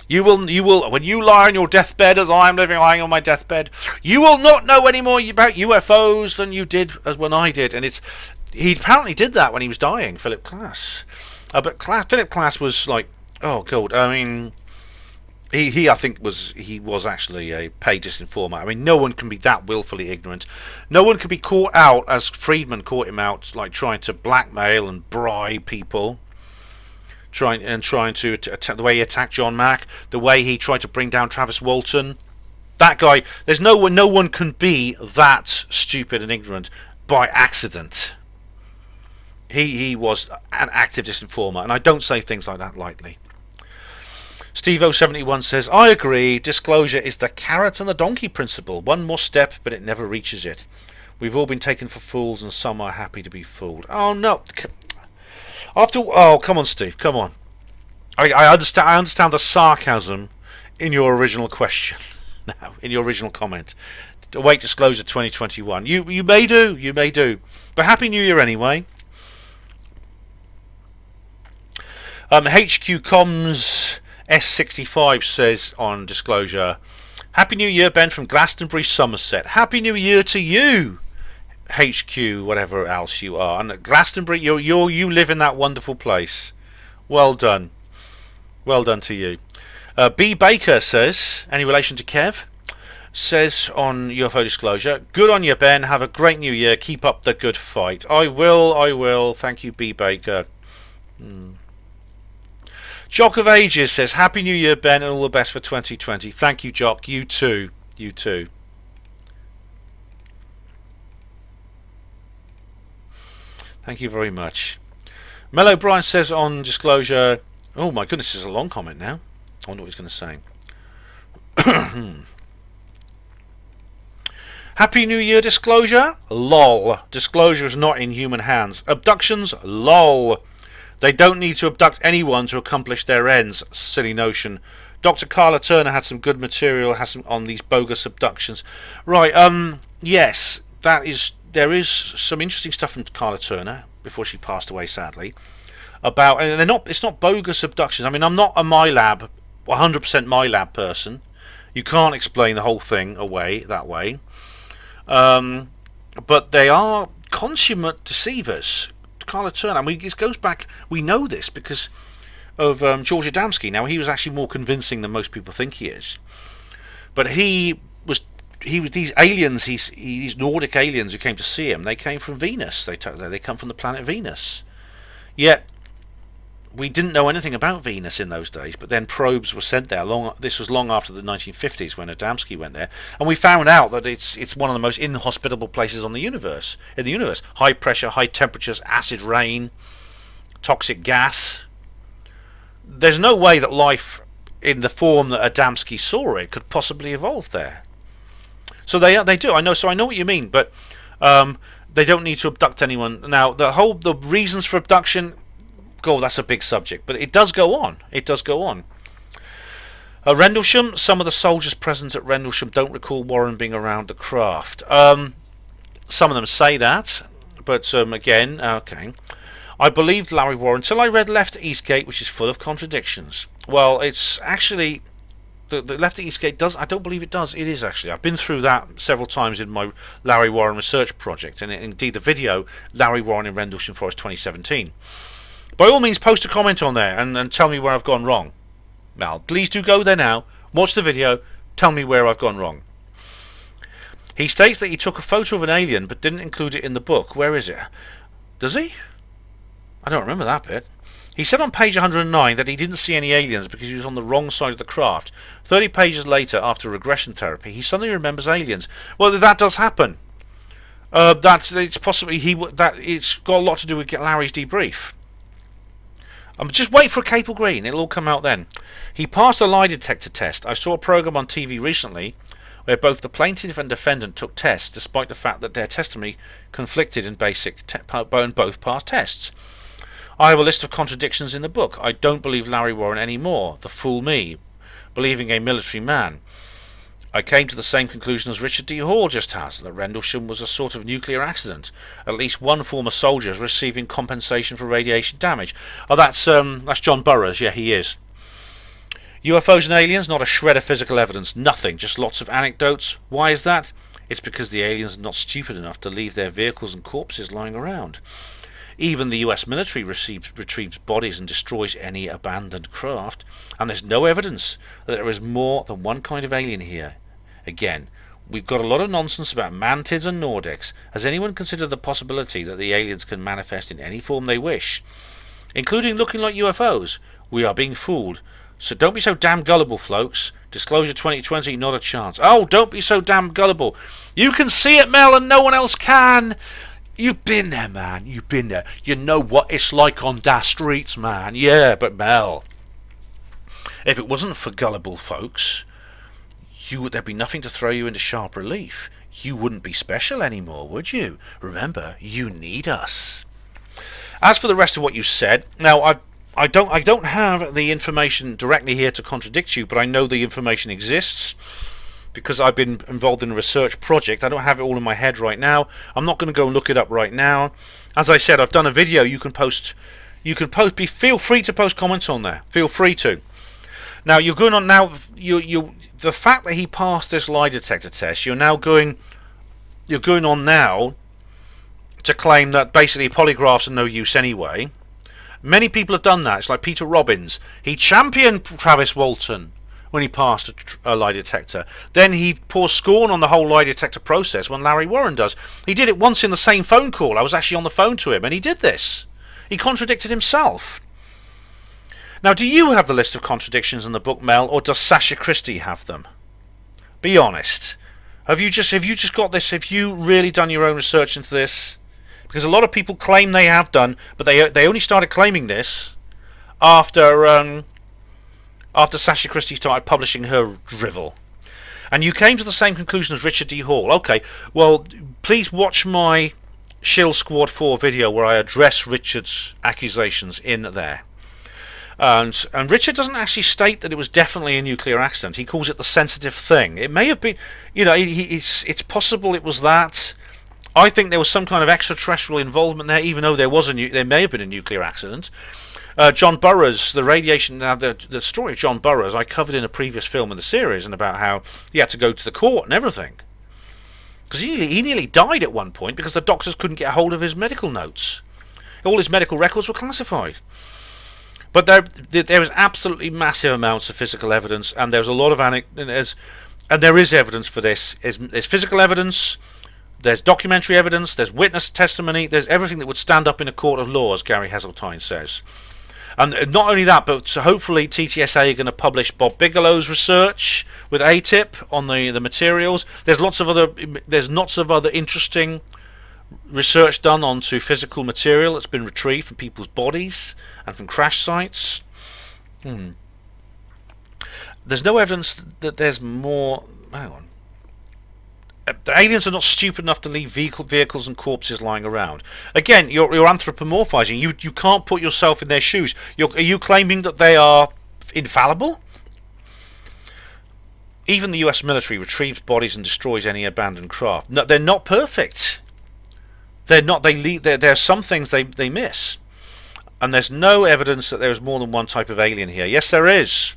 A: You will, when you lie on your deathbed, as I am lying on my deathbed, you will not know any more about UFOs than you did as when I did. And he apparently did that when he was dying, Philip Klass. But Philip Klass was like, oh god, I mean, I think he was actually a paid disinformer. I mean, no one can be that willfully ignorant. No one can be caught out as Friedman caught him out, like trying to blackmail and bribe people. Trying to attack, the way he attacked John Mack, the way he tried to bring down Travis Walton. That guy, there's no one can be that stupid and ignorant by accident. He was an active disinformer, and I don't say things like that lightly. Steve071 says, I agree, disclosure is the carrot and the donkey principle. One more step, but it never reaches it. We've all been taken for fools, and some are happy to be fooled. Oh no. Oh, come on, Steve, come on. I understand the sarcasm in your original question. Now, in your original comment. Await disclosure 2021. You may do. But Happy New Year anyway. HQ Comms S65 says on disclosure, Happy New Year, Ben from Glastonbury, Somerset. Happy New Year to you. HQ, whatever else you are, and Glastonbury, you live in that wonderful place. Well done to you. B Baker says, any relation to Kev? Says on UFO Disclosure, good on you, Ben. Have a great new year. Keep up the good fight. I will. Thank you, B Baker. Jock of Ages says, Happy New Year, Ben, and all the best for 2020. Thank you, Jock. You too. Thank you very much. Mel O'Brien says on disclosure. Oh my goodness, this is a long comment now. I wonder what he's going to say. Happy New Year, disclosure. Lol. Disclosure is not in human hands. Abductions. Lol. They don't need to abduct anyone to accomplish their ends. Silly notion. Dr. Carla Turner had some good material on these bogus abductions. Right, yes, there is some interesting stuff from Carla Turner before she passed away, sadly. And it's not bogus abductions. I mean, I'm not a MyLab, 100% MyLab person. You can't explain the whole thing away that way. But they are consummate deceivers. Carla Turner, I mean, this goes back, we know this because of George Adamski. Now, he was actually more convincing than most people think he is. But he was these aliens, these Nordic aliens who came to see him, they came from Venus. They come from the planet Venus. Yet, we didn't know anything about Venus in those days, but then probes were sent there. This was long after the 1950s when Adamski went there, and we found out that it's one of the most inhospitable places in the universe. High pressure, high temperatures, acid rain, toxic gas. There's no way that life in the form that Adamski saw it could possibly evolve there. So they do. I know. So I know what you mean, but they don't need to abduct anyone. Now the reasons for abduction. God, that's a big subject, but it does go on. It does go on. Rendlesham, some of the soldiers present at Rendlesham don't recall Warren being around the craft. Some of them say that, but again, okay. I believed Larry Warren until I read Left at Eastgate, which is full of contradictions. Well, it's actually the Left at Eastgate does. I don't believe it does. It is actually. I've been through that several times in my Larry Warren research project, and indeed the video Larry Warren in Rendlesham Forest 2017. By all means, post a comment on there and tell me where I've gone wrong. Now, please do go there now, watch the video, tell me where I've gone wrong. He states that he took a photo of an alien but didn't include it in the book. Where is it? Does he? I don't remember that bit. He said on page 109 that he didn't see any aliens because he was on the wrong side of the craft. 30 pages later, after regression therapy, he suddenly remembers aliens. Well, that does happen. It's possibly it's got a lot to do with Larry's debrief. Just wait for a Capel Green, it'll all come out then. He passed a lie detector test. I saw a program on TV recently where both the plaintiff and defendant took tests despite the fact that their testimony conflicted in both passed tests. I have a list of contradictions in the book. I don't believe Larry Warren anymore. The fool me, believing a military man. I came to the same conclusion as Richard D. Hall just has, that Rendlesham was a sort of nuclear accident. At least one former soldier is receiving compensation for radiation damage. Oh, that's John Burroughs. Yeah, he is. UFOs and aliens, not a shred of physical evidence. Nothing, just lots of anecdotes. Why is that? It's because the aliens are not stupid enough to leave their vehicles and corpses lying around. Even the US military retrieves bodies and destroys any abandoned craft, and there's no evidence that there is more than one kind of alien here. Again, we've got a lot of nonsense about mantids and Nordics. Has anyone considered the possibility that the aliens can manifest in any form they wish, including looking like UFOs? We are being fooled. So don't be so damn gullible, folks. Disclosure 2020, not a chance. Oh, don't be so damn gullible. You can see it, Mel, and no one else can. You've been there, man. You've been there. You know what it's like on da streets, man. Yeah, but Mel, if it wasn't for gullible folks, there'd be nothing to throw you into sharp relief. You wouldn't be special anymore, would you? Remember, you need us. As for the rest of what you said, now I don't have the information directly here to contradict you, but I know the information exists because I've been involved in a research project. I don't have it all in my head right now. I'm not going to go and look it up right now. As I said, I've done a video. You can post. Feel free to post comments on there. Feel free to. Now you're going on now. The fact that he passed this lie detector test, you're going on now to claim that basically polygraphs are no use anyway. Many people have done that. It's like Peter Robbins. He championed Travis Walton when he passed a lie detector. Then he pours scorn on the whole lie detector process when Larry Warren does. He did it once in the same phone call. I was actually on the phone to him and he did this. He contradicted himself. Now, do you have the list of contradictions in the book, Mel, or does Sasha Christie have them? Be honest. Have you just got this? Have you really done your own research into this? because a lot of people claim they have done, but they only started claiming this after Sasha Christie started publishing her drivel. And you came to the same conclusion as Richard D. Hall. Okay, well, please watch my Shield Squad 4 video where I address Richard's accusations in there. And Richard doesn't actually state that it was definitely a nuclear accident. He calls it the sensitive thing. It may have been, you know, it's possible it was that. I think there was some kind of extraterrestrial involvement there, even though there may have been a nuclear accident. John Burroughs, the radiation. Now, the story of John Burroughs I covered in a previous film in the series, and about how he had to go to the court and everything, because he nearly died at one point because the doctors couldn't get hold of his medical notes. All his medical records were classified. But there is absolutely massive amounts of physical evidence, and there's a lot of and there is evidence for this. There's physical evidence, there's documentary evidence, there's witness testimony, there's everything that would stand up in a court of law, as Gary Heseltine says. And not only that, but hopefully TTSA are going to publish Bob Bigelow's research with ATIP on the materials. There's lots of other interesting research done onto physical material that's been retrieved from people's bodies and from crash sites. There's no evidence that there's more. Hang on. The aliens are not stupid enough to leave vehicles and corpses lying around. Again, you're anthropomorphizing. You can't put yourself in their shoes. Are you claiming that they are infallible? Even the US military retrieves bodies and destroys any abandoned craft. No, they're not perfect. They're not. There are some things they miss, and there's no evidence that there is more than one type of alien here. Yes, there is.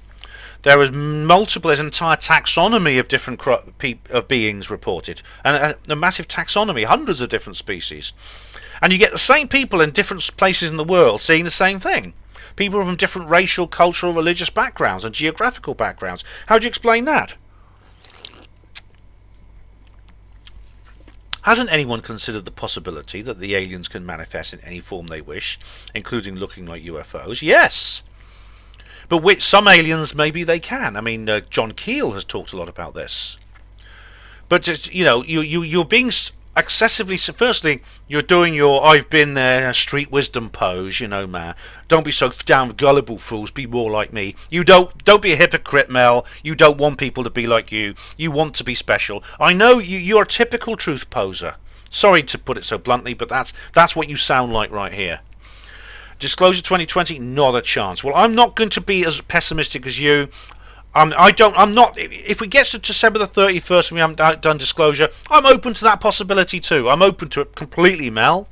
A: There is multiple. There's an entire taxonomy of different beings reported, and a massive taxonomy, hundreds of different species. And you get the same people in different places in the world seeing the same thing. People from different racial, cultural, religious backgrounds and geographical backgrounds. How do you explain that? Hasn't anyone considered the possibility that the aliens can manifest in any form they wish, including looking like UFOs? Yes. But with some aliens, maybe they can. I mean, John Keel has talked a lot about this. But you know, you're being excessively. Firstly, you're doing your "I've been there" street wisdom pose. You know, man. Don't be so damn gullible, fools. Be more like me. You don't be a hypocrite, Mel. You don't want people to be like you. You want to be special. I know you're a typical truth poser. Sorry to put it so bluntly, but that's what you sound like right here. Disclosure 2020, not a chance. Well, I'm not going to be as pessimistic as you. I'm not. If we get to December the 31st and we haven't done disclosure, I'm open to that possibility too. I'm open to it completely, Mel.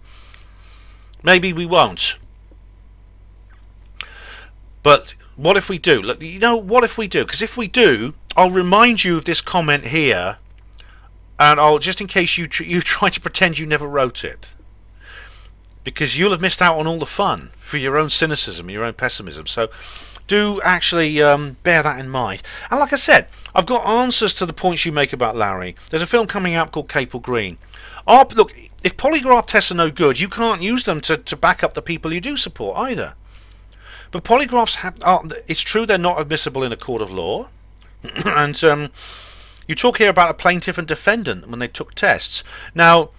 A: Maybe we won't. But what if we do? Look, you know, what if we do? Because if we do, I'll remind you of this comment here, and I'll, just in case you try to pretend you never wrote it, because you'll have missed out on all the fun for your own cynicism, your own pessimism. So do actually bear that in mind. And like I said, I've got answers to the points you make about Larry. There's a film coming out called Capel Green. Look, if polygraph tests are no good, you can't use them to back up the people you do support either. But polygraphs it's true they're not admissible in a court of law. And you talk here about a plaintiff and defendant when they took tests. Now,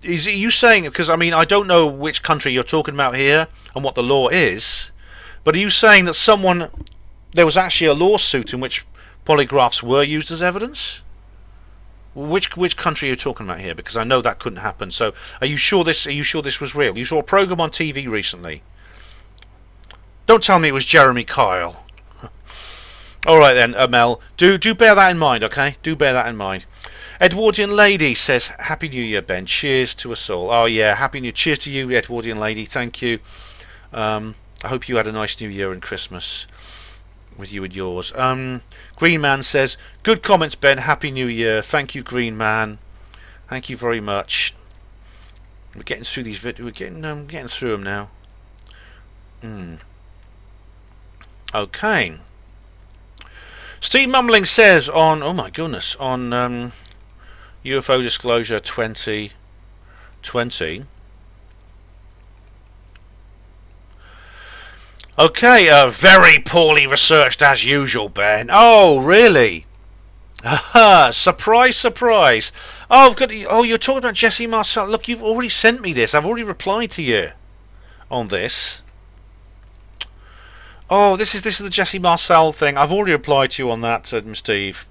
A: are you saying, because I mean I don't know which country you're talking about here and what the law is, but are you saying that there was actually a lawsuit in which polygraphs were used as evidence? Which country are you talking about here? Because I know that couldn't happen. So are you sure this was real? You saw a program on TV recently. Don't tell me it was Jeremy Kyle. All right then, Mel. Do bear that in mind, okay? Do bear that in mind. Edwardian Lady says, Happy New Year, Ben. Cheers to us all. Oh, yeah, Happy New Year. Cheers to you, Edwardian Lady. Thank you. I hope you had a nice New Year and Christmas with you and yours. Green Man says, good comments, Ben. Happy New Year. Thank you, Green Man. Thank you very much. We're getting through these videos. We're getting through them now. Okay. Steve Mumbling says on, oh my goodness, on UFO Disclosure 2020. Okay, very poorly researched as usual, Ben. Oh, really? Aha! Surprise, surprise! Oh, I've got. Oh, you're talking about Jesse Marcel. Look, you've already sent me this. I've already replied to you on this. Oh, this is the Jesse Marcel thing. I've already replied to you on that, Steve.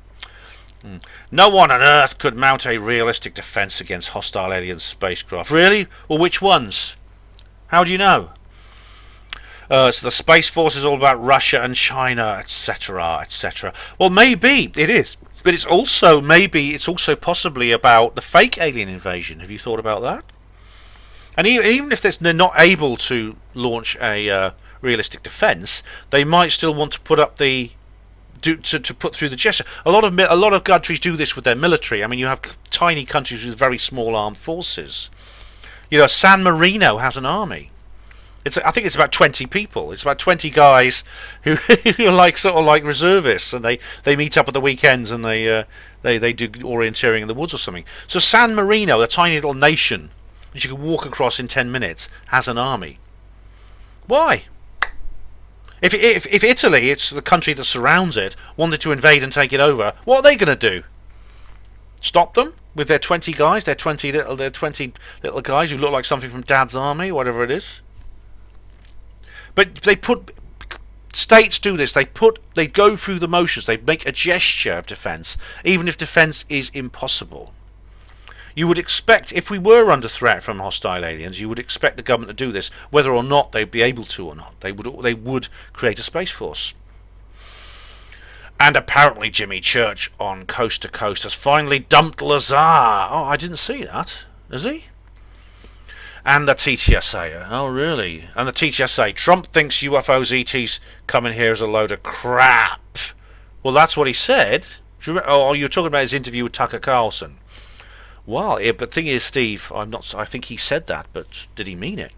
A: No one on Earth could mount a realistic defense against hostile alien spacecraft. Really? Well, which ones? How do you know? So the Space Force is all about Russia and China, etc., etc. Well, maybe it is, but it's also possibly about the fake alien invasion. Have you thought about that? And even if they're not able to launch a realistic defense, they might still want to put up the to put through the gesture. A lot of countries do this with their military. I mean, you have tiny countries with very small armed forces. You know, San Marino has an army. I think it's about 20 people. It's about 20 guys who are like sort of like reservists, and they meet up at the weekends and they do orienteering in the woods or something. So San Marino, a tiny little nation that you can walk across in 10 minutes, has an army. Why? If Italy, it's the country that surrounds it, wanted to invade and take it over, what are they going to do? Stop them with their 20 guys, their 20 little guys who look like something from Dad's army, whatever it is? But states do this. They go through the motions. They make a gesture of defence, even if defence is impossible. You would expect, if we were under threat from hostile aliens, you would expect the government to do this, whether or not they'd be able to or not. They would create a space force. And apparently Jimmy Church on Coast to Coast has finally dumped Lazar. Oh, I didn't see that. Is he? And the TTSA. Oh, really? And the TTSA. Trump thinks UFOs, ETs coming here is a load of crap. Well, that's what he said. Oh, you're talking about his interview with Tucker Carlson. Well, yeah, but the thing is, Steve, I think he said that, but did he mean it?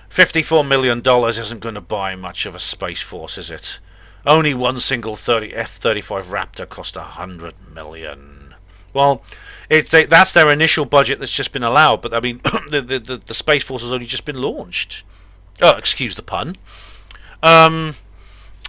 A: $54 million isn't going to buy much of a space force, is it? Only one single F-35 Raptor cost $100 million. Well, that's their initial budget that's just been allowed, but I mean, the Space Force has only just been launched. Oh, excuse the pun.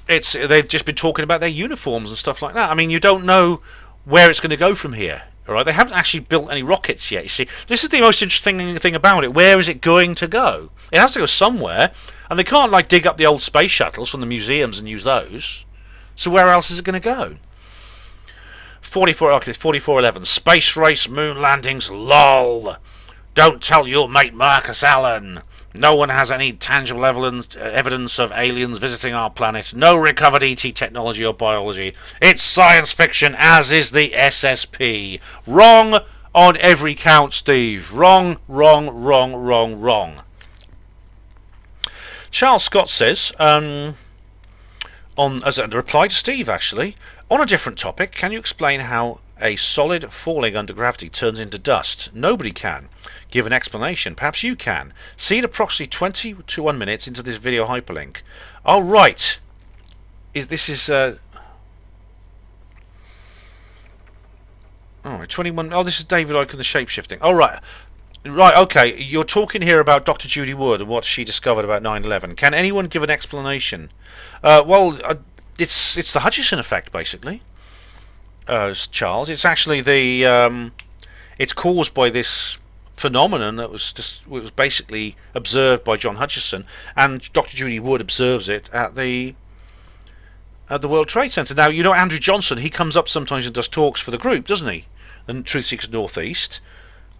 A: They've just been talking about their uniforms and stuff like that. I mean, you don't know where it's going to go from here. All right, they haven't actually built any rockets yet. You see, this is the most interesting thing about it. Where is it going to go? It has to go somewhere, and they can't like dig up the old space shuttles from the museums and use those. So where else is it going to go? 4411. Space race, moon landings, lol. Don't tell your mate Marcus Allen. No one has any tangible evidence of aliens visiting our planet. No recovered ET technology or biology. It's science fiction, as is the SSP. Wrong on every count, Steve. Wrong, wrong, wrong, wrong, wrong. Charles Scott says, as a reply to Steve, actually, on a different topic, can you explain how a solid falling under gravity turns into dust? Nobody can. Give an explanation. Perhaps you can. See it approximately 20 to 1 minutes into this video hyperlink. Oh, right. This is... Oh, 21... Oh, this is David Icke and the shapeshifting. Oh, right. Right, okay. You're talking here about Dr. Judy Wood and what she discovered about 9/11. Can anyone give an explanation? It's the Hutchison effect, basically. Charles. It's actually the... it's caused by this phenomenon that was basically observed by John Hutchison, and Dr. Judy Wood observes it at the World Trade Center. Now, you know Andrew Johnson, he comes up sometimes and does talks for the group, doesn't he? And Truth Seekers Northeast.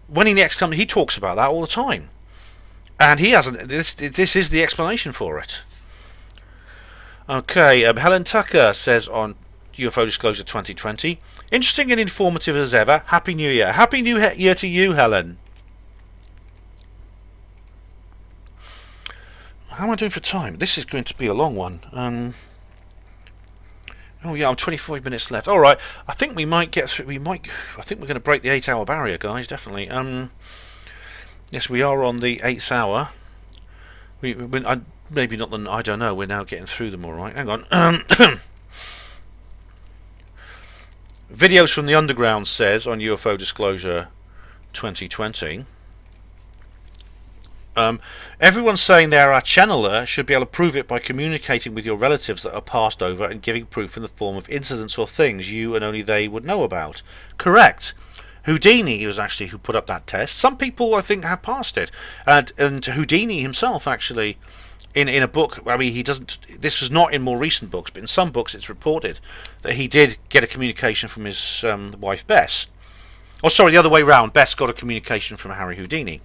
A: When he next comes, he talks about that all the time, and he hasn't. This is the explanation for it. Okay, Helen Tucker says on UFO Disclosure 2020, interesting and informative as ever. Happy New Year. Happy New Year to you, Helen. How am I doing for time? This is going to be a long one. Oh yeah, I'm 25 minutes left. All right, I think we might get through. I think we're going to break the 8-hour barrier, guys. Definitely. Yes, we are on the 8th hour. Maybe not the. I don't know. We're now getting through them. All right. Hang on. Videos from the Underground says on UFO Disclosure 2020. Everyone saying they're a channeler should be able to prove it by communicating with your relatives that are passed over and giving proof in the form of incidents or things you and only they would know about. Correct. Houdini was actually who put up that test. Some people, I think, have passed it, and Houdini himself actually, in a book. I mean, he doesn't. This was not in more recent books, but in some books, it's reported that he did get a communication from his wife Bess. Oh, sorry, the other way round. Bess got a communication from Harry Houdini.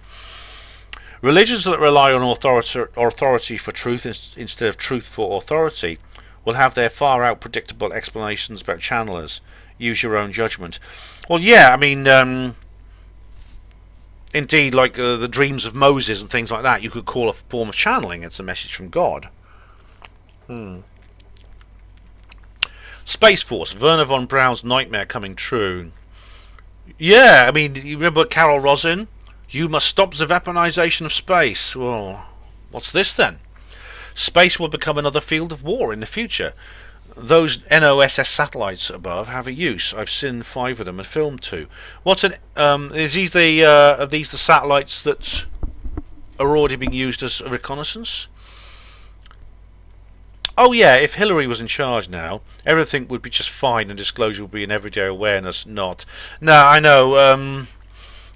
A: Religions that rely on authority for truth instead of truth for authority will have their far-out predictable explanations about channelers. Use your own judgment. Well, yeah, I mean, indeed, like the dreams of Moses and things like that, you could call a form of channeling. It's a message from God. Space Force, Werner von Braun's nightmare coming true. Yeah, I mean, you remember Carol Rosin? You must stop the weaponization of space. Well, what's this then? Space will become another field of war in the future. Those NOSS satellites above have a use. I've seen 5 of them and filmed 2. What's an is these the are these the satellites that are already being used as a reconnaissance? Oh yeah, if Hillary was in charge now, everything would be just fine and disclosure would be an everyday awareness. Not. No, I know.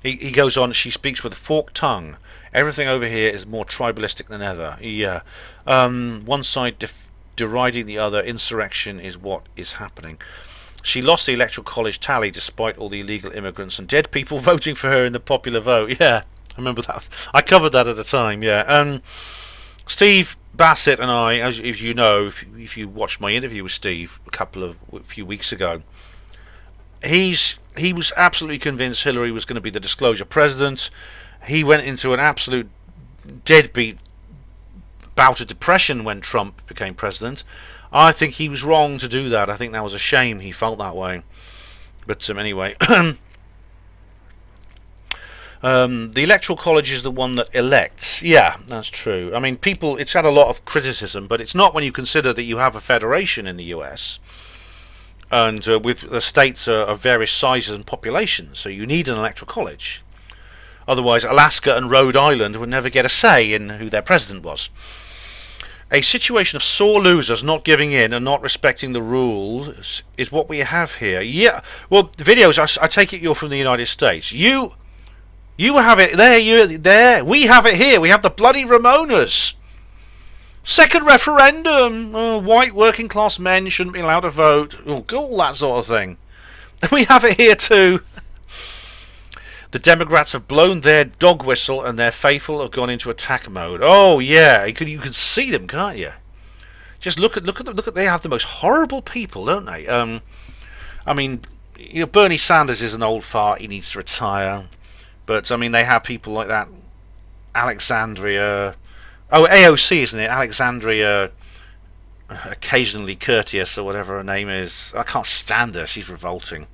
A: He goes on. She speaks with a forked tongue. Everything over here is more tribalistic than ever. Yeah. One side deriding the other. Insurrection is what is happening. She lost the electoral college tally despite all the illegal immigrants and dead people voting for her in the popular vote. Yeah, I remember that. I covered that at the time. Yeah. Steve Bassett and I, as you know, if you watched my interview with Steve a few weeks ago, he was absolutely convinced Hillary was going to be the disclosure president. He went into an absolute deadbeat bout of depression when Trump became president. I think he was wrong to do that. I think that was a shame he felt that way. But anyway, the electoral college is the one that elects. Yeah, that's true. I mean, it's had a lot of criticism, but it's not when you consider that you have a federation in the US. And with the states of various sizes and populations, so you need an electoral college. Otherwise, Alaska and Rhode Island would never get a say in who their president was. A situation of sore losers not giving in and not respecting the rules is what we have here. Yeah, well, the videos, I take it you're from the United States. You have it there, you there. We have it here. We have the bloody Ramonas. Second referendum. Oh, white working class men shouldn't be allowed to vote. Oh, all that sort of thing. We have it here too. The Democrats have blown their dog whistle and their faithful have gone into attack mode. Oh yeah, you can see them, can't you? Just look at they have the most horrible people, don't they? I mean, you know, Bernie Sanders is an old fart. He needs to retire. But I mean, they have people like that. Alexandria. Oh, AOC, isn't it? Alexandria, occasionally courteous or whatever her name is. I can't stand her. She's revolting.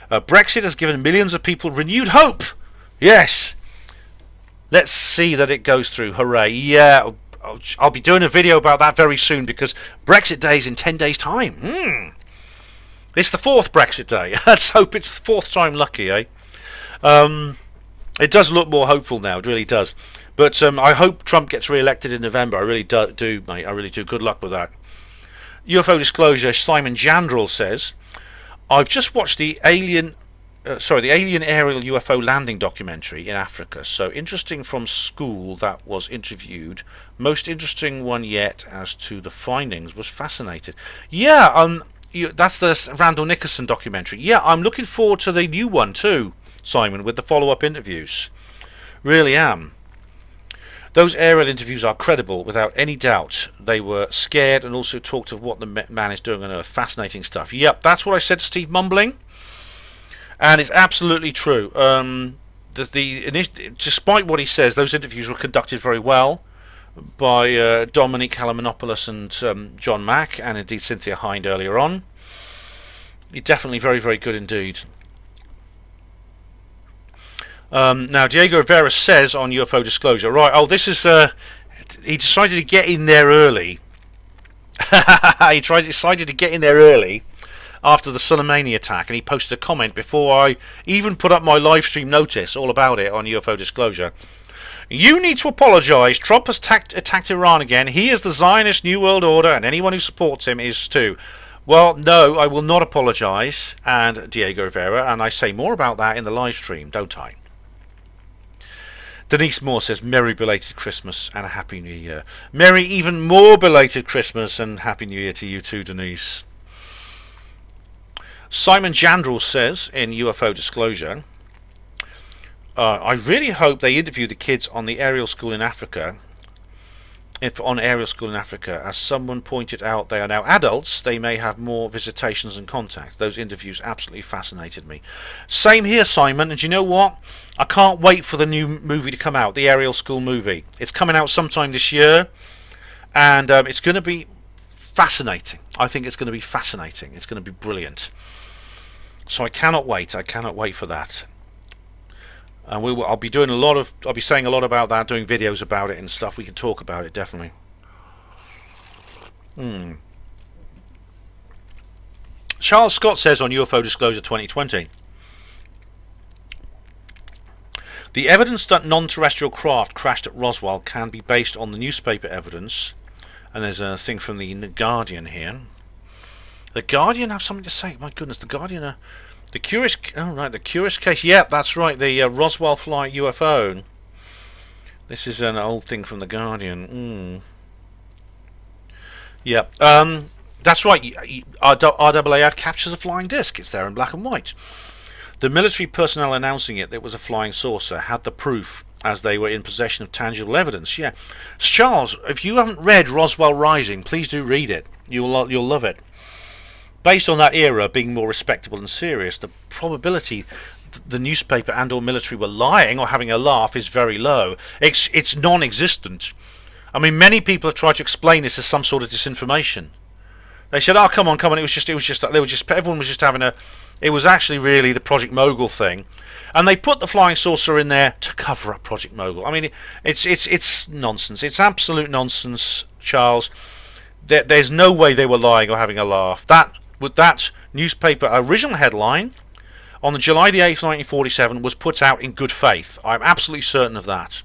A: Brexit has given millions of people renewed hope. Yes. Let's see that it goes through. Hooray. Yeah, I'll be doing a video about that very soon because Brexit Day is in 10 days' time. It's the 4th Brexit Day. Let's hope it's the 4th time lucky, eh? It does look more hopeful now. It really does. But I hope Trump gets re-elected in November. I really do, mate. I really do. Good luck with that. UFO disclosure. Simon Jandrell says, I've just watched the alien aerial UFO landing documentary in Africa. So interesting from school that was interviewed. Most interesting one yet as to the findings. Was fascinated. Yeah, that's the Randall Nickerson documentary. Yeah, I'm looking forward to the new one too, Simon, with the follow-up interviews. Really am. Those aerial interviews are credible, without any doubt. They were scared and also talked of what the man is doing on Earth. Fascinating stuff. Yep, that's what I said to Steve Mumbling. And it's absolutely true. Despite what he says, those interviews were conducted very well by Dominique Kalamanopoulos and John Mack, and indeed Cynthia Hind earlier on. Definitely very, very good indeed. Now Diego Rivera says on UFO disclosure, right? Oh, this is he decided to get in there early. He decided to get in there early after the Soleimani attack, and he posted a comment before I even put up my live stream notice all about it on UFO disclosure. You need to apologise. Trump has attacked Iran again. He is the Zionist New World Order, and anyone who supports him is too. Well, no, I will not apologise, and Diego Rivera, and I say more about that in the live stream, don't I? Denise Moore says, Merry belated Christmas and a Happy New Year. Merry even more belated Christmas and Happy New Year to you too, Denise. Simon Jandrel says, in UFO Disclosure, I really hope they interview the kids on the aerial school in Africa. If on aerial school in Africa, as someone pointed out, they are now adults, they may have more visitations and contact. Those interviews absolutely fascinated me. Same here, Simon, and you know what? I can't wait for the new movie to come out, the aerial school movie. It's coming out sometime this year, and it's going to be fascinating. I think it's going to be fascinating. It's going to be brilliant. So I cannot wait. I cannot wait for that. And I'll be doing I'll be saying a lot about that, doing videos about it and stuff. We can talk about it, definitely. Charles Scott says on UFO Disclosure 2020, the evidence that non-terrestrial craft crashed at Roswell can be based on the newspaper evidence. And there's a thing from the Guardian here. The Guardian have something to say. My goodness, the Guardian the curious, oh right, the curious case. Yep, that's right. The Roswell flight UFO. This is an old thing from the Guardian. Yep, that's right. RAAF captures a flying disc. It's there in black and white. The military personnel announcing it was a flying saucer had the proof, as they were in possession of tangible evidence. Yeah, Charles, if you haven't read Roswell Rising, please do read it. You'll love it. Based on that era being more respectable and serious, the probability the newspaper and or military were lying or having a laugh is very low. It's non-existent. I mean, many people have tried to explain this as some sort of disinformation. They said, "Oh, come on, it was just everyone was just having a." It was actually really the Project Mogul thing, and they put the flying saucer in there to cover up Project Mogul. I mean, it's nonsense. It's absolute nonsense, Charles. There's no way they were lying or having a laugh. That newspaper original headline on the July the 8th, 1947 was put out in good faith. I'm absolutely certain of that.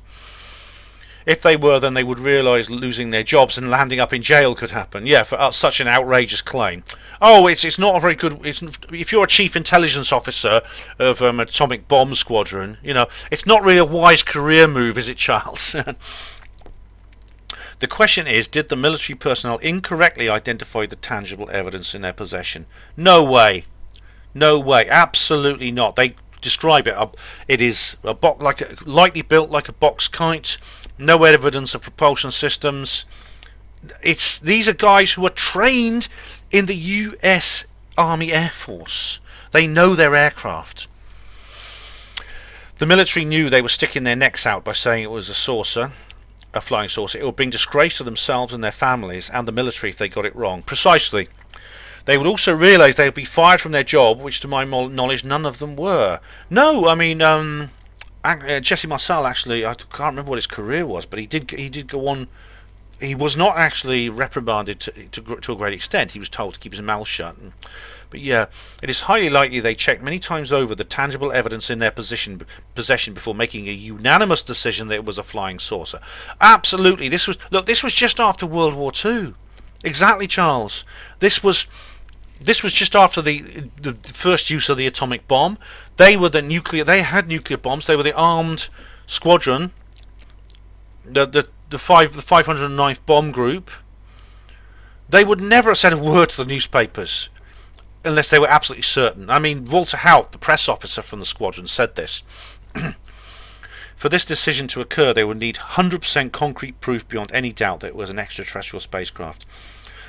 A: If they were, then they would realise losing their jobs and landing up in jail could happen. Yeah, for such an outrageous claim. Oh, it's not a very good. If you're a chief intelligence officer of an atomic bomb squadron, you know, it's not really a wise career move, is it, Charles? The question is, did the military personnel incorrectly identify the tangible evidence in their possession? No way. No way. Absolutely not. They describe it. It is lightly built like a box kite. No evidence of propulsion systems. These are guys who are trained in the US Army Air Force. They know their aircraft. The military knew they were sticking their necks out by saying it was a saucer. A flying saucer. It would bring disgrace to themselves and their families and the military if they got it wrong. Precisely. They would also realise they would be fired from their job, which to my knowledge none of them were. No, I mean, Jesse Marcel, actually, I can't remember what his career was, but he did go on. He was not actually reprimanded to a great extent. He was told to keep his mouth shut. But yeah, it is highly likely they checked many times over the tangible evidence in their possession before making a unanimous decision that it was a flying saucer. Absolutely. This was just after World War II. Exactly, Charles. This was just after the first use of the atomic bomb. They had nuclear bombs. They were the armed squadron. The 509th Bomb Group. They would never have said a word to the newspapers unless they were absolutely certain. I mean, Walter Hout, the press officer from the squadron, said this. For this decision to occur, they would need 100% concrete proof beyond any doubt that it was an extraterrestrial spacecraft.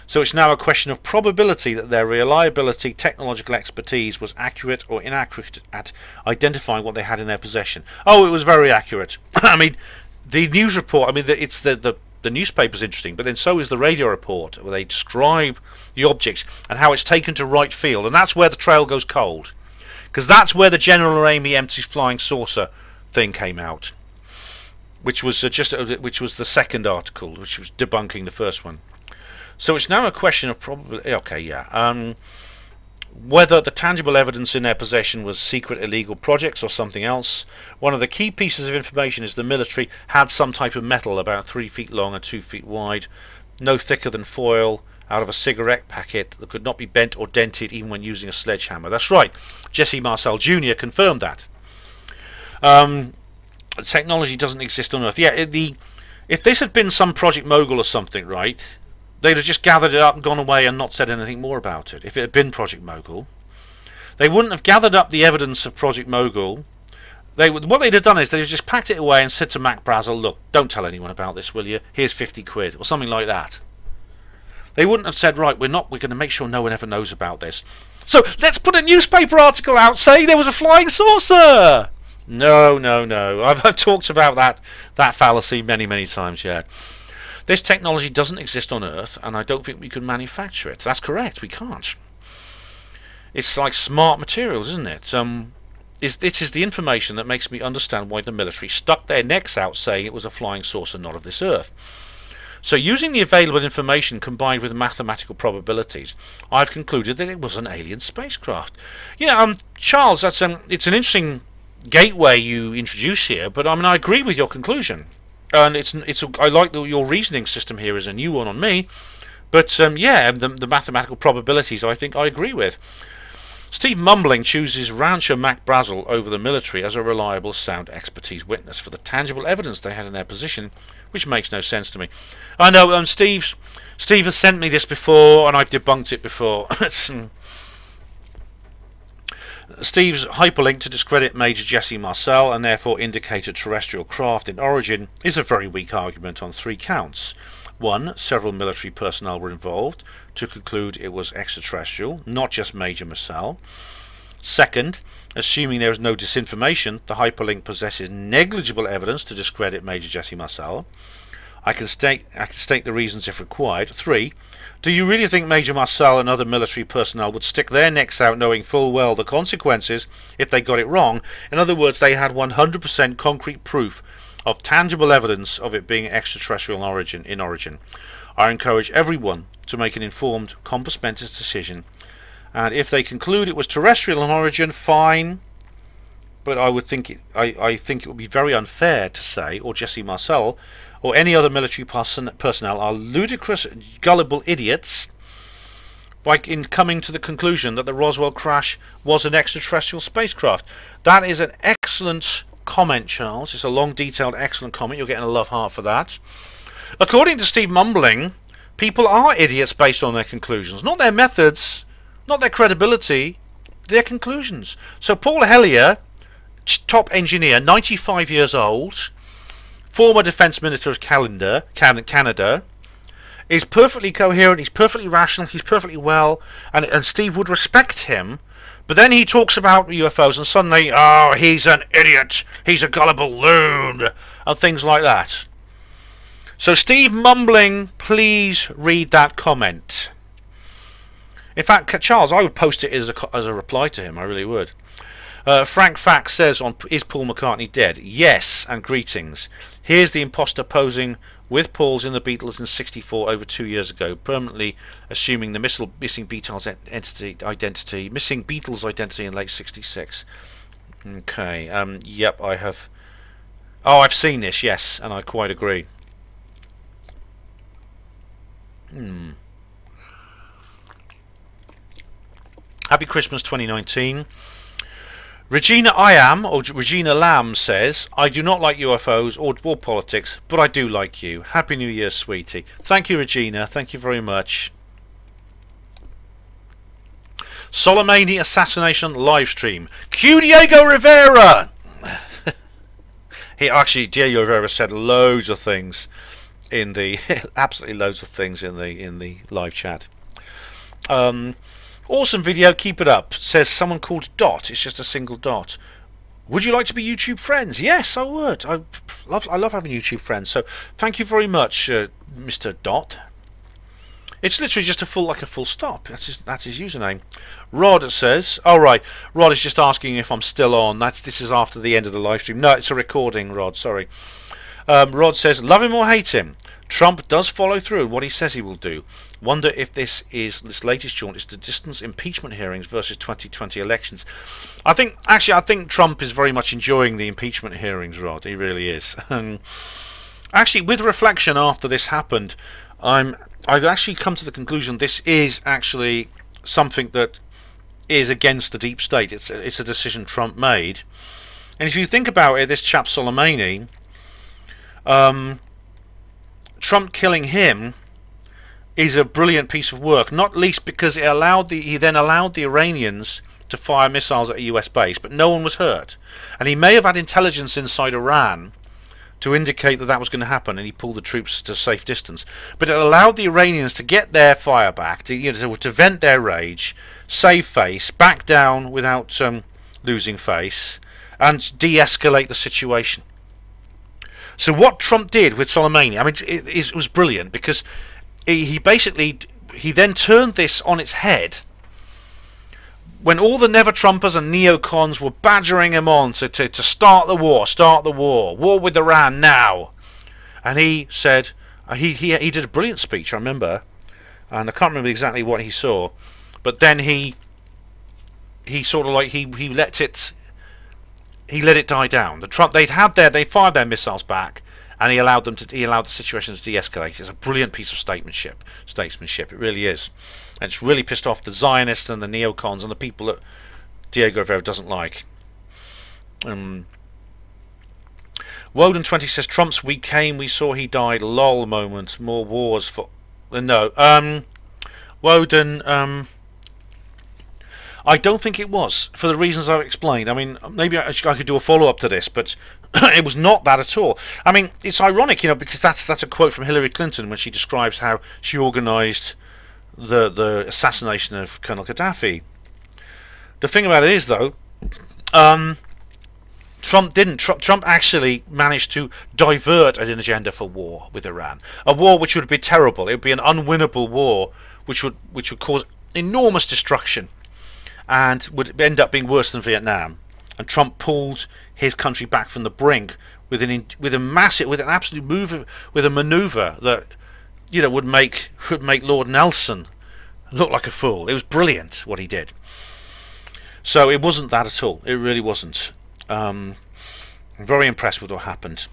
A: So it's now a question of probability that their reliability, technological expertise was accurate or inaccurate at identifying what they had in their possession. Oh, it was very accurate. I mean, the news report, I mean, it's the newspaper's interesting, but then so is the radio report, where they describe the objects and how it's taken to right field, and that's where the trail goes cold, because that's where the General Ramey empty flying saucer thing came out, which was the second article, which was debunking the first one. So it's now a question of probability. Okay, yeah. whether the tangible evidence in their possession was secret illegal projects or something else. One of the key pieces of information is the military had some type of metal about 3 feet long and 2 feet wide, no thicker than foil, out of a cigarette packet, that could not be bent or dented even when using a sledgehammer. That's right, Jesse Marcel Jr. confirmed that. Technology doesn't exist on Earth. Yeah, if this had been some Project Mogul or something, right, they'd have just gathered it up and gone away and not said anything more about it. If it had been Project Mogul, they wouldn't have gathered up the evidence of Project Mogul. What they'd have done is they'd have just packed it away and said to Mac Brazel, look, don't tell anyone about this, will you? Here's 50 quid, or something like that. They wouldn't have said, right, we're going to make sure no one ever knows about this. So let's put a newspaper article out saying there was a flying saucer. No, no, no. I've talked about that fallacy many, many times yet. This technology doesn't exist on Earth, and I don't think we could manufacture it. That's correct, we can't. It's like smart materials, isn't it? It is the information that makes me understand why the military stuck their necks out saying it was a flying saucer not of this Earth. So using the available information combined with mathematical probabilities, I've concluded that it was an alien spacecraft. Yeah, Charles, it's an interesting gateway you introduce here, but I mean I agree with your conclusion. And I like your reasoning system here is a new one on me, but yeah, the mathematical probabilities I think I agree with. Steve Mumbling chooses Rancher Mac Brazel over the military as a reliable, sound expertise witness for the tangible evidence they had in their position, which makes no sense to me. I know Steve has sent me this before, and I've debunked it before. Steve's hyperlink to discredit Major Jesse Marcel and therefore indicate a terrestrial craft in origin is a very weak argument on 3 counts. 1. Several military personnel were involved to conclude it was extraterrestrial, not just Major Marcel. 2nd, assuming there is no disinformation, the hyperlink possesses negligible evidence to discredit Major Jesse Marcel. I can state the reasons if required. 3. Do you really think Major Marcel and other military personnel would stick their necks out knowing full well the consequences if they got it wrong? In other words, they had 100% concrete proof of tangible evidence of it being extraterrestrial in origin. I encourage everyone to make an informed compos mentis decision, and if they conclude it was terrestrial in origin, fine. But I think it would be very unfair to say, or Jesse Marcel or any other military personnel are ludicrous, gullible idiots in coming to the conclusion that the Roswell crash was an extraterrestrial spacecraft. That is an excellent comment, Charles. It's a long, detailed, excellent comment. You're getting a love heart for that. According to Steve Mumbling, people are idiots based on their conclusions, not their methods, not their credibility, their conclusions. So Paul Hellyer, top engineer, 95 years old, former Defence Minister of Canada, is perfectly coherent, he's perfectly rational, he's perfectly well, and Steve would respect him, but then he talks about UFOs and suddenly, oh, he's an idiot, he's a gullible loon, and things like that. So Steve Mumbling, please read that comment. In fact, Charles, I would post it as a reply to him, I really would. Frank Fax says, is Paul McCartney dead? Yes, and greetings. Here's the imposter posing with Paul's in the Beatles in '64 over 2 years ago, permanently assuming the missing Beatles identity in late '66. Okay, yep, I have. Oh, I've seen this, yes, and I quite agree. Happy Christmas 2019. Regina Regina Lamb says, I do not like UFOs or politics, but I do like you. Happy New Year, sweetie. Thank you, Regina. Thank you very much. Soleimani assassination live stream. Q Diego Rivera! Diego Rivera said loads of things in the absolutely loads of things in the live chat. Awesome video, keep it up, says someone called Dot. It's just a single dot. Would you like to be YouTube friends? Yes, I would. I love having YouTube friends. So thank you very much, Mr. Dot. It's literally just a full stop. That's his username. Rod says, oh right, Rod is just asking if I'm still on. This is after the end of the live stream. No, it's a recording, Rod. Sorry. Rod says, love him or hate him, Trump does follow through what he says he will do. Wonder if this latest jaunt is to distance impeachment hearings versus 2020 elections. I think Trump is very much enjoying the impeachment hearings, Rod. He really is. Actually, with reflection after this happened, I've actually come to the conclusion this is actually something that is against the deep state. It's a decision Trump made. And if you think about it, this chap Soleimani, Trump killing him is a brilliant piece of work, not least because he then allowed the Iranians to fire missiles at a US base, but no one was hurt. And he may have had intelligence inside Iran to indicate that was going to happen, and he pulled the troops to safe distance. But it allowed the Iranians to get their fire back, to vent their rage, save face, back down without losing face, and de-escalate the situation. So what Trump did with Soleimani, I mean, it was brilliant, because he then turned this on its head when all the never-Trumpers and neocons were badgering him on to start the war with Iran now. And he said, he did a brilliant speech, I remember, and I can't remember exactly what he saw, but then he sort of like, he let it die down. They fired their missiles back, and he allowed the situation to de-escalate. It's a brilliant piece of statesmanship. It really is. And it's really pissed off the Zionists and the neocons and the people that Diego Rivera doesn't like. Woden20 says, Trump's we came, we saw, he died, lol moment, more wars for... No, Woden, I don't think it was, for the reasons I've explained. I mean, maybe I could do a follow-up to this, but it was not that at all. I mean, it's ironic, because that's a quote from Hillary Clinton when she describes how she organised the assassination of Colonel Gaddafi. The thing about it is, though, Trump didn't. Trump actually managed to divert an agenda for war with Iran, a war which would be terrible. It would be an unwinnable war, which would cause enormous destruction, and would end up being worse than Vietnam. And Trump pulled his country back from the brink with an absolute move, with a manoeuvre that would make Lord Nelson look like a fool. It was brilliant what he did. So it wasn't that at all. It really wasn't. I'm very impressed with what happened.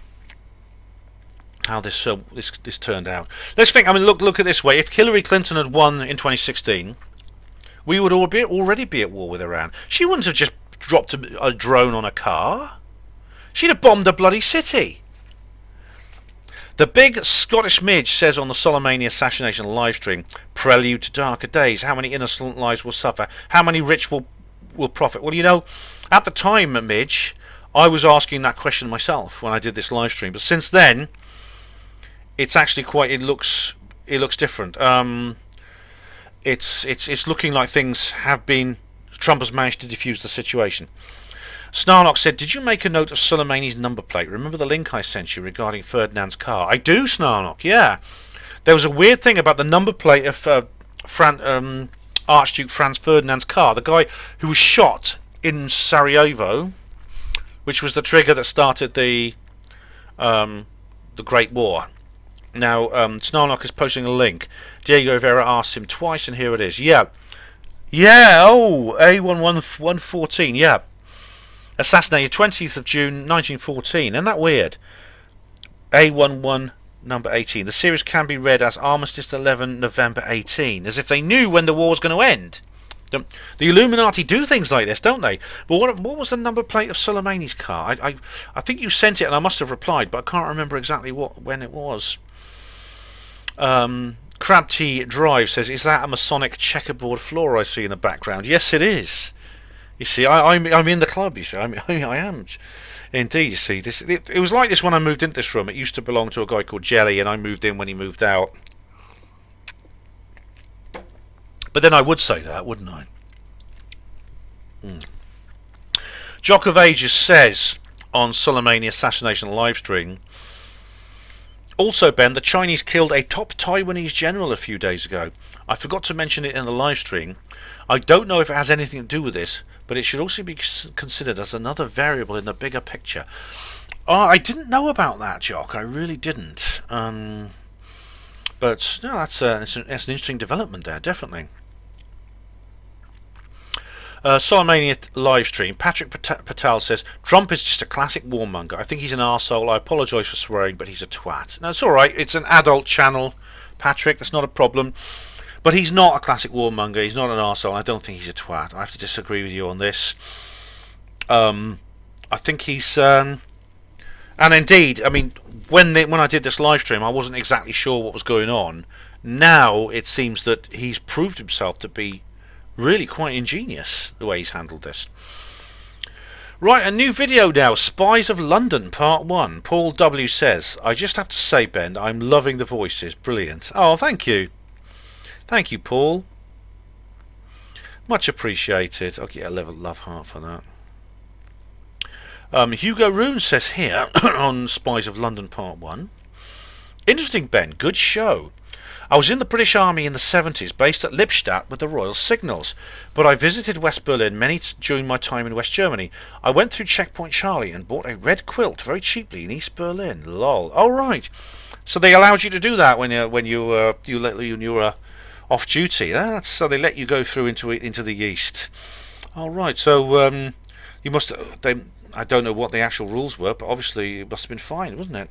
A: How this turned out. Let's think. I mean, look at it this way. If Hillary Clinton had won in 2016, we would already be at war with Iran. She wouldn't have just dropped a drone on a car. She'd have bombed a bloody city. The big Scottish midge says on the Soleimani assassination livestream, prelude to darker days. How many innocent lives will suffer? How many rich will profit? Well, at the time, Midge, I was asking that question myself when I did this live stream. But since then, it's actually it looks different. It's looking like Trump has managed to defuse the situation. Snarlock said, did you make a note of Soleimani's number plate? Remember the link I sent you regarding Ferdinand's car? I do, Snarlock, yeah. There was a weird thing about the number plate of Archduke Franz Ferdinand's car. The guy who was shot in Sarajevo, which was the trigger that started the Great War. Now, Snarlock is posting a link. Diego Rivera asked him twice, and here it is. Yeah, oh, A11114, yeah. Assassinated 20th of June 1914. Isn't that weird? A11 number 18. The series can be read as Armistice 11 November 18, as if they knew when the war was going to end. The Illuminati do things like this, don't they? But what was the number plate of Soleimani's car? I think you sent it, and I must have replied, but I can't remember exactly when it was. Crab Tea Drive says, is that a Masonic checkerboard floor I see in the background? Yes, it is. You see, I'm in the club, you see. I am. Indeed, you see. It was like this when I moved into this room. It used to belong to a guy called Jelly, and I moved in when he moved out. But then I would say that, wouldn't I? Jock of Ages says on Soleimani assassination livestream, also, Ben, the Chinese killed a top Taiwanese general a few days ago. I forgot to mention it in the live stream. I don't know if it has anything to do with this, but it should also be considered as another variable in the bigger picture. Oh, I didn't know about that, Jock. I really didn't. But no, that's an interesting development there, definitely. Solomania live stream. Patrick Patel says Trump is just a classic warmonger. I think he's an arsehole. I apologise for swearing, but he's a twat. No, it's all right. It's an adult channel, Patrick. That's not a problem. But he's not a classic warmonger. He's not an arsehole. I don't think he's a twat. I have to disagree with you on this. I think he's and indeed, I mean, when I did this live stream, I wasn't exactly sure what was going on. Now it seems that he's proved himself to be really quite ingenious the way he's handled this. Right, a new video now. Spies of London Part 1. Paul W says, I just have to say, Ben, I'm loving the voices. Brilliant. Oh, thank you. Thank you, Paul. Much appreciated. I'll get a level love heart for that. Hugo Rune says here on Spies of London Part 1. Interesting, Ben. Good show. I was in the British Army in the 70s, based at Lippstadt with the Royal Signals, but I visited West Berlin during my time in West Germany. I went through Checkpoint Charlie and bought a red quilt very cheaply in East Berlin. Lol. Oh right, so they allowed you to do that when you were off duty. So they let you go through into the East. All right, so you must. I don't know what the actual rules were, but obviously it must have been fine, wasn't it?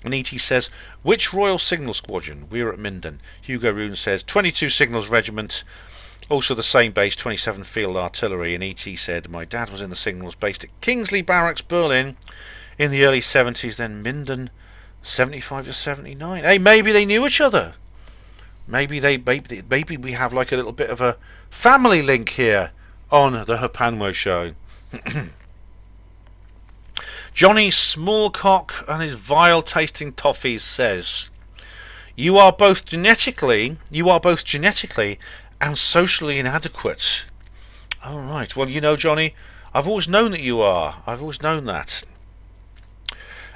A: And E.T. says, which Royal Signal Squadron? We're at Minden. Hugo Rune says, 22 Signals Regiment, also the same base, 27 Field Artillery. And E.T. said, my dad was in the Signals, based at Kingsley Barracks, Berlin, in the early 70s, then Minden, 75 to 79. Hey, maybe they knew each other. Maybe we have like a little bit of a family link here on the HPANWO show. Johnny Smallcock and his vile tasting toffees says, you are both genetically and socially inadequate. All right. Well, you know, Johnny, I've always known that you are. I've always known that.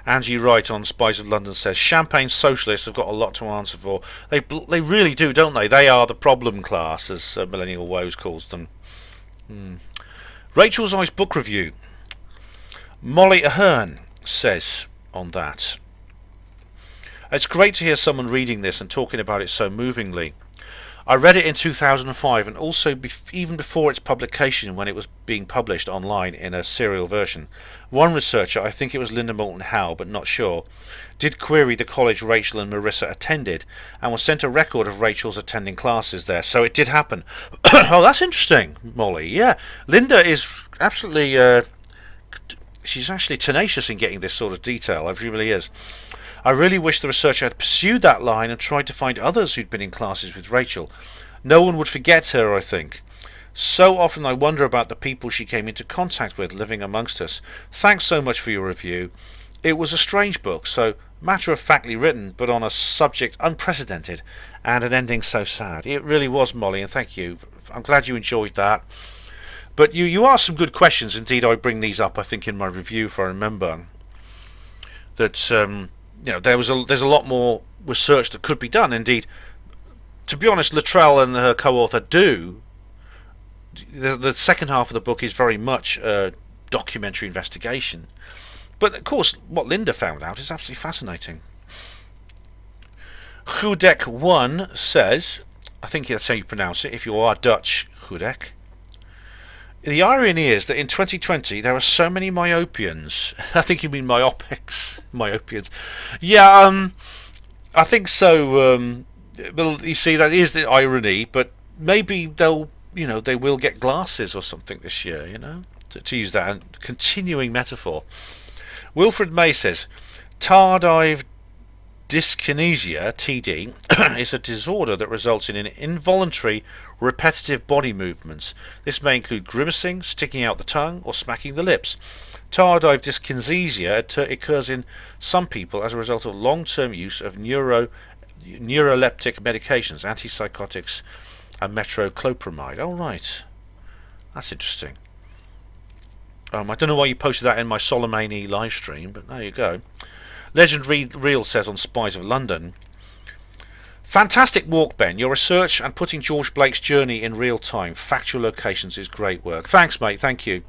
A: Angie Wright on Spies of London says, champagne socialists have got a lot to answer for. They really do, don't they? They are the problem class, as Millennial Woes calls them. Rachel's Eyes book review. Molly Ahern says on that, it's great to hear someone reading this and talking about it so movingly. I read it in 2005 and also even before its publication, when it was being published online in a serial version. One researcher, I think it was Linda Moulton Howe but not sure, did query the college Rachel and Marissa attended and was sent a record of Rachel's attending classes there, so it did happen. Oh, that's interesting, Molly. Yeah, Linda is absolutely she's actually tenacious in getting this sort of detail. She really is. I really wish the researcher had pursued that line and tried to find others who'd been in classes with Rachel. No one would forget her, I think. So often I wonder about the people she came into contact with living amongst us. Thanks so much for your review. It was a strange book, so matter-of-factly written, but on a subject unprecedented, and an ending so sad. It really was, Molly, and thank you. I'm glad you enjoyed that. But you asked some good questions. Indeed, I bring these up, I think, in my review, if I remember. That you know, there's a lot more research that could be done. Indeed, to be honest, Luttrell and her co-author do. The second half of the book is very much a documentary investigation. But of course, what Linda found out is absolutely fascinating. Hudek1 says, I think that's how you pronounce it, if you are Dutch, Hudek. The irony is that in 2020 there are so many myopians. I think you mean myopics. Myopians. Yeah, I think so. Well, you see, that is the irony, but maybe they will get glasses or something this year, you know, to use that continuing metaphor. Wilfred May says, tardive dyskinesia, TD, is a disorder that results in an involuntary, repetitive body movements. This may include grimacing, sticking out the tongue, or smacking the lips. Tardive dyskinesia occurs in some people as a result of long-term use of neuroleptic medications, antipsychotics, and metoclopramide. Oh, right. That's interesting. I don't know why you posted that in my Solomani live stream, but there you go. Legend Real says on Spies of London, fantastic walk, Ben. Your research and putting George Blake's journey in real time, factual locations, is great work. Thanks, mate. Thank you.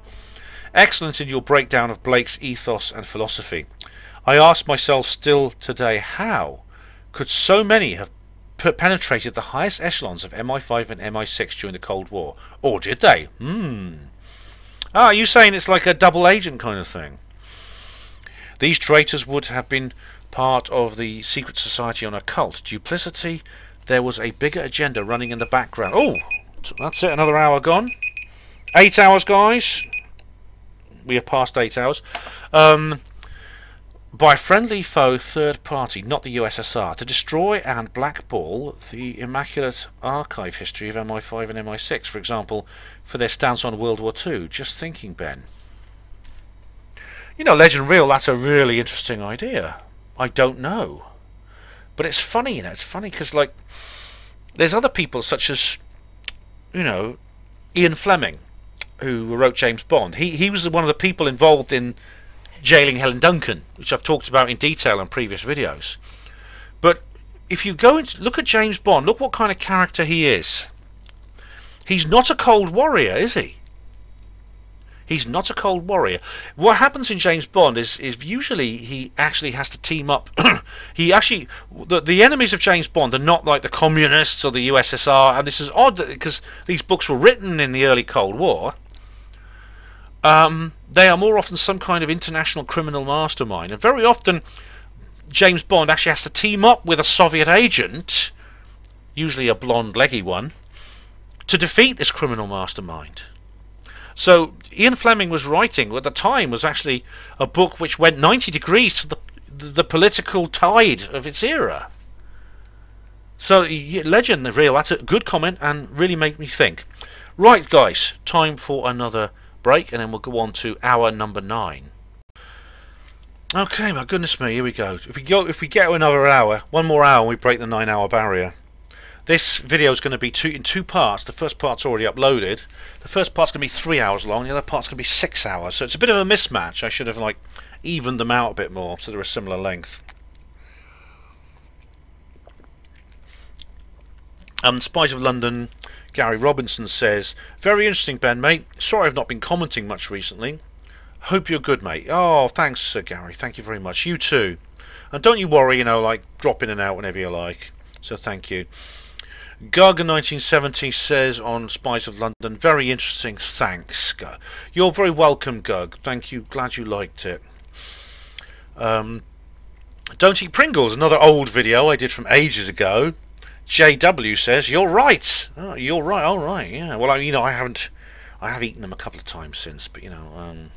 A: Excellent in your breakdown of Blake's ethos and philosophy. I ask myself still today, how could so many have penetrated the highest echelons of MI5 and MI6 during the Cold War? Or did they? Ah, are you saying it's like a double agent kind of thing? These traitors would have been part of the secret society on a cult. Duplicity, there was a bigger agenda running in the background. Oh, that's it, another hour gone. 8 hours, guys. We are past 8 hours. By friendly foe third party, not the USSR, to destroy and blackball the immaculate archive history of MI5 and MI6, for example, for their stance on World War II. Just thinking, Ben. You know, Legend Real, that's a really interesting idea. I don't know. But it's funny, you know, it's funny because, like, there's other people such as, you know, Ian Fleming, who wrote James Bond. He was one of the people involved in jailing Helen Duncan, which I've talked about in detail in previous videos. But if you go and look at James Bond, look what kind of character he is. He's not a cold warrior, is he? He's not a cold warrior. What happens in James Bond is usually he actually has to team up. The enemies of James Bond are not like the communists or the USSR, and this is odd because these books were written in the early Cold War. They are more often some kind of international criminal mastermind, and very often James Bond actually has to team up with a Soviet agent, usually a blonde leggy one, to defeat this criminal mastermind. So Ian Fleming was writing, at the time, was actually a book which went 90 degrees to the political tide of its era. So Legend Real, that's a good comment and really made me think. Right, guys, time for another break, and then we'll go on to hour number 9. Okay, my goodness me, here we go. If we get to another hour, one more hour, and we break the 9-hour barrier. This video is going to be in two parts. The first part's already uploaded. The first part's going to be 3 hours long. The other part's going to be 6 hours. So it's a bit of a mismatch. I should have like evened them out a bit more so they're a similar length. Spies of London, Gary Robinson says, very interesting, Ben, mate. Sorry I've not been commenting much recently. Hope you're good, mate. Oh, thanks, Gary. Thank you very much. You too. And don't you worry, you know, like drop in and out whenever you like. So thank you. Gug 1970 says on Spies of London, very interesting, thanks. You're very welcome, Gug. Thank you, glad you liked it. Don't Eat Pringles, another old video I did from ages ago. JW says, you're right. Oh, you're right, alright, yeah. Well, I have eaten them a couple of times since, but, you know,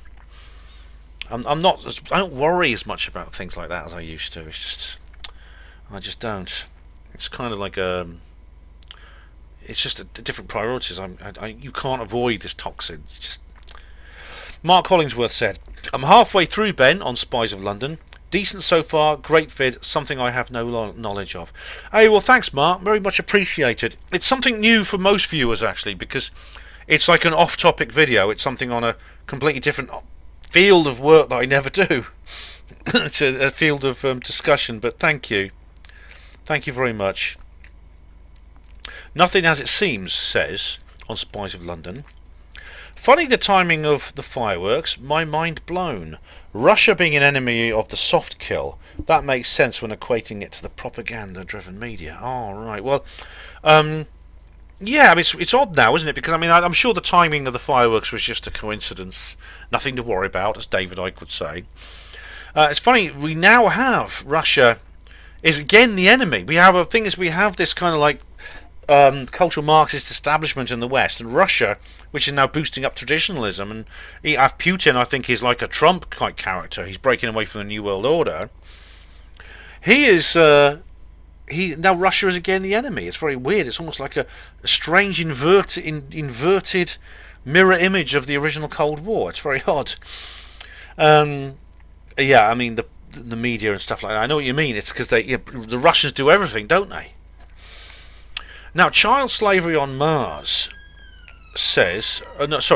A: I don't worry as much about things like that as I used to. It's just, I just don't. It's kind of like it's just different priorities. You can't avoid this toxin. Mark Hollingsworth said, I'm halfway through, Ben, on Spies of London. Decent so far, great vid, something I have no knowledge of. Hey, well, thanks, Mark. Very much appreciated. It's something new for most viewers, actually, because it's like an off-topic video. It's something on a completely different field of work that I never do. It's a field of discussion, but thank you. Thank you very much. Nothing as it seems says on Spies of London. Funny the timing of the fireworks, my mind blown. Russia being an enemy of the soft kill, that makes sense when equating it to the propaganda-driven media. Oh, right. Well, yeah, I mean, it's odd now, isn't it? Because, I mean, I'm sure the timing of the fireworks was just a coincidence. Nothing to worry about, as David Icke would say. It's funny, we now have Russia is again the enemy. We have this kind of like cultural Marxist establishment in the West, and Russia, which is now boosting up traditionalism, and Putin, I think, is like a Trump type character. He's breaking away from the New World Order. Now Russia is again the enemy. It's very weird. It's almost like a strange inverted mirror image of the original Cold War. It's very odd. Yeah, I mean the media and stuff like that. I know what you mean. It's because the Russians do everything, don't they? Now, child slavery on Mars says,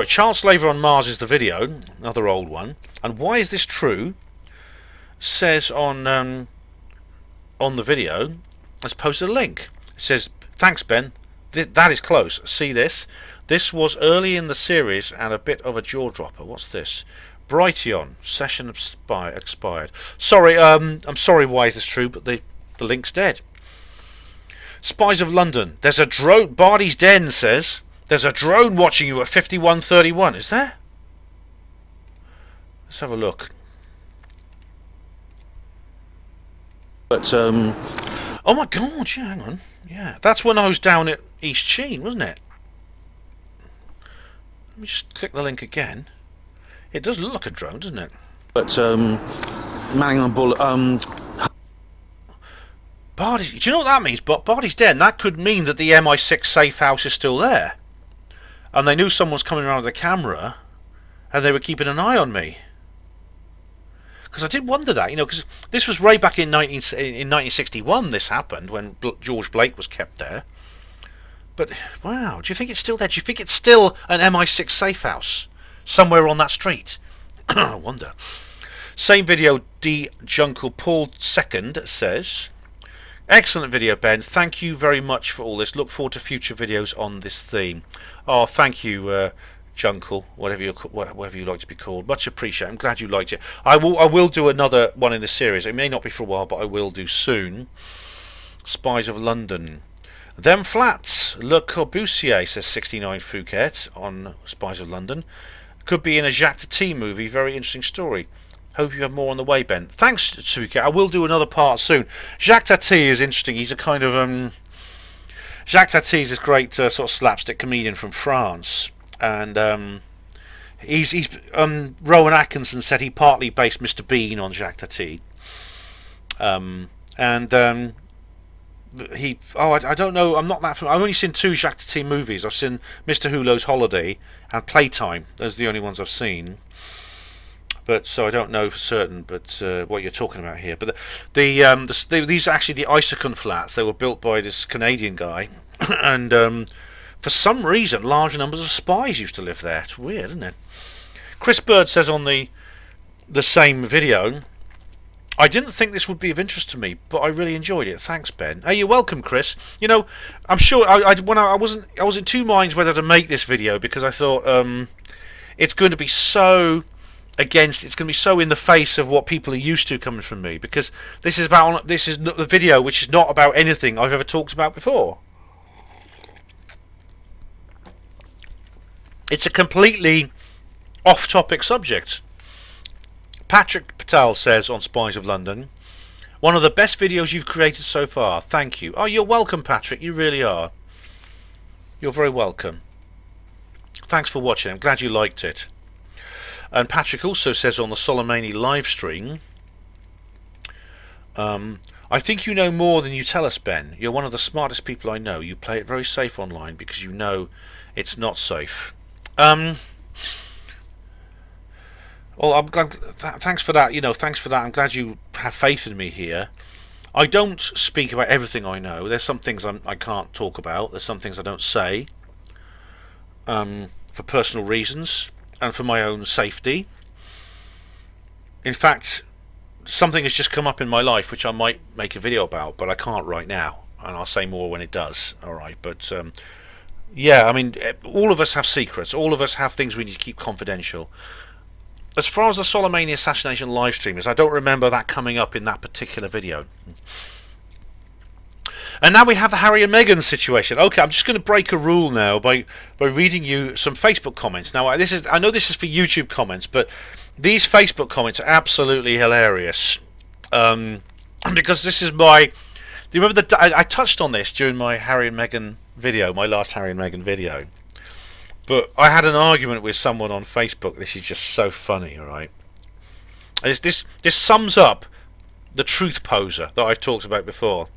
A: child slavery on Mars is the video, another old one. And why is this true? Says on the video, let's post a link. It says, thanks Ben, that is close. See this? This was early in the series and a bit of a jaw dropper. What's this? Brighteon session expired. Sorry, I'm sorry. Why is this true? But the link's dead. Spies of London. There's a drone. Bardi's Den says there's a drone watching you at 5131. Is there? Let's have a look.
C: But
A: oh my God! Yeah, hang on. Yeah, that's when I was down at East Sheen, wasn't it? Let me just click the link again. It does look like a drone, doesn't it?
C: But manning on bullet.
A: Bardi's. Do you know what that means? But Bardi's Den. That could mean that the MI6 safe house is still there, and they knew someone was coming around with a camera, and they were keeping an eye on me. Because I did wonder that, you know, because this was way back in 1961. This happened when George Blake was kept there. But wow, do you think it's still there? Do you think it's still an MI6 safe house somewhere on that street? I wonder. Same video. D. Juncle Paul II says, excellent video, Ben. Thank you very much for all this. Look forward to future videos on this theme. Oh, thank you, Juncle, whatever you like to be called. Much appreciated. I'm glad you liked it. I will do another one in the series. It may not be for a while, but I will do soon. Spies of London. Them Flats. Le Corbusier says 69 Phuket on Spies of London. Could be in a Jacques Tati movie. Very interesting story. Hope you have more on the way, Ben. Thanks, Phuket. I will do another part soon. Jacques Tati is interesting. He's a kind of Jacques Tati is this great sort of slapstick comedian from France. And he's Rowan Atkinson said he partly based Mr. Bean on Jacques Tati. I don't know. I'm not that familiar. I've only seen 2 Jacques Tati movies. I've seen Mr. Hulot's Holiday and Playtime. Those are the only ones I've seen. But so I don't know for certain. But what you're talking about here. But these are actually the Isokun flats. They were built by this Canadian guy, and for some reason, large numbers of spies used to live there. It's weird, isn't it? Chris Bird says on the same video, I didn't think this would be of interest to me, but I really enjoyed it. Thanks, Ben. Hey, you're welcome, Chris. You know, I'm sure I was in two minds whether to make this video because I thought it's going to be so it's going to be so in the face of what people are used to coming from me, because this is a video which is not about anything I've ever talked about before. It's a completely off-topic subject. Patrick Patel says on Spies of London, one of the best videos you've created so far. Thank you. Oh, you're welcome, Patrick. You really are. You're very welcome. Thanks for watching. I'm glad you liked it. And Patrick also says on the Soleimani live stream, I think you know more than you tell us, Ben. You're one of the smartest people I know. You play it very safe online because you know it's not safe. Well, I'm glad. Thanks for that. You know, thanks for that. I'm glad you have faith in me here. I don't speak about everything I know. There's some things I can't talk about. There's some things I don't say for personal reasons and for my own safety. In fact, something has just come up in my life which I might make a video about, but I can't right now, and I'll say more when it does. All right, but yeah, I mean, all of us have secrets. All of us have things we need to keep confidential. As far as the Soleimani assassination live stream is, I don't remember that coming up in that particular video. And now we have the Harry and Meghan situation. Okay, I'm just going to break a rule now by reading you some Facebook comments. Now, I know this is for YouTube comments, but these Facebook comments are absolutely hilarious. Because this is my... Do you remember I touched on this during my Harry and Meghan video, my last Harry and Meghan video. But I had an argument with someone on Facebook. This is just so funny, alright? This sums up the truth poser that I've talked about before.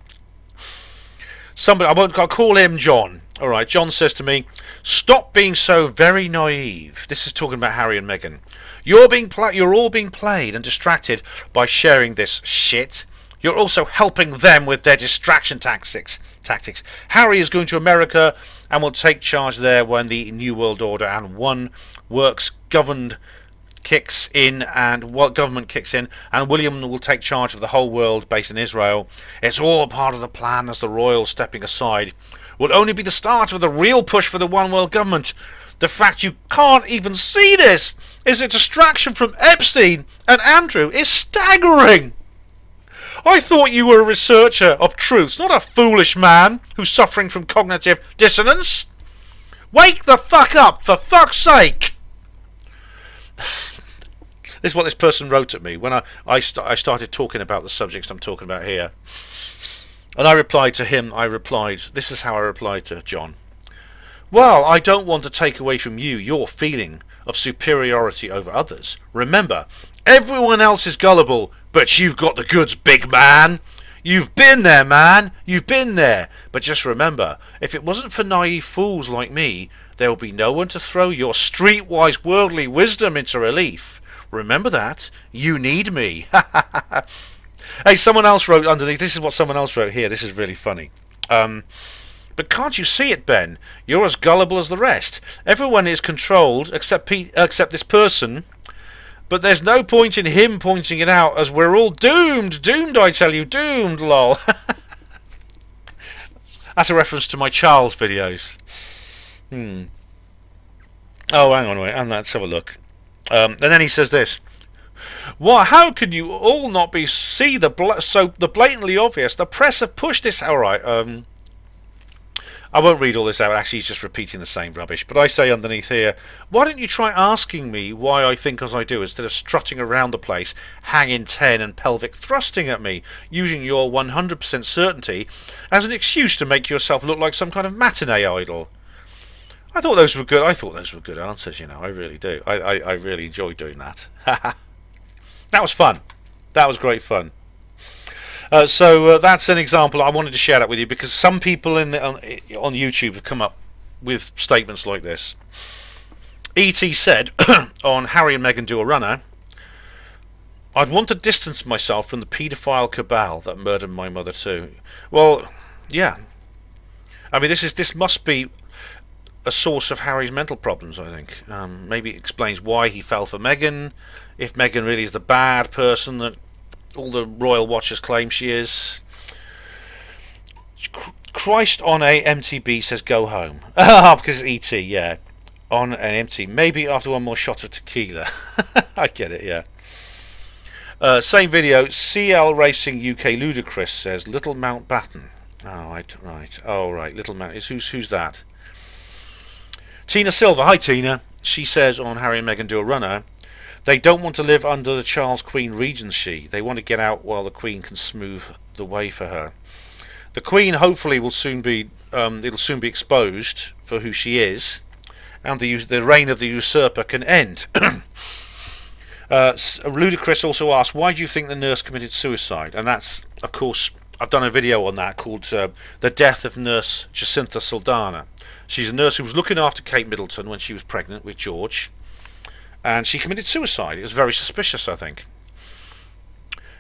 A: I'll call him John. Alright, John says to me, stop being so very naive. This is talking about Harry and Meghan. You're all being played and distracted by sharing this shit. You're also helping them with their distraction tactics. Harry is going to America and will take charge there when the New World Order and One Works government kicks in, and William will take charge of the whole world based in Israel. It's all a part of the plan as the royals stepping aside will only be the start of the real push for the one world government. The fact you can't even see this is a distraction from Epstein and Andrew is staggering. I thought you were a researcher of truths, not a foolish man who's suffering from cognitive dissonance. Wake the fuck up, for fuck's sake! This is what this person wrote at me when I started talking about the subjects I'm talking about here. And I replied to him, this is how I replied to John. Well, I don't want to take away from you your feeling of superiority over others. Remember, everyone else is gullible, but you've got the goods, big man. You've been there, man. You've been there. But just remember, if it wasn't for naive fools like me, there will be no one to throw your streetwise worldly wisdom into relief. Remember that. You need me. Hey, someone else wrote underneath. This is what someone else wrote here. This is really funny. But can't you see it, Ben? You're as gullible as the rest. Everyone is controlled except this person. But there's no point in him pointing it out, as we're all doomed. Doomed, I tell you. Doomed, lol. That's a reference to my Charles videos. Oh, hang on a minute. And let's have a look. And then he says this. What? How could you all not see the blatantly obvious? The press have pushed this. All right. I won't read all this out. Actually, he's just repeating the same rubbish. But I say underneath here, why don't you try asking me why I think as I do, instead of strutting around the place, hanging 10 and pelvic thrusting at me, using your 100% certainty as an excuse to make yourself look like some kind of matinee idol. I thought those were good. I thought those were good answers. You know, I really do. I really enjoy doing that. That was fun. That was great fun. So that's an example. I wanted to share that with you because some people on YouTube have come up with statements like this. E.T. said on Harry and Meghan Do a Runner, I'd want to distance myself from the paedophile cabal that murdered my mother too. Well, yeah. I mean, this must be a source of Harry's mental problems, I think. Maybe it explains why he fell for Meghan, if Meghan really is the bad person that all the royal watchers claim she is. Christ on a MTB says go home. Because it's ET, yeah. On an empty. Maybe after one more shot of tequila. I get it, yeah. Same video. CL Racing UK Ludicrous says Little Mountbatten. Oh, right. Oh, right. Little Mount. Who's that? Tina Silver. Hi, Tina. She says on Harry and Meghan Do a Runner, they don't want to live under the Charles Queen Regency. They want to get out while the Queen can smooth the way for her. The Queen hopefully will soon be it'll soon be exposed for who she is, and the reign of the usurper can end. Ludacris also asked, why do you think the nurse committed suicide? And that's, of course, I've done a video on that called The Death of Nurse Jacinta Saldana. She's a nurse who was looking after Kate Middleton when she was pregnant with George, and she committed suicide. It was very suspicious, I think.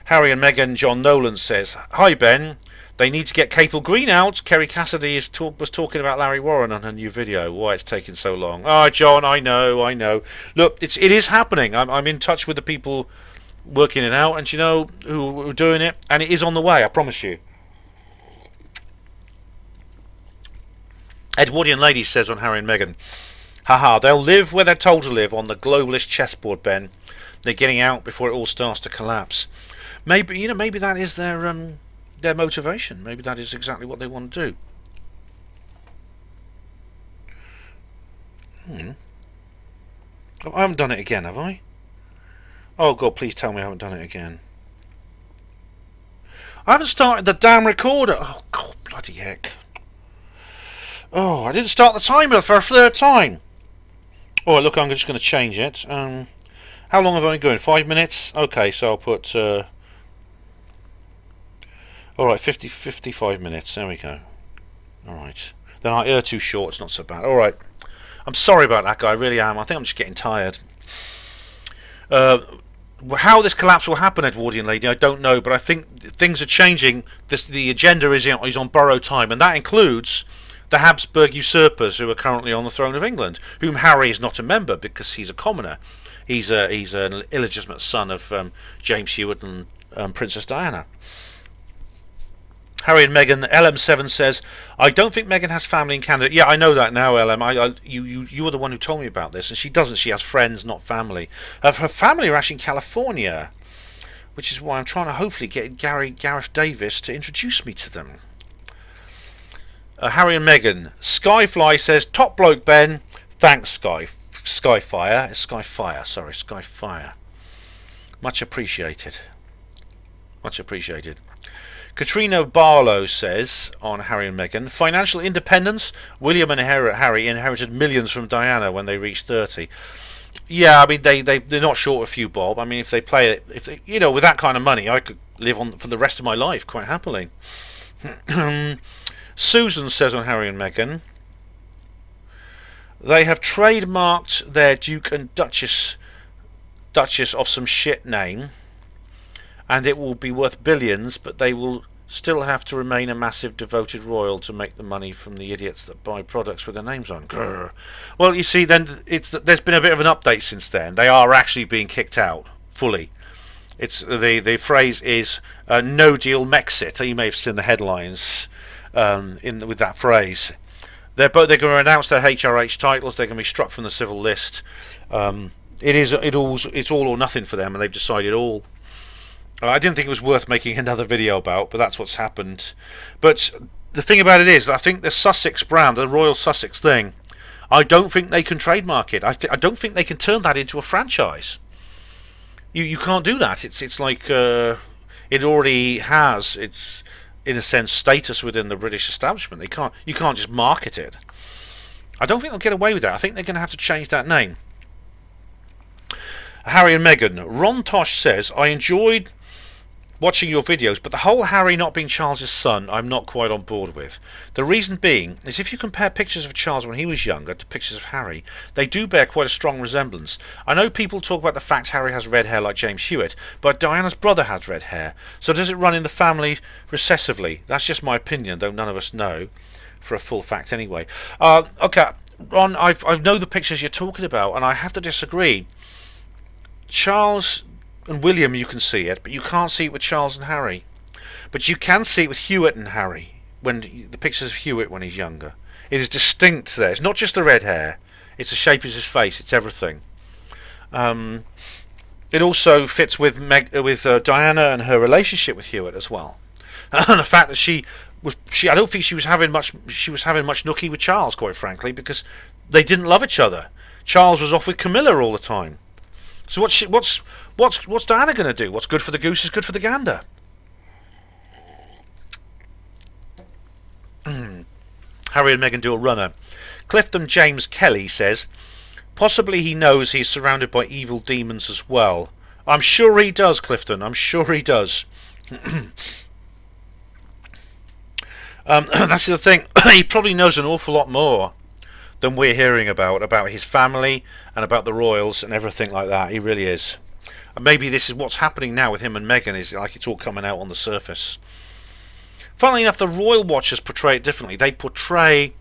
A: Harry and Meghan, John Nolan says, hi Ben, they need to get Capel Green out. Kerry Cassidy was talking about Larry Warren on her new video. Why it's taking so long. Oh, John, I know. Look, it is happening. I'm in touch with the people working it out, and you know who are doing it, and it is on the way, I promise you. Edwardian Lady says on Harry and Meghan, haha, they'll live where they're told to live on the globalist chessboard, Ben. They're getting out before it all starts to collapse. Maybe that is their motivation. Maybe that is exactly what they want to do. Oh, I haven't done it again, have I? Oh God, please tell me I haven't done it again. I haven't started the damn recorder. Oh God, bloody heck. Oh, I didn't start the timer for a third time. Oh, look, I'm just going to change it. How long have I been going? 5 minutes? Okay, so I'll put... Alright, 55 minutes. There we go. Alright. Then I err too short. It's not so bad. Alright. I'm sorry about that, guy. I really am. I think I'm just getting tired. How this collapse will happen, Edwardian Lady, I don't know. But I think things are changing. The agenda is on borrowed time. And that includes the Habsburg usurpers who are currently on the throne of England, whom Harry is not a member because he's a commoner. He's an illegitimate son of James Hewitt and Princess Diana. Harry and Meghan. LM7 says, I don't think Meghan has family in Canada. Yeah, I know that now, LM. You were the one who told me about this, and she doesn't. She has friends, not family. Her family are actually in California, which is why I'm trying to hopefully get Gareth Davis to introduce me to them. Harry and Meghan. Skyfly says, top bloke, Ben. Thanks, Skyfire. Sorry, Skyfire. Much appreciated. Much appreciated. Katrina Barlow says on Harry and Meghan, financial independence. William and Harry inherited millions from Diana when they reached 30. Yeah, I mean they're not short a few bob. I mean if they play it, with that kind of money, I could live on for the rest of my life quite happily. Susan says on Harry and Meghan, they have trademarked their Duke and Duchess of some shit name, and it will be worth billions, but they will still have to remain a massive devoted royal to make the money from the idiots that buy products with their names on. Grr. Well, you see, then there's been a bit of an update since then. They are actually being kicked out fully. It's the phrase is no deal Mexit. You may have seen the headlines with that phrase. They're going to announce their HRH titles. They're going to be struck from the civil list. It's all or nothing for them, and they've decided all. I didn't think it was worth making another video about, but that's what's happened. But the thing about it is that I think the Sussex brand, the Royal Sussex thing, I don't think they can trademark it. I don't think they can turn that into a franchise. You can't do that. It's like it already has its, in a sense, status within the British establishment. You can't just market it. I don't think they'll get away with that. I think they're going to have to change that name. Harry and Meghan. Ron Tosh says, I enjoyed watching your videos, but the whole Harry not being Charles's son I'm not quite on board with. The reason being is if you compare pictures of Charles when he was younger to pictures of Harry, they do bear quite a strong resemblance. I know people talk about the fact Harry has red hair like James Hewitt, but Diana's brother has red hair, so does it run in the family recessively? That's just my opinion, though none of us know for a full fact anyway. Okay, Ron, I know the pictures you're talking about, and I have to disagree. Charles and William, you can see it, but you can't see it with Charles and Harry. But you can see it with Hewitt and Harry, when the pictures of Hewitt when he's younger. It is distinct there. It's not just the red hair. It's the shape of his face. It's everything. It also fits with Diana and her relationship with Hewitt as well, and the fact that I don't think she was having much nookie with Charles, quite frankly, because they didn't love each other. Charles was off with Camilla all the time. So what's Diana going to do? What's good for the goose is good for the gander. Harry and Meghan do a runner. Clifton James Kelly says, possibly he knows he's surrounded by evil demons as well. I'm sure he does, Clifton. I'm sure he does. That's the thing. He probably knows an awful lot more than we're hearing about his family and about the royals and everything like that. He really is. And maybe this is what's happening now with him and Meghan, is like it's all coming out on the surface. Funnily enough, the royal watchers portray it differently. They portray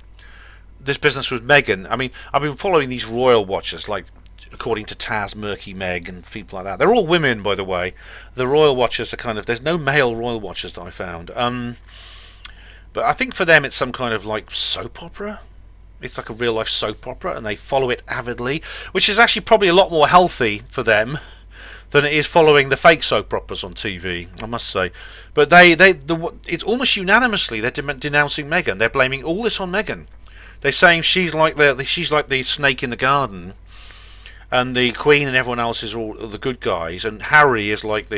A: this business with Meghan. I mean, I've been following these royal watchers, like according to Taz, Murky Meg and people like that. They're all women, by the way. The royal watchers are kind of, there's no male royal watchers that I found. But I think for them it's some kind of like soap opera. It's like a real life soap opera, and they follow it avidly, which is actually probably a lot more healthy for them than it is following the fake soap operas on TV, I must say. But it's almost unanimously they're denouncing Meghan. They're blaming all this on Meghan. They're saying she's like the snake in the garden, and the Queen and everyone else is all the good guys, and Harry is like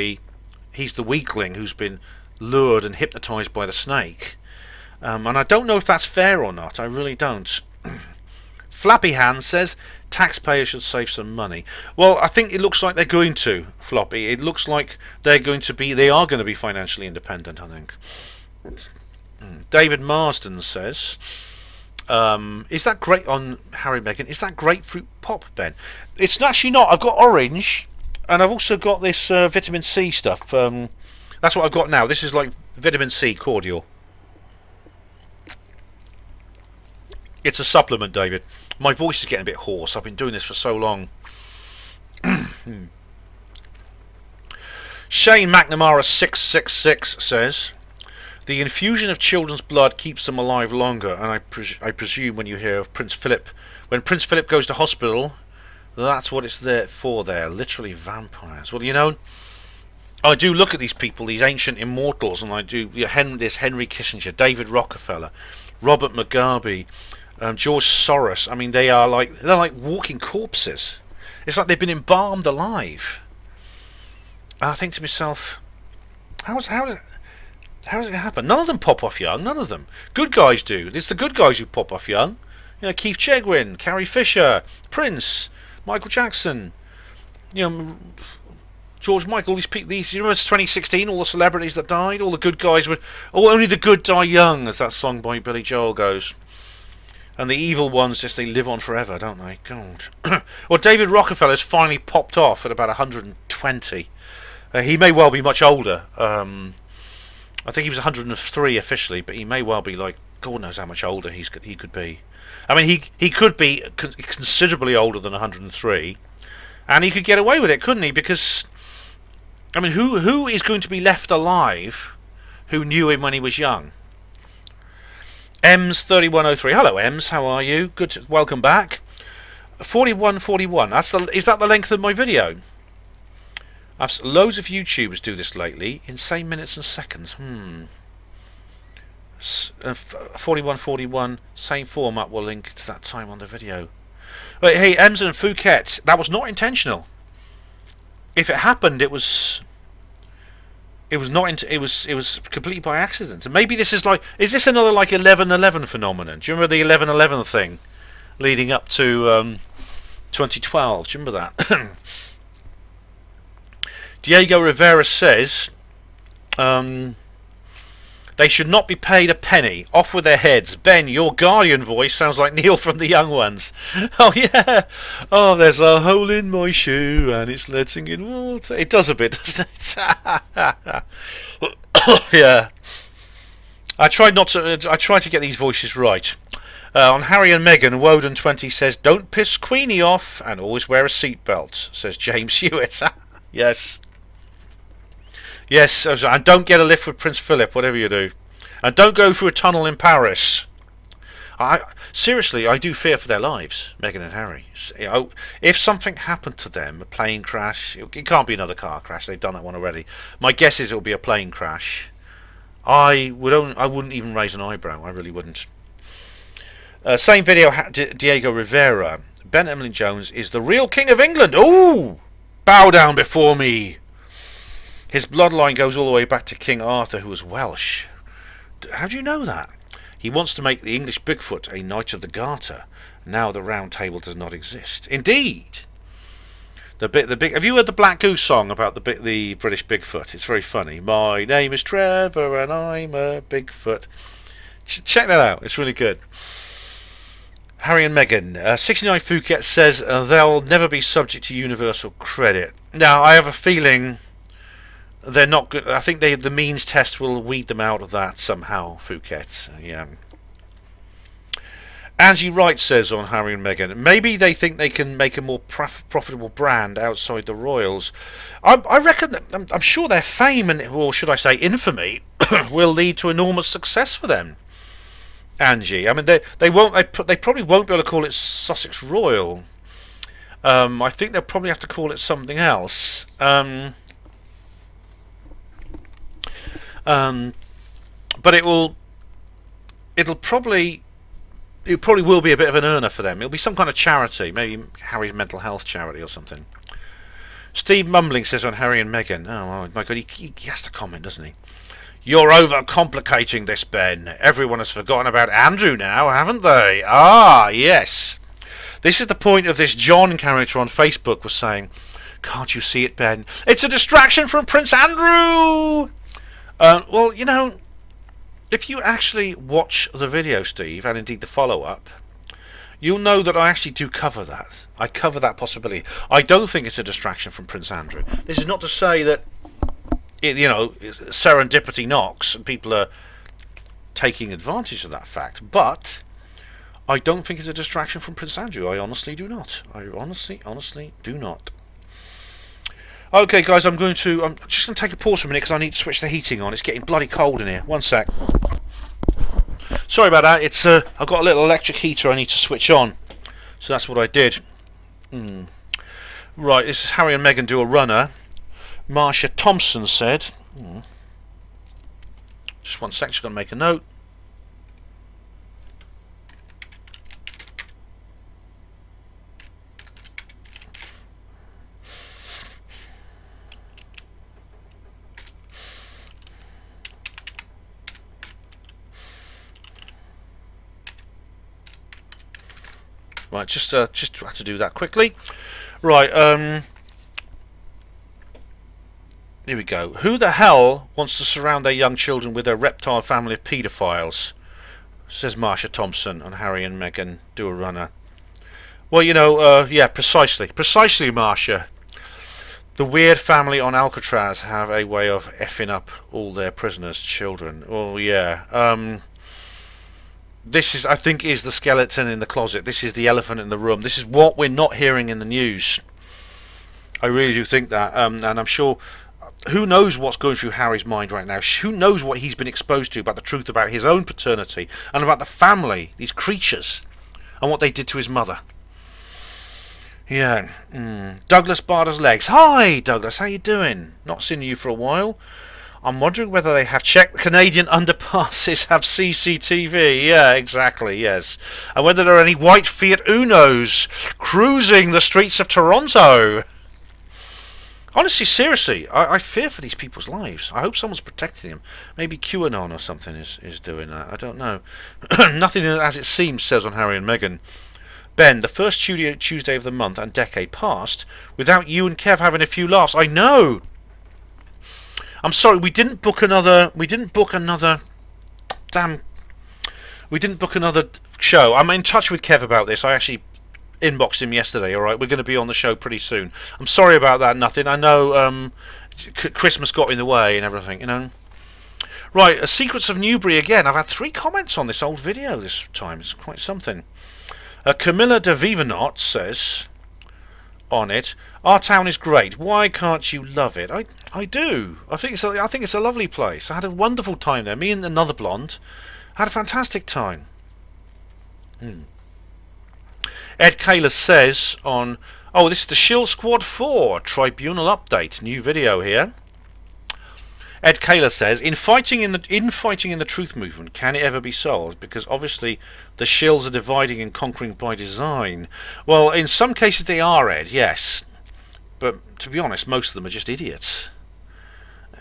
A: he's the weakling who's been lured and hypnotized by the snake. And I don't know if that's fair or not. I really don't. Flappy Hand says taxpayers should save some money. Well, I think it looks like they're going to, Floppy. It looks like they are going to be financially independent, I think. David Marsden says, is that great on Harry Meghan? Is that grapefruit pop, Ben? It's actually not. I've got orange, and I've also got this vitamin C stuff. That's what I've got now. This is like vitamin C cordial. It's a supplement, David. My voice is getting a bit hoarse. I've been doing this for so long. Shane McNamara 666 says, The infusion of children's blood keeps them alive longer, and I presume when you hear of Prince Philip, when Prince Philip goes to hospital, that's what it's there for. There, literally vampires. Well, you know, I do look at these people, these ancient immortals, and I do. This Henry Kissinger, David Rockefeller, Robert Mugabe, George Soros. I mean, they're like walking corpses. It's like they've been embalmed alive. And I think to myself, how does it happen? None of them pop off young. None of them. Good guys do. It's the good guys who pop off young. You know, Keith Chegwin, Carrie Fisher, Prince, Michael Jackson. You know, George Michael. These people. You remember 2016? All the celebrities that died. All the good guys were. Only the good die young, as that song by Billy Joel goes. And the evil ones, they live on forever, don't they? God. Well, David Rockefeller's finally popped off at about 120. He may well be much older. I think he was 103 officially, but he may well be like, God knows how much older he could be. I mean, he could be considerably older than 103, and he could get away with it, couldn't he? Because, I mean, who is going to be left alive who knew him when he was young? Ems3103. Hello, Ems. How are you? Good. Welcome back. 4141. Is that the length of my video? Loads of YouTubers do this lately. Insane minutes and seconds. 4141. Same format. Will link to that time on the video. But hey, Emson and Phuket. That was not intentional. If it happened, it was not. It was completely by accident. And maybe this is like. Is this another like 11/11 phenomenon? Do you remember the 11/11 thing, leading up to 2012? Do you remember that? Diego Rivera says they should not be paid a penny. Off with their heads. Ben, your guardian voice sounds like Neil from The Young Ones. Oh yeah. Oh, there's a hole in my shoe and it's letting in water. It does a bit, doesn't it? Yeah. I try to get these voices right. On Harry and Meghan, Woden20 says, don't piss Queenie off and always wear a seatbelt, says James Hewitt. Yes. Yes, and don't get a lift with Prince Philip, whatever you do. And don't go through a tunnel in Paris. Seriously, I do fear for their lives, Meghan and Harry. If something happened to them, a plane crash, it can't be another car crash, they've done that one already. My guess is it'll be a plane crash. I wouldn't even raise an eyebrow, I really wouldn't. Same video, Diego Rivera. Ben Emlyn-Jones is the real King of England. Ooh! Bow down before me. His bloodline goes all the way back to King Arthur, who was Welsh. How do you know that? He wants to make the English Bigfoot a Knight of the Garter. Now the Round Table does not exist. Indeed. Have you heard the Black Goose song about the British Bigfoot? It's very funny. My name is Trevor and I'm a Bigfoot. Check that out. It's really good. Harry and Meghan. 69 Phuket says they'll never be subject to universal credit. Now, I have a feeling they're not good. I think the means test will weed them out of that somehow, Phuket. Yeah. Angie Wright says on Harry and Meghan, maybe they think they can make a more profitable brand outside the royals. I reckon that, I'm sure their fame, or should I say infamy, will lead to enormous success for them. Angie, I mean, they probably won't be able to call it Sussex Royal. I think they'll probably have to call it something else. But it probably will be a bit of an earner for them. It'll be some kind of charity, maybe Harry's mental health charity or something. Steve Mumbling says on Harry and Meghan, oh my god, he has to comment, doesn't he? You're overcomplicating this, Ben. Everyone has forgotten about Andrew now, haven't they? Ah, yes. This is the point of this John character on Facebook was saying, can't you see it, Ben? It's a distraction from Prince Andrew! Well, you know, if you actually watch the video, Steve, and indeed the follow-up, you'll know that I actually do cover that. I cover that possibility. I don't think it's a distraction from Prince Andrew. This is not to say that, you know, serendipity knocks and people are taking advantage of that fact, but I don't think it's a distraction from Prince Andrew. I honestly do not. I honestly do not. Okay, guys, I'm just going to take a pause for a minute because I need to switch the heating on. It's getting bloody cold in here. One sec. Sorry about that. It's I've got a little electric heater I need to switch on, so that's what I did. Right, this is Harry and Meghan do a runner. Marsha Thompson said. Just one sec. Just going to make a note. Right, just have to do that quickly. Right, here we go. Who the hell wants to surround their young children with a reptile family of paedophiles? Says Marsha Thompson and Harry and Meghan do a runner. Well, you know, yeah, precisely, Marsha. The weird family on Alcatraz have a way of effing up all their prisoners' children. Oh yeah. This is, I think, is the skeleton in the closet. This is the elephant in the room. This is what we're not hearing in the news. I really do think that, and I'm sure. Who knows what's going through Harry's mind right now? Who knows what he's been exposed to about the truth about his own paternity and about the family, these creatures, and what they did to his mother. Yeah. Douglas Barter's legs. Hi, Douglas. How you doing? Not seen you for a while. I'm wondering whether they have checked the Canadian underpasses have CCTV. Yeah, exactly, yes. And whether there are any white Fiat Unos cruising the streets of Toronto. Honestly, seriously, I fear for these people's lives. I hope someone's protecting them. Maybe QAnon or something is doing that. I don't know. Nothing as it seems, says on Harry and Meghan. Ben, the first Tuesday of the month and decade passed without you and Kev having a few laughs. I know. I'm sorry, we didn't book another show. I'm in touch with Kev about this. I actually inboxed him yesterday. All right, we're going to be on the show pretty soon. I'm sorry about that. Nothing. I know Christmas got in the way and everything. You know. Right, Secrets of Newbury again. I've had 3 comments on this old video this time. It's quite something. Camilla de Vivanot says on it, our town is great. Why can't you love it? I do. I think it's a lovely place. I had a wonderful time there. Me and another blonde had a fantastic time. Ed Kaler says on, oh, this is the Shill Squad 4 Tribunal update. New video here. Ed Kaler says, in fighting in the truth movement, can it ever be solved? Because obviously the shills are dividing and conquering by design. Well, in some cases they are, Ed, yes. But to be honest, most of them are just idiots.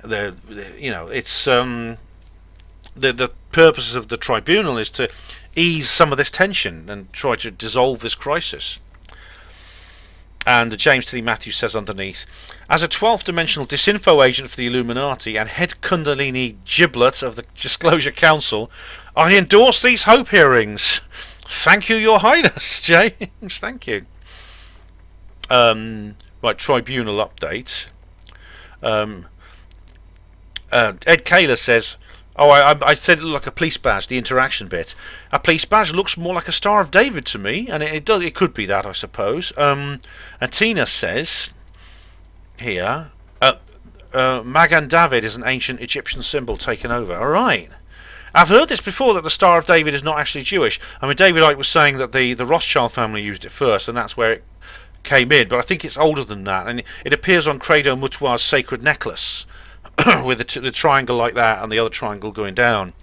A: They're you know, it's the purpose of the tribunal is to ease some of this tension and try to dissolve this crisis. And James T. Matthews says underneath, as a 12th dimensional disinfo agent for the Illuminati and head Kundalini giblet of the Disclosure Council, I endorse these Hope hearings. Thank you, Your Highness, James. Thank you. Right, tribunal update. Ed Kaler says, oh, I said it looked like a police badge, the interaction bit. A police badge looks more like a Star of David to me, and it could be that, I suppose. And Tina says here, Magan David is an ancient Egyptian symbol taken over. All right. I've heard this before, that the Star of David is not actually Jewish. I mean, David Icke was saying that the Rothschild family used it first, and that's where it came in. But I think it's older than that, and it appears on Credo Mutwa's sacred necklace. With the triangle like that and the other triangle going down,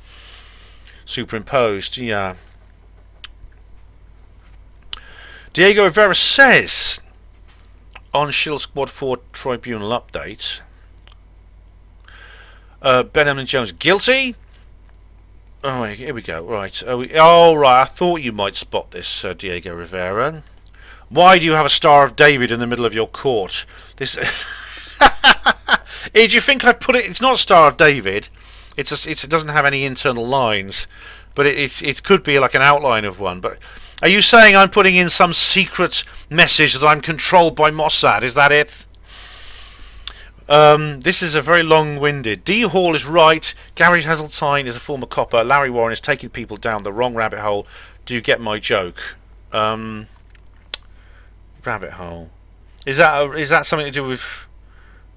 A: superimposed. Yeah. Diego Rivera says on Shill Squad 4 Tribunal update, Ben Emlyn-Jones guilty. Oh, here we go. Right. Oh, right. I thought you might spot this, Diego Rivera. Why do you have a Star of David in the middle of your court? This. Do you think I've put it? It's not a Star of David. It doesn't have any internal lines, but it could be like an outline of one. But are you saying I'm putting in some secret message that I'm controlled by Mossad? Is that it? This is a very long-winded. D. Hall is right. Gary Hazeltine is a former copper. Larry Warren is taking people down the wrong rabbit hole. Do you get my joke? Rabbit hole. Is that something to do with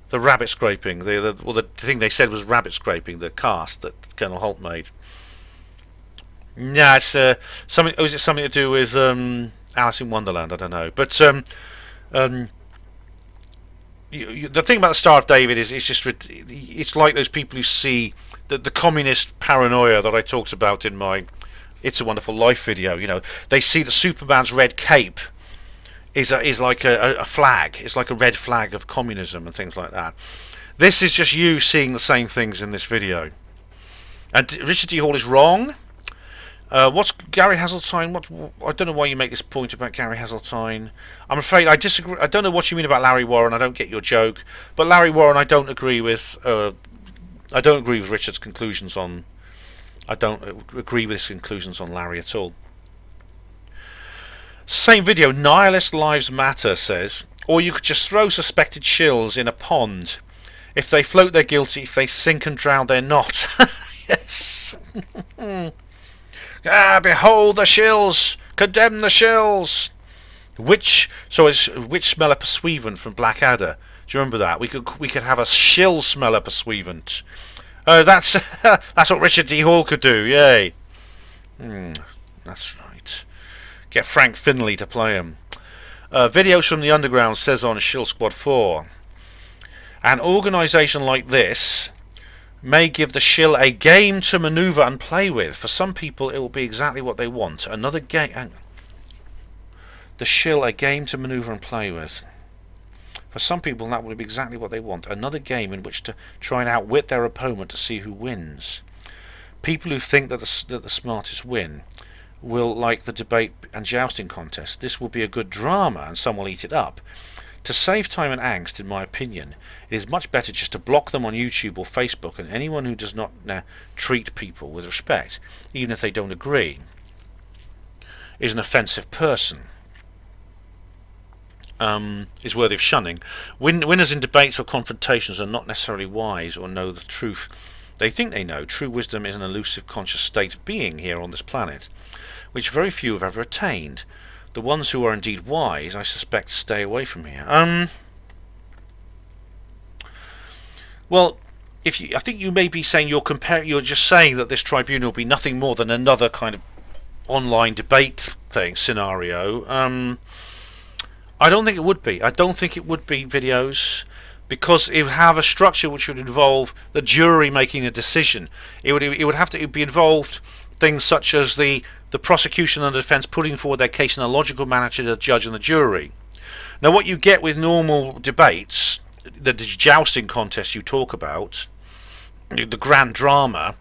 A: The rabbit scraping. Well, the thing they said was rabbit scraping. The cast that Colonel Holt made. Nah, it's something. Oh, is it something to do with Alice in Wonderland? I don't know. But the thing about the Star of David is it's like those people who see the communist paranoia that I talked about in my It's a Wonderful Life video. You know, they see that Superman's red cape is like a flag. It's like a red flag of communism and things like that. This is just you seeing the same things in this video. And Richard D. Hall is wrong. What's Gary Hazeltine? I don't know why you make this point about Gary Hazeltine. I'm afraid I disagree. I don't know what you mean about Larry Warren. I don't get your joke. But Larry Warren, I don't agree with. I don't agree with Richard's conclusions on. I don't agree with his conclusions on Larry at all. Same video. Nihilist Lives Matter says, or you could just throw suspected shills in a pond. If they float, they're guilty. If they sink and drown, they're not. Yes. Ah, behold the shills! Condemn the shills! Witch smeller pursuivant from Blackadder. Do you remember that? We could have a shill smeller pursuivant. Oh, that's that's what Richard D. Hall could do. Yay! That's right. Get Frank Finlay to play him. Videos from the Underground says on Shill Squad 4. An organisation like this may give the shill a game to manoeuvre and play with. For some people it will be exactly what they want. Another game. The shill a game to manoeuvre and play with. For some people that will be exactly what they want. Another game in which to try and outwit their opponent to see who wins. People who think that the smartest win will like the debate and jousting contest. This will be a good drama and some will eat it up. To save time and angst, in my opinion, it is much better just to block them on YouTube or Facebook, and anyone who does not treat people with respect, even if they don't agree, is an offensive person. Is worthy of shunning. Winners in debates or confrontations are not necessarily wise or know the truth. They think they know. True wisdom is an elusive conscious state of being here on this planet, which very few have ever attained. The ones who are indeed wise, I suspect, stay away from here. Well, I think you may be saying you're just saying that this tribunal will be nothing more than another kind of online debate scenario. I don't think it would be. I don't think it would be videos, because it would have a structure which would involve the jury making a decision. It would have to be involved things such as the prosecution and the defence putting forward their case in a logical manner to the judge and the jury. Now, what you get with normal debates, the jousting contest you talk about, the grand drama,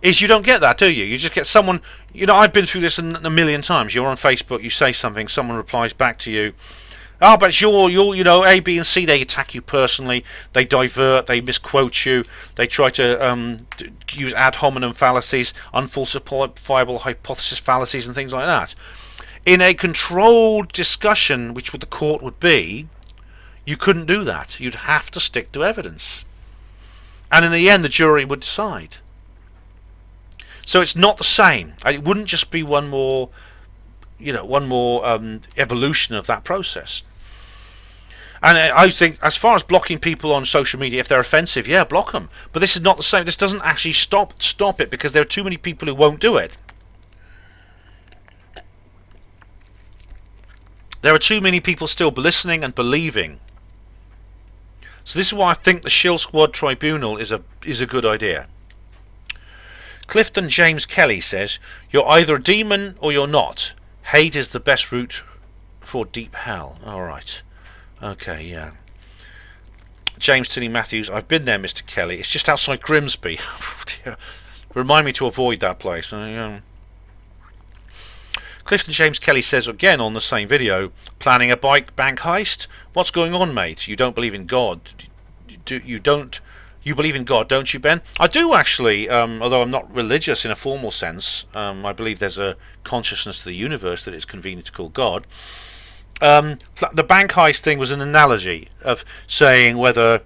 A: is you don't get that, do you? You just get someone. You know, I've been through this a million times. You're on Facebook, you say something, someone replies back to you. Oh, but it's you know, A, B, and C. They attack you personally. They divert. They misquote you. They try to use ad hominem fallacies, unfalsifiable hypothesis fallacies, and things like that. In a controlled discussion, which the court would be, you couldn't do that. You'd have to stick to evidence, and in the end, the jury would decide. So it's not the same. It wouldn't just be one more, evolution of that process. And I think, as far as blocking people on social media, if they're offensive, yeah, block them. But this is not the same. This doesn't actually stop it, because there are too many people who won't do it. There are too many people still listening and believing. So this is why I think the Shill Squad Tribunal is a good idea. Clifton James Kelly says, "You're either a demon or you're not. Hate is the best route for deep hell." All right. Okay, yeah. James Tilly Matthews, "I've been there, Mr. Kelly. It's just outside Grimsby." Remind me to avoid that place. Clifton James Kelly says, again on the same video, "Planning a bank heist? What's going on, mate? You don't believe in God? You believe in God, don't you, Ben?" I do, actually, although I'm not religious in a formal sense. I believe there's a consciousness to the universe that it's convenient to call God. The bank heist thing was an analogy of saying whether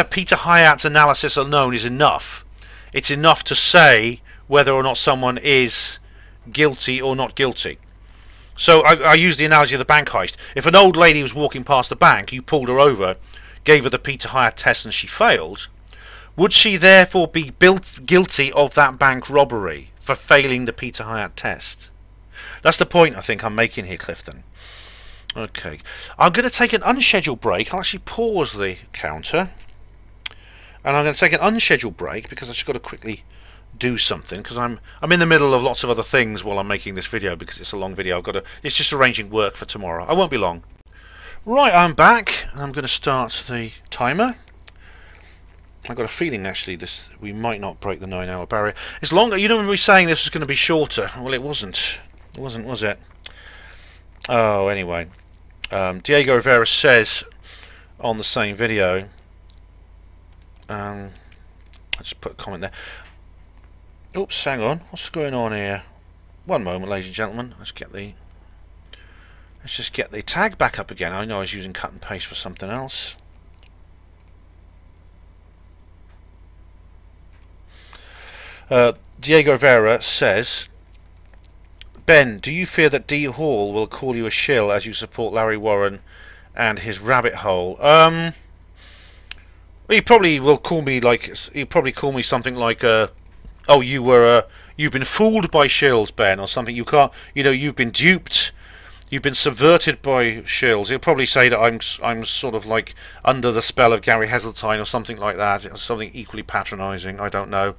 A: Peter Hyatt's analysis alone is enough. It's enough to say whether or not someone is guilty or not guilty. So I use the analogy of the bank heist. If an old lady was walking past the bank, you pulled her over, gave her the Peter Hyatt test and she failed, would she therefore be guilty of that bank robbery for failing the Peter Hyatt test? That's the point I think I'm making here, Clifton. Okay, I'm going to take an unscheduled break. I'll actually pause the counter, and I'm going to take an unscheduled break because I've just got to quickly do something, because I'm in the middle of lots of other things while I'm making this video, because it's a long video. It's just arranging work for tomorrow. I won't be long. Right, I'm back, and I'm going to start the timer. I've got a feeling actually we might not break the 9-hour barrier. It's longer. You don't remember me saying this was going to be shorter. Well, it wasn't. It wasn't, was it? Oh, anyway. Diego Rivera says on the same video, I just put a comment there. Oops, hang on. What's going on here? One moment, ladies and gentlemen. Let's just get the tag back up again. I know I was using cut and paste for something else. Diego Rivera says, Ben, do you fear that D. Hall will call you a shill as you support Larry Warren and his rabbit hole? He probably will call me he'll probably call me something like, oh, you've been fooled by shills, Ben, or something. You can't, you've been duped, you've been subverted by shills. He'll probably say that I'm sort of like under the spell of Gary Heseltine or something like that, something equally patronising. I don't know.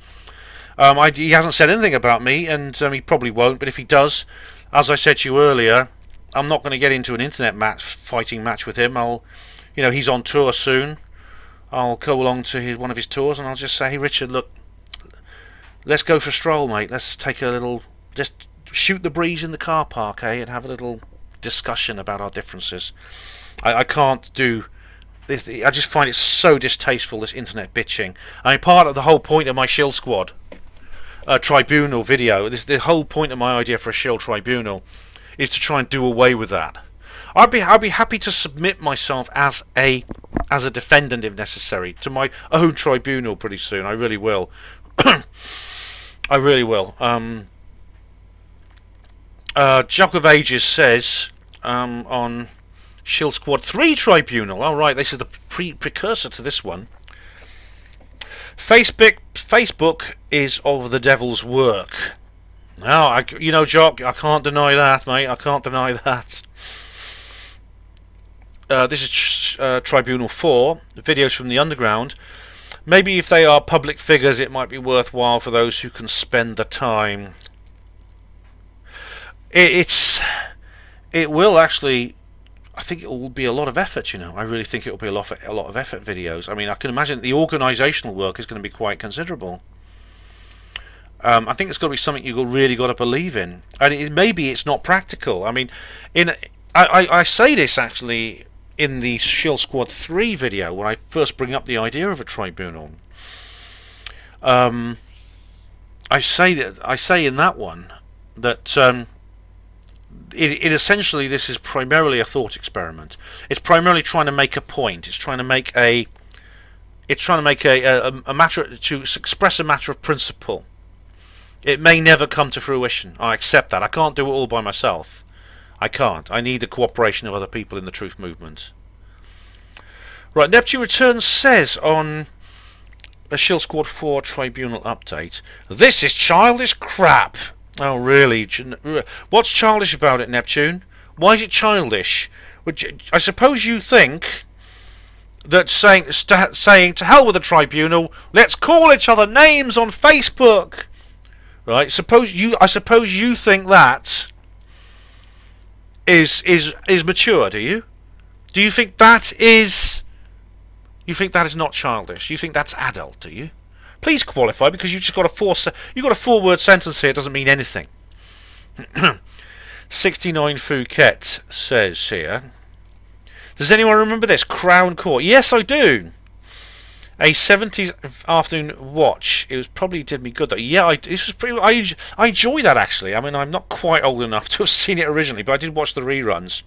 A: He hasn't said anything about me, and he probably won't, but if he does, as I said to you earlier, I'm not going to get into an internet fighting match with him. He's on tour soon. I'll go along to one of his tours, and I'll just say, hey Richard, look, let's go for a stroll, mate. Let's take just shoot the breeze in the car park, and have a little discussion about our differences. I can't do... I just find it so distasteful, this internet bitching. I mean, part of the whole point of my shill squad tribunal video, the whole point of my idea for a shill tribunal is to try and do away with that. I'd be happy to submit myself as a defendant if necessary to my own tribunal pretty soon. I really will. I really will. Jock of Ages says on Shill Squad 3 Tribunal. All right, this is the precursor to this one. Facebook is of the devil's work. Now, Jock, I can't deny that, mate. I can't deny that. This is Tribunal 4, videos from the underground. Maybe if they are public figures, it might be worthwhile for those who can spend the time. It will actually... I think it will be a lot of effort, I really think it will be a lot of effort videos. I mean, I can imagine the organisational work is going to be quite considerable. I think it's got to be something you've really got to believe in. And maybe it's not practical. I mean, I say this actually in the Shill Squad 3 video when I first bring up the idea of a tribunal. I say in that one that essentially this is primarily a thought experiment. It's primarily trying to make a point. It's trying to make a matter, to express a matter of principle. It may never come to fruition. I accept that. I can't do it all by myself. I can't. I need the cooperation of other people in the truth movement. Right, Neptune Returns says on a Shill Squad 4 Tribunal update, this is childish crap. Oh, really? What's childish about it, Neptune? Why is it childish? I suppose you think that saying to hell with the tribunal, let's call each other names on Facebook, right? I suppose you think that is mature, do you? Do you think that is? You think that is not childish? You think that's adult, do you? Please qualify, because you've just got a four-word sentence here. It doesn't mean anything. 69 Phuket says here, does anyone remember this? Crown Court. Yes, I do. A 70s afternoon watch. It probably did me good though. Yeah, I enjoy that actually. I mean, I'm not quite old enough to have seen it originally, but I did watch the reruns.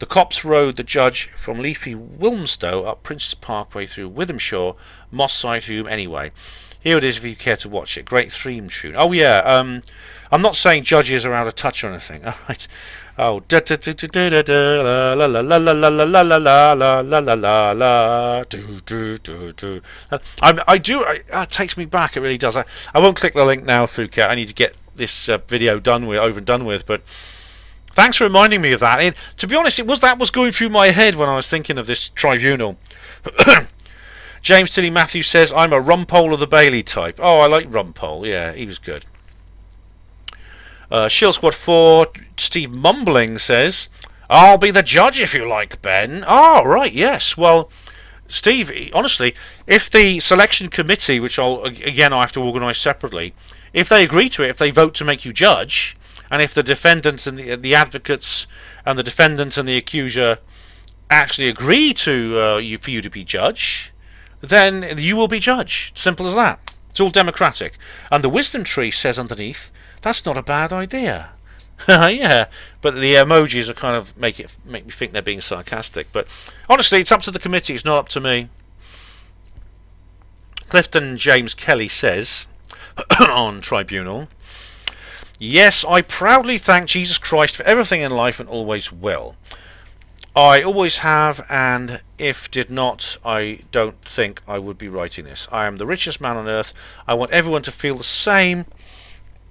A: The cops rode the judge from Leafy Wilmstow up Prince's Parkway through Withamshaw, Moss Side Hume anyway. Here it is if you care to watch it. Great theme tune. Oh yeah, I'm not saying judges are out of touch or anything. Alright. Oh, da da da da da da la la la la la la la la la la la la la do do do do. I do. It takes me back. It really does. I won't click the link now, Phuket. I need to get this video over and done with. But thanks for reminding me of that. And to be honest, that was going through my head when I was thinking of this tribunal. James Tilly Matthews says, I'm a Rumpole of the Bailey type. Oh, I like Rumpole. Yeah, he was good. Shield Squad 4, Steve Mumbling says, I'll be the judge if you like, Ben. Oh, right, yes. Well, Steve, honestly, if the selection committee, which I have to organise separately, if they agree to it, if they vote to make you judge, and if the defendants and the advocates and the defendant and the accuser actually agree to for you to be judge, then you will be judge. Simple as that. It's all democratic. And the wisdom tree says underneath, that's not a bad idea. Yeah, but the emojis are kind of make me think they're being sarcastic. But honestly, it's up to the committee. It's not up to me. Clifton James Kelly says on Tribunal, yes, I proudly thank Jesus Christ for everything in life and always will. I always have, and if did not, I don't think I would be writing this. I am the richest man on earth. I want everyone to feel the same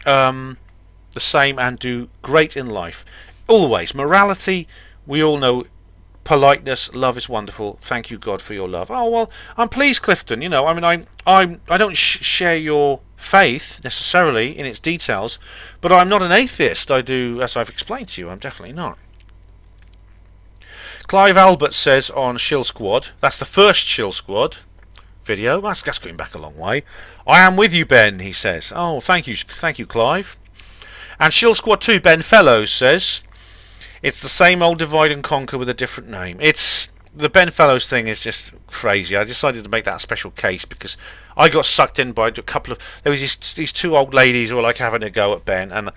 A: and do great in life. Always. Morality, we all know. Politeness, love is wonderful. Thank you, God, for your love. Oh, well, I'm pleased, Clifton. You know, I mean, I don't share your faith necessarily in its details, but I'm not an atheist. I do, as I've explained to you, I'm definitely not. Clive Albert says on Shill Squad, that's the first Shill Squad video. That's going back a long way. I am with you, Ben, he says. Oh, thank you, Clive. And Shill Squad 2, Ben Fellows says, it's the same old divide and conquer with a different name. It's the Ben Fellows thing is just crazy. I decided to make that a special case because I got sucked in by a couple of there was these two old ladies who were like having a go at Ben, and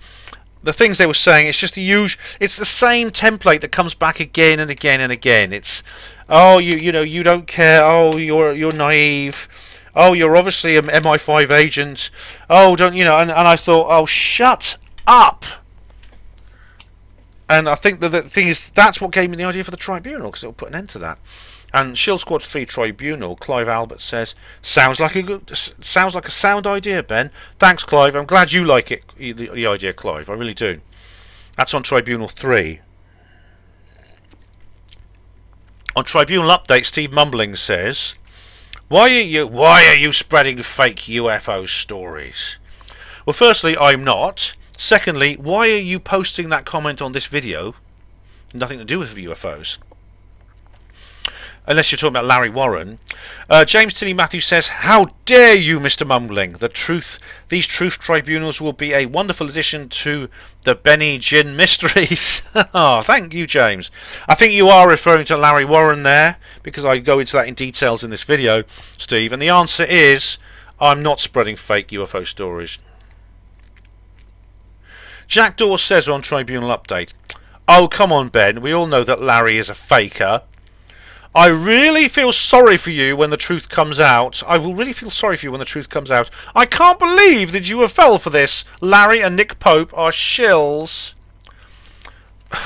A: the things they were saying, it's just the usual. It's the same template that comes back again and again and again. It's, oh, you know, you don't care. Oh, you're naive. Oh, you're obviously an MI5 agent. Oh, don't you know? And I thought, oh, shut up. And I think that the thing is, that's what gave me the idea for the tribunal, because it'll put an end to that. And Shield Squad 3 Tribunal, Clive Albert says, sounds like a sound idea, Ben. Thanks, Clive. I'm glad you like it, the idea, Clive. I really do. That's on Tribunal 3. On Tribunal Update, Steve Mumbling says, why are you spreading fake UFO stories? Well, firstly, I'm not. Secondly, why are you posting that comment on this video? Nothing to do with UFOs. Unless you're talking about Larry Warren. James Tilly Matthews says, how dare you, Mr. Mumbling? These truth tribunals will be a wonderful addition to the Benny Gin mysteries. Oh, thank you, James. I think you are referring to Larry Warren there, because I go into that in details in this video, Steve. And the answer is, I'm not spreading fake UFO stories. Jack Dawes says on Tribunal Update, oh, come on, Ben. We all know that Larry is a faker. I really feel sorry for you when the truth comes out. I will really feel sorry for you when the truth comes out. I can't believe that you have fell for this. Larry and Nick Pope are shills.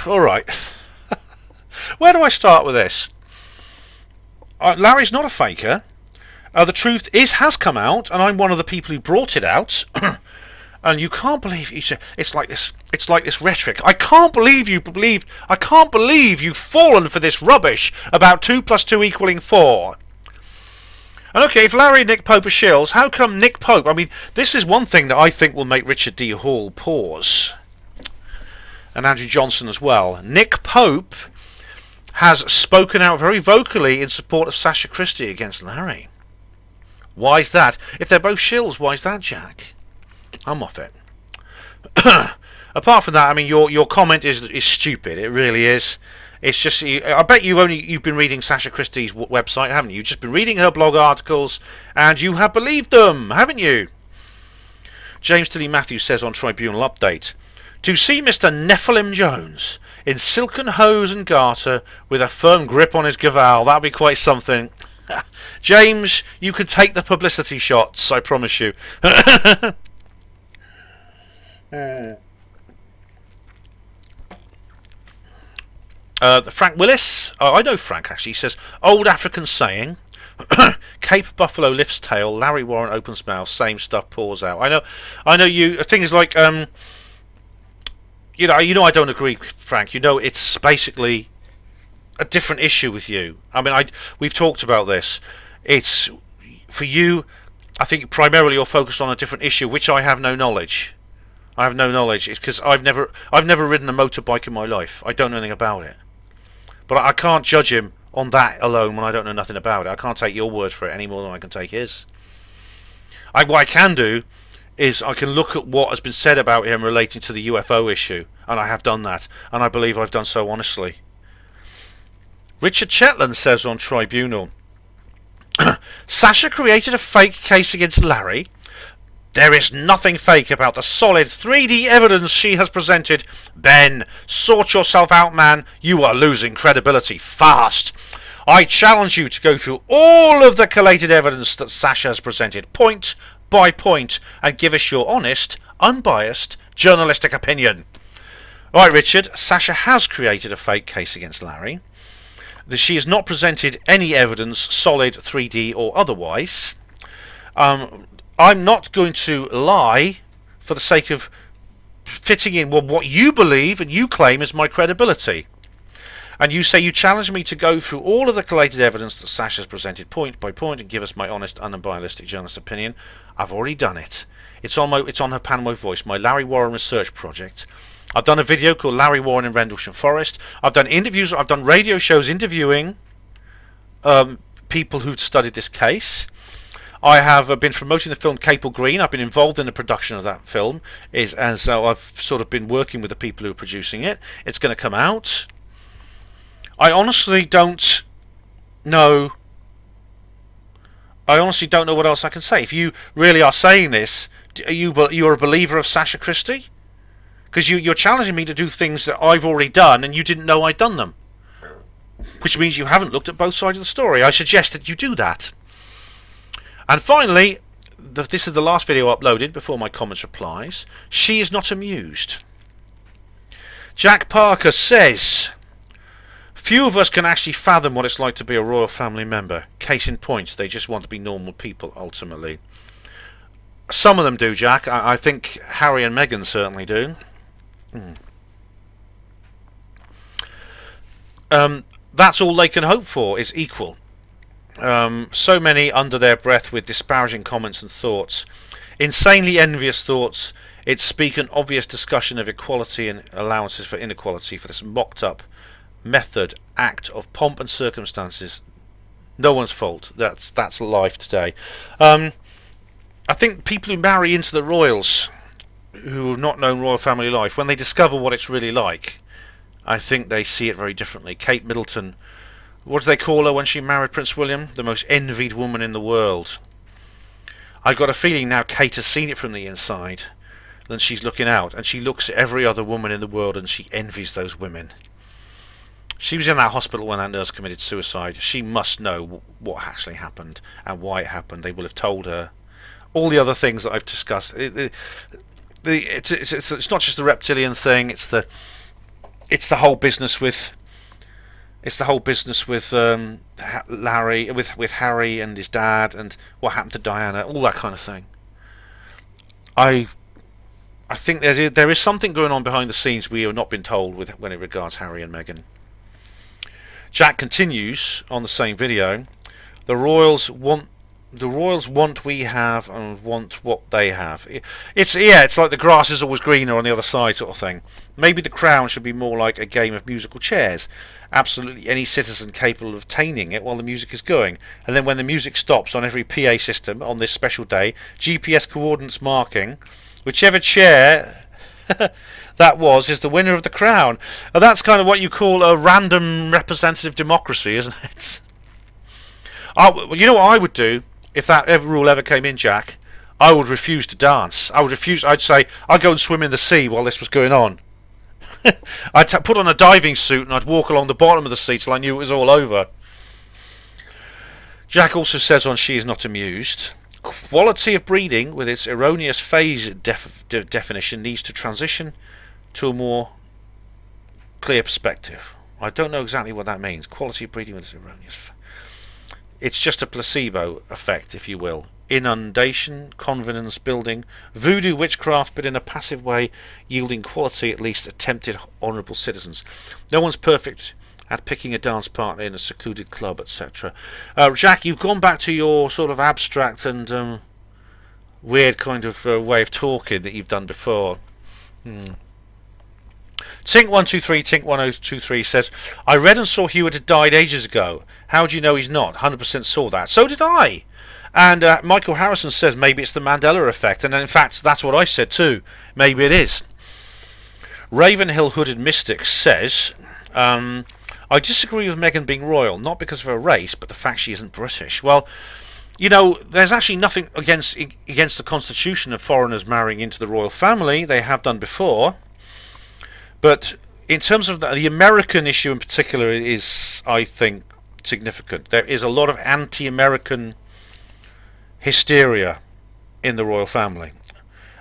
A: Alright. Where do I start with this? Larry's not a faker. The truth has come out, and I'm one of the people who brought it out. And you can't believe it's like this. It's like this rhetoric. I can't believe you've fallen for this rubbish about 2 + 2 = 4. And okay, if Larry and Nick Pope are shills, how come Nick Pope? I mean, this is one thing that I think will make Richard D. Hall pause, and Andrew Johnson as well. Nick Pope has spoken out very vocally in support of Sasha Christie against Larry. Why is that? If they're both shills, why is that, Jack? I'm off it. Apart from that, I mean, your comment is stupid. It really is. It's just, I bet you've been reading Sasha Christie's website, haven't you? You've just been reading her blog articles, and you have believed them, haven't you? James Tilly Matthews says on Tribunal Update, to see Mr. Emlyn-Jones in silken hose and garter with a firm grip on his gaval. That'd be quite something. James, you can take the publicity shots, I promise you. Frank Willis, I know Frank actually, he says, old African saying, Cape Buffalo lifts tail, Larry Warren opens mouth, same stuff pours out. I know you, things like, you know, I don't agree, Frank. You know, it's basically a different issue with you. I mean, we've talked about this. It's, for you, I think primarily you're focused on a different issue, which I have no knowledge. I have no knowledge. It's because I've never ridden a motorbike in my life. I don't know anything about it. But I can't judge him on that alone when I don't know nothing about it. I can't take your word for it any more than I can take his. What I can do is I can look at what has been said about him relating to the UFO issue, and I have done that, and I believe I've done so honestly. Richard Chetland says on Tribunal, Sasha created a fake case against Larry. There is nothing fake about the solid 3D evidence she has presented. Ben, sort yourself out, man. You are losing credibility fast. I challenge you to go through all of the collated evidence that Sasha has presented, point by point, and give us your honest, unbiased, journalistic opinion. Right, Richard, Sasha has created a fake case against Larry. She has not presented any evidence, solid, 3D or otherwise. I'm not going to lie for the sake of fitting in what you believe and you claim is my credibility. And you say you challenge me to go through all of the collated evidence that Sasha has presented point by point and give us my honest, unbiased journalist opinion. I've already done it. It's on her HPANWO Voice, my Larry Warren research project. I've done a video called Larry Warren in Rendlesham Forest. I've done interviews, I've done radio shows interviewing people who've studied this case. I have been promoting the film Capel Green. I've been involved in the production of that film, and so I've sort of been working with the people who are producing it. It's going to come out. I honestly don't know. I honestly don't know what else I can say. If you really are saying this, you're a believer of Sasha Christie? Because you're challenging me to do things that I've already done, and you didn't know I'd done them. Which means you haven't looked at both sides of the story. I suggest that you do that. And finally, this is the last video uploaded before my comments replies. She is not amused. Jack Parker says, few of us can actually fathom what it's like to be a royal family member. Case in point, they just want to be normal people ultimately. Some of them do, Jack. I think Harry and Meghan certainly do. That's all they can hope for is equal. So many under their breath with disparaging comments and thoughts. Insanely envious thoughts. It speak an obvious discussion of equality and allowances for inequality for this mocked up method act of pomp and circumstances. No one's fault. That's life today. I think people who marry into the royals who have not known royal family life, when they discover what it's really like, I think they see it very differently. Kate Middleton, what do they call her when she married Prince William? The most envied woman in the world. I've got a feeling now Kate has seen it from the inside. Then she's looking out, and she looks at every other woman in the world and she envies those women. She was in that hospital when that nurse committed suicide. She must know what actually happened and why it happened. They will have told her. All the other things that I've discussed. It's not just the reptilian thing. It's the whole business with. It's the whole business with Larry, with Harry and his dad, and what happened to Diana, all that kind of thing. I think there is something going on behind the scenes we have not been told when it regards Harry and Meghan. Jack continues on the same video. The royals want we have and want what they have. It's like the grass is always greener on the other side sort of thing. Maybe the crown should be more like a game of musical chairs. Absolutely any citizen capable of obtaining it while the music is going, and then when the music stops on every PA system on this special day, GPS coordinates marking whichever chair that is the winner of the crown. And that's kind of what you call a random representative democracy, isn't it? You know what I would do if that rule ever came in, Jack? I would refuse to dance. I'd say I'd go and swim in the sea while this was going on. I'd put on a diving suit and I'd walk along the bottom of the sea till I knew it was all over. Jack also says on She Is Not Amused, quality of breeding with its erroneous phase definition needs to transition to a more clear perspective. I don't know exactly what that means. Quality of breeding with its erroneous. It's just a placebo effect, if you will. Inundation, confidence building, voodoo witchcraft, but in a passive way, yielding quality, at least attempted honourable citizens. No one's perfect at picking a dance partner in a secluded club, etc. Jack, you've gone back to your sort of abstract and weird kind of way of talking that you've done before. Tink123, Tink1023 says, I read and saw Hewitt had died ages ago. How do you know he's not? 100% saw that. So did I. And Michael Harrison says maybe it's the Mandela effect. And in fact, that's what I said too. Maybe it is. Ravenhill Hooded Mystic says, I disagree with Meghan being royal, not because of her race, but the fact she isn't British. Well, you know, there's actually nothing against the constitution of foreigners marrying into the royal family. They have done before. But in terms of the American issue in particular is, I think, significant. There is a lot of anti-American hysteria in the royal family,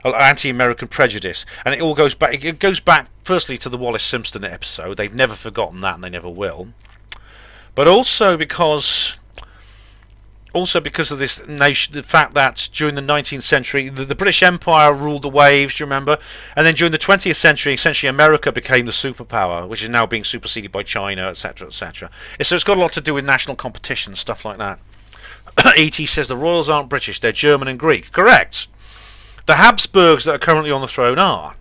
A: anti-American prejudice, and it all goes back. It goes back firstly to the Wallace Simpson episode. They've never forgotten that, and they never will. But also because of this nation, the fact that during the 19th century, the British Empire ruled the waves. Do you remember? And then during the 20th century, essentially America became the superpower, which is now being superseded by China, etc., etc. So it's got a lot to do with national competition, stuff like that. E.T. says the royals aren't British; they're German and Greek. Correct. The Habsburgs that are currently on the throne are.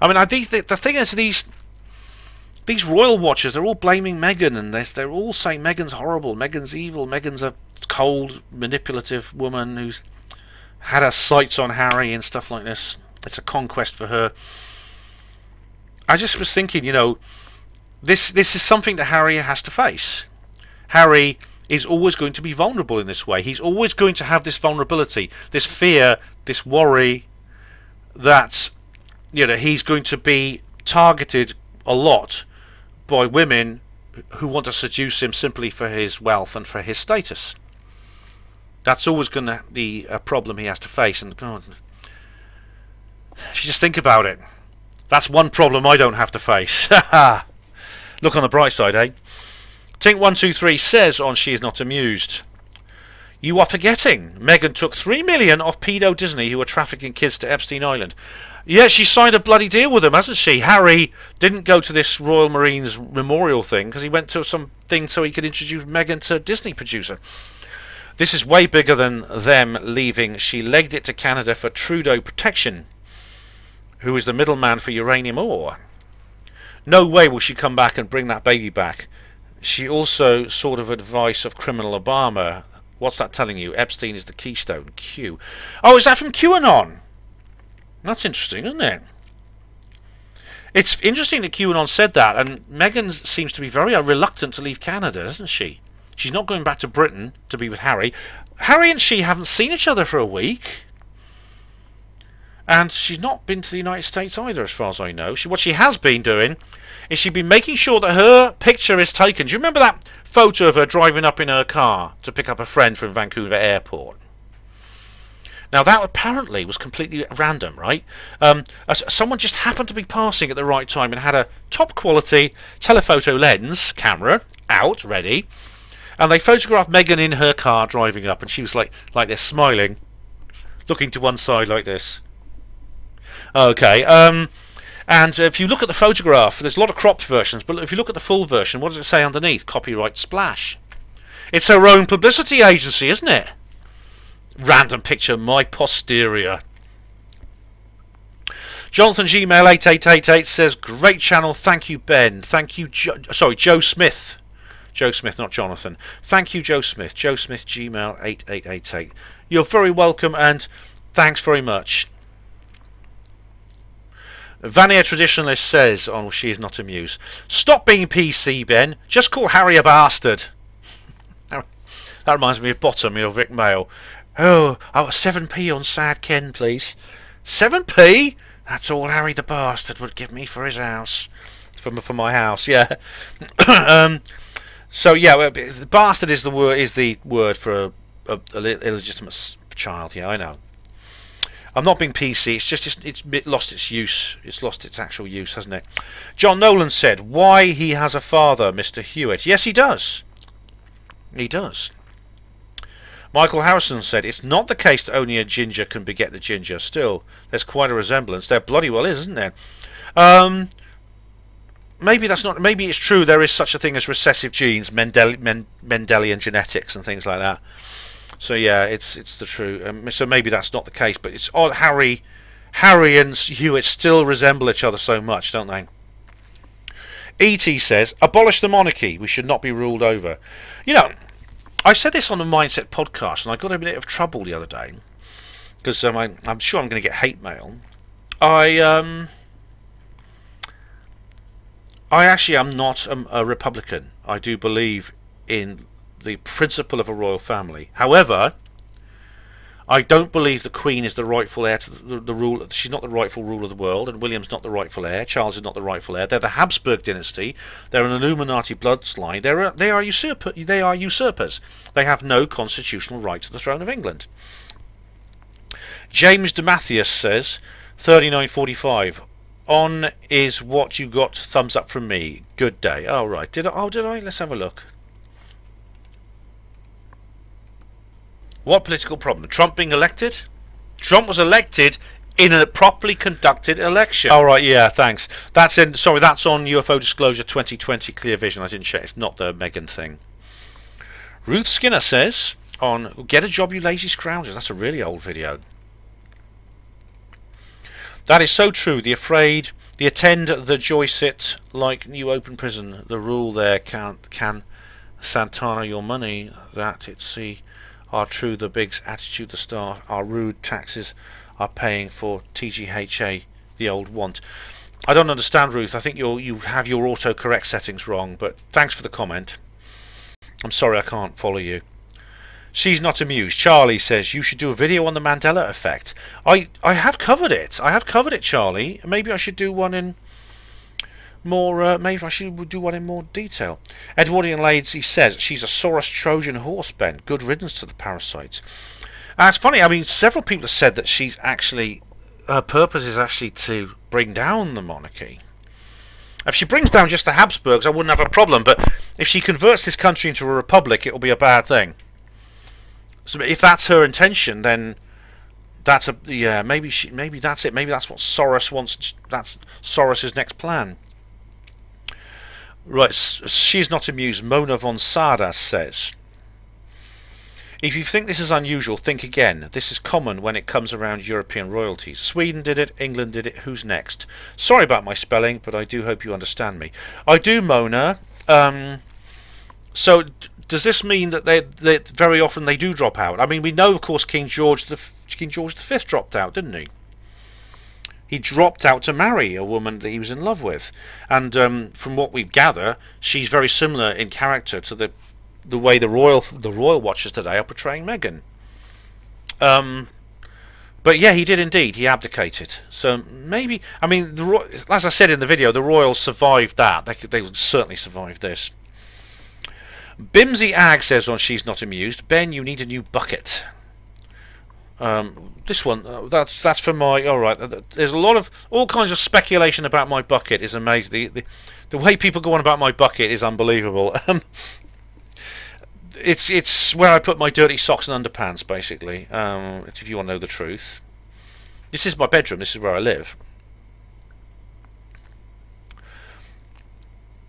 A: I mean, the thing is, these royal watchers, they're all blaming Meghan, and they're all saying Meghan's horrible, Meghan's evil, Meghan's a cold, manipulative woman who's had her sights on Harry and stuff like this. It's a conquest for her. I just was thinking, you know, this is something that Harry has to face. Harry is always going to be vulnerable in this way. He's always going to have this vulnerability, this fear, this worry that, you know, he's going to be targeted a lot by women who want to seduce him simply for his wealth and for his status. That's always going to be a problem he has to face. And God, if you just think about it, that's one problem I don't have to face. Look on the bright side, eh? Tink123 says on She Is Not Amused, you are forgetting Meghan took $3 million off pedo Disney who were trafficking kids to Epstein Island. Yeah, she signed a bloody deal with them, hasn't she? Harry didn't go to this Royal Marines memorial thing because he went to some thing so he could introduce Meghan to Disney producer. This is way bigger than them leaving. She legged it to Canada for Trudeau protection, who is the middleman for uranium ore. No way will she come back and bring that baby back. She also sort of advice of criminal Obama. What's that telling you? Epstein is the keystone. Q. Oh, is that from QAnon? That's interesting, isn't it? It's interesting that QAnon said that, and Meghan seems to be very reluctant to leave Canada, doesn't she? She's not going back to Britain to be with Harry. Harry and she haven't seen each other for a week. And she's not been to the United States either, as far as I know. What she has been doing is she's been making sure that her picture is taken. Do you remember that photo of her driving up in her car to pick up a friend from Vancouver Airport? Now, that apparently was completely random, right? Someone just happened to be passing at the right time and had a top-quality telephoto lens camera out, ready, and they photographed Meghan in her car driving up, and she was like this, smiling, looking to one side like this. Okay, and if you look at the photograph, there's a lot of cropped versions, but if you look at the full version, what does it say underneath? Copyright Splash. It's her own publicity agency, isn't it? Random picture, my posterior. Jonathan Gmail 8888 says, great channel, thank you Ben, thank you Joe Smith. Joe Smith, not Jonathan. Thank you Joe Smith. Joe Smith Gmail 8888. You're very welcome and thanks very much. Vania Traditionalist says on She Is Not Amused, stop being PC Ben, just call Harry a bastard. That reminds me of Bottom, your Vic Mail. Oh, 7p on Sad Ken, please. 7p? That's all Harry the bastard would give me for his house. For my house, yeah. So yeah, well, bastard is the word for a illegitimate child. Yeah, I know. I'm not being PC. It's just it's lost its use. It's lost its actual use, hasn't it? John Nolan said, "Why he has a father, Mr. Hewitt?" Yes, he does. He does. Michael Harrison said, "It's not the case that only a ginger can beget a ginger. Still, there's quite a resemblance. There bloody well is, isn't there?" Maybe that's not. Maybe it's true. There is such a thing as recessive genes, Mendelian genetics, and things like that. So yeah, it's the true. So maybe that's not the case. But it's odd. Harry and Hewitt still resemble each other so much, don't they? E.T. says, "Abolish the monarchy. We should not be ruled over." You know, I said this on the Mindset podcast, and I got a bit of trouble the other day because I'm sure I'm going to get hate mail. I actually am not a Republican. I do believe in the principle of a royal family. However, I don't believe the Queen is the rightful heir to the rule. She's not the rightful ruler of the world, and William's not the rightful heir. Charles is not the rightful heir. They're the Habsburg dynasty. They're an Illuminati bloodline. They are usurpers. They have no constitutional right to the throne of England. James DeMathias says, 3945. On is what you got. Thumbs up from me. Good day. Oh right. Did I? Let's have a look. What political problem? Trump being elected? Trump was elected in a properly conducted election. Oh right, yeah, thanks. That's on UFO Disclosure 2020 Clear Vision. I didn't check. It's not the Meghan thing. Ruth Skinner says on "Get a job, you lazy scroungers." That's a really old video. That is so true. The attend the joy sit like new open prison. The rule there can Santana your money. That it's are true. The big attitude the staff are rude. Taxes are paying for TGHA. The old want. I don't understand, Ruth. I think you have your autocorrect settings wrong. But thanks for the comment. I'm sorry I can't follow you. She's not amused. Charlie says you should do a video on the Mandela effect. I have covered it. Charlie. Maybe I should do one in more. Maybe I should do one in more detail. Edwardian Lady says she's a Soros Trojan horse. Ben, good riddance to the parasites. It's funny. I mean, several people have said that she's actually her purpose is actually to bring down the monarchy. If she brings down just the Habsburgs, I wouldn't have a problem. But if she converts this country into a republic, it will be a bad thing. So if that's her intention, then that's maybe that's it. Maybe that's what Soros wants. That's Soros's next plan. Right, she's not amused. Mona von Sardas says, "If you think this is unusual, think again. This is common when it comes around European royalties. Sweden did it, England did it. Who's next?" Sorry about my spelling, but I do hope you understand me. I do, Mona. So does this mean that they very often they do drop out? I mean, we know, of course, King George V dropped out, didn't he? He dropped out to marry a woman that he was in love with, and from what we gather, she's very similar in character to the way the royal watchers today are portraying Meghan. But yeah, he did indeed. He abdicated. So maybe, I mean, as I said in the video, the royals survived that. They would certainly survive this. Bimsy Ag says on She's Not Amused, "Ben, you need a new bucket." This one, that's for my. All right, there's all kinds of speculation about my bucket. Is amazing. The way people go on about my bucket is unbelievable. It's where I put my dirty socks and underpants, basically. If you want to know the truth, this is my bedroom. This is where I live.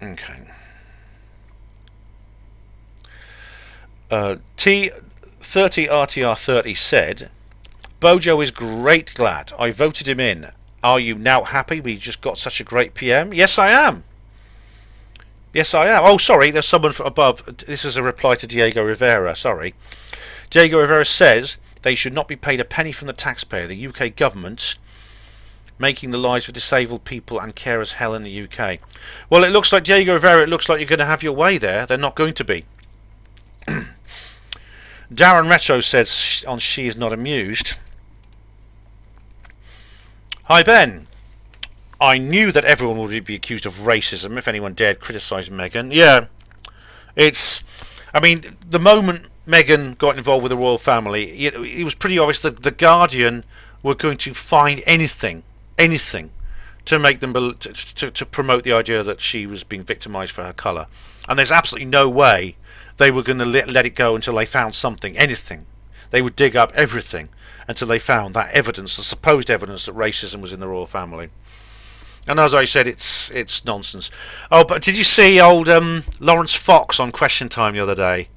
A: Okay. T30RTR30 said, "Bojo is great glad. I voted him in. Are you now happy we just got such a great PM?" Yes, I am. Yes, I am. Oh, sorry, there's someone from above. This is a reply to Diego Rivera. Sorry. Diego Rivera says they should not be paid a penny from the taxpayer. The UK government making the lives of disabled people and carers hell in the UK. Well, it looks like, Diego Rivera, it looks like you're going to have your way there. They're not going to be. Darren Retro says on She Is Not Amused, Hi Ben. I knew that everyone would be accused of racism if anyone dared criticise Meghan. Yeah, it's. I mean, the moment Meghan got involved with the royal family, it was pretty obvious that the Guardian were going to find anything to make them to promote the idea that she was being victimised for her colour, and there's absolutely no way they were going to let it go until they found something, anything. They would dig up everything until they found that evidence, the supposed evidence that racism was in the royal family. And as I said, it's nonsense. Oh, but did you see old Lawrence Fox on Question Time the other day,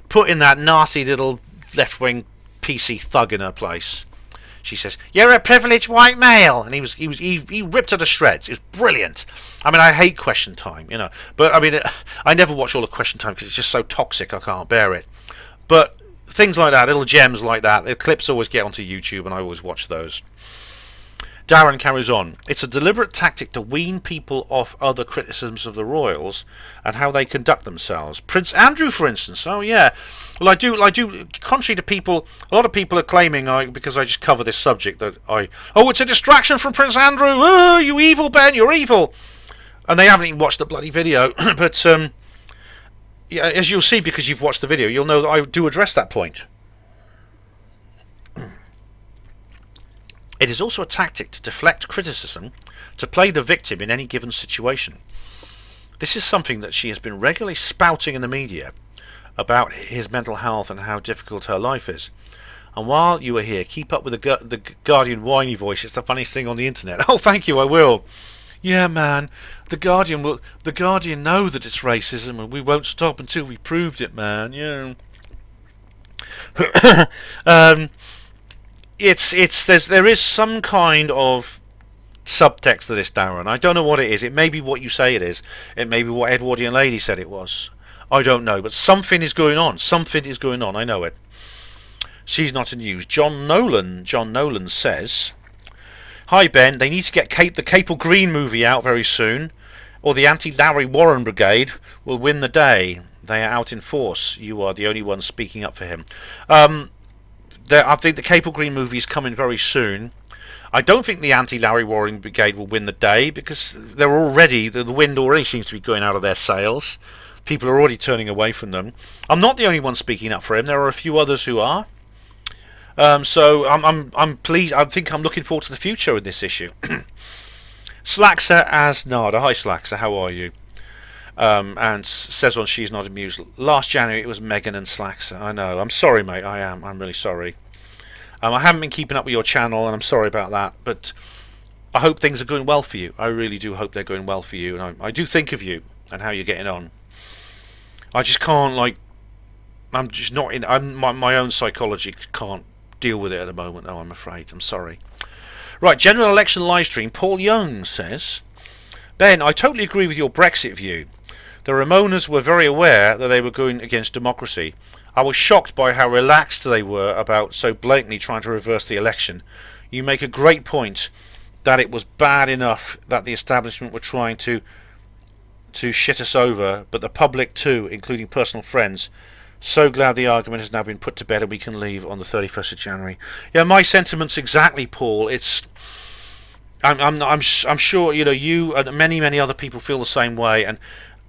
A: putting that nasty little left-wing PC thug in her place? She says, "You're a privileged white male," and he ripped her to shreds. It was brilliant. I mean, I hate Question Time, but I mean, I never watch all of Question Time because it's just so toxic. I can't bear it. But things like that, little gems like that, the clips always get onto YouTube, and I always watch those. Darren carries on. It's a deliberate tactic to wean people off other criticisms of the royals and how they conduct themselves. Prince Andrew, for instance. Oh yeah. Well, I do. Contrary to people, a lot of people are claiming because I just cover this subject that it's a distraction from Prince Andrew. Oh, you evil Ben, you're evil. And they haven't even watched the bloody video. But yeah, as you'll see, because you've watched the video, you'll know that I do address that point. It is also a tactic to deflect criticism, to play the victim in any given situation. This is something that she has been regularly spouting in the media about his mental health and how difficult her life is. And while you are here, keep up with the Guardian whiny voice. It's the funniest thing on the internet. Oh, thank you, I will. Yeah, man, the Guardian know that it's racism, and we won't stop until we proved it, man. Yeah. There is some kind of subtext to this, Darren. I don't know what it is. It may be what you say it is. It may be what Edwardian lady said it was. I don't know, but something is going on. Something is going on. I know it. She's not in news. John Nolan says, "Hi Ben. They need to get the Capel Green movie out very soon, or the anti-Larry Warren Brigade will win the day. They are out in force. You are the only one speaking up for him." I think the Capel Green movie is coming very soon. I don't think the anti-Larry Warren Brigade will win the day because the wind already seems to be going out of their sails. People are already turning away from them. I'm not the only one speaking up for him. There are a few others who are. So I'm pleased. I think I'm looking forward to the future with this issue. Slaxer Asnada. Hi Slaxer, how are you? And says on She's Not Amused, last January it was Meghan and Slaxer. I know. I'm sorry, mate. I'm really sorry. I haven't been keeping up with your channel, and I'm sorry about that. But I hope things are going well for you. I really do hope they're going well for you, and I do think of you and how you're getting on. I just can't I'm just not in. My own psychology can't deal with it at the moment. Oh, I'm afraid. I'm sorry. Right, general election live stream. Paul Young says, Ben, I totally agree with your Brexit view. The Ramonas were very aware that they were going against democracy. I was shocked by how relaxed they were about so blatantly trying to reverse the election. You make a great point that it was bad enough that the establishment were trying to shit us over, but the public too, including personal friends. So glad the argument has now been put to bed and we can leave on the 31st of January. Yeah, my sentiments exactly, Paul. I'm sure you and many other people feel the same way, and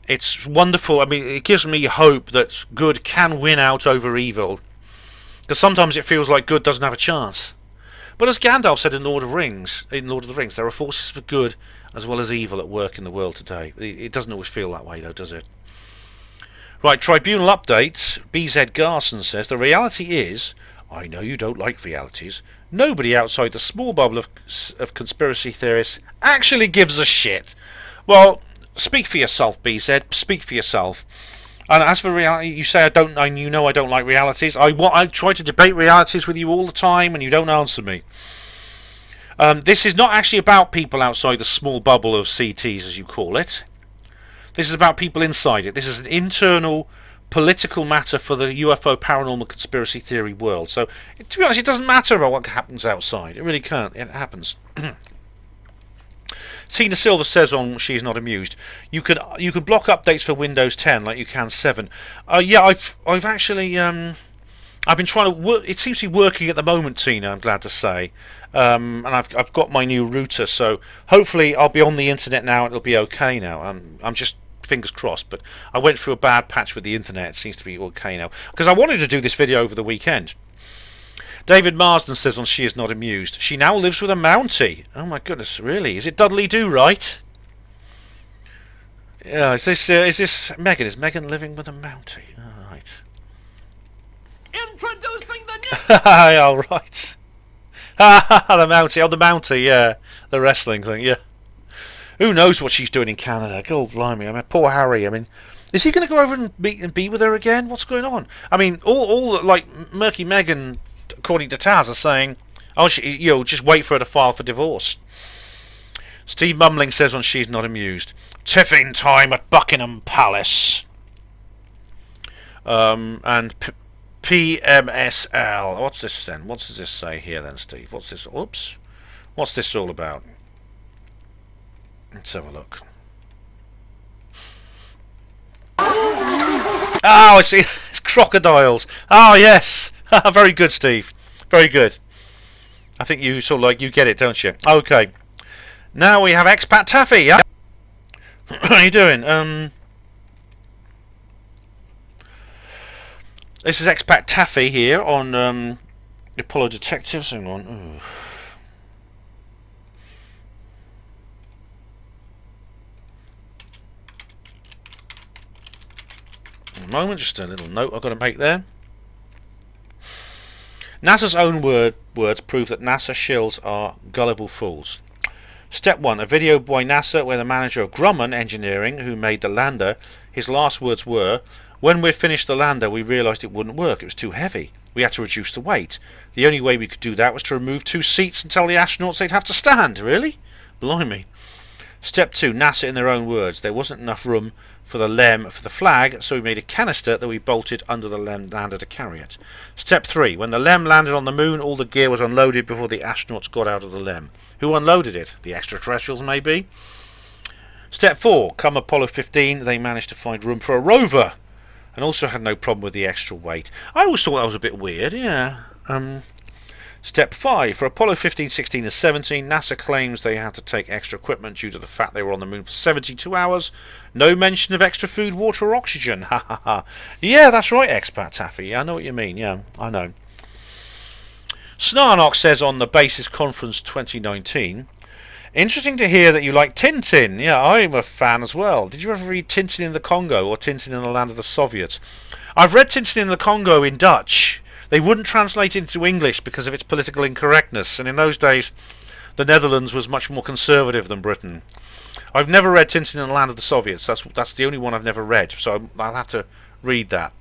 A: it's wonderful. I mean, it gives me hope that good can win out over evil, because sometimes it feels like good doesn't have a chance. But as Gandalf said in Lord of the Rings, there are forces for good as well as evil at work in the world today. It doesn't always feel that way, though, does it? Right, tribunal updates. BZ Garson says, the reality is, I know you don't like realities, nobody outside the small bubble of conspiracy theorists actually gives a shit. Well, speak for yourself, BZ. Speak for yourself. And as for reality, you say I don't like realities. I try to debate realities with you all the time, and you don't answer me. This is not actually about people outside the small bubble of CTs, as you call it. This is about people inside it. This is an internal political matter for the UFO paranormal conspiracy theory world. So, to be honest, it doesn't matter about what happens outside. It really can't. It happens. Tina Silver says on She's Not Amused, you can block updates for Windows 10 like you can 7. Yeah, I've actually I've been trying to work. It seems to be working at the moment, Tina. I'm glad to say. and I've got my new router, so hopefully I'll be on the internet now. It'll be okay now. I'm just fingers crossed, but I went through a bad patch with the internet. It seems to be okay now because I wanted to do this video over the weekend. David Marsden says on She Is Not Amused, she now lives with a Mountie. Oh my goodness, really? Is it Dudley Do Right? Yeah, is this Megan? Is Megan living with a Mountie? All right.
D: Introducing the new
A: All right. The Mountie. Oh, the Mountie. Yeah, the wrestling thing. Yeah. Who knows what she's doing in Canada? God blimey! I mean, poor Harry. I mean, is he going to go over and be with her again? What's going on? I mean, all like Murky Megan, according to Taz, are saying, oh, just wait for her to file for divorce. Steve Mumling says on She's Not Amused, tiffin time at Buckingham Palace. And PMSL. What's this then? What does this say here then, Steve? What's this? Oops. What's this all about? Let's have a look. Oh, I see. It's crocodiles. Oh, yes. Very good, Steve. Very good. I think you sort of like, you get it, don't you? Okay. Now we have Expat Taffy. Yeah? How are you doing? This is Expat Taffy here on Apollo Detectives. Hang on. Ooh. A moment, just a little note I've got to make there. NASA's own words prove that NASA shills are gullible fools. Step 1. A video by NASA where the manager of Grumman Engineering, who made the lander, his last words were, "When we finished the lander we realised it wouldn't work, it was too heavy. We had to reduce the weight. The only way we could do that was to remove 2 seats and tell the astronauts they'd have to stand." Really? Blimey. Step 2. NASA in their own words. There wasn't enough room for the LEM for the flag, so we made a canister that we bolted under the LEM lander to carry it. Step 3. When the LEM landed on the moon, all the gear was unloaded before the astronauts got out of the LEM. Who unloaded it? The extraterrestrials, maybe? Step 4. Come Apollo 15, they managed to find room for a rover, and also had no problem with the extra weight. I always thought that was a bit weird, yeah. Step 5. For Apollo 15, 16 and 17, NASA claims they had to take extra equipment due to the fact they were on the moon for 72 hours. No mention of extra food, water or oxygen. Ha ha ha. Yeah, that's right, Expat Taffy. Yeah, I know what you mean. Yeah, I know. Snarnock says on the Basis Conference 2019, interesting to hear that you like Tintin. Yeah, I'm a fan as well. Did you ever read Tintin in the Congo or Tintin in the Land of the Soviets? I've read Tintin in the Congo in Dutch. They wouldn't translate it into English because of its political incorrectness, and in those days the Netherlands was much more conservative than Britain. I've never read Tintin in the Land of the Soviets. That's the only one I've never read, so I'll have to read that.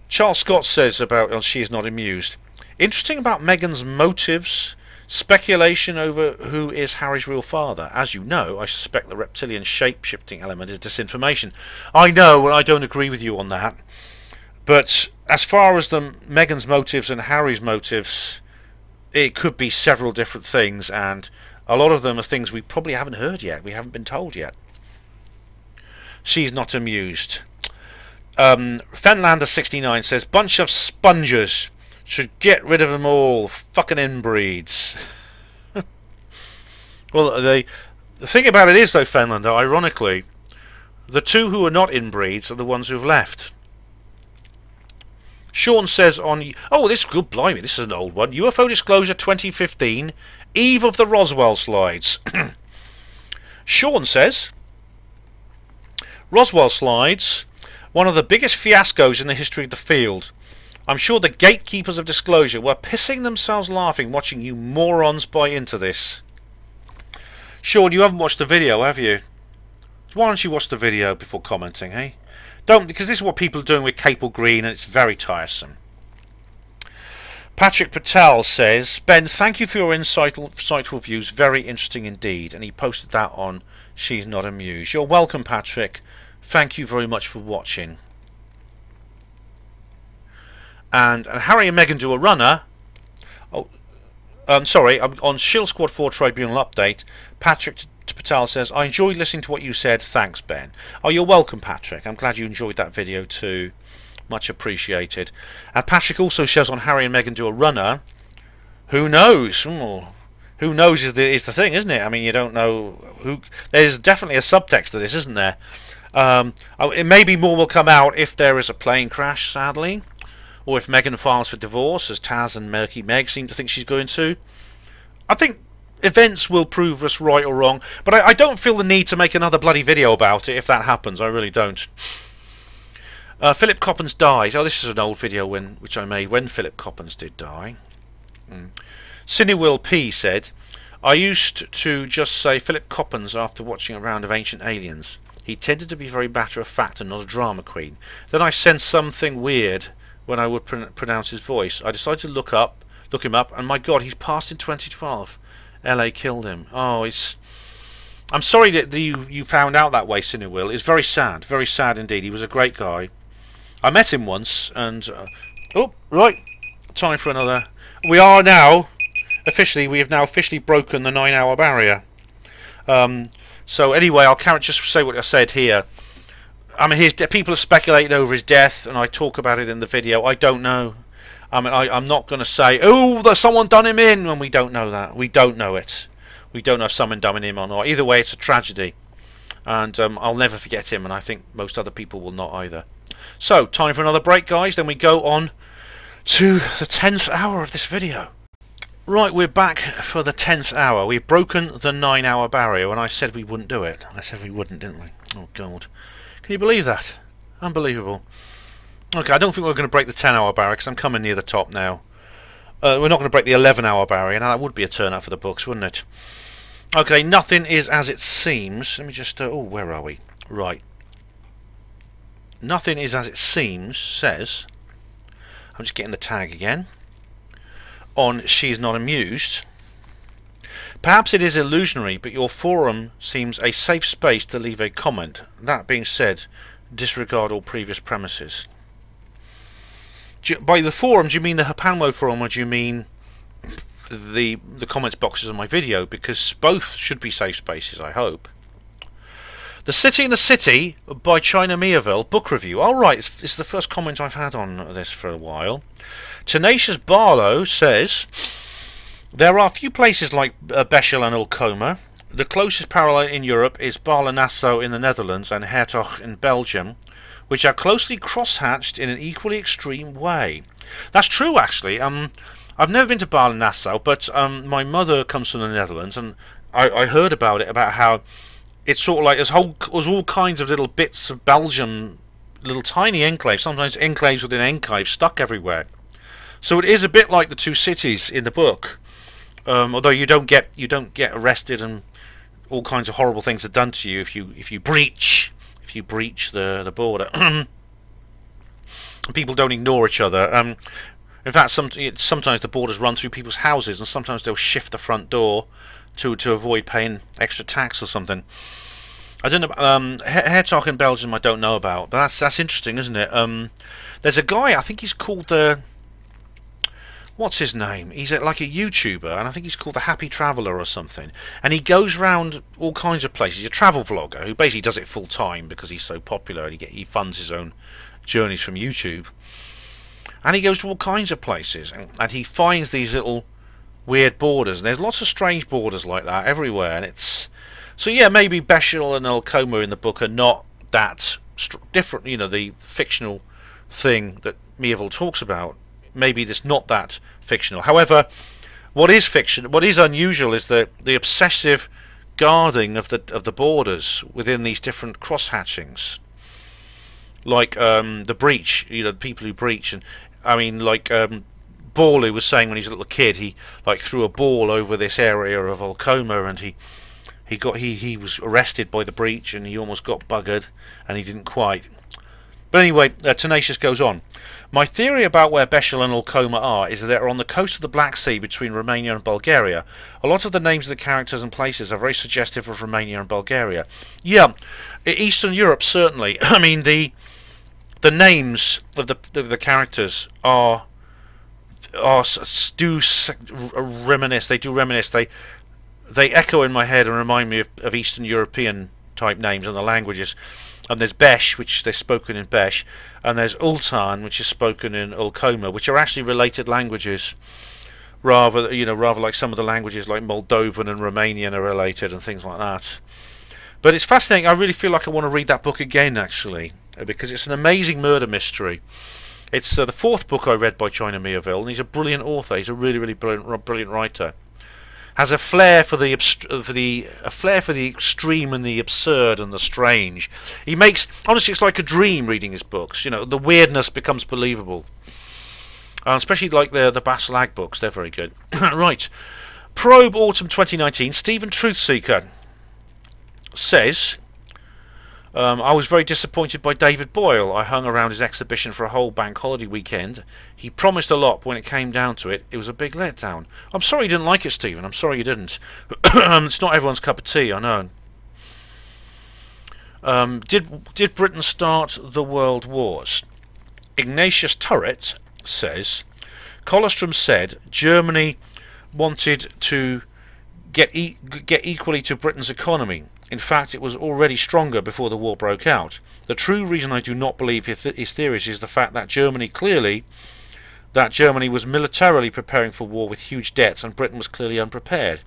A: Charles Scott says about She Is Not Amused, interesting about Meghan's motives, speculation over who is Harry's real father. As you know, I suspect the reptilian shape-shifting element is disinformation. I know, and I don't agree with you on that. But as far as Meghan's motives and Harry's motives, it could be several different things, and a lot of them are things we probably haven't heard yet. We haven't been told yet. She's Not Amused. Fenlander69 says, bunch of spongers. Should get rid of them all. Fucking inbreeds. Well, the thing about it is, though, Fenlander, ironically, the two who are not inbreeds are the ones who've left. Sean says on... Oh, this... Good blimey, this is an old one. UFO Disclosure 2015, eve of the Roswell slides. Sean says... Roswell slides, one of the biggest fiascos in the history of the field. I'm sure the gatekeepers of disclosure were pissing themselves laughing watching you morons buy into this. Sean, you haven't watched the video, have you? Why don't you watch the video before commenting, hey? Don't, because this is what people are doing with Capel Green, and it's very tiresome. Patrick Patel says, Ben, thank you for your insightful views. Very interesting indeed. And he posted that on She's Not Amused. You're welcome, Patrick. Thank you very much for watching. And Harry and Meghan do a runner. Oh, sorry, on Shield Squad 4 Tribunal update, Patrick Patel says, I enjoyed listening to what you said. Thanks, Ben. Oh, you're welcome, Patrick. I'm glad you enjoyed that video too. Much appreciated. And Patrick also says on Harry and Meghan do a runner. who knows? Who knows is the thing, isn't it? I mean, you don't know who. There's definitely a subtext to this, isn't there? Maybe more will come out if there is a plane crash, sadly, or if Meghan files for divorce, as Taz and Murky Meg seem to think she's going to. I think events will prove us right or wrong, but I don't feel the need to make another bloody video about it if that happens. I really don't. Philip Coppens dies. Oh, this is an old video which I made when Philip Coppens did die. Cinewill P said, I used to just say Philip Coppens after watching a round of Ancient Aliens. He tended to be very matter-of-fact and not a drama queen. Then I sensed something weird when I would pronounce his voice. I decided to look him up, and my God, he's passed in 2012. LA killed him. Oh, I'm sorry that you found out that way, Cinewill. It's very sad indeed. He was a great guy. I met him once, and oh, right, time for another. We have now officially broken the 9-hour barrier. So anyway, I'll just say what I said here. I mean, people have speculated over his death, and I talk about it in the video. I don't know. I mean, I'm not going to say, oh, there's someone done him in, when we don't know that. We don't know it. We don't know if someone done him or not. Either way, it's a tragedy. And I'll never forget him, and I think most other people will not either. So, time for another break, guys. Then we go on to the 10th hour of this video. Right, we're back for the 10th hour. We've broken the 9-hour barrier, and I said we wouldn't do it. I said we wouldn't, didn't we? Oh, God. Can you believe that? Unbelievable. Okay, I don't think we're going to break the 10-hour barrier, because I'm coming near the top now. We're not going to break the 11-hour barrier. Now, that would be a turnout for the books, wouldn't it? Okay, nothing is as it seems. Let me just... oh, where are we? Right. Nothing is as it seems, says... I'm just getting the tag again. On She's Not Amused. Perhaps it is illusionary, but your forum seems a safe space to leave a comment. That being said, disregard all previous premises. By the forum, do you mean the HPANWO forum, or do you mean the comments boxes on my video? Because both should be safe spaces, I hope. The City in the City by China Miaville book review. All right, it's the first comment I've had on this for a while. Tenacious Barlow says, there are few places like Bechel and Ulcoma. The closest parallel in Europe is Balen-Nassau in the Netherlands and Hertog in Belgium, which are closely cross-hatched in an equally extreme way. That's true, actually. I've never been to Balen-Nassau, but my mother comes from the Netherlands, and I heard about it, about how it's sort of like there's all kinds of little bits of Belgium, little tiny enclaves, sometimes enclaves within enclaves, stuck everywhere. So it is a bit like the two cities in the book, although you don't get arrested and all kinds of horrible things are done to you if you breach the border. People don't ignore each other. In fact, sometimes the borders run through people's houses, and sometimes they'll shift the front door to avoid paying extra tax or something. I don't know. Hertog in Belgium I don't know about, but that's interesting, isn't it? There's a guy, I think he's called what's his name? He's like a YouTuber, and I think he's called the Happy Traveller or something. And he goes around all kinds of places. He's a travel vlogger who basically does it full time because he's so popular, and he funds his own journeys from YouTube. And he goes to all kinds of places, and he finds these little weird borders. And there's lots of strange borders like that everywhere. And it's so yeah, maybe Bechel and Ulcoma in the book are not that different. You know, the fictional thing that Miaville talks about. Maybe it's not that fictional. However, what is unusual is the obsessive guarding of the borders within these different cross hatchings. Like the breach, you know, the people who breach, and I mean, like Borloo was saying when he was a little kid, he like threw a ball over this area of Ulcoma, and he was arrested by the breach, and he almost got buggered, and he didn't quite. But anyway, Tenacious goes on. My theory about where Bechel and Ulcoma are is that they're on the coast of the Black Sea between Romania and Bulgaria. A lot of the names of the characters and places are very suggestive of Romania and Bulgaria. Yeah, Eastern Europe certainly. I mean, the names of the characters do reminisce. They do reminisce. They echo in my head and remind me of Eastern European type names and the languages. And there's Besh, which they're spoken in Besh, and there's Ultan, which is spoken in Ulcoma, which are actually related languages. rather rather like some of the languages like Moldovan and Romanian are related and things like that. But it's fascinating. I really feel like I want to read that book again, actually, because it's an amazing murder mystery. It's the fourth book I read by China Miéville, and he's a brilliant author. He's a really brilliant writer. Has a flair for the extreme and the absurd and the strange. He makes, honestly, it's like a dream reading his books. The weirdness becomes believable. Especially like the Basil Ag books, they're very good. Right, Probe Autumn 2019. Stephen Truthseeker says, I was very disappointed by David Boyle. I hung around his exhibition for a whole bank holiday weekend. He promised a lot, but when it came down to it, it was a big letdown. I'm sorry you didn't like it, Stephen. I'm sorry you didn't. It's not everyone's cup of tea, I know. Did Britain start the world wars? Ignatius Turret says, Colostrum said Germany wanted to get equally to Britain's economy. In fact, it was already stronger before the war broke out. The true reason I do not believe his theories is the fact that Germany was militarily preparing for war with huge debts, and Britain was clearly unprepared.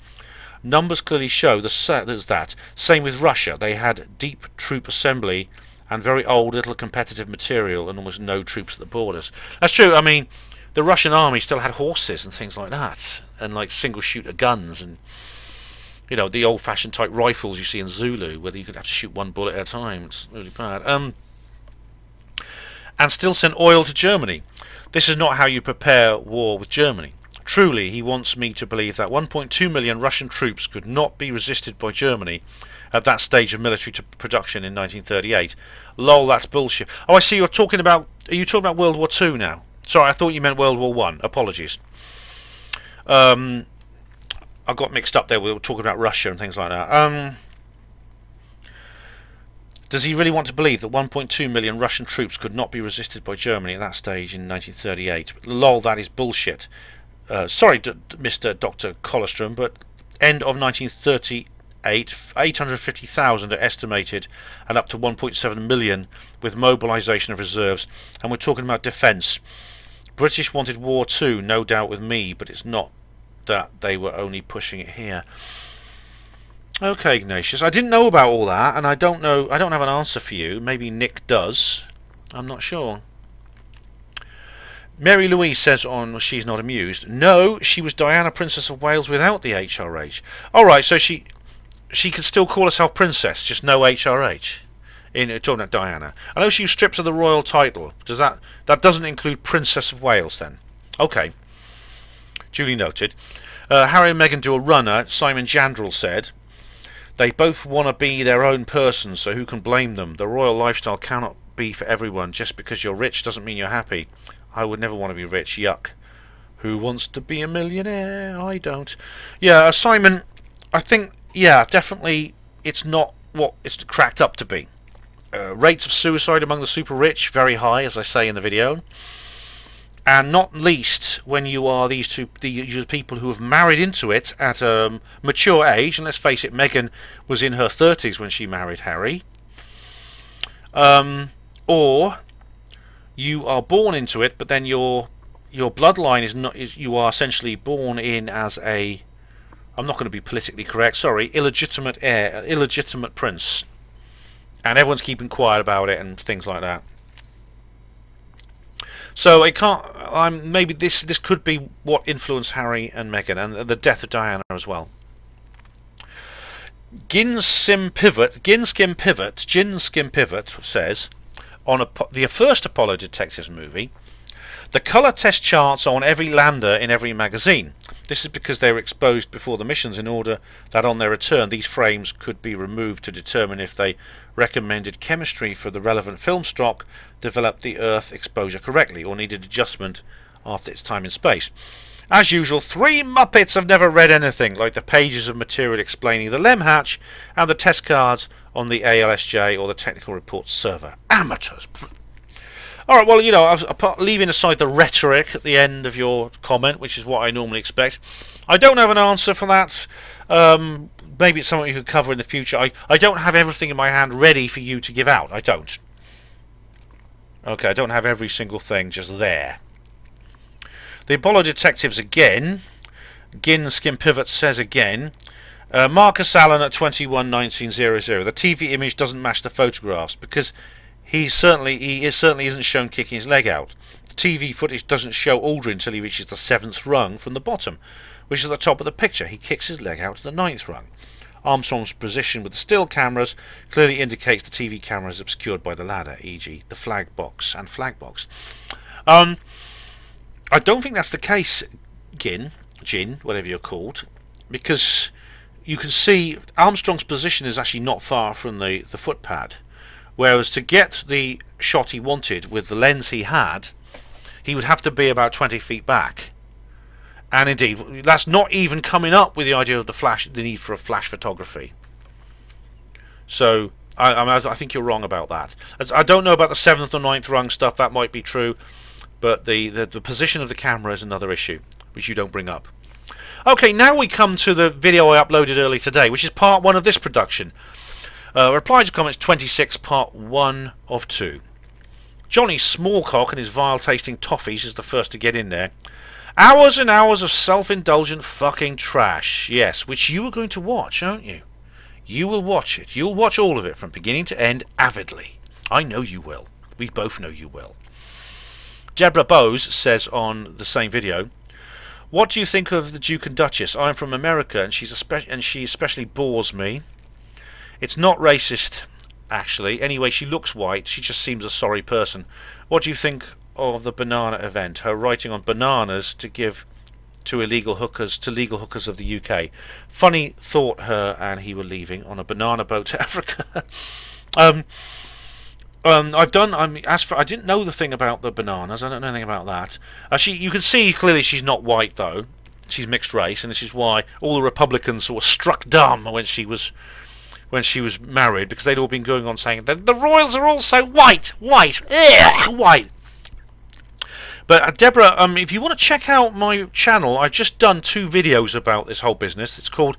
A: Numbers clearly show that. Same with Russia. They had deep troop assembly and very old, little competitive material, and almost no troops at the borders. That's true. I mean, the Russian army still had horses and things like that, and like single-shooter guns, and the old-fashioned type rifles you see in Zulu, where you could have to shoot one bullet at a time. It's really bad. And still sent oil to Germany. This is not how you prepare war with Germany. Truly, he wants me to believe that 1.2 million Russian troops could not be resisted by Germany at that stage of military production in 1938. Lol, that's bullshit. Oh, I see you're talking about... Are you talking about World War II now? Sorry, I thought you meant World War One. Apologies. I got mixed up there. We were talking about Russia and things like that. Does he really want to believe that 1.2 million Russian troops could not be resisted by Germany at that stage in 1938? Lol, that is bullshit. Sorry, Mr. Dr. Colostrum, but end of 1938, 850,000 are estimated, and up to 1.7 million with mobilisation of reserves. And we're talking about defence. British wanted war too, no doubt with me, but it's not that they were only pushing it here. Okay, Ignatius, I didn't know about all that, and I don't have an answer for you. Maybe Nick does. I'm not sure. Mary Louise says on She's Not Amused, no, she was Diana, Princess of Wales without the HRH. Alright, so she could still call herself Princess, just no HRH. In talking about Diana. I know she was stripped of the royal title. Does that doesn't include Princess of Wales then? Okay. Duly noted. Harry and Meghan do a runner. Simon Jandrell said, they both want to be their own person, so who can blame them? The royal lifestyle cannot be for everyone. Just because you're rich doesn't mean you're happy. I would never want to be rich. Yuck. Who wants to be a millionaire? I don't. Yeah, Simon, I think, yeah, definitely it's not what it's cracked up to be. Rates of suicide among the super rich, very high, as I say in the video. And not least when you are these people who have married into it at a mature age. And let's face it, Meghan was in her 30s when she married Harry. Or you are born into it, but then your bloodline is not. You are essentially born in as a. I'm not going to be politically correct. Sorry, illegitimate heir, illegitimate prince, and everyone's keeping quiet about it and things like that. So it can't. Maybe this could be what influenced Harry and Meghan and the death of Diana as well. Ginskim Pivot says on the first Apollo Detectives movie, the colour test charts are on every lander in every magazine. This is because they were exposed before the missions in order that on their return these frames could be removed to determine if they recommended chemistry for the relevant film stock developed the Earth exposure correctly or needed adjustment after its time in space. As usual, three Muppets have never read anything, like the pages of material explaining the LEM hatch and the test cards on the ALSJ or the technical reports server. Amateurs. Alright, well, you know, leaving aside the rhetoric at the end of your comment, which is what I normally expect, I don't have an answer for that. Maybe it's something you could cover in the future. I don't have everything in my hand ready for you to give out. I don't. Okay, I don't have every single thing just there. The Apollo Detectives again. Gin Skim Pivot says again, Marcus Allen at 21-19-00. The TV image doesn't match the photographs because he certainly isn't shown kicking his leg out. The TV footage doesn't show Aldrin until he reaches the 7th rung from the bottom, which is at the top of the picture. He kicks his leg out to the 9th rung. Armstrong's position with the still cameras clearly indicates the TV camera is obscured by the ladder, e.g. the flag box and flag box. I don't think that's the case, Gin, whatever you're called, because you can see Armstrong's position is actually not far from the footpad, whereas to get the shot he wanted with the lens he had, he would have to be about 20 feet back. And indeed, that's not even coming up with the idea of the need for a flash photography. So I think you're wrong about that. I don't know about the 7th or 9th rung stuff. That might be true, but the position of the camera is another issue, which you don't bring up. Okay, now we come to the video I uploaded early today, which is part 1 of this production. Reply to comments 26, part 1 of 2. Johnny Smallcock and his vile-tasting toffees is the first to get in there. Hours and hours of self-indulgent fucking trash. Yes, which you are going to watch, aren't you? You will watch it. You'll watch all of it from beginning to end avidly. I know you will. We both know you will. Deborah Bowes says on the same video, what do you think of the Duke and Duchess? I'm from America and she especially bores me. It's not racist, actually. Anyway, she looks white. She just seems a sorry person. What do you think of the banana event? Her writing on bananas to give to legal hookers of the UK. Funny thought her and he were leaving on a banana boat to Africa. I didn't know the thing about the bananas. I don't know anything about that. You can see clearly she's not white though. She's mixed race, and this is why all the Republicans were struck dumb when she was married, because they'd all been going on saying that the royals are all so white. But Deborah, if you want to check out my channel, I've just done 2 videos about this whole business. It's called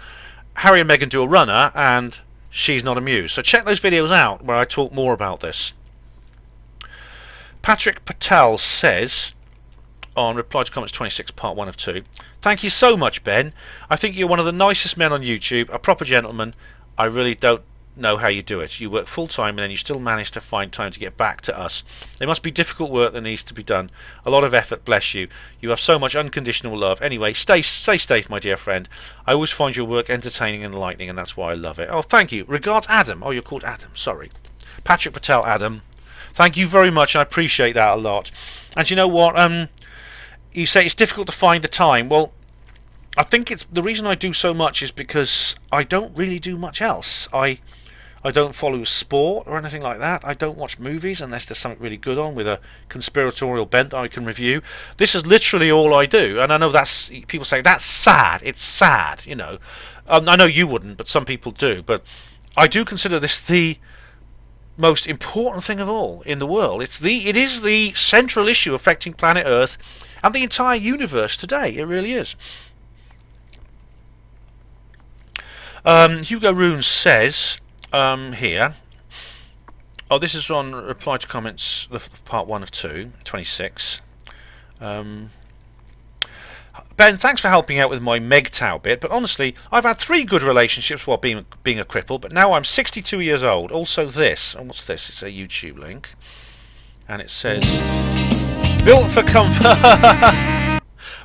A: Harry and Meghan Do a Runner and She's Not Amused. So check those videos out where I talk more about this. Patrick Patel says on reply to comments 26, part 1 of 2. Thank you so much, Ben. I think you're one of the nicest men on YouTube, a proper gentleman. I really don't know how you do it. You work full-time and then you still manage to find time to get back to us. It must be difficult work that needs to be done. A lot of effort, bless you. You have so much unconditional love. Anyway, stay safe, my dear friend. I always find your work entertaining and enlightening, and that's why I love it. Oh, thank you. Regards, Adam. Oh, you're called Adam. Sorry. Patrick Patel, Adam. Thank you very much. I appreciate that a lot. And you know what? You say it's difficult to find the time. Well, I think it's the reason I do so much is because I don't really do much else. I don't follow sport or anything like that. I don't watch movies unless there's something really good on with a conspiratorial bent that I can review. This is literally all I do, and I know that's people say that's sad. It's sad, you know. I know you wouldn't, but some people do. But I do consider this the most important thing of all in the world. It is the central issue affecting planet Earth and the entire universe today. It really is. Hugo Rune says here, oh, this is on reply to comments, the part 1 of 2, 26. Ben, thanks for helping out with my MGTOW bit, but honestly, I've had 3 good relationships while being a cripple, but now I'm 62 years old. Also this, and what's this? It's a YouTube link, and it says, built for comfort.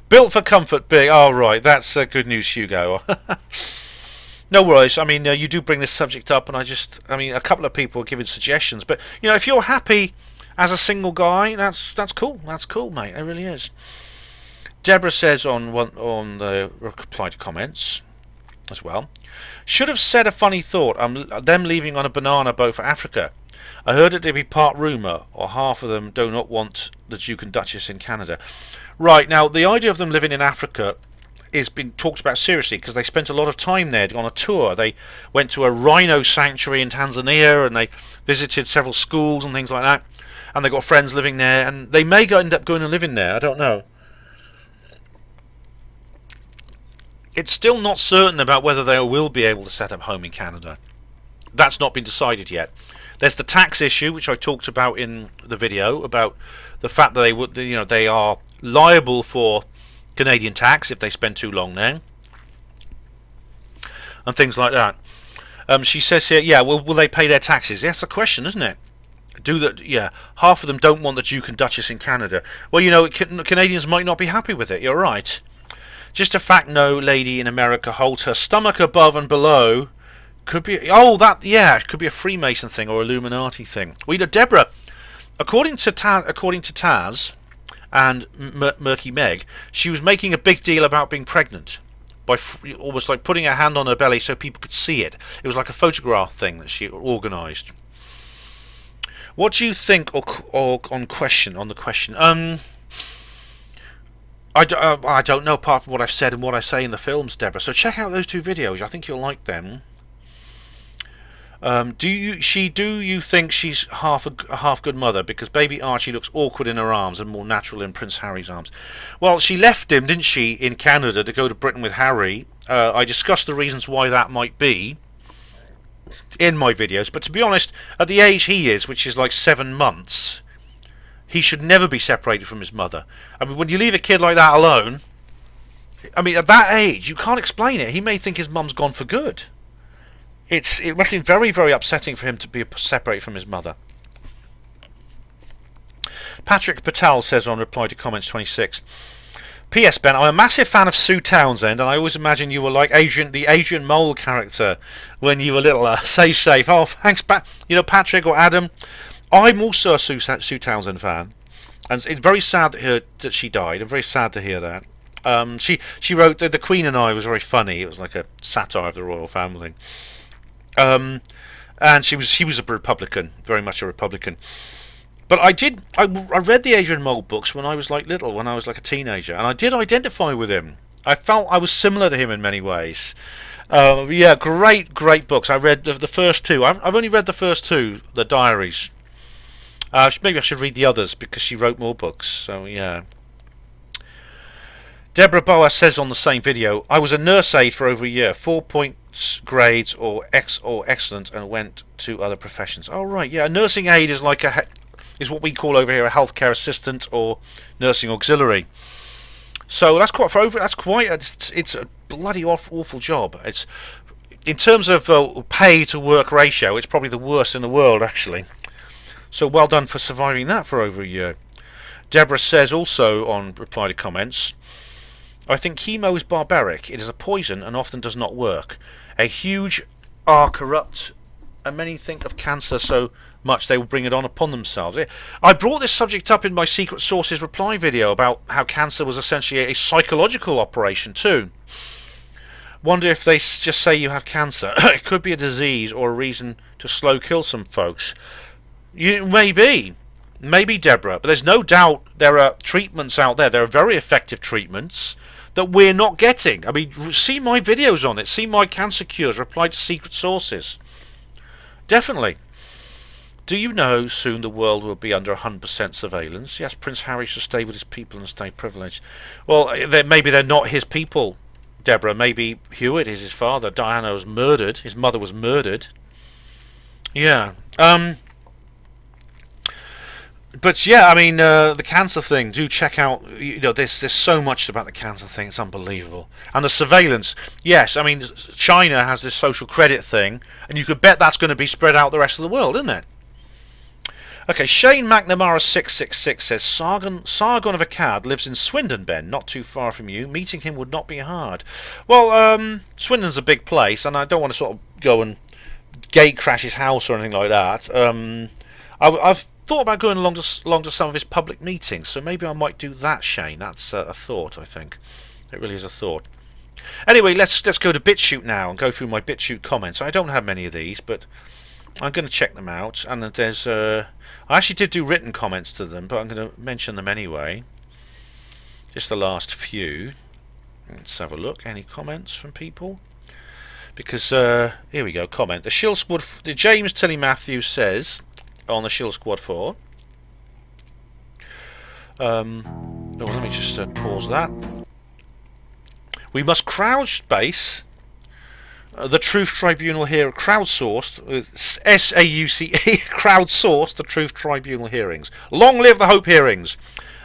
A: Built for comfort, big. Oh, right, that's good news, Hugo. No worries. I mean, you do bring this subject up, and I mean, a couple of people are giving suggestions, but you know, if you're happy as a single guy, that's cool. That's cool, mate. It really is. Deborah says on the reply to comments as well, should have said a funny thought. Them leaving on a banana boat for Africa. I heard it to be part rumour, or half of them do not want the Duke and Duchess in Canada. Right, now the idea of them living in Africa is being talked about seriously because they spent a lot of time there on a tour. They went to a rhino sanctuary in Tanzania and they visited several schools and things like that, and they got friends living there, and they may end up going and living there. I don't know. It's still not certain about whether they will be able to set up home in Canada. That's not been decided yet. There's the tax issue, which I talked about in the video, about the fact that they are liable for Canadian tax if they spend too long there, and things like that. She says here, yeah, well, will they pay their taxes? That's the question, isn't it? Do that? Yeah, half of them don't want the Duke and Duchess in Canada. Well, you know, Canadians might not be happy with it. You're right. Just a fact, no lady in America holds her stomach above and below. Could be, oh, that, yeah, it could be a Freemason thing or Illuminati thing. We know, Deborah, according to Taz and Murky Meg, she was making a big deal about being pregnant by almost like putting her hand on her belly so people could see it. It was like a photograph thing that she organised. What do you think, or on the question? I don't know, apart from what I've said and what I say in the films, Deborah. So check out those 2 videos. I think you'll like them. Do you think she's a half good mother because baby Archie looks awkward in her arms and more natural in Prince Harry's arms? Well, she left him, didn't she, in Canada to go to Britain with Harry. I discussed the reasons why that might be in my videos, but to be honest, at the age he is, which is like 7 months, he should never be separated from his mother. I mean, when you leave a kid like that alone, I mean, at that age, you can't explain it. He may think his mum's gone for good. It must be very, very upsetting for him to be separated from his mother. Patrick Patel says on reply to comments 26, P.S. Ben, I'm a massive fan of Sue Townsend, and I always imagine you were like the Adrian Mole character when you were little. Stay safe. Oh, thanks, you know, Patrick or Adam. I'm also a Sue Townsend fan, and it's very sad that she died. I'm very sad to hear that. She wrote The Queen and I was very funny. It was like a satire of the royal family. And she was a Republican, very much a Republican. But I read the Adrian Mole books when I was like little, when I was like a teenager, and I did identify with him. I felt I was similar to him in many ways. Yeah, great books. I read the first 2. I've only read the first 2, the diaries. Maybe I should read the others because she wrote more books. So yeah. Deborah Boa says on the same video, I was a nurse aide for over a year, 4 points grades or excellent, and went to other professions. Oh right, yeah, a nursing aide is like is what we call over here a healthcare assistant or nursing auxiliary. So that's it's a bloody awful job. It's in terms of pay to work ratio, it's probably the worst in the world actually. So well done for surviving that for over a year. Deborah says also on reply to comments, I think chemo is barbaric. It is a poison and often does not work. A huge are corrupt, and many think of cancer so much they will bring it on upon themselves. I brought this subject up in my Secret Sources reply video about how cancer was essentially a psychological operation too. Wonder if they just say you have cancer. It could be a disease or a reason to slow kill some folks. Maybe, Deborah, but there's no doubt there are treatments out there. There are very effective treatments that we're not getting. I mean, see my videos on it. See my cancer cures. Reply to Secret Sources. Definitely. Do you know soon the world will be under 100% surveillance? Yes, Prince Harry should stay with his people and stay privileged. Well, maybe they're not his people, Deborah. Maybe Hewitt is his father. Diana was murdered. His mother was murdered. Yeah. But yeah, I mean, the cancer thing, do check out, you know, there's so much about the cancer thing, it's unbelievable. And the surveillance, yes, I mean, China has this social credit thing, and you could bet that's going to be spread out the rest of the world, isn't it? Okay, Shane McNamara 666 says, Sargon of Akkad lives in Swindon, Ben, not too far from you. Meeting him would not be hard. Well, Swindon's a big place, and I don't want to sort of go and gate crash his house or anything like that. I've thought about going along to some of his public meetings, so maybe I might do that, Shane. That's a thought, I think. It really is a thought. Anyway, let's go to BitChute now and go through my BitChute comments. I don't have many of these, but I'm going to check them out. And there's I actually did do written comments to them, but I'm going to mention them anyway. Just the last few. Let's have a look. Any comments from people? Because here we go. Comment. The James Tilly Matthews says on the Shield Squad 4. Let me just pause that. We must crowdspace the Truth Tribunal here, crowdsourced, SAUCE, crowdsourced the Truth Tribunal hearings. Long live the Hope hearings.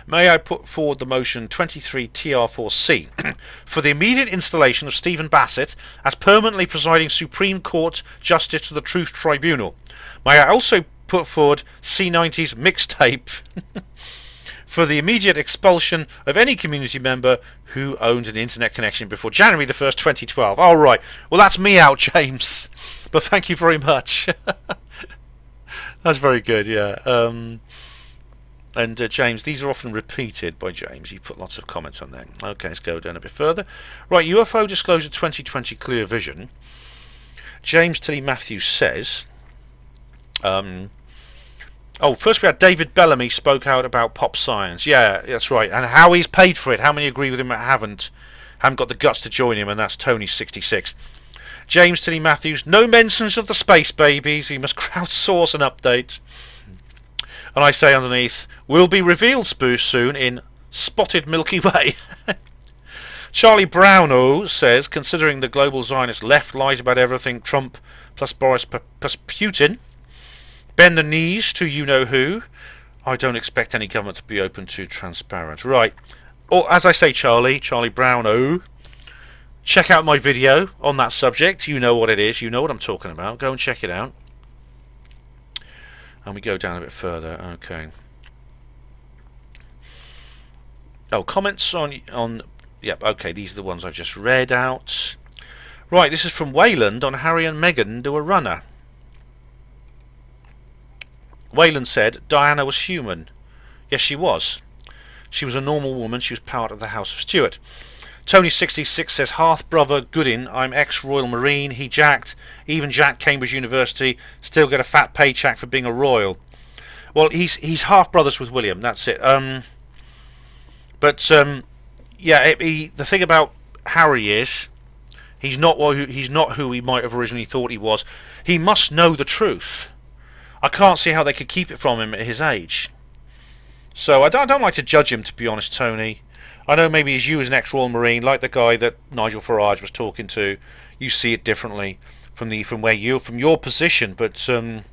A: May I put forward the motion 23 TR4C for the immediate installation of Stephen Bassett as permanently presiding Supreme Court Justice to the Truth Tribunal. May I also put forward C90's mixtape for the immediate expulsion of any community member who owned an internet connection before January the 1st, 2012. All right. Well, that's me out, James. But thank you very much. That's very good, yeah. And James, these are often repeated by James. He put lots of comments on there. Okay, let's go down a bit further. Right, UFO Disclosure 2020 Clear Vision. James Tilly Matthews says... oh, first we had David Bellamy spoke out about pop science. Yeah, that's right. And how he's paid for it. How many agree with him that haven't got the guts to join him, and that's Tony66. James Tilly Matthews, no mentions of the space babies. He must crowdsource an update. And I say underneath, will be revealed soon in Spotted Milky Way. Charlie Browno says, considering the global Zionist left lies about everything, Trump plus Boris plus Putin, bend the knees to you-know-who. I don't expect any government to be open to transparent. Right. Or, as I say, Charlie Browno, check out my video on that subject. You know what it is. You know what I'm talking about. Go and check it out. And we go down a bit further. Okay. Oh, comments on... Yep, okay, these are the ones I've just read out. Right, this is from Wayland on Harry and Meghan do a runner. Wayland said Diana was human. Yes, she was. She was a normal woman. She was part of the House of Stuart. Tony66 says Hearth brother Goodin, I'm ex-Royal Marine. He jacked, even jacked Cambridge University. Still get a fat paycheck for being a royal. Well, he's half brothers with William. That's it. Yeah. The thing about Harry is he's not who he might have originally thought he was. He must know the truth. I can't see how they could keep it from him at his age. So I don't like to judge him, to be honest, Tony. I know maybe as you as an ex-Royal Marine, like the guy that Nigel Farage was talking to, you see it differently from your position. But I'm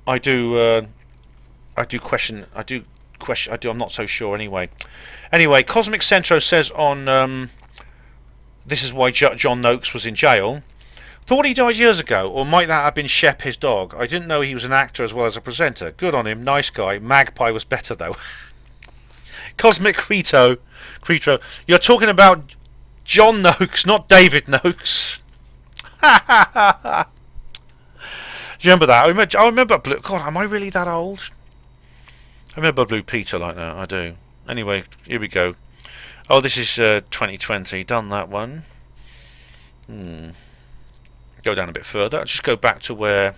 A: not so sure anyway. Anyway, Cosmic Centro says on this is why John Noakes was in jail. Thought he died years ago, or might that have been Shep, his dog? I didn't know he was an actor as well as a presenter. Good on him, nice guy. Magpie was better though. Cosmic Creto, you're talking about John Noakes, not David Noakes. Do you remember that? I remember Blue. God, am I really that old? I remember Blue Peter like that. I do. Anyway, here we go. Oh, this is 2020. Done that one. Go down a bit further. I'll just go back to where...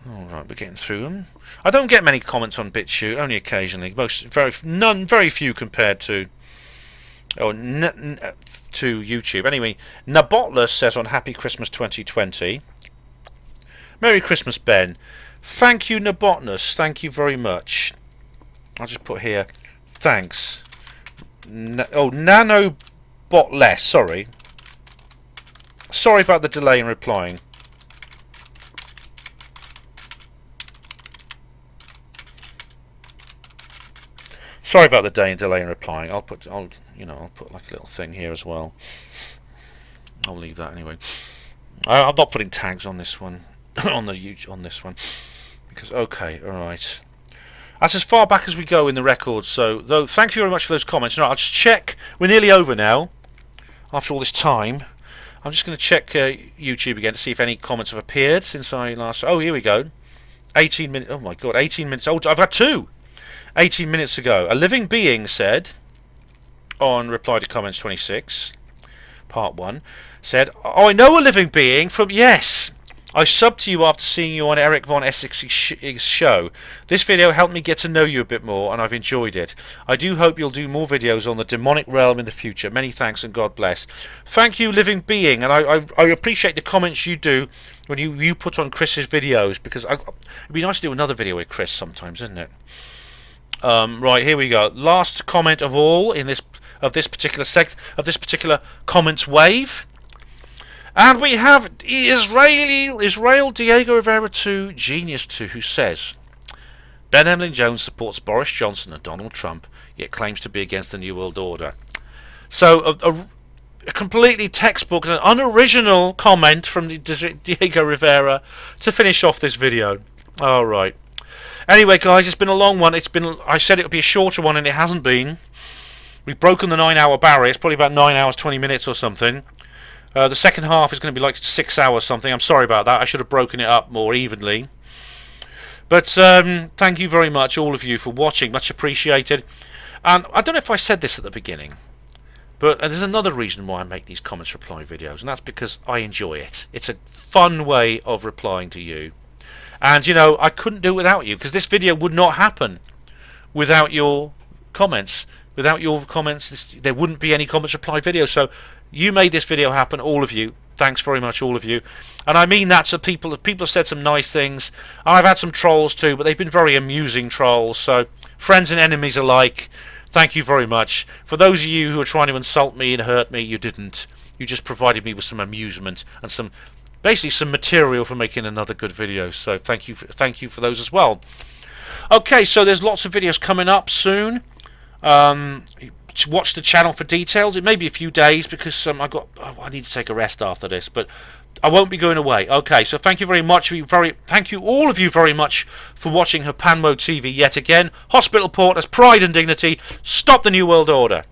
A: Alright, we're getting through them. I don't get many comments on BitChute, only occasionally. Very few compared to... to YouTube. Anyway, Nabotless says on Happy Christmas 2020. Merry Christmas, Ben. Thank you, Nabotless. Thank you very much. I'll just put here, thanks. Nanobotless, sorry. Sorry about the delay in replying. Sorry about the delay in replying. I'll put like a little thing here as well. I'll leave that anyway. I'm not putting tags on this one, on this one, because okay, all right. That's as far back as we go in the records. So, though, thank you very much for those comments. Right, I'll just check. We're nearly over now. After all this time, I'm just going to check YouTube again to see if any comments have appeared since I last... Oh, here we go. 18 minutes... Oh, my God. 18 minutes... Oh, I've had two. 18 minutes ago. A living being said, on Reply to Comments 26, Part 1, said, oh, I know a living being from... Yes! I subbed to you after seeing you on Eric Von Essex's show. This video helped me get to know you a bit more, and I've enjoyed it. I do hope you'll do more videos on the demonic realm in the future. Many thanks and God bless. Thank you, living being, and I appreciate the comments you do when you put on Chris's videos, because it'd be nice to do another video with Chris sometimes, isn't it? Right, here we go. Last comment of all in this particular comments wave. And we have Israel Diego Rivera 2, Genius 2, who says, Ben Emlyn-Jones supports Boris Johnson and Donald Trump, yet claims to be against the New World Order. So a completely textbook and unoriginal comment from Diego Rivera to finish off this video. Alright. Anyway guys, it's been a long one. I said it would be a shorter one and it hasn't been. We've broken the 9-hour barrier. It's probably about 9 hours 20 minutes or something. The second half is going to be like 6 hours something. I'm sorry about that. I should have broken it up more evenly. But thank you very much, all of you, for watching. Much appreciated. And I don't know if I said this at the beginning, but there's another reason why I make these comments reply videos, and that's because I enjoy it. It's a fun way of replying to you. And, you know, I couldn't do it without you, because this video would not happen without your comments. Without your comments, there wouldn't be any comments reply video. So you made this video happen, all of you. Thanks very much, all of you. And I mean that to people. People have said some nice things. I've had some trolls too, but they've been very amusing trolls. So friends and enemies alike, thank you very much. For those of you who are trying to insult me and hurt me, you didn't. You just provided me with some amusement and basically some material for making another good video. So thank you for those as well. Okay, so there's lots of videos coming up soon. Watch the channel for details. It may be a few days because I need to take a rest after this, but I won't be going away. Okay, so thank you very much. Thank you all of you very much for watching HPANWO TV yet again. Hospital Port as pride and dignity. Stop the New World Order.